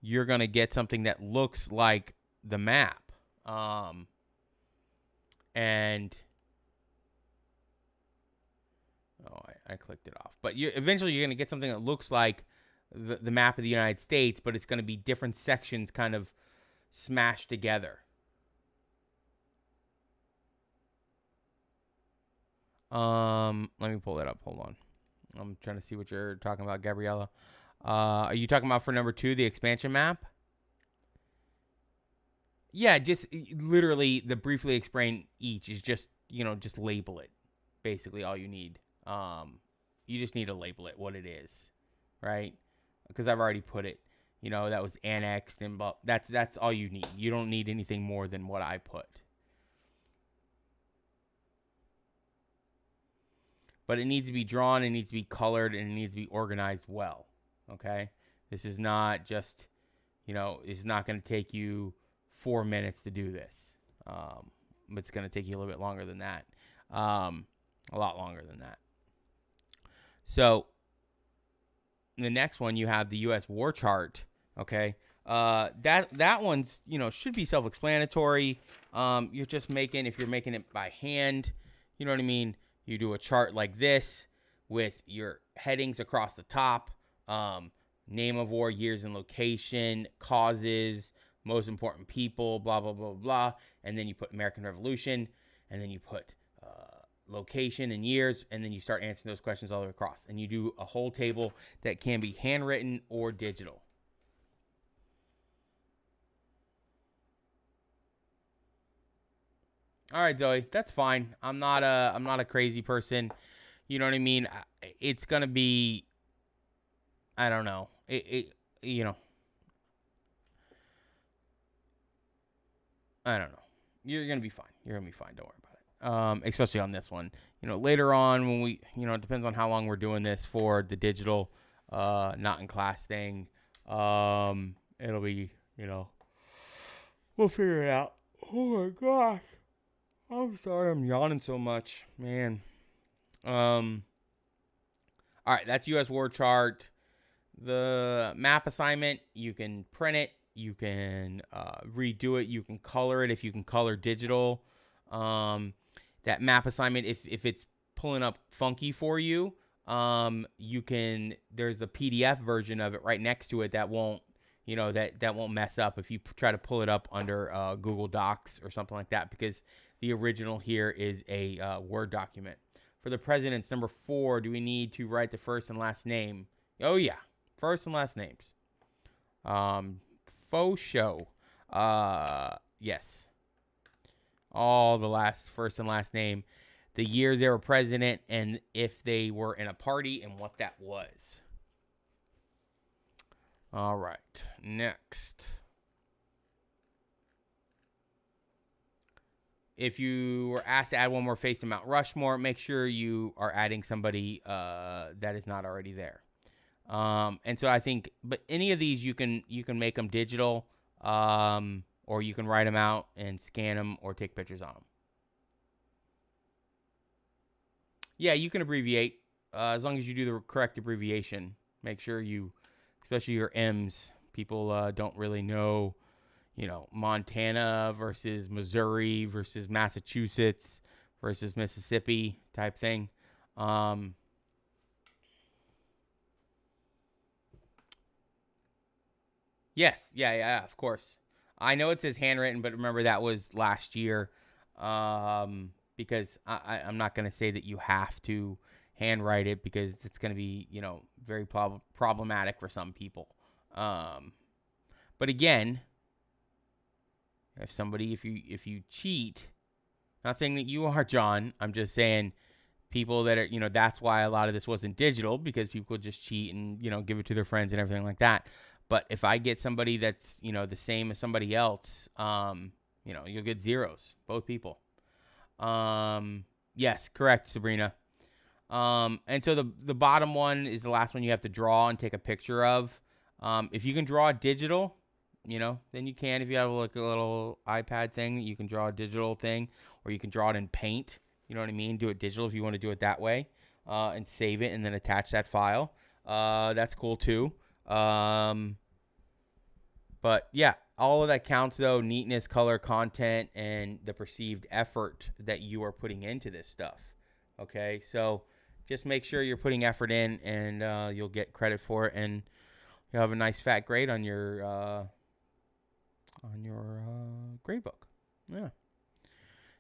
you're going to get something that looks like the map. And I clicked it off. But eventually you're going to get something that looks like the map of the United States, but it's going to be different sections kind of smashed together. Let me pull that up. Hold on. I'm trying to see what you're talking about, Gabriella. Are you talking about for number 2, the expansion map? Yeah, just literally the briefly explain each is just, just label it. Basically all you need. You just need to label it what it is, right? Because I've already put it. That was annexed and that's all you need. You don't need anything more than what I put. But it needs to be drawn, it needs to be colored, and it needs to be organized well. Okay? This is not just, it's not going to take you 4 minutes to do this. It's going to take you a little bit longer than that. A lot longer than that. So, the next one, you have the U.S. war chart. Okay? That one's, should be self-explanatory. You're just if you're making it by hand, you know what I mean? You do a chart like this with your headings across the top, name of war, years and location, causes, most important people, blah, blah, blah, blah. And then you put American Revolution, and then you put location and years, and then you start answering those questions all the way across. And you do a whole table that can be handwritten or digital. All right, Zoe, that's fine. I'm not a crazy person. You know what I mean? It's gonna be, I don't know. I don't know. You're gonna be fine. You're gonna be fine. Don't worry about it. Especially on this one. Later on when we, it depends on how long we're doing this for the digital, not in class thing. It'll be, we'll figure it out. Oh my gosh. I'm sorry I'm yawning so much, man. All right, that's U.S. war chart. The map assignment, you can print it, you can redo it, you can color it if you can color digital. That map assignment, if it's pulling up funky for you, you can. There's the PDF version of it right next to it that won't, that won't mess up if you try to pull it up under Google Docs or something like that, because the original here is a Word document. For the presidents, number 4, do we need to write the first and last name? Oh, yeah. First and last names. Faux show. Yes. All the first and last name. The years they were president, and if they were in a party and what that was. All right. Next. If you were asked to add one more face to Mount Rushmore, make sure you are adding somebody that is not already there. And so I think, but any of these you can make them digital, or you can write them out and scan them or take pictures on them. Yeah, you can abbreviate as long as you do the correct abbreviation. Make sure you, especially your M's, people don't really know. Montana versus Missouri versus Massachusetts versus Mississippi type thing. Yes. Yeah, of course. I know it says handwritten, but remember that was last year. Because I'm not going to say that you have to handwrite it, because it's going to be, very problematic for some people. But again, if you cheat, Not saying that you are, John. I'm just saying people that are, that's why a lot of this wasn't digital, because people just cheat and, give it to their friends and everything like that. But if I get somebody that's, the same as somebody else, you'll get zeros, both people. Yes, correct, Sabrina. And so the bottom one is the last one you have to draw and take a picture of. If you can draw digital, then you can. If you have like a little iPad thing, you can draw a digital thing, or you can draw it in Paint. You know what I mean? Do it digital if you want to do it that way, and save it and then attach that file. That's cool too. But yeah, all of that counts though. Neatness, color, content, and the perceived effort that you are putting into this stuff. Okay, so just make sure you're putting effort in, and you'll get credit for it, and you'll have a nice fat grade on your grade book. Yeah.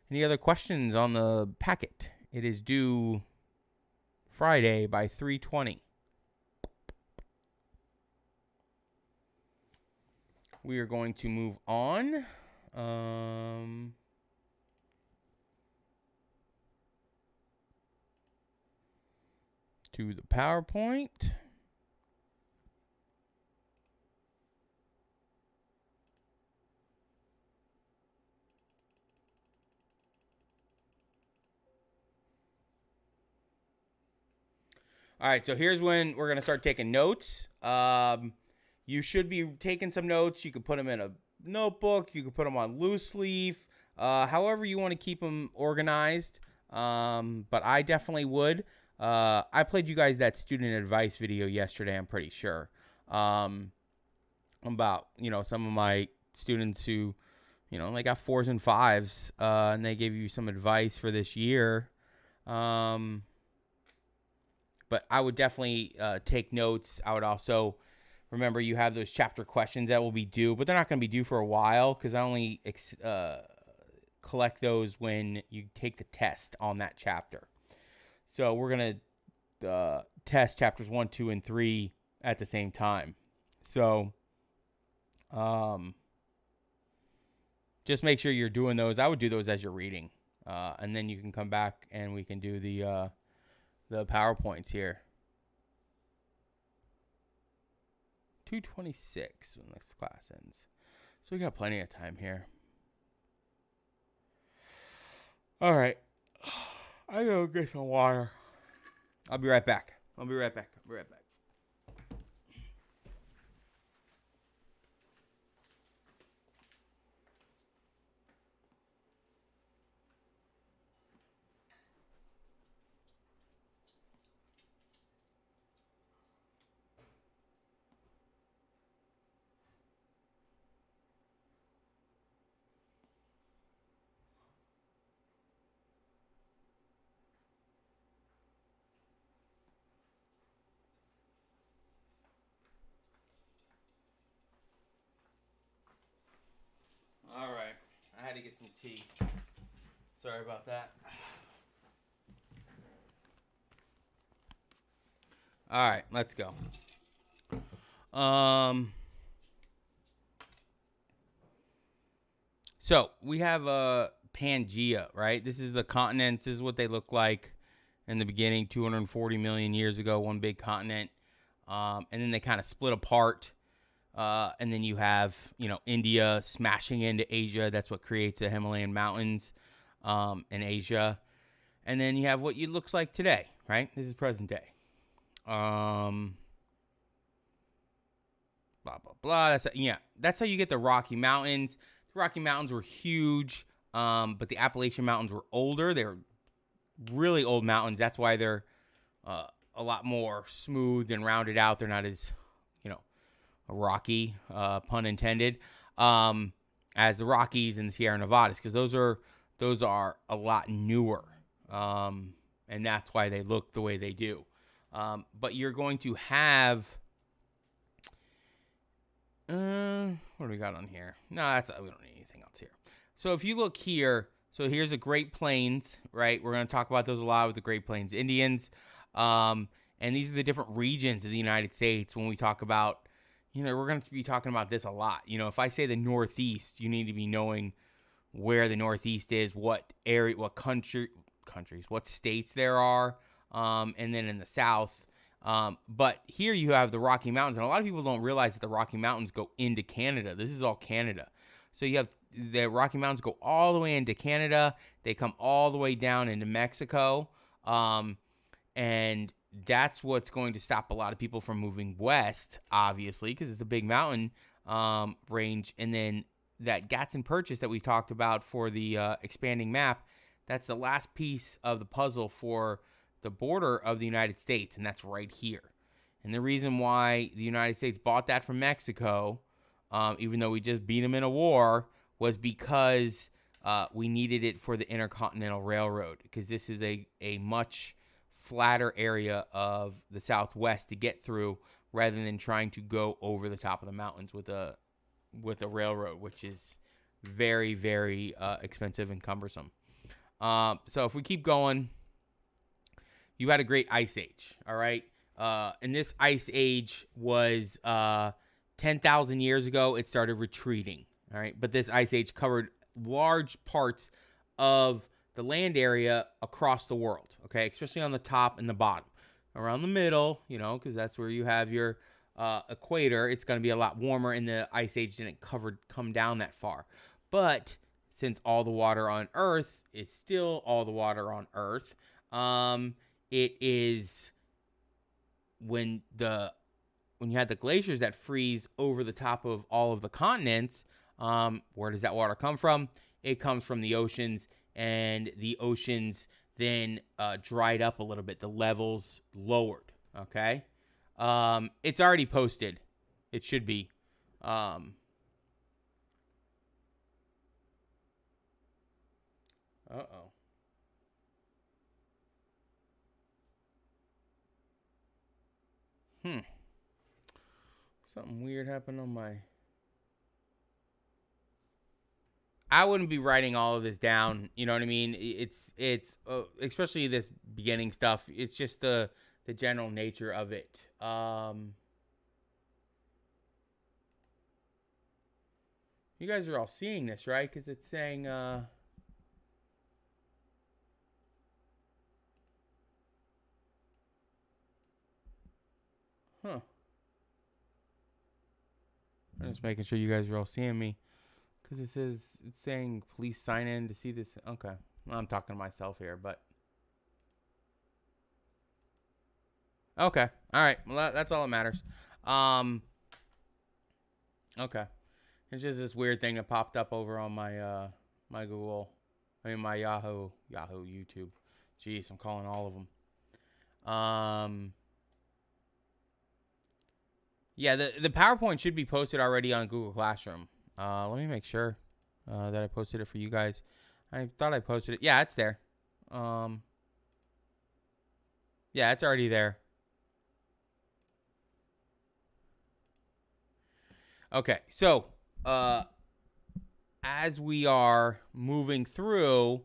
Any other questions on the packet? It is due Friday by 3:20. We are going to move on. To the PowerPoint. All right, so here's when we're going to start taking notes. You should be taking some notes. You can put them in a notebook. You can put them on loose leaf. However you want to keep them organized. But I definitely would. I played you guys that student advice video yesterday, I'm pretty sure. About, some of my students who, they got 4s and 5s. And they gave you some advice for this year. But I would definitely take notes. I would also remember you have those chapter questions that will be due, but they're not going to be due for a while, because I only collect those when you take the test on that chapter. So we're going to test chapters 1, 2, and 3 at the same time. So just make sure you're doing those. I would do those as you're reading. And then you can come back and we can do the PowerPoints here. 2:26 when next class ends. So we got plenty of time here. All right. I gotta get some water. I'll be right back. I'll be right back. All right. I had to get some tea. Sorry about that. All right, let's go. So we have Pangea, right? This is the continents. This is what they look like in the beginning, 240 million years ago, one big continent. And then they kind of split apart. And then you have, India smashing into Asia. That's what creates the Himalayan mountains in Asia. And then you have what it looks like today, right? This is present day. Blah, blah, blah. That's how you get the Rocky Mountains. The Rocky Mountains were huge, but the Appalachian Mountains were older. They were really old mountains. That's why they're a lot more smooth and rounded out. They're not as, rocky, pun intended, as the Rockies and the Sierra Nevadas, because those are a lot newer, and that's why they look the way they do. But you're going to have, what do we got on here? No, we don't need anything else here. So if you look here, so here's the Great Plains, right? We're going to talk about those a lot with the Great Plains Indians, and these are the different regions of the United States. When we talk about, we're going to be talking about this a lot. If I say the Northeast, you need to be knowing where the Northeast is, what area, what countries, what states there are, and then in the South. But here you have the Rocky Mountains, and a lot of people don't realize that the Rocky Mountains go into Canada. This is all Canada. So you have the Rocky Mountains go all the way into Canada. They come all the way down into Mexico. And that's what's going to stop a lot of people from moving west, obviously, because it's a big mountain range. And then that Gatson Purchase that we talked about for the expanding map, that's the last piece of the puzzle for the border of the United States, and that's right here. And the reason why the United States bought that from Mexico, even though we just beat them in a war, was because we needed it for the Intercontinental Railroad, because this is a much flatter area of the Southwest to get through rather than trying to go over the top of the mountains with a railroad, which is very, very expensive and cumbersome. So if we keep going, you had a great ice age, all right? And this ice age was 10,000 years ago. It started retreating, all right? But this ice age covered large parts of the land area across the world, okay? Especially on the top and the bottom. Around the middle, because that's where you have your equator, it's going to be a lot warmer, and the ice age didn't come down that far. But since all the water on Earth is still all the water on Earth, it is when you had the glaciers that freeze over the top of all of the continents, where does that water come from? It comes from the oceans, and the oceans then dried up a little bit. The levels lowered, okay? It's already posted. It should be. Uh-oh. Something weird happened on my... I wouldn't be writing all of this down, you know what I mean? It's especially this beginning stuff. It's just the general nature of it. You guys are all seeing this, right? Because it's saying, Huh. I'm just making sure you guys are all seeing me. Because it's saying please sign in to see this. Okay. Well, I'm talking to myself here, but. Okay. All right. Well, that's all that matters. Okay. It's just this weird thing that popped up over on my my Yahoo YouTube. Jeez, I'm calling all of them. Yeah, the PowerPoint should be posted already on Google Classroom. Let me make sure that I posted it for you guys. I thought I posted it. Yeah, it's there. Yeah, it's already there. Okay, so as we are moving through,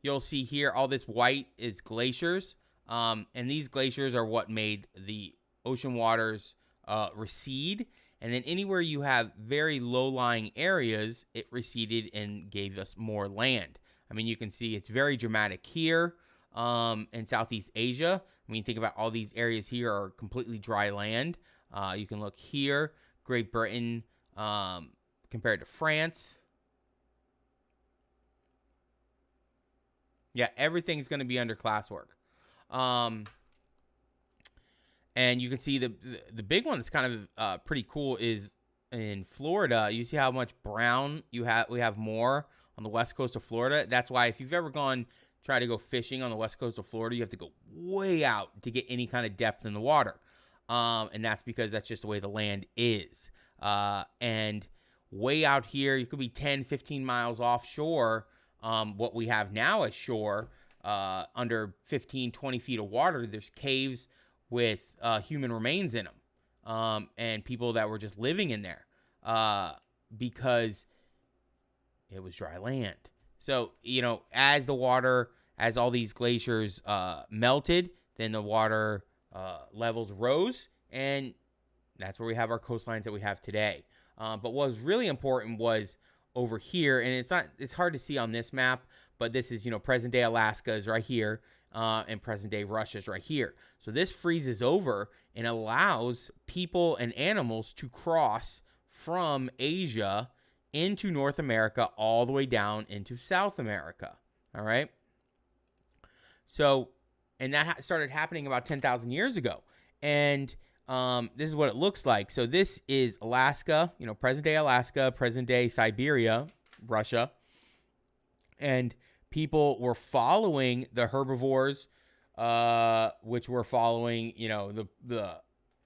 you'll see here all this white is glaciers. And these glaciers are what made the ocean waters recede. And then anywhere you have very low-lying areas, it receded and gave us more land. I mean, you can see it's very dramatic here in Southeast Asia. When you think about all these areas here are completely dry land. You can look here, Great Britain compared to France. Yeah, everything's going to be under classwork. And you can see the big one that's kind of pretty cool is in Florida. You see how much brown we have more on the west coast of Florida. That's why if you've ever try to go fishing on the west coast of Florida, you have to go way out to get any kind of depth in the water. And that's because that's just the way the land is. And way out here, you could be 10, 15 miles offshore. What we have now as shore, under 15, 20 feet of water, there's caves with human remains in them, and people that were just living in there because it was dry land. So, as all these glaciers melted, then the water levels rose, and that's where we have our coastlines that we have today. But what was really important was over here, and it's hard to see on this map, but this is, present day Alaska is right here, and present day Russia is right here. So this freezes over and allows people and animals to cross from Asia into North America all the way down into South America. All right. So, and that started happening about 10,000 years ago. And this is what it looks like. So this is Alaska, present day Alaska, present day Siberia, Russia. And people were following the herbivores, which were following, the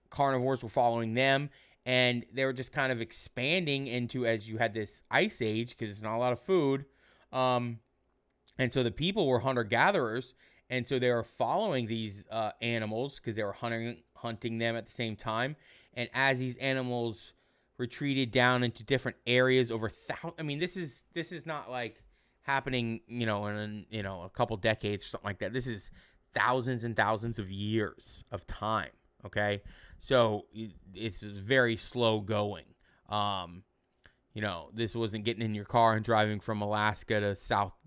carnivores were following them. And they were just kind of expanding into, as you had this ice age, because there's not a lot of food. And so the people were hunter-gatherers. And so they were following these animals because they were hunting them at the same time. And as these animals retreated down into different areas over this is not like happening, in a couple decades or something like that. This is thousands and thousands of years of time. Okay, so it's very slow going. This wasn't getting in your car and driving from Alaska to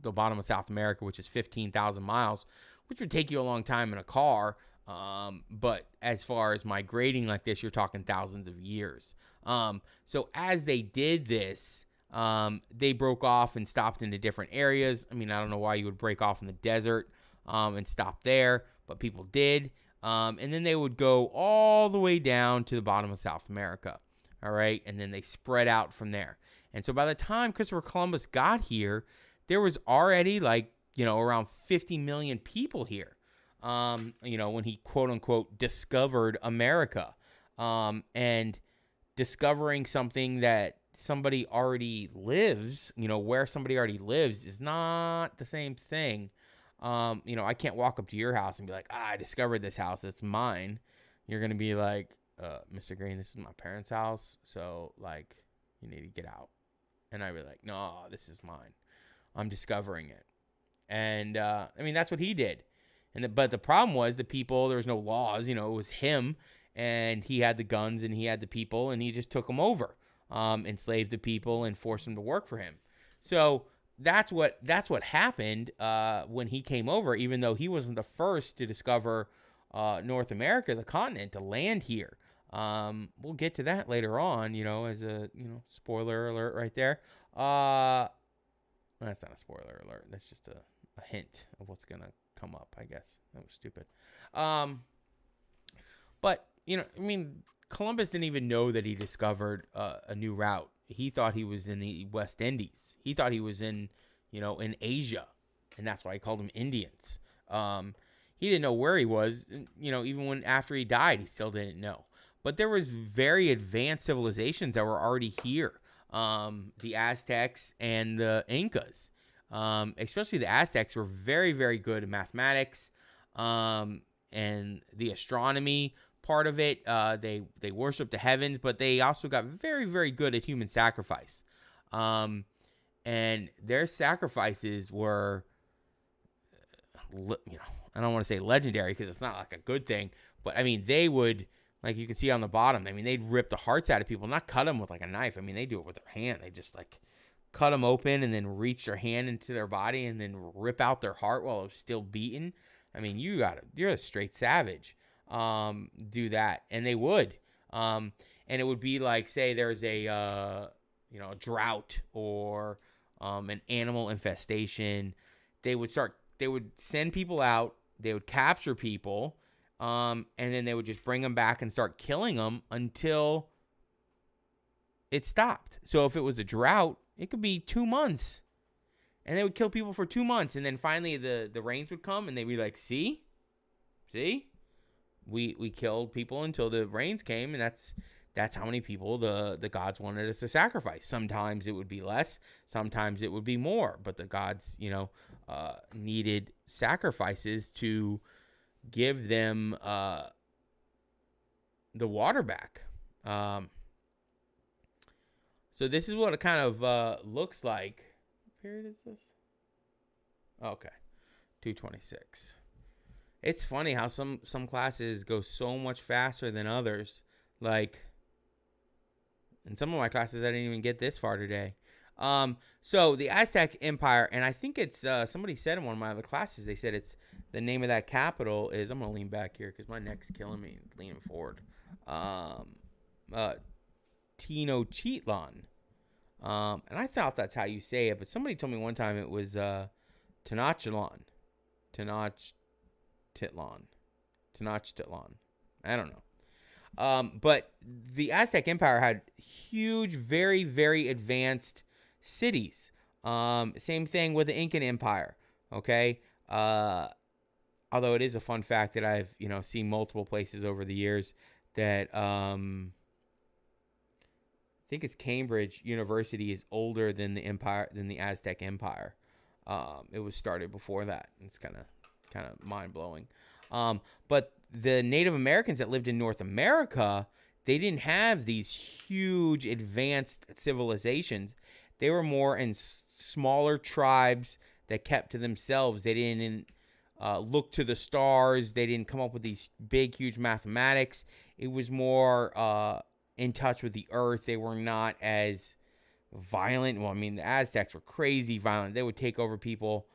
the bottom of South America, which is 15,000 miles, which would take you a long time in a car. But as far as migrating like this, you're talking thousands of years. So as they did this, they broke off and stopped into different areas. I don't know why you would break off in the desert and stop there, but people did. And then they would go all the way down to the bottom of South America. All right. And then they spread out from there. And so by the time Christopher Columbus got here, there was already around 50 million people here. When he quote unquote discovered America. And discovering something that somebody already lives, where somebody already lives is not the same thing. I can't walk up to your house and be like, I discovered this house. It's mine. You're going to be like, Mr. Green, this is my parents' house. So you need to get out. And I'd be like, no, this is mine. I'm discovering it. And, that's what he did. But the problem was the people, there was no laws, it was him, and he had the guns and he had the people, and he just took them over, enslaved the people and forced them to work for him. So that's what happened when he came over, even though he wasn't the first to discover North America, the continent, to land here. We'll get to that later on, as a, spoiler alert right there. That's not a spoiler alert. That's just a hint of what's going to come up, I guess. That was stupid. But, Columbus didn't even know that he discovered a new route. He thought he was in the West Indies. He thought he was in Asia. And that's why he called them Indians. He didn't know where he was. Even after he died, he still didn't know. But there was very advanced civilizations that were already here. The Aztecs and the Incas. Especially the Aztecs were very, very good at mathematics, and the astronomy part of it. They worshiped the heavens, but they also got very, very good at human sacrifice. And their sacrifices were, I don't want to say legendary because it's not like a good thing, but they would, like you can see on the bottom, they'd rip the hearts out of people, not cut them with like a knife. They do it with their hand. They just cut them open and then reach their hand into their body and then rip out their heart while it's still beating. You're a straight savage. Do that. And they would. And it would be like, say there's a drought or an animal infestation. They would send people out. They would capture people. And then they would just bring them back and start killing them until it stopped. So if it was a drought, it could be 2 months. And they would kill people for 2 months. And then finally the rains would come and they'd be like, see? We killed people until the rains came. And that's how many people the gods wanted us to sacrifice. Sometimes it would be less. Sometimes it would be more. But the gods, needed sacrifices to give them the water back. So this is what it kind of looks like. What period is this? Okay, 226. It's funny how some classes go so much faster than others. In some of my classes, I didn't even get this far today. So the Aztec Empire, and I think it's somebody said in one of my other classes, they said it's the name of that capital is, I'm gonna lean back here because my neck's killing me leaning forward. Tenochtitlan. And I thought that's how you say it, but somebody told me one time it was Tenochtitlan. Tenochtitlan. I don't know. But the Aztec Empire had huge, very, very advanced cities. Same thing with the Incan Empire. Okay. Although it is a fun fact that I've, seen multiple places over the years that, I think it's Cambridge University is older than the Aztec Empire. It was started before that. It's kind of mind blowing. But the Native Americans that lived in North America, they didn't have these huge advanced civilizations. They were more in smaller tribes that kept to themselves. They didn't look to the stars. They didn't come up with these big, huge mathematics. It was more in touch with the earth. They were not as violent. Well, I mean, the Aztecs were crazy violent. They would take over people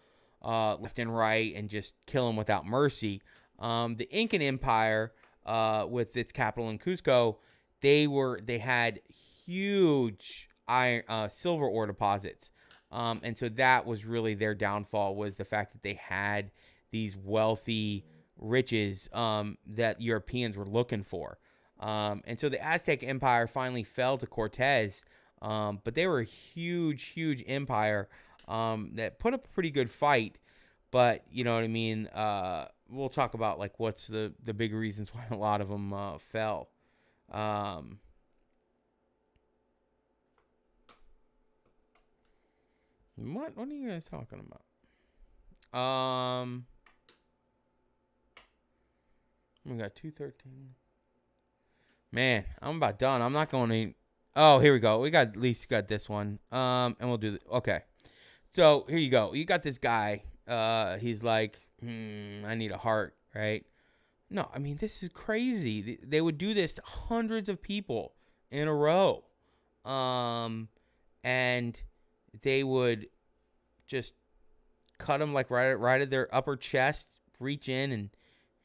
left and right and just kill them without mercy. The Incan Empire, with its capital in Cusco, they had huge silver ore deposits. And so that was really their downfall, was the fact that they had these wealthy riches that Europeans were looking for. And so the Aztec Empire finally fell to Cortez, but they were a huge, huge empire that put up a pretty good fight. But, you know what I mean? We'll talk about, like, what's the big reasons why a lot of them fell. What are you guys talking about? We got 213. Man, I'm about done. I'm not going to. Oh, here we go. We got, at least got this one. And we'll do okay. So here you go. You got this guy. He's like, I need a heart, right? No, I mean, this is crazy. They would do this to hundreds of people in a row. And they would just cut them like right at their upper chest, reach in and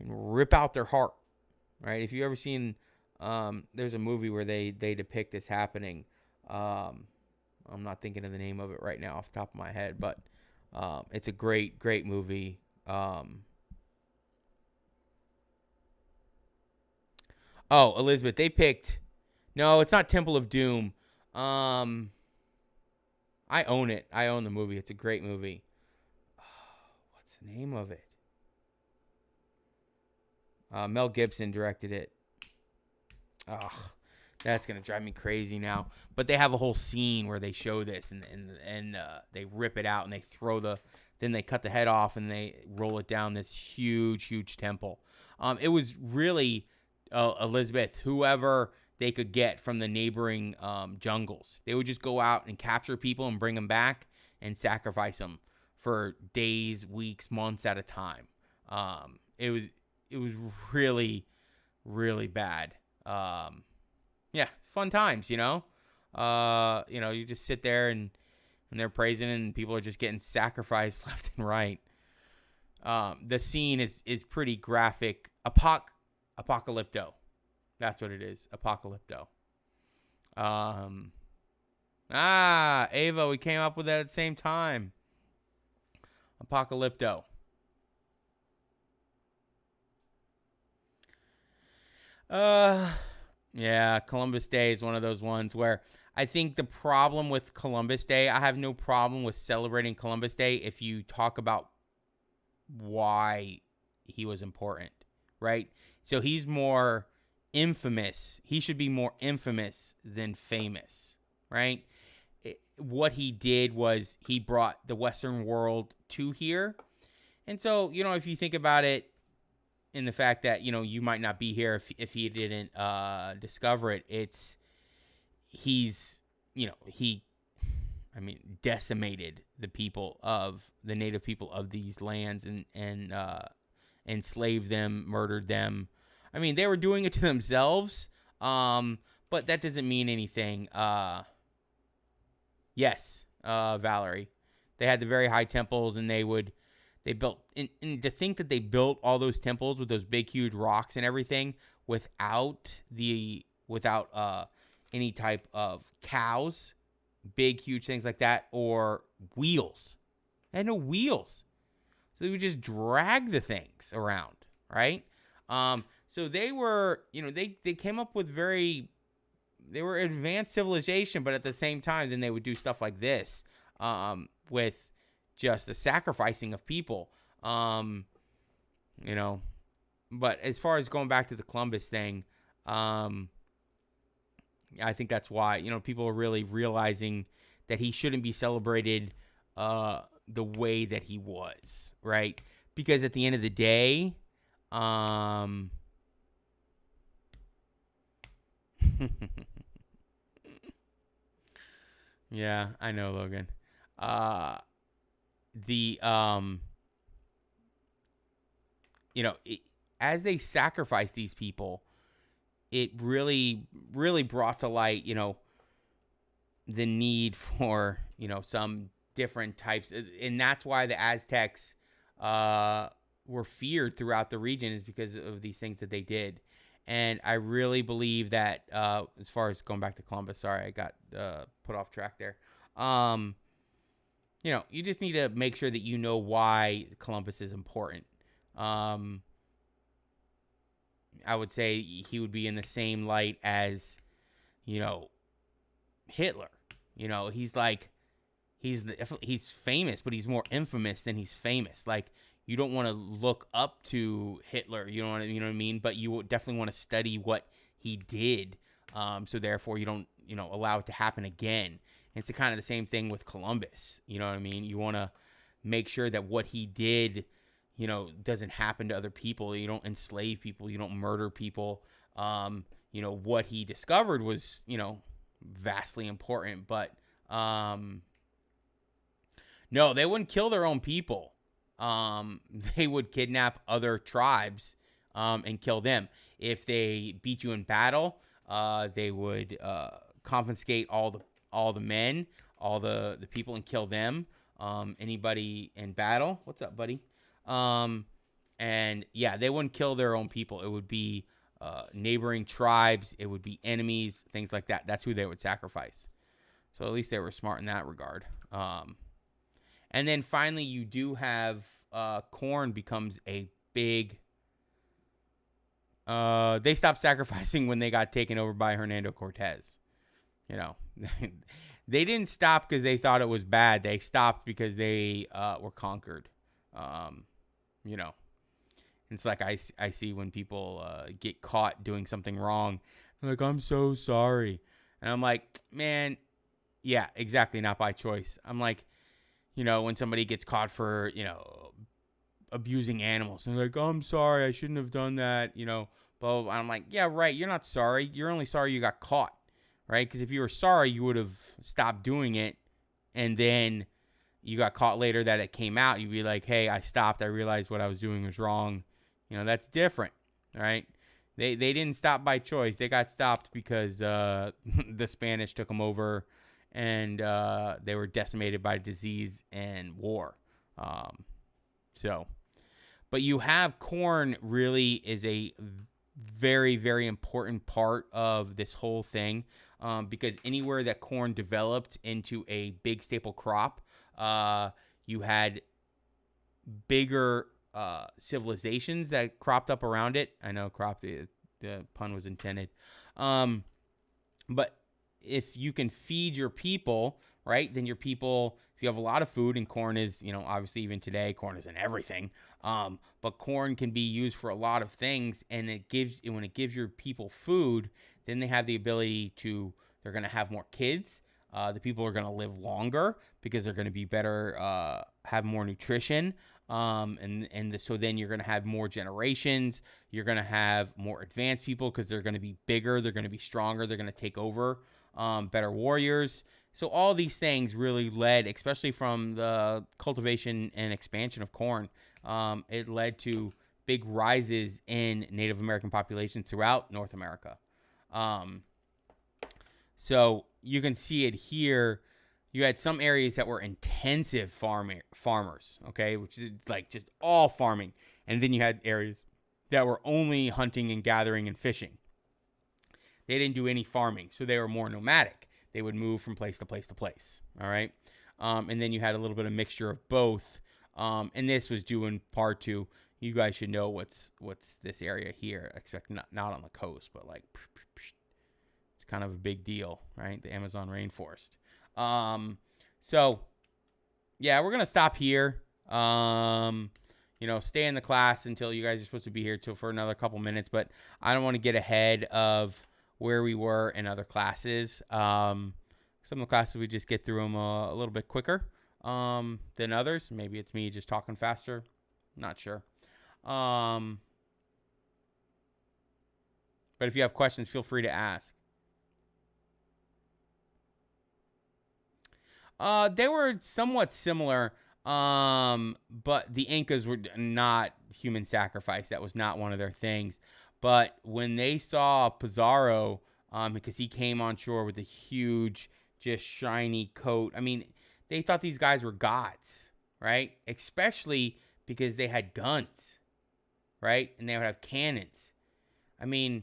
rip out their heart, right? If you ever seen, there's a movie where they depict this happening. I'm not thinking of the name of it right now off the top of my head, but it's a great, great movie. Elizabeth, they picked. No, it's not Temple of Doom. I own it. I own the movie. It's a great movie. What's the name of it? Mel Gibson directed it. Ugh, that's gonna drive me crazy now. But they have a whole scene where they show this and they rip it out and they then they cut the head off and they roll it down this huge, huge temple. It was really Elizabeth, whoever they could get from the neighboring jungles. They would just go out and capture people and bring them back and sacrifice them for days, weeks, months at a time. It was really, really bad. Yeah, fun times, you just sit there and they're praising and people are just getting sacrificed left and right. The scene is pretty graphic. Apocalypto. That's what it is. Apocalypto. Ava, we came up with that at the same time. Apocalypto. Yeah, Columbus Day is one of those ones where I think the problem with Columbus Day, I have no problem with celebrating Columbus Day if you talk about why he was important, right? So he's more infamous. He should be more infamous than famous, right? What he did was he brought the Western world to here. And so, if you think about it, in the fact that, you might not be here if he didn't discover it, he decimated the people of the native people of these lands and enslaved them, murdered them. I mean, they were doing it to themselves, but that doesn't mean anything. Yes, Valerie. They had the very high temples, and they built, and to think that they built all those temples with those big, huge rocks and everything without any type of cows, big, huge things like that, or wheels. They had no wheels. So they would just drag the things around, right? So they were, they came up with they were advanced civilization, but at the same time, then they would do stuff like this, with just the sacrificing of people, But as far as going back to the Columbus thing, I think that's why, people are really realizing that he shouldn't be celebrated, the way that he was, right? Because at the end of the day, yeah, I know, Logan. As they sacrifice these people, it really, really brought to light, the need for, some different types. And that's why the Aztecs were feared throughout the region, is because of these things that they did. And I really believe that, as far as going back to Columbus, sorry, I got put off track there. You just need to make sure that you know why Columbus is important. I would say he would be in the same light as, Hitler. He's famous, but he's more infamous than he's famous. Like, you don't want to look up to Hitler, you know what I mean? But you definitely want to study what he did, so therefore you don't, allow it to happen again. And it's kind of the same thing with Columbus, you know what I mean? You want to make sure that what he did, doesn't happen to other people. You don't enslave people, you don't murder people. What he discovered was, vastly important, but no, they wouldn't kill their own people. They would kidnap other tribes, and kill them. If they beat you in battle, they would confiscate all the men, all the people, and kill them. Anybody in battle, what's up, buddy? And yeah, they wouldn't kill their own people. It would be neighboring tribes. It would be enemies, things like that. That's who they would sacrifice. So at least they were smart in that regard. And then finally, you do have corn becomes a big. They stopped sacrificing when they got taken over by Hernando Cortez. They didn't stop because they thought it was bad. They stopped because they were conquered. It's like I see when people get caught doing something wrong. They're like, I'm so sorry. And I'm like, man, yeah, exactly, not by choice. I'm like, when somebody gets caught for, abusing animals. And they're like, I'm sorry, I shouldn't have done that, blah, blah, blah. I'm like, yeah, right, you're not sorry. You're only sorry you got caught, right? Because if you were sorry, you would have stopped doing it. And then you got caught later that it came out. You'd be like, hey, I stopped. I realized what I was doing was wrong. That's different, right? They didn't stop by choice. They got stopped because the Spanish took them over, and they were decimated by disease and war. But you have corn really is a very, very important part of this whole thing, because anywhere that corn developed into a big staple crop, you had bigger civilizations that cropped up around it. I know the pun was intended. But if you can feed your people, right, then your people, if you have a lot of food, and corn is, obviously even today, corn is in everything. But corn can be used for a lot of things, and when it gives your people food, then they have the ability they're going to have more kids. The people are going to live longer because they're going to be better, have more nutrition. So then you're going to have more generations. You're going to have more advanced people because they're going to be bigger. They're going to be stronger. They're going to take over, better warriors. So all these things really led, especially from the cultivation and expansion of corn, it led to big rises in Native American populations throughout North America. So you can see it here you had some areas that were intensive farmers, okay, which is like just all farming. And then you had areas that were only hunting and gathering and fishing. They didn't do any farming, so they were more nomadic. They would move from place to place to place, all right? And then you had a little bit of mixture of both. And this was due in part to, you guys should know what's this area here. Expect not on the coast, but like, it's kind of a big deal, right? The Amazon rainforest. So, yeah, we're going to stop here. Stay in the class until you guys are supposed to be here for another couple minutes, but I don't want to get ahead of where we were in other classes. Some of the classes, we just get through them a little bit quicker than others. Maybe it's me just talking faster. Not sure. But if you have questions, feel free to ask. They were somewhat similar, but the Incas were not human sacrifice. That was not one of their things. But when they saw Pizarro, because he came on shore with a huge, just shiny coat, I mean, they thought these guys were gods, right? Especially because they had guns, right? And they would have cannons. I mean,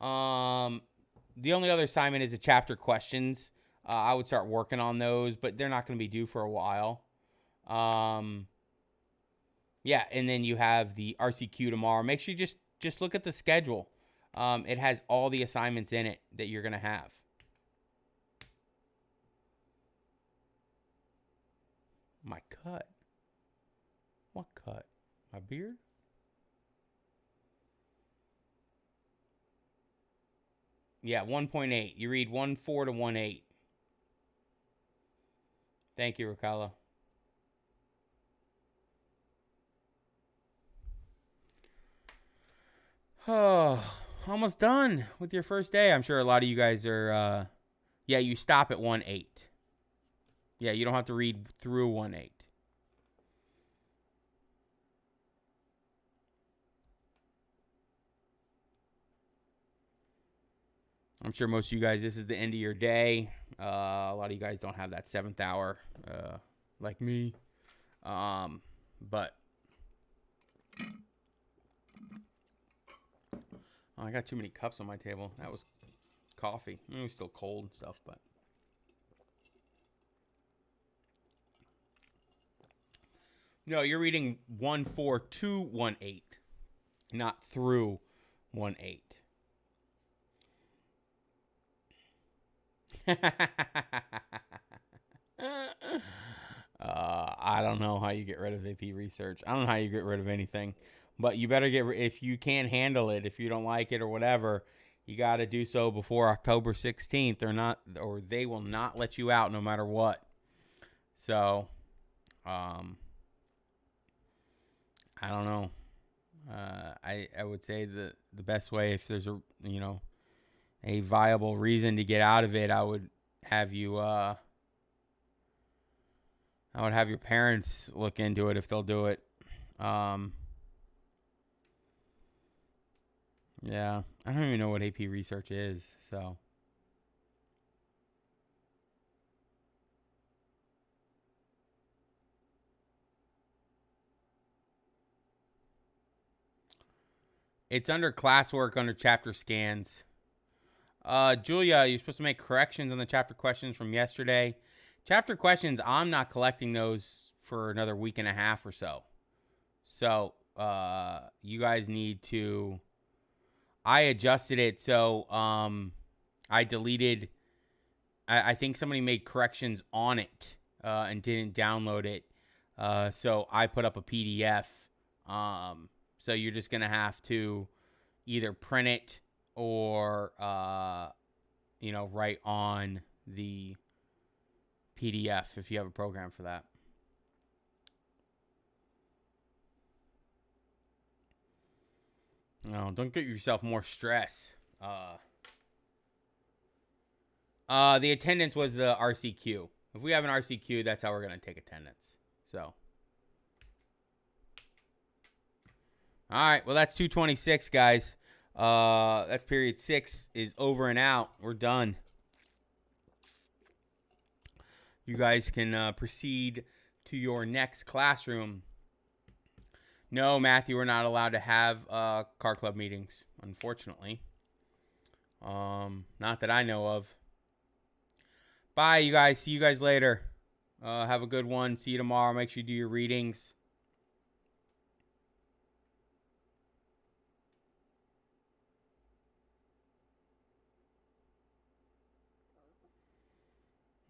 the only other assignment is the chapter questions. I would start working on those, but they're not going to be due for a while. Yeah, and then you have the RCQ tomorrow. Make sure you just look at the schedule. It has all the assignments in it that you're going to have. My cut? What cut? My beard? Yeah, 1.8. You read 1.4 to 1.8. Thank you, Ricala. Oh, almost done with your first day. I'm sure a lot of you guys are, yeah, you stop at 1.8. Yeah, you don't have to read through 1.8. I'm sure most of you guys, this is the end of your day. A lot of you guys don't have that 7th hour like me. But I got too many cups on my table. That was coffee. It was still cold and stuff, but no, you're reading 1.4 to 1.8, not through 1.8. I don't know how you get rid of AP research. I don't know how you get rid of anything, but you better if you can't handle it, if you don't like it or whatever, you got to do so before October 16th or they will not let you out no matter what. So, I don't know. I would say the best way, if there's a viable reason to get out of it, I would have you I would have your parents look into it if they'll do it. Yeah, I don't even know what AP research is, so. It's under classwork, under chapter scans. Julia, you're supposed to make corrections on the chapter questions from yesterday. Chapter questions, I'm not collecting those for another week and a half or so. So, you guys need to... I adjusted it, so I deleted... I think somebody made corrections on it and didn't download it. So, I put up a PDF. So, you're just going to have to either print it or, write on the PDF if you have a program for that. No, don't get yourself more stress. The attendance was the RCQ. If we have an RCQ, that's how we're going to take attendance. So. All right, well, that's 226, guys. That's period 6 is over and out. We're done. you guys can proceed to your next classroom. No, Matthew, we're not allowed to have car club meetings, unfortunately. Not that I know of. Bye, you guys. See you guys later. Have a good one. See you tomorrow. Make sure you do your readings.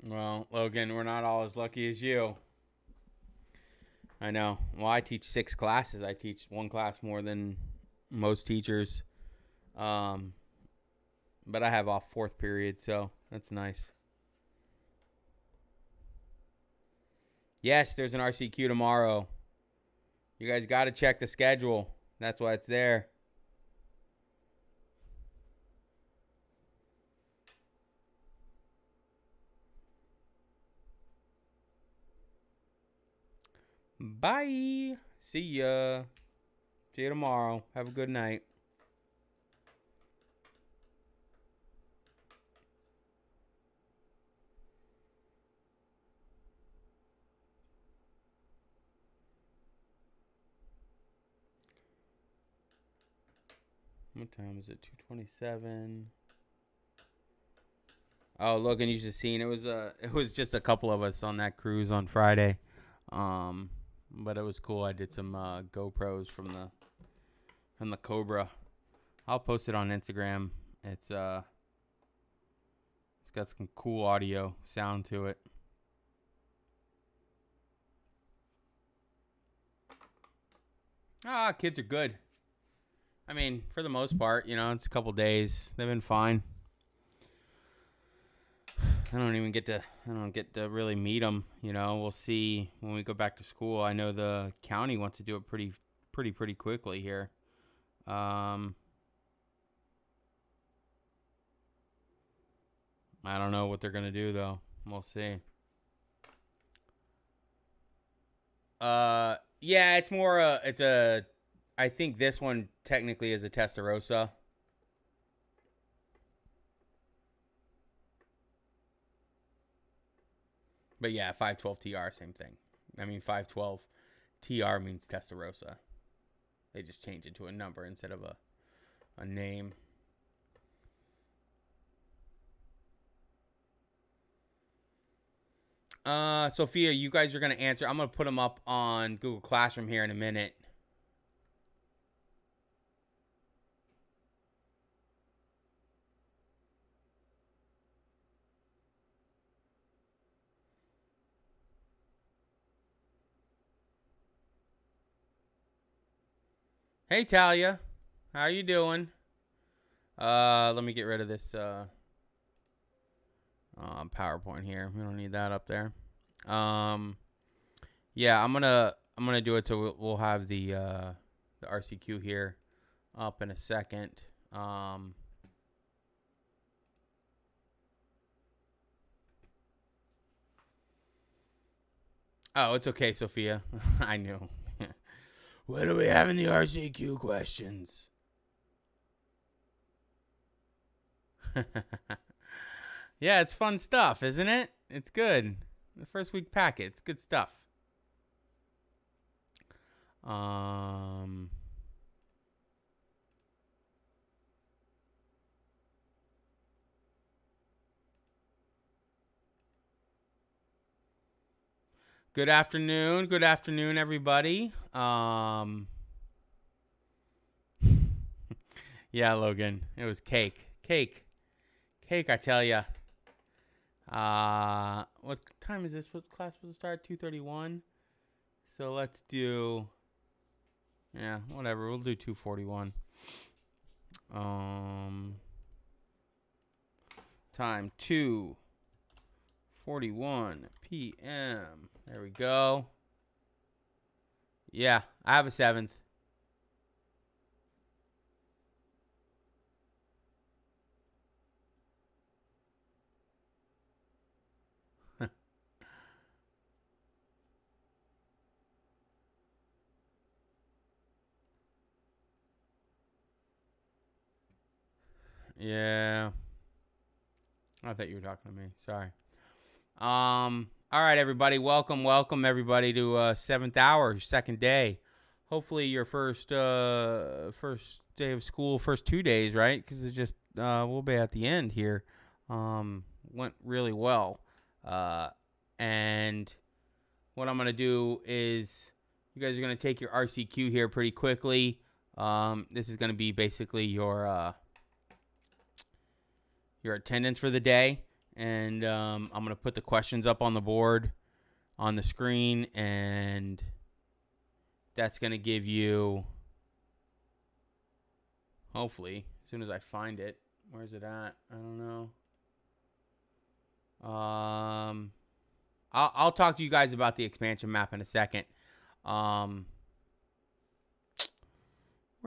Well, Logan, we're not all as lucky as you. I know. Well, I teach 6 classes. I teach 1 class more than most teachers. But I have off 4th period, so that's nice. Yes, there's an RCQ tomorrow. You guys got to check the schedule. That's why it's there. Bye. See ya. See you tomorrow. Have a good night. What time is it? 2:27. Oh, Logan, you should seen it was just a couple of us on that cruise on Friday. But it was cool. I did some GoPros from the Cobra. I'll post it on Instagram. It's got some cool audio sound to it. Kids are good. I mean, for the most part, it's a couple days. They've been fine. I don't get to really meet them. We'll see when we go back to school. I know the county wants to do it pretty quickly here. I don't know what they're gonna do though. We'll see. Yeah, it's more. I think this one technically is a Testarossa. But yeah, 512 TR, same thing. I mean, 512 TR means Testarossa. They just changed it to a number instead of a name. Sophia, you guys are going to answer. I'm going to put them up on Google Classroom here in a minute. Hey, Talia. How you doing? Let me get rid of this PowerPoint here. We don't need that up there. Yeah, I'm gonna do it so we'll have the RCQ here up in a second. Oh, it's okay, Sophia. I knew. When are we having the RCQ questions? Yeah, it's fun stuff, isn't it? It's good. The first week packet, it's good stuff. Good afternoon. Good afternoon, everybody. Yeah, Logan. It was cake. Cake, I tell ya. What time is this? What's class supposed to start? 2:31. So let's do, yeah, whatever. We'll do 2:41. Time 2:41 p.m. There we go. Yeah, I have a 7th. Yeah. I thought you were talking to me. Sorry. All All right, everybody. Welcome everybody to seventh hour, second day. Hopefully your first day of school, first 2 days, right? Because it's just we'll be at the end here. Went really well, and what I'm gonna do is you guys are gonna take your RCQ here pretty quickly. This is gonna be basically your attendance for the day. And I'm going to put the questions up on the board, on the screen, and that's going to give you, hopefully, as soon as I find it. Where's it at? I don't know. I'll talk to you guys about the expansion map in a second. Where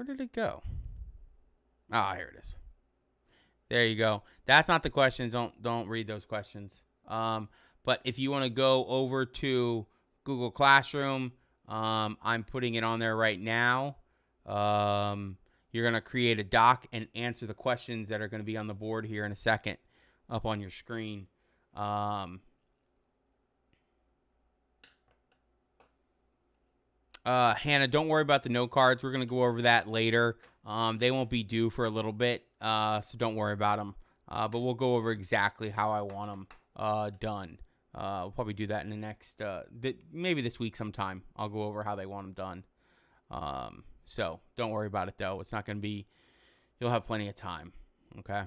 did it go? Ah, here it is. There you go. That's not the questions. Don't read those questions. But if you want to go over to Google Classroom, I'm putting it on there right now. You're going to create a doc and answer the questions that are going to be on the board here in a second up on your screen. Hannah, don't worry about the note cards. We're going to go over that later. They won't be due for a little bit, so don't worry about them. But we'll go over exactly how I want them done. We'll probably do that in the next, maybe this week sometime. I'll go over how they want them done. So don't worry about it, though. It's not going to be, you'll have plenty of time. Okay?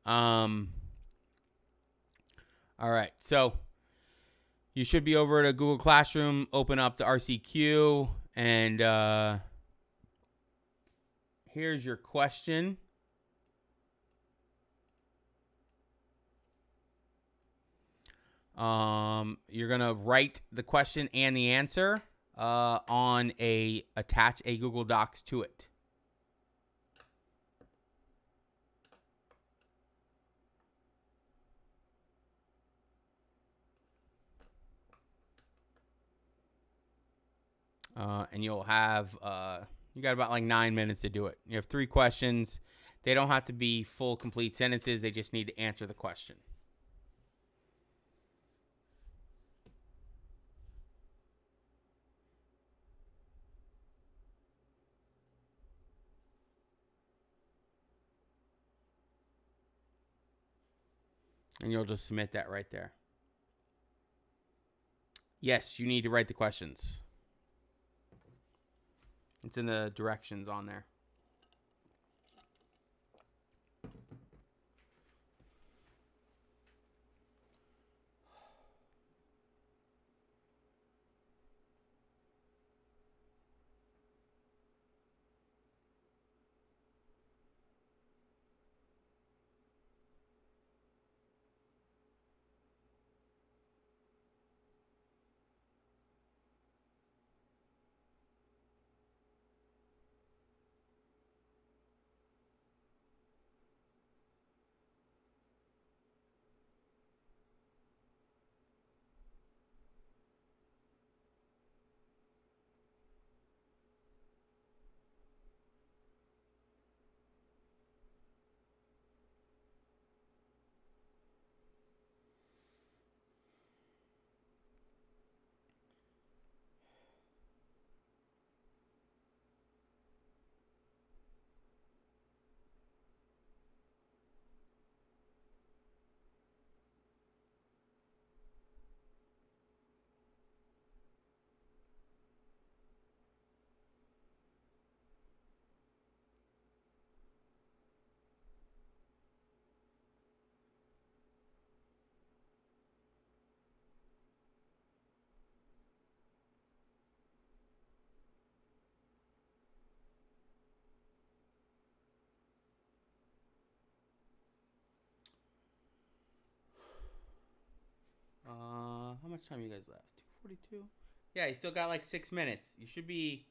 All right, so you should be over to Google Classroom, open up the RCQ, and here's your question. You're going to write the question and the answer attach a Google Docs to it. And you'll have, you got about like 9 minutes to do it. You have 3 questions. They don't have to be full, complete sentences. They just need to answer the question. And you'll just submit that right there. Yes, you need to write the questions. It's in the directions on there. How much time you guys left? 2:42. Yeah, you still got like 6 minutes. You should be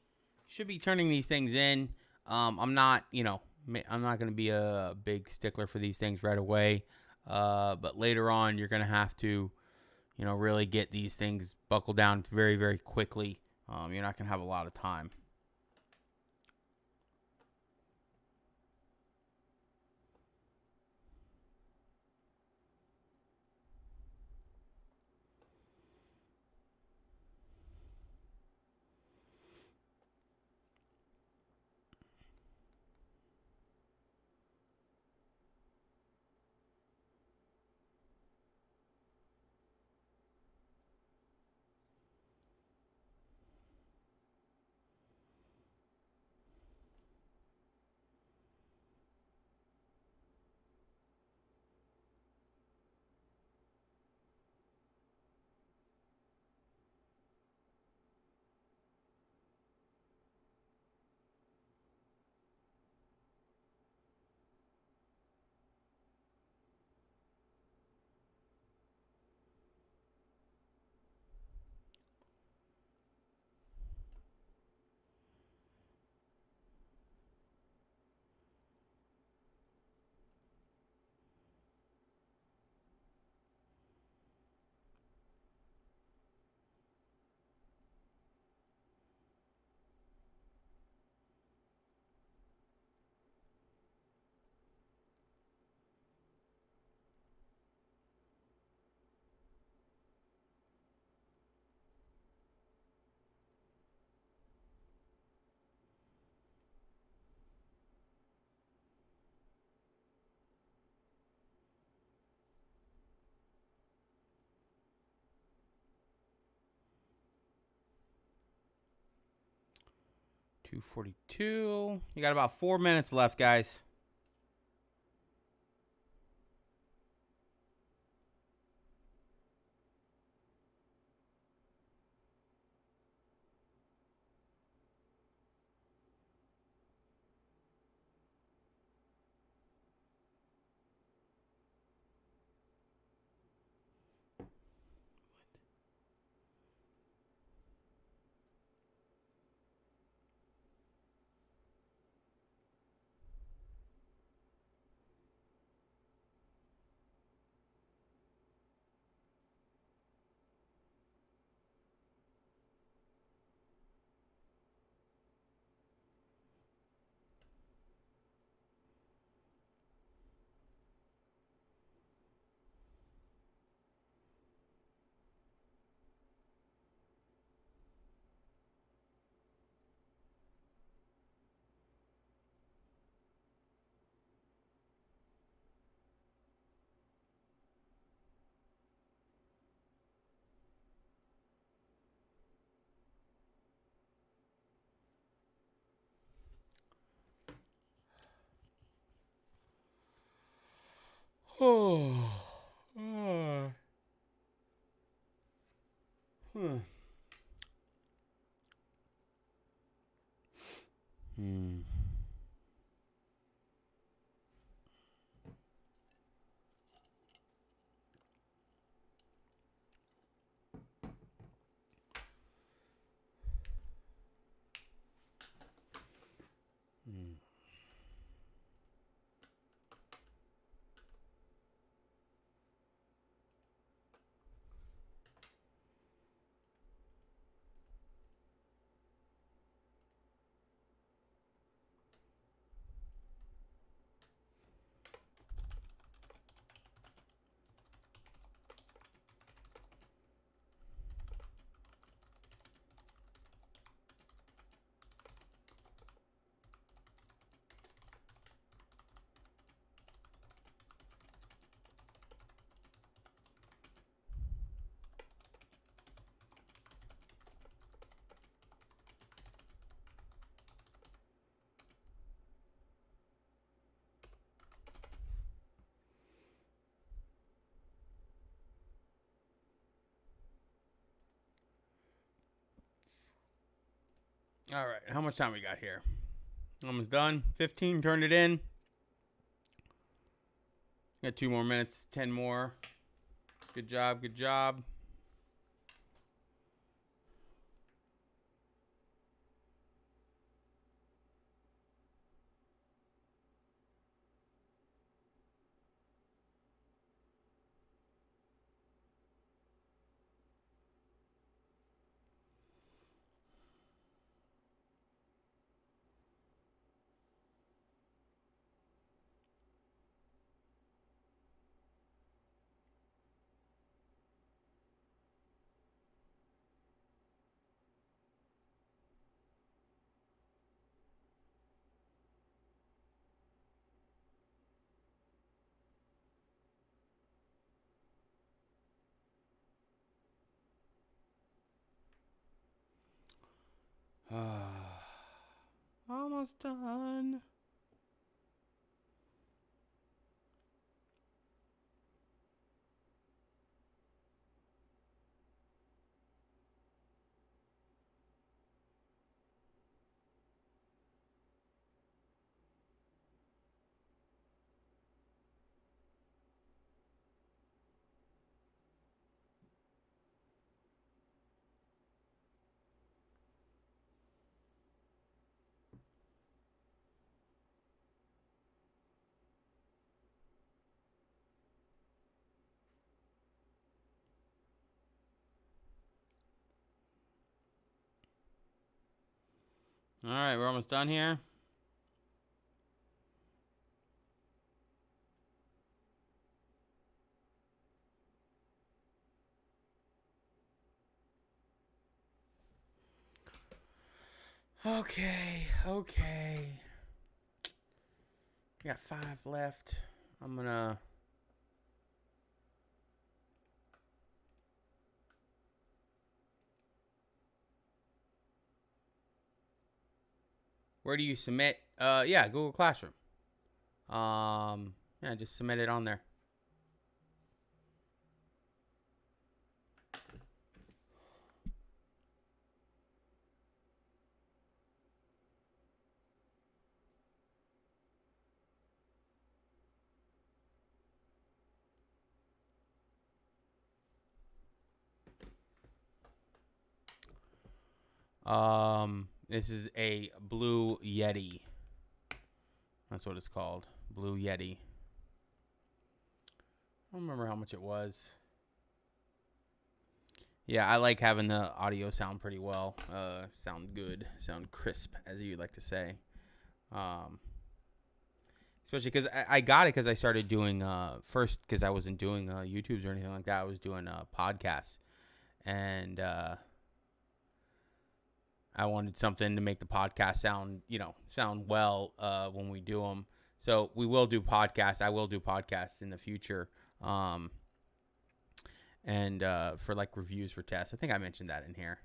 turning these things in. I'm not going to be a big stickler for these things right away. But later on, you're going to have to, really get these things buckled down very, very quickly. You're not going to have a lot of time. 2:42. You got about 4 minutes left, guys. Oh. Huh. Hmm. Hmm. All right, how much time we got here? Almost done. 15, turned it in. Got 2 more minutes, 10 more. Good job, good job. Almost done. All right, we're almost done here. Okay. We got 5 left. I'm gonna Where do you submit? Yeah, Google Classroom. Yeah, just submit it on there. This is a Blue Yeti. That's what it's called. Blue Yeti. I don't remember how much it was. Yeah, I like having the audio sound pretty well. Sound good. Sound crisp, as you like to say. Especially because I got it because I started doing, first, because I wasn't doing YouTubes or anything like that. I was doing podcasts. And I wanted something to make the podcast sound well when we do them. So we will do podcasts. I will do podcasts in the future. And for like reviews for tests. I think I mentioned that in here.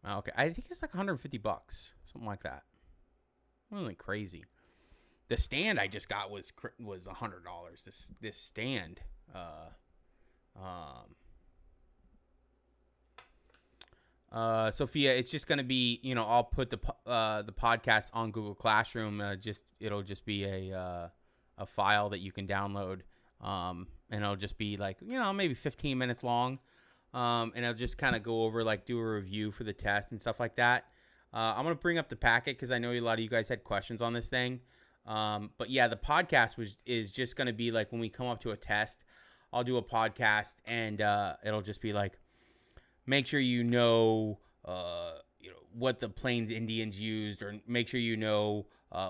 Okay, I think it's like $150, something like that. Really crazy. The stand I just got was $100. This stand. Sophia, it's just gonna be, I'll put the podcast on Google Classroom. It'll just be a file that you can download, and it'll just be like, maybe 15 minutes long, and I'll just kind of go over, like, do a review for the test and stuff like that. I'm gonna bring up the packet because I know a lot of you guys had questions on this thing, but yeah, the podcast is just gonna be like when we come up to a test, I'll do a podcast and it'll just be like, make sure what the Plains Indians used, or make sure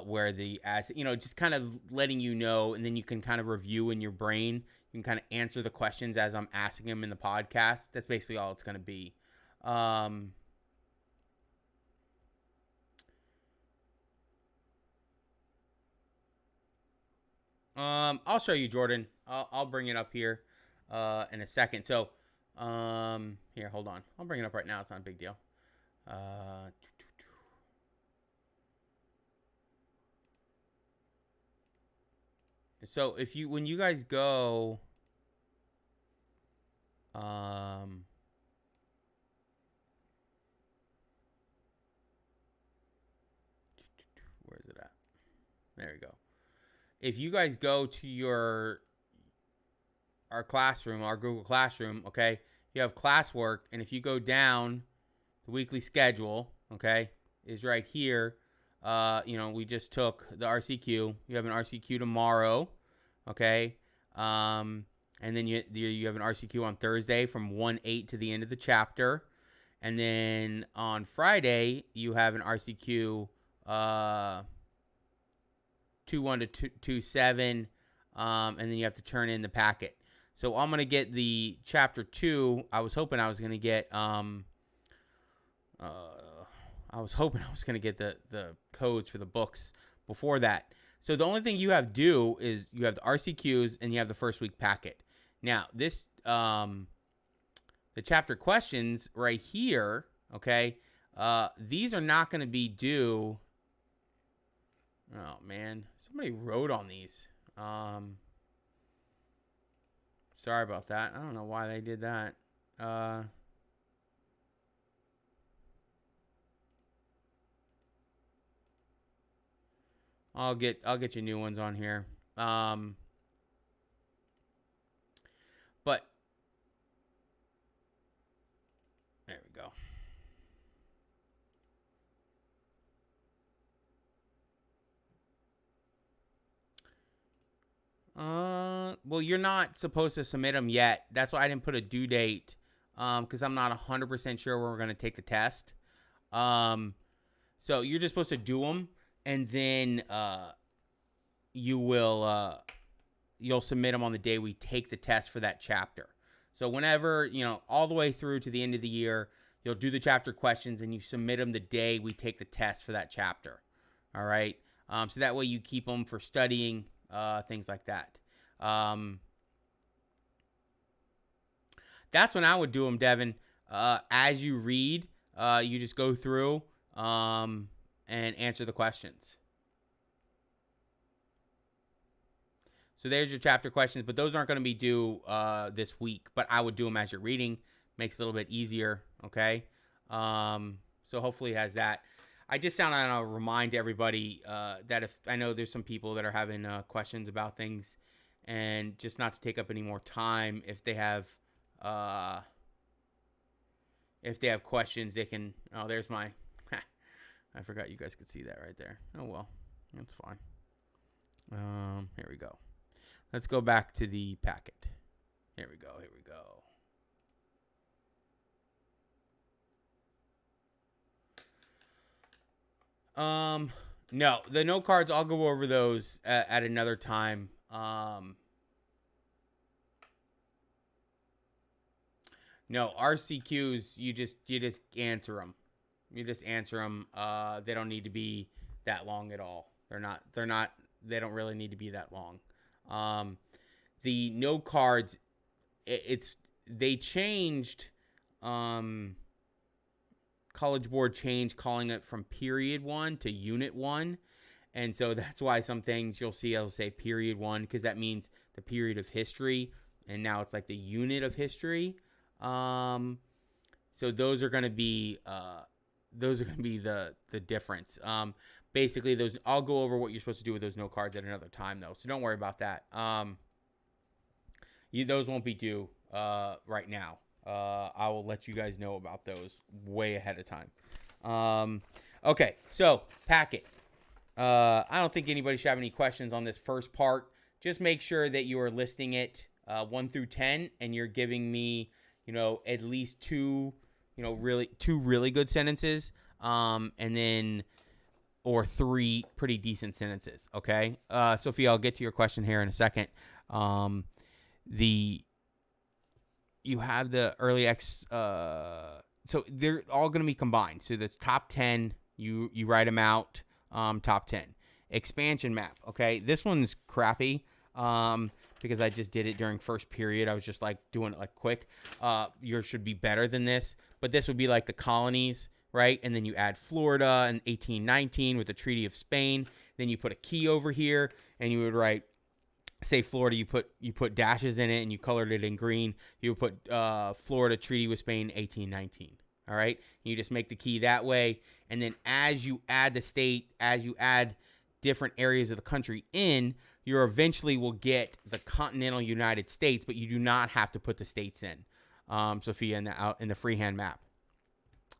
where the acid, just kind of letting you know, and then you can kind of review in your brain. You can kind of answer the questions as I'm asking them in the podcast. That's basically all it's going to be. I'll show you, Jordan. I'll bring it up here in a second. So, here, hold on. I'll bring it up right now. It's not a big deal. So when you guys go, where is it at? There we go. If you guys go to our classroom, our Google Classroom, okay, you have classwork, and if you go down, the weekly schedule, okay, is right here. We just took the RCQ. You have an RCQ tomorrow, okay, and then you have an RCQ on Thursday from 1-8 to the end of the chapter, and then on Friday you have an RCQ 2-1 to 2-7, and then you have to turn in the packet. So I'm gonna get the chapter 2. I was hoping I was gonna get the codes for the books before that. So the only thing you have due is you have the RCQs and you have the first week packet. Now this the chapter questions right here, okay? These are not going to be due. Oh man, somebody wrote on these. Sorry about that. I don't know why they did that. I'll get you new ones on here. But there we go. Well, you're not supposed to submit them yet. That's why I didn't put a due date, because I'm not 100% sure when we're going to take the test. So you're just supposed to do them, and then you'll submit them on the day we take the test for that chapter. So whenever, all the way through to the end of the year, you'll do the chapter questions, and you submit them the day we take the test for that chapter. All right? So that way you keep them for studying, things like that. That's when I would do them, Devin. As you read, you just go through and answer the questions. So there's your chapter questions, but those aren't going to be due this week. But I would do them as you're reading. Makes it a little bit easier, okay? So hopefully it has that. I just want to remind everybody that if I know there's some people that are having questions about things, and just not to take up any more time. If they have questions, they can. Oh, there's my. I forgot you guys could see that right there. Oh well, that's fine. Here we go. Let's go back to the packet. Here we go. Here we go. No, the note cards, I'll go over those at another time. No, RCQs, you just answer them. You just answer them. They don't need to be that long at all. They don't really need to be that long. The note cards, they changed, College Board changed calling it from period 1 to unit 1. And so that's why some things you'll see, I'll say period 1, because that means the period of history. And now it's like the unit of history. So those are going to be the difference. Basically those, I'll go over what you're supposed to do with those note cards at another time though. So don't worry about that. Those won't be due, right now. I will let you guys know about those way ahead of time. Okay, so packet. I don't think anybody should have any questions on this first part. Just make sure that you are listing it 1 through 10, and you're giving me, at least two really good sentences, and then or 3 pretty decent sentences. Okay, Sophia, I'll get to your question here in a second. You have the early so they're all going to be combined. So that's top 10. You write them out. Top 10 expansion map. Okay, this one's crappy because I just did it during first period. I was just like doing it like quick. Yours should be better than this, but this would be like the colonies, right? And then you add Florida in 1819 with the Treaty of Spain. Then you put a key over here, and you would write, say Florida. You put dashes in it, and you colored it in green. You would put Florida Treaty with Spain 1819. All right, you just make the key that way, and then as you add the state, as you add different areas of the country in, you eventually will get the continental United States, but you do not have to put the states in, Sophia, in the freehand map.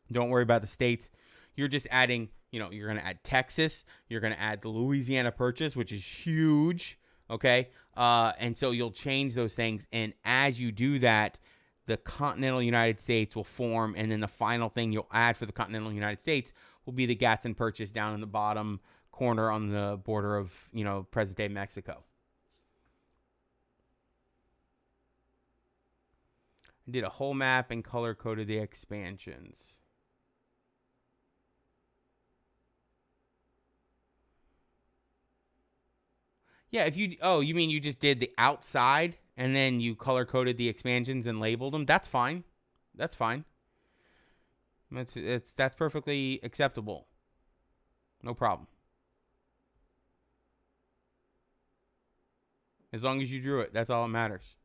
Don't worry about the states. You're just adding, you're going to add Texas. You're going to add the Louisiana Purchase, which is huge, okay? And so you'll change those things, and as you do that, the continental United States will form, and then the final thing you'll add for the continental United States will be the Gadsden Purchase down in the bottom corner on the border of, present-day Mexico. I did a whole map and color-coded the expansions. Yeah, you mean you just did the outside and then you color-coded the expansions and labeled them? That's fine. That's fine. That's perfectly acceptable. No problem. As long as you drew it, that's all that matters.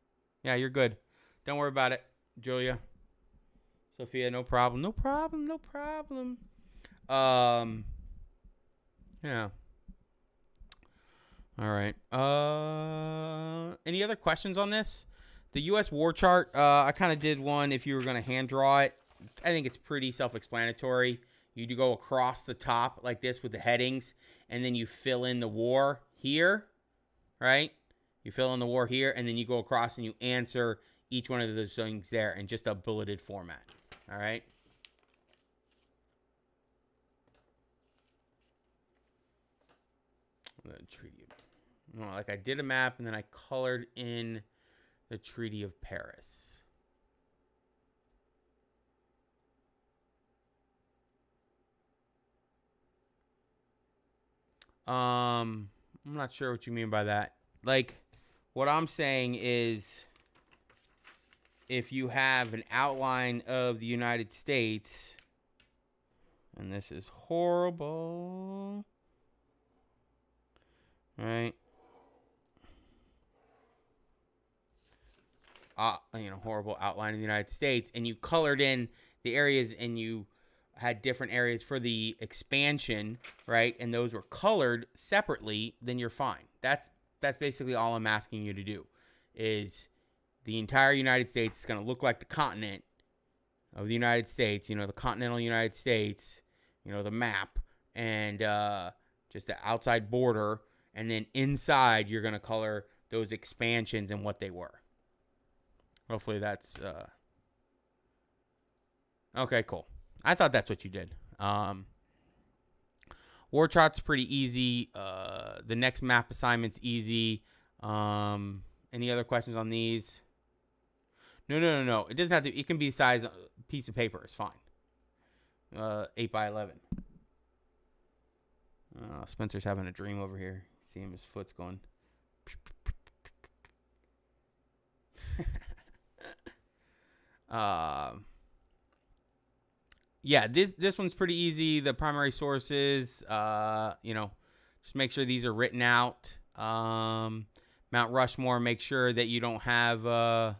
Yeah, you're good. Don't worry about it, Julia. Sophia, no problem. No problem. No problem. Yeah. All right. Any other questions on this? The U.S. war chart, I kind of did one if you were going to hand draw it. I think it's pretty self-explanatory. You do go across the top like this with the headings, and then you fill in the war here, right? You fill in the war here, and then you go across and you answer each one of those things there in just a bulleted format, all right? The Treaty of... Well, like I did a map, and then I colored in the Treaty of Paris. I'm not sure what you mean by that. Like, what I'm saying is, if you have an outline of the United States, And this is horrible. Right? Horrible outline of the United States. And you colored in the areas and you had different areas for the expansion, right? And those were colored separately, then you're fine. That's basically all I'm asking you to do. Is the entire United States is going to look like the continent of the United States, the continental United States, the map, and just the outside border. And then inside, you're going to color those expansions and what they were. Hopefully that's... Okay, cool. I thought that's what you did. War chart's pretty easy. The next map assignment's easy. Any other questions on these? No. It doesn't have to. It can be the size of a piece of paper. It's fine. 8 by 11. Spencer's having a dream over here. See him, his foot's going. Yeah, this one's pretty easy. The primary sources, just make sure these are written out. Mount Rushmore, make sure that you don't have a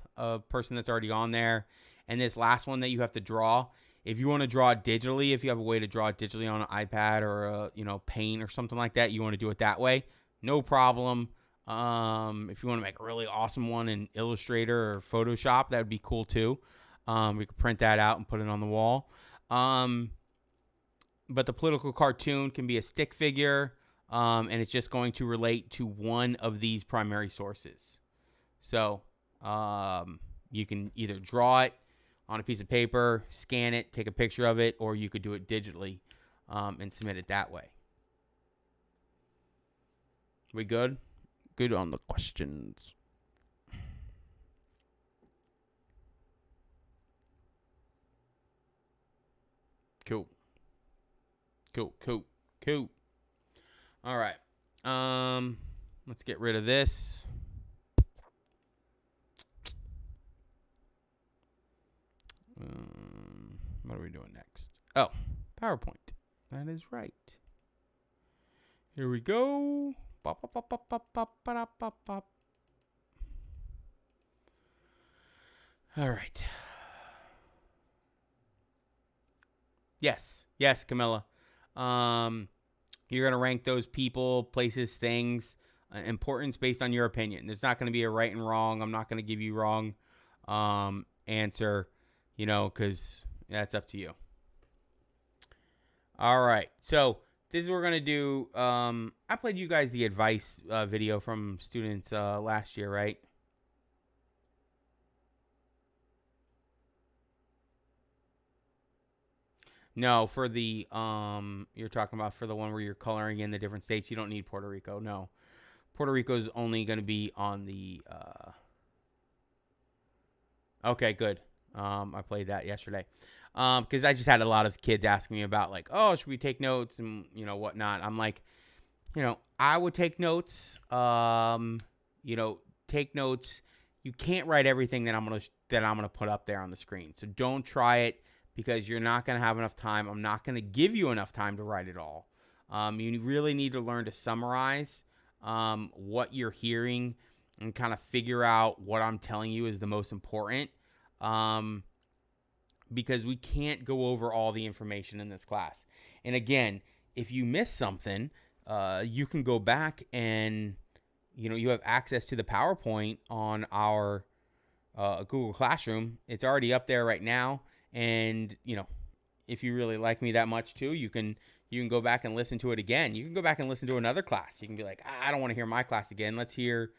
person that's already on there. And this last one that you have to draw, if you want to draw it digitally, if you have a way to draw it digitally on an iPad or Paint or something like that, you want to do it that way, no problem. If you want to make a really awesome one in Illustrator or Photoshop, that would be cool too. We could print that out and put it on the wall. But the political cartoon can be a stick figure, and it's just going to relate to one of these primary sources. So you can either draw it on a piece of paper, scan it, take a picture of it, or you could do it digitally and submit it that way. We good? Good on the questions. Cool. All right. Let's get rid of this. What are we doing next? Oh, PowerPoint. That is right. Here we go. Bop, bop, bop, bop, bop, bop, bop, bop, bop. All right. Yes, Camilla. You're going to rank those people, places, things, importance based on your opinion. There's not going to be a right and wrong. I'm not going to give you wrong answer, because that's up to you. All right. So this is what we're going to do. I played you guys the advice video from students last year, right? No, for the you're talking about for the one where you're coloring in the different states, you don't need Puerto Rico. No. Puerto Rico is only going to be on the Okay, good. I played that yesterday. Because I just had a lot of kids asking me about like, oh, should we take notes and whatnot. I'm like, I would take notes. Take notes. You can't write everything that I'm gonna put up there on the screen. So don't try it because you're not gonna have enough time. I'm not gonna give you enough time to write it all. You really need to learn to summarize what you're hearing and kind of figure out what I'm telling you is the most important. Because we can't go over all the information in this class. And again, if you miss something, you can go back and, you have access to the PowerPoint on our Google Classroom. It's already up there right now. And, if you really like me that much too, you can go back and listen to it again. You can go back and listen to another class. You can be like, I don't want to hear my class again. Let's hear,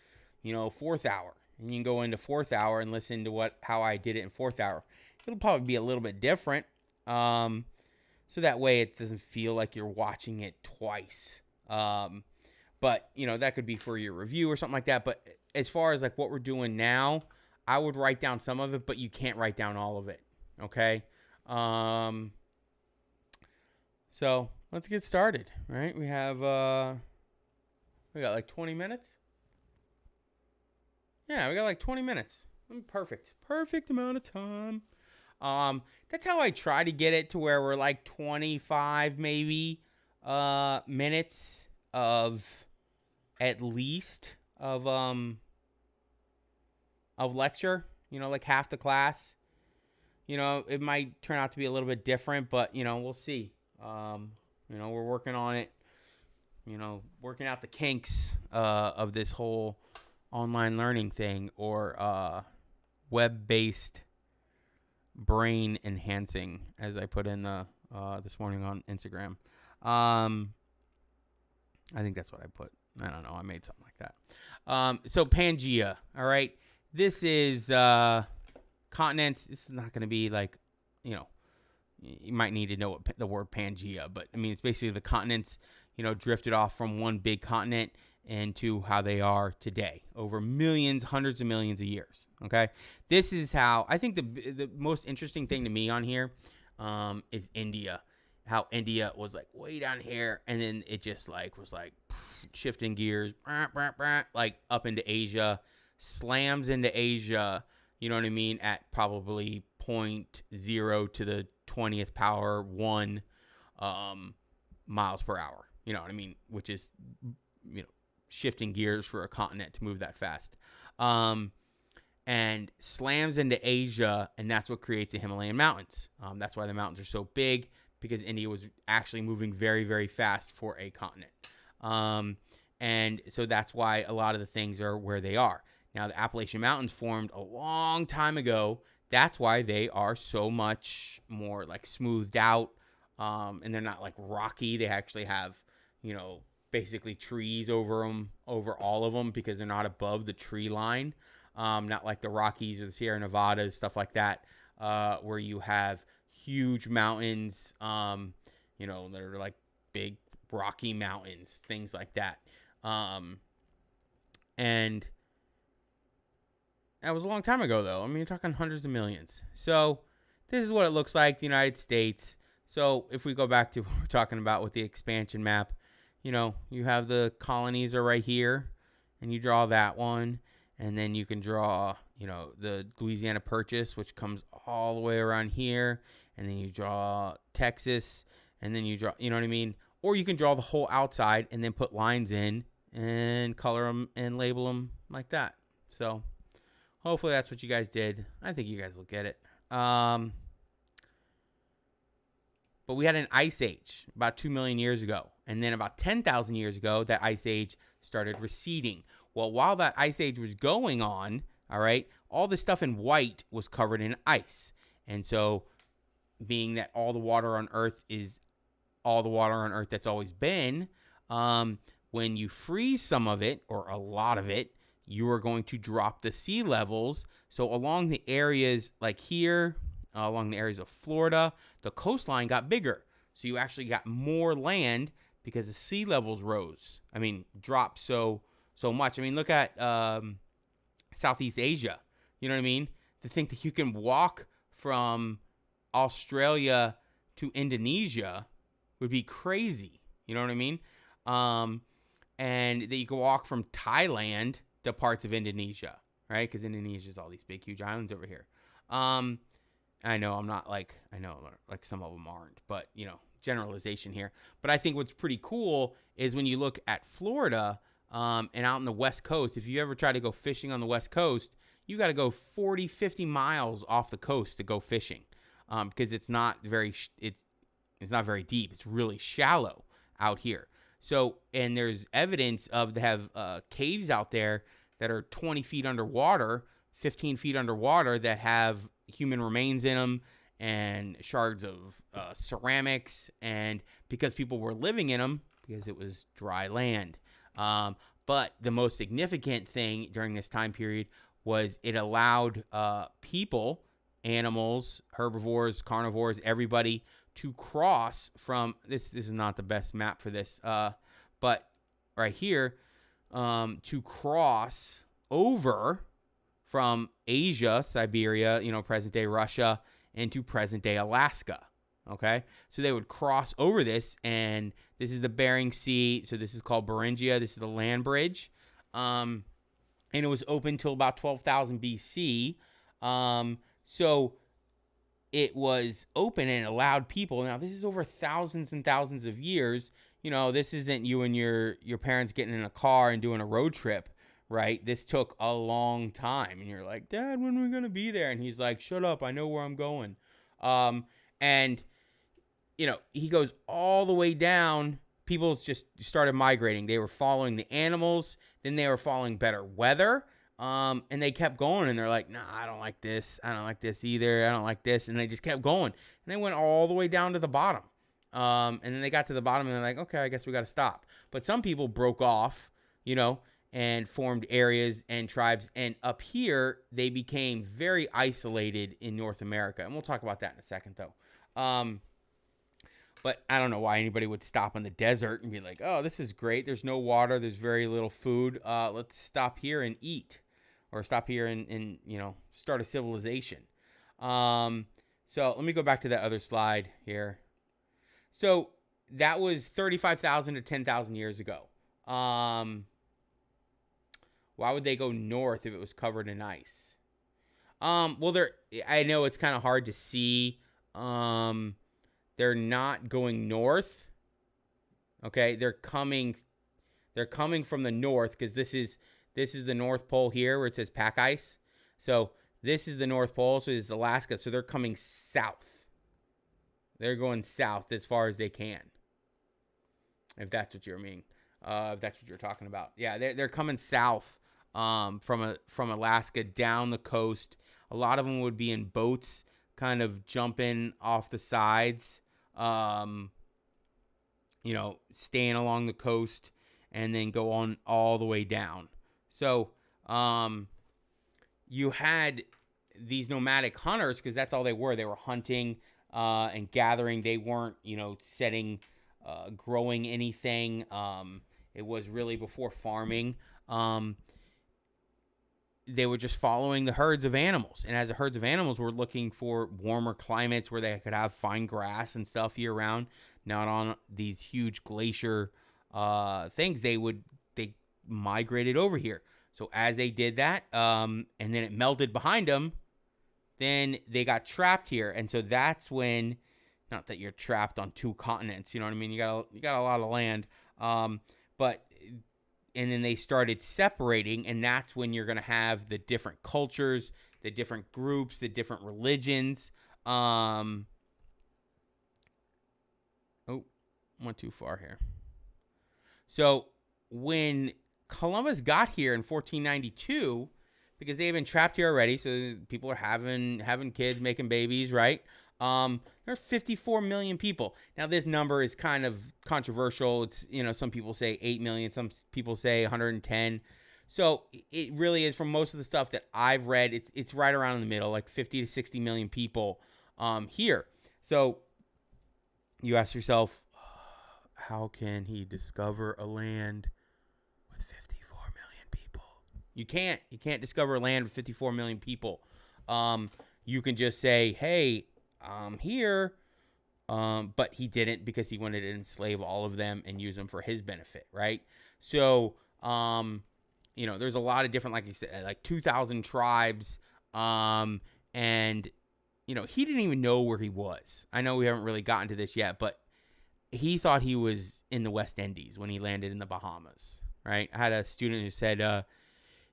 fourth hour. And you can go into fourth hour and listen to how I did it in fourth hour. It'll probably be a little bit different. So that way it doesn't feel like you're watching it twice. But, that could be for your review or something like that. But as far as like what we're doing now, I would write down some of it, but you can't write down all of it. Okay. So let's get started, right? We got like 20 minutes. Yeah, we got like 20 minutes. Perfect amount of time. That's how I try to get it to where we're like 25 maybe minutes of at least of lecture, like half the class. It might turn out to be a little bit different, but we'll see. We're working on it. Working out the kinks of this whole online learning thing, or web-based brain enhancing, as I put in the this morning on Instagram. I think that's what I put. I don't know. I made something like that. So Pangea. All right. This is continents. This is not going to be like, you might need to know what the word Pangea, but I mean, it's basically the continents, drifted off from one big continent into how they are today over millions, hundreds of millions of years. Okay. This is how I think the most interesting thing to me on here is India. How India was like way down here, and then it just was shifting gears, like up into Asia, slams into Asia. You know what I mean? At probably 0.0 to the 20th power 1 miles per hour. You know what I mean? Which is shifting gears for a continent to move that fast. And slams into Asia, and that's what creates the Himalayan mountains. That's why the mountains are so big, because India was actually moving very, very fast for a continent. And so that's why a lot of the things are where they are. Now, the Appalachian Mountains formed a long time ago. That's why they are so much more smoothed out, and they're not rocky. They actually have, basically trees over them, over all of them, because they're not above the tree line. Not like the Rockies or the Sierra Nevadas, stuff like that, where you have huge mountains, that are like big rocky mountains, things like that. And that was a long time ago, though. I mean, you're talking hundreds of millions. So this is what it looks like, the United States. So if we go back to what we're talking about with the expansion map, you have the colonies are right here, and you draw that one. And then you can draw, the Louisiana Purchase, which comes all the way around here. And then you draw Texas, and then you draw, you know what I mean? Or you can draw the whole outside and then put lines in and color them and label them like that. So hopefully that's what you guys did. I think you guys will get it. But we had an ice age about 2 million years ago. And then about 10,000 years ago, that ice age started receding. Well, while that ice age was going on, all right, all the stuff in white was covered in ice. And so being that all the water on Earth is all the water on Earth that's always been, when you freeze some of it or a lot of it, you are going to drop the sea levels. So along the areas like here, along the areas of Florida, the coastline got bigger. So you actually got more land because the sea levels rose. I mean, dropped so much. I mean, look at Southeast Asia. You know what I mean? To think that you can walk from Australia to Indonesia would be crazy. You know what I mean? And that you can walk from Thailand to parts of Indonesia, right? Because Indonesia is all these big, huge islands over here. I know I'm not like some of them aren't, but generalization here. But I think what's pretty cool is when you look at Florida, and out on the West Coast, if you ever try to go fishing on the West Coast, you got to go 40, 50 miles off the coast to go fishing, because it's not very deep. It's really shallow out here. So, and there's evidence of they have caves out there that are 20 feet underwater, 15 feet underwater, that have human remains in them and shards of ceramics, and because people were living in them because it was dry land. But the most significant thing during this time period was it allowed people, animals, herbivores, carnivores, everybody to cross from this. This is not the best map for this, but right here, to cross over from Asia, Siberia, present day Russia, into present day Alaska. Okay, so they would cross over this, and this is the Bering Sea. So this is called Beringia. This is the land bridge, and it was open till about 12,000 BC. So it was open and allowed people. Now, this is over thousands and thousands of years. You know, this isn't you and your parents getting in a car and doing a road trip, right? This took a long time. And you're like, Dad, when are we going to be there? And he's like, shut up. I know where I'm going. And, you know, he goes all the way down. People just started migrating. They were following the animals. Then they were following better weather. And they kept going, and they're like, nah, I don't like this. I don't like this either. I don't like this. And they just kept going. And they went all the way down to the bottom. And then they got to the bottom, and they're like, okay, I guess we got to stop. But some people broke off, you know, and formed areas and tribes. And up here, they became very isolated in North America. And we'll talk about that in a second, though. But I don't know why anybody would stop in the desert and be like, oh, this is great. There's no water. There's very little food. Let's stop here and eat. Or stop here and you know, start a civilization. So let me go back to that other slide here. So that was 35,000 to 10,000 years ago. Why would they go north if it was covered in ice? Well, I know it's kind of hard to see. They're not going north. Okay, they're coming from the north, because this is the North Pole here where it says pack ice. So this is the North Pole, so it's Alaska. So they're coming south. They're going south as far as they can. If that's what you mean. If that's what you're talking about. Yeah, they're coming south from Alaska down the coast. A lot of them would be in boats, kind of jumping off the sides, you know, staying along the coast, and then go on all the way down. So you had these nomadic hunters, because that's all they were. They were hunting and gathering. They weren't, you know, growing anything. It was really before farming. They were just following the herds of animals. And as the herds of animals were looking for warmer climates where they could have fine grass and stuff year round, not on these huge glacier things, they migrated over here. So as they did that, and then it melted behind them, then they got trapped here. And so that's when, not that you're trapped on two continents, you know what I mean? You got a lot of land. And then they started separating, and that's when you're going to have the different cultures, the different groups, the different religions. Went too far here. So when Columbus got here in 1492, because they had been trapped here already, so people are having kids, making babies, right? There are 54 million people. Now, this number is kind of controversial. It's, you know, some people say 8 million, some people say 110. So it really is, from most of the stuff that I've read, it's right around in the middle, like 50 to 60 million people here. So you ask yourself, how can he discover a land with 54 million people? You can't discover a land with 54 million people. You can just say, hey, I'm here. But he didn't, because he wanted to enslave all of them and use them for his benefit, right? So, you know, there's a lot of different, like you said, like 2,000 tribes. And, you know, he didn't even know where he was. I know we haven't really gotten to this yet, but he thought he was in the West Indies when he landed in the Bahamas, right? I had a student who said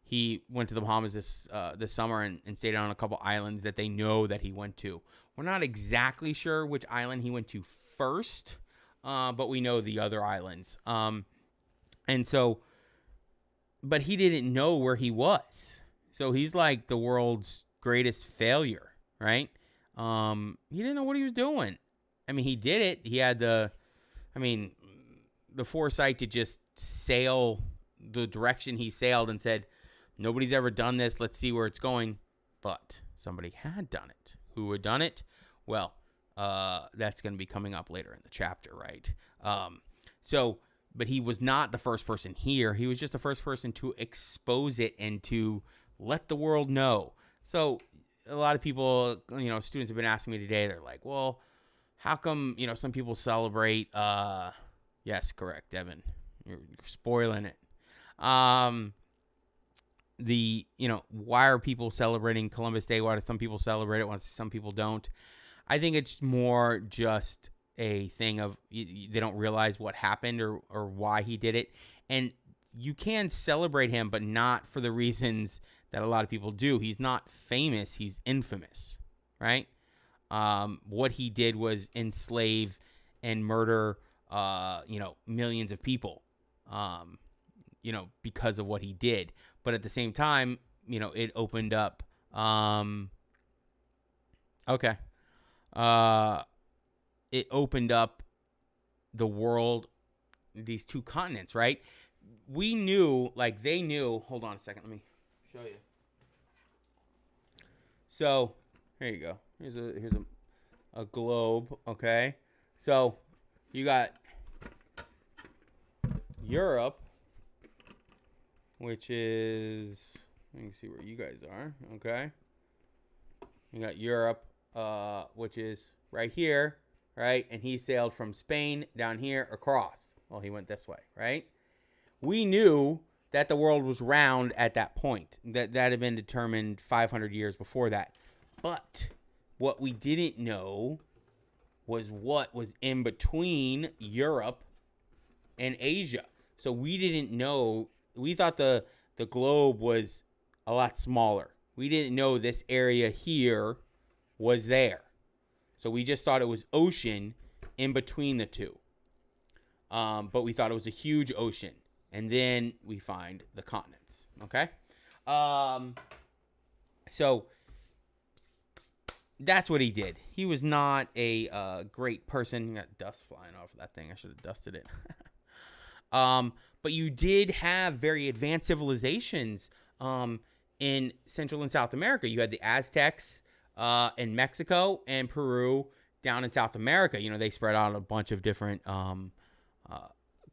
he went to the Bahamas this summer and stayed on a couple islands that they know that he went to. We're not exactly sure which island he went to first, but we know the other islands. And so, but he didn't know where he was. So he's like the world's greatest failure, right? He didn't know what he was doing. I mean, he did it. He had the foresight to just sail the direction he sailed and said, nobody's ever done this. Let's see where it's going. But somebody had done it. Who had done it? Well, that's going to be coming up later in the chapter, right? But he was not the first person here. He was just the first person to expose it and to let the world know. So a lot of people, you know, students have been asking me today, they're like, well, how come, you know, some people celebrate, yes, correct, Evan, you're spoiling it. You know, why are people celebrating Columbus Day? Why do some people celebrate it? Why do some people don't? I think it's more just a thing of they don't realize what happened or why he did it. And you can celebrate him, but not for the reasons that a lot of people do. He's not famous. He's infamous, right? What he did was enslave and murder, millions of people, because of what he did. But at the same time, it opened up. It opened up the world, these two continents, right? We knew, like they knew. Hold on a second. Let me show you. So here you go. Here's a globe. Okay. So you got Europe, which is, let me see where you guys are. Okay. You got Europe, which is right here, right? And he sailed from Spain down here across. Well, he went this way, right? We knew that the world was round at that point. That had been determined 500 years before that. But what we didn't know was what was in between Europe and Asia. So we didn't know. We thought the globe was a lot smaller. We didn't know this area here was there. So we just thought it was ocean in between the two. But we thought it was a huge ocean. And then we find the continents. Okay? So that's what he did. He was not a great person. Got dust flying off of that thing. I should have dusted it. But you did have very advanced civilizations in Central and South America. You had the Aztecs in Mexico and Peru down in South America. They spread out a bunch of different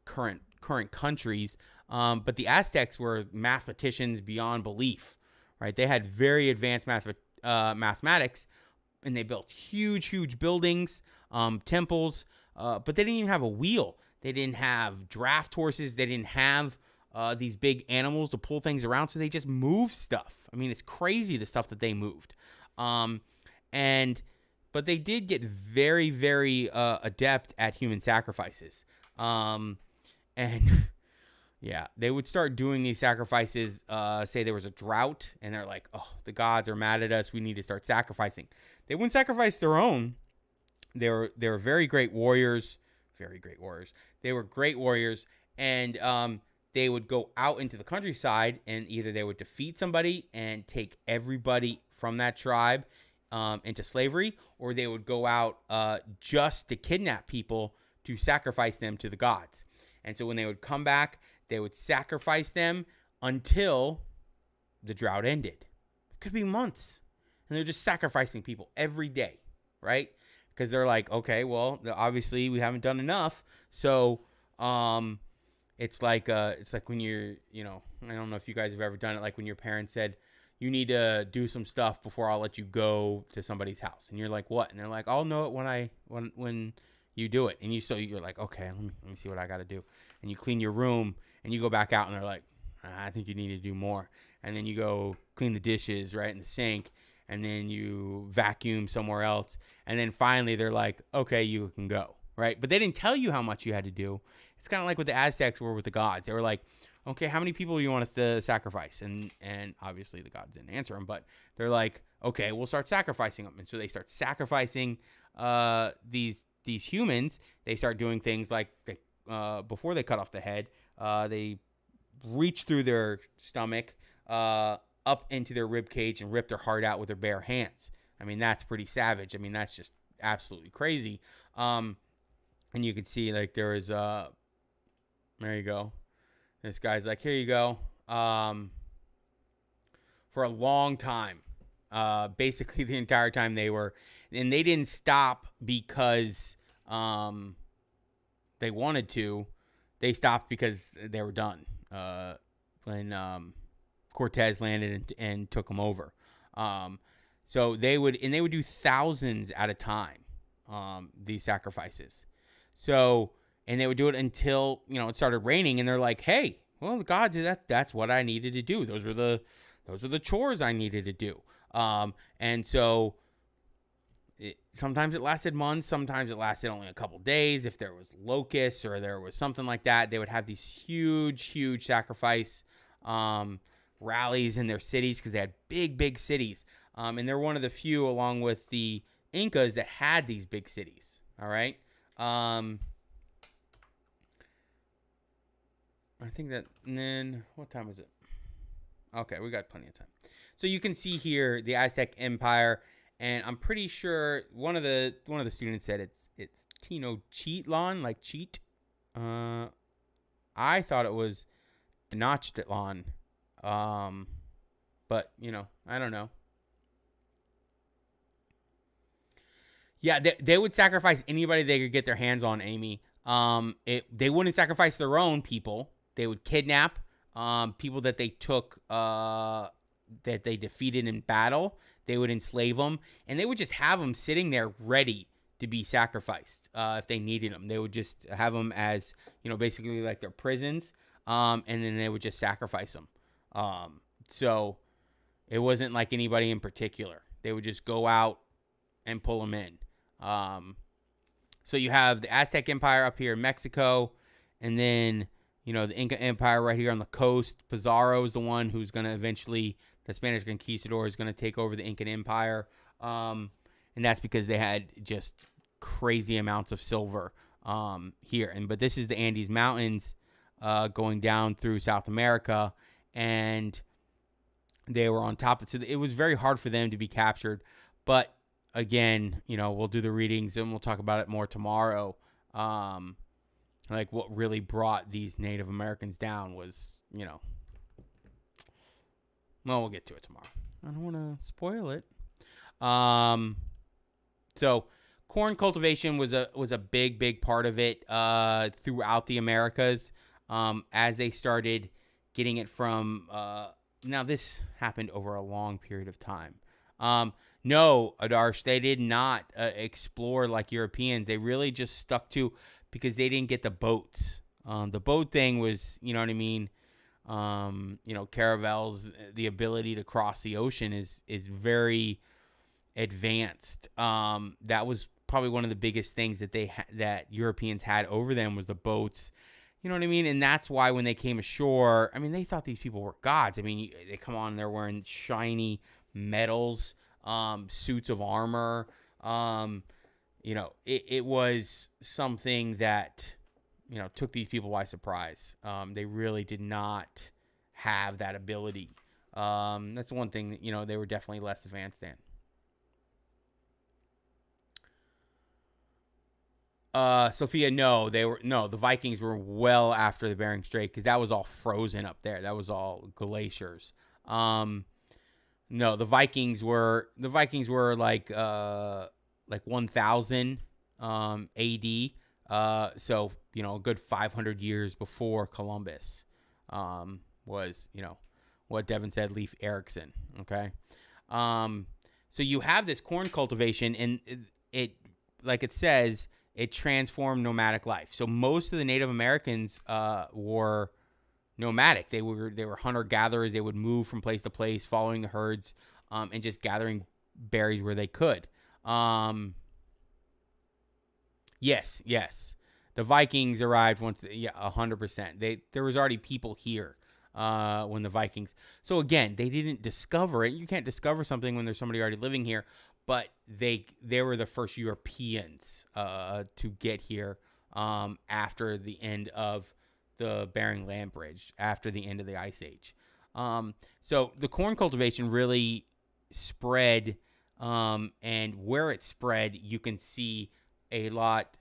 current countries. But the Aztecs were mathematicians beyond belief, right? They had very advanced mathematics, and they built huge buildings, temples, but they didn't even have a wheel. They didn't have draft horses. They didn't have these big animals to pull things around, so they just moved stuff. I mean, it's crazy the stuff that they moved. But they did get very, very adept at human sacrifices. And yeah, they would start doing these sacrifices. Say there was a drought, and they're like, "Oh, the gods are mad at us. We need to start sacrificing." They wouldn't sacrifice their own. They were very great warriors. Very great warriors. They were great warriors, and they would go out into the countryside, and either they would defeat somebody and take everybody from that tribe into slavery, or they would go out just to kidnap people to sacrifice them to the gods. And so when they would come back, they would sacrifice them until the drought ended. It could be months. And they're just sacrificing people every day, right? Because they're like, okay, well, obviously we haven't done enough. So it's like when you're, I don't know if you guys have ever done it, like when your parents said, you need to do some stuff before I'll let you go to somebody's house. And you're like, what? And they're like, I'll know it when you do it. And you're like, okay, let me see what I got to do. And you clean your room, and you go back out, and they're like, I think you need to do more. And then you go clean the dishes right in the sink, and then you vacuum somewhere else. And then finally they're like, okay, you can go, right? But they didn't tell you how much you had to do. It's kind of like what the Aztecs were with the gods. They were like, okay, how many people do you want us to sacrifice? And obviously the gods didn't answer them, but they're like, okay, we'll start sacrificing them. And so they start sacrificing these humans. They start doing things like before they cut off the head, they reach through their stomach up into their rib cage and rip their heart out with their bare hands. I mean, that's pretty savage. I mean, that's just absolutely crazy. And you can see, like, there is there you go. This guy's like, here you go. For a long time, basically the entire time they didn't stop because they wanted to. They stopped because they were done when Cortez landed and took them over. So they would do thousands at a time, these sacrifices. So, and they would do it until, it started raining, and they're like, hey, well, the gods, that's what I needed to do. Those are the chores I needed to do. And so Sometimes it lasted months. Sometimes it lasted only a couple days. If there was locusts or there was something like that, they would have these huge sacrifice rallies in their cities because they had big cities. And they're one of the few, along with the Incas, that had these big cities. All right. I think that, and then what time is it? Okay, we got plenty of time. So you can see here the Aztec Empire, and I'm pretty sure one of the students said it's Tenochtitlan, like cheat. I thought it was Tenochtitlan, but I don't know. Yeah, they would sacrifice anybody they could get their hands on, Amy. They wouldn't sacrifice their own people. They would kidnap people that they took, that they defeated in battle. They would enslave them, and they would just have them sitting there ready to be sacrificed if they needed them. They would just have them as, basically like their prisons, and then they would just sacrifice them. So it wasn't like anybody in particular. They would just go out and pull them in. So you have the Aztec Empire up here in Mexico, and then the Inca Empire right here on the coast. Pizarro is the one who's going to eventually, the Spanish conquistador, is going to take over the Incan Empire. And that's because they had just crazy amounts of silver here. But this is the Andes Mountains going down through South America. And they were on top of it. So it was very hard for them to be captured. But again, we'll do the readings and we'll talk about it more tomorrow. Like what really brought these Native Americans down was, well, we'll get to it tomorrow. I don't want to spoil it. So corn cultivation was a big part of it throughout the Americas as they started getting it from. Now this happened over a long period of time. No, Adarsh, they did not explore like Europeans. They really just stuck to, because they didn't get the boats. The boat thing was, you know what I mean? Caravels, the ability to cross the ocean is very advanced. That was probably one of the biggest things that that Europeans had over them was the boats. You know what I mean? And that's why when they came ashore, I mean, they thought these people were gods. I mean, they come on, they're wearing shiny metals, suits of armor. It was something that, took these people by surprise. They really did not have that ability. That's one thing that, they were definitely less advanced in. Sophia, the Vikings were well after the Bering Strait, because that was all frozen up there. That was all glaciers. No, the Vikings were like 1000 AD. So, a good 500 years before Columbus was, what Devin said, Leif Erikson. Okay. So you have this corn cultivation, and it like it says, it transformed nomadic life. So most of the Native Americans were nomadic. They were hunter-gatherers. They would move from place to place, following the herds, and just gathering berries where they could. Yes. The Vikings arrived once. 100%. There was already people here when the Vikings. So again, they didn't discover it. You can't discover something when there's somebody already living here. But they were the first Europeans to get here after the end of the Bering Land Bridge, after the end of the Ice Age. So the corn cultivation really spread, and where it spread, you can see a lot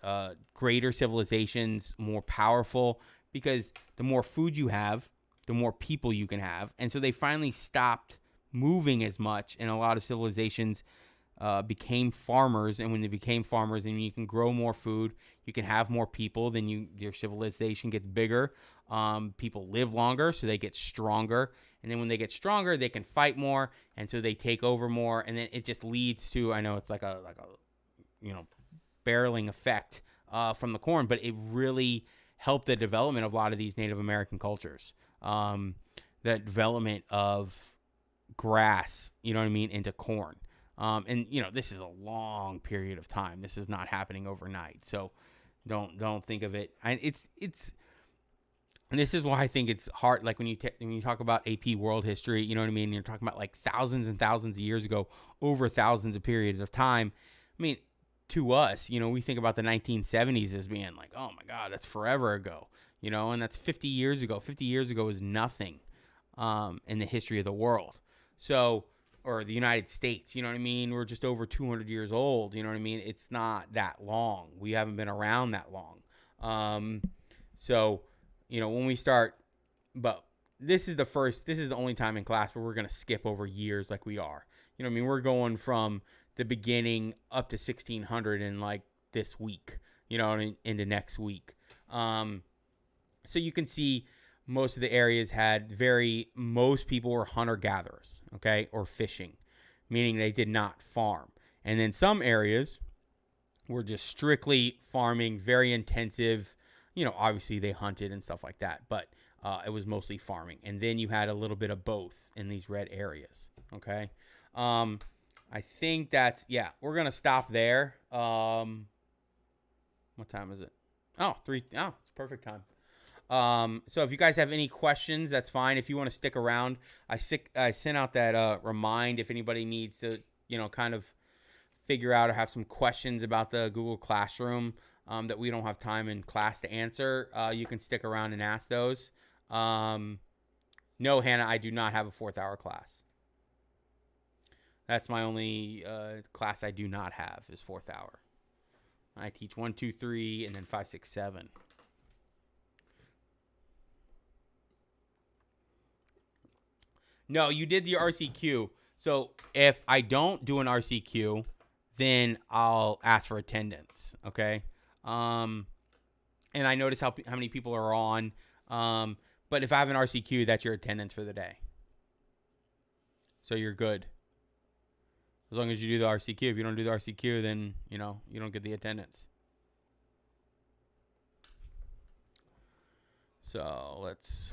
greater civilizations, more powerful, because the more food you have, the more people you can have. And so they finally stopped moving as much, and a lot of civilizations became farmers. And when they became farmers, and you can grow more food, you can have more people, then your civilization gets bigger. People live longer, so they get stronger. And then when they get stronger, they can fight more, and so they take over more. And then it just leads to, I know it's like a barreling effect from the corn, but it really helped the development of a lot of these Native American cultures. The development of grass, into corn. And this is a long period of time. This is not happening overnight. So don't think of it. And and this is why I think it's hard. Like when you talk about AP World History, you know what I mean. You're talking about like thousands and thousands of years ago, over thousands of periods of time. I mean, to us, we think about the 1970s as being like, oh my God, that's forever ago. And that's 50 years ago. 50 years ago is nothing in the history of the world. So, or the United States, you know what I mean? We're just over 200 years old, you know what I mean? It's not that long. We haven't been around that long. So, when we start, but this is the only time in class where we're going to skip over years like we are. You know what I mean? We're going from the beginning up to 1600 in like this week, into next week. So you can see most of the areas most people were hunter-gatherers, okay, or fishing, meaning they did not farm. And then some areas were just strictly farming, very intensive. Obviously they hunted and stuff like that, but it was mostly farming. And then you had a little bit of both in these red areas, okay? I think we're going to stop there. What time is it? Oh, 3. Oh, it's perfect time. So if you guys have any questions, that's fine. If you want to stick around, I sent out that remind if anybody needs to, kind of figure out or have some questions about the Google Classroom that we don't have time in class to answer. You can stick around and ask those. No, Hannah, I do not have a 4th hour class. That's my only class I do not have is 4th hour. I teach 1, 2, 3, and then 5, 6, 7. No, you did the RCQ. So if I don't do an RCQ, then I'll ask for attendance. Okay. And I notice how many people are on. But if I have an RCQ, that's your attendance for the day. So you're good. As long as you do the RCQ. If you don't do the RCQ, then, you don't get the attendance. So let's...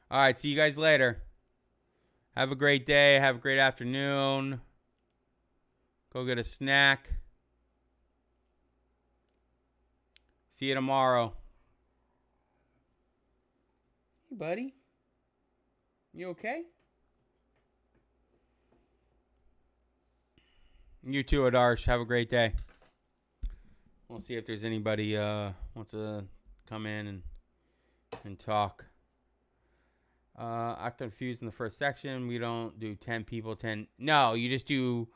All right, see you guys later. Have a great day. Have a great afternoon. Go get a snack. See you tomorrow. Hey, buddy. You okay? You too, Adarsh. Have a great day. We'll see if there's anybody wants to come in and talk. I'm confused in the first section. We don't do 10 people, 10. No, you just do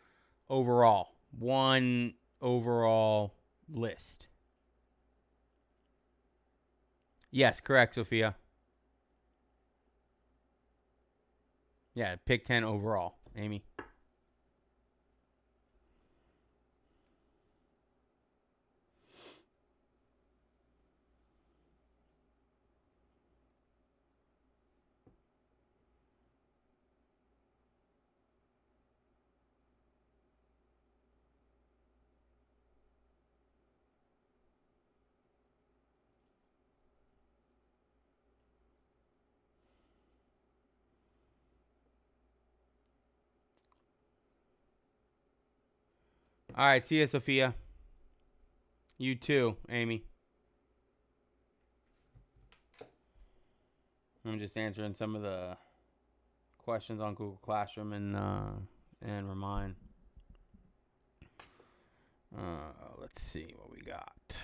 overall. One overall list. Yes, correct, Sophia. Yeah, pick 10 overall, Amy. All right, see you, Sophia. You too, Amy. I'm just answering some of the questions on Google Classroom and Remind. Let's see what we got.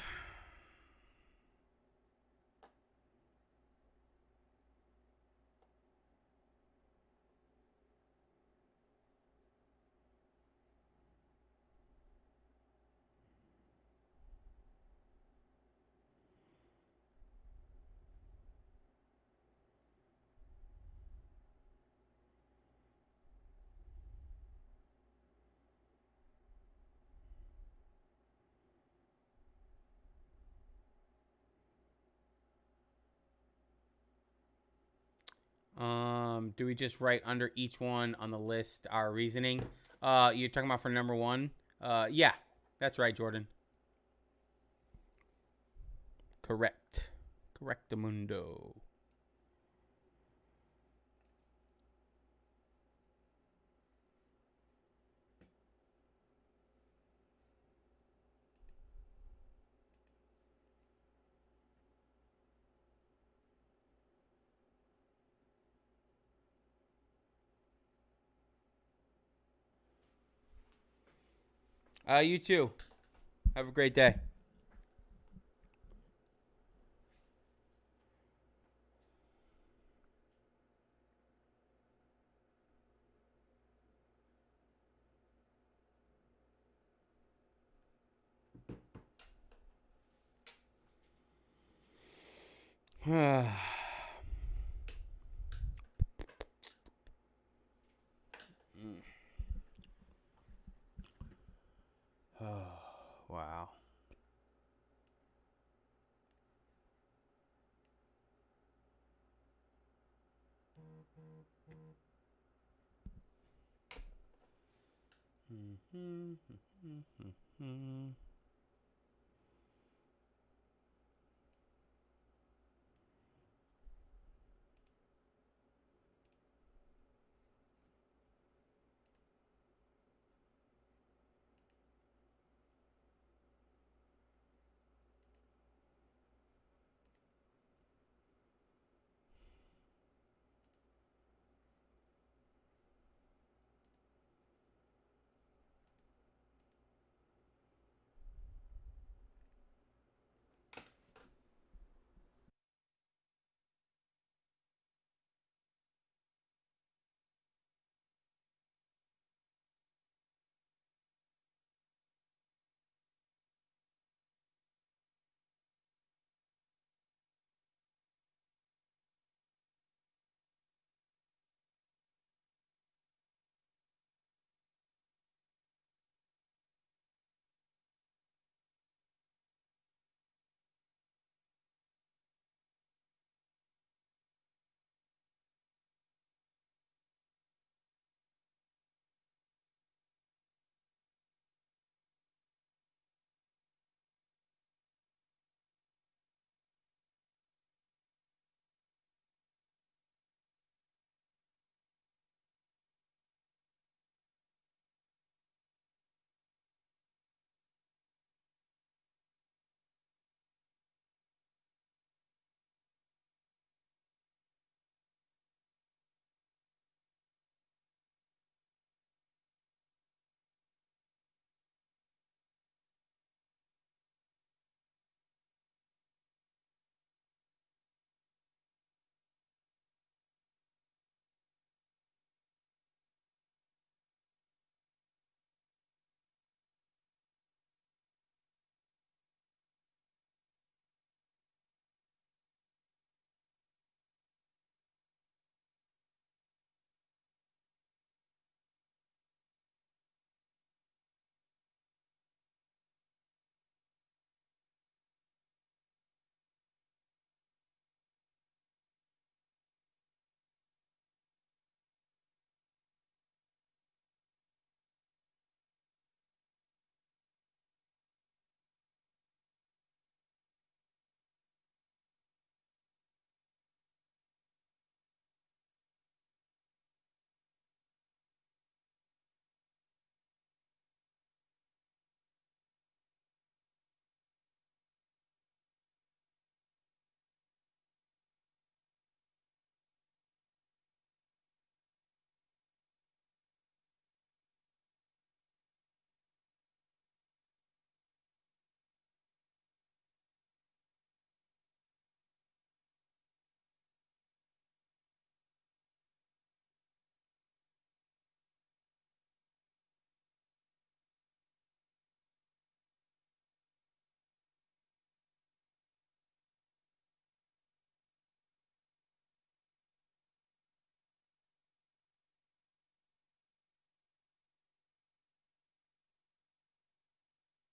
Do we just write under each one on the list our reasoning? You're talking about for number 1? Yeah, that's right, Jordan. Correct. Correctamundo. You too. Have a great day. Oh, wow.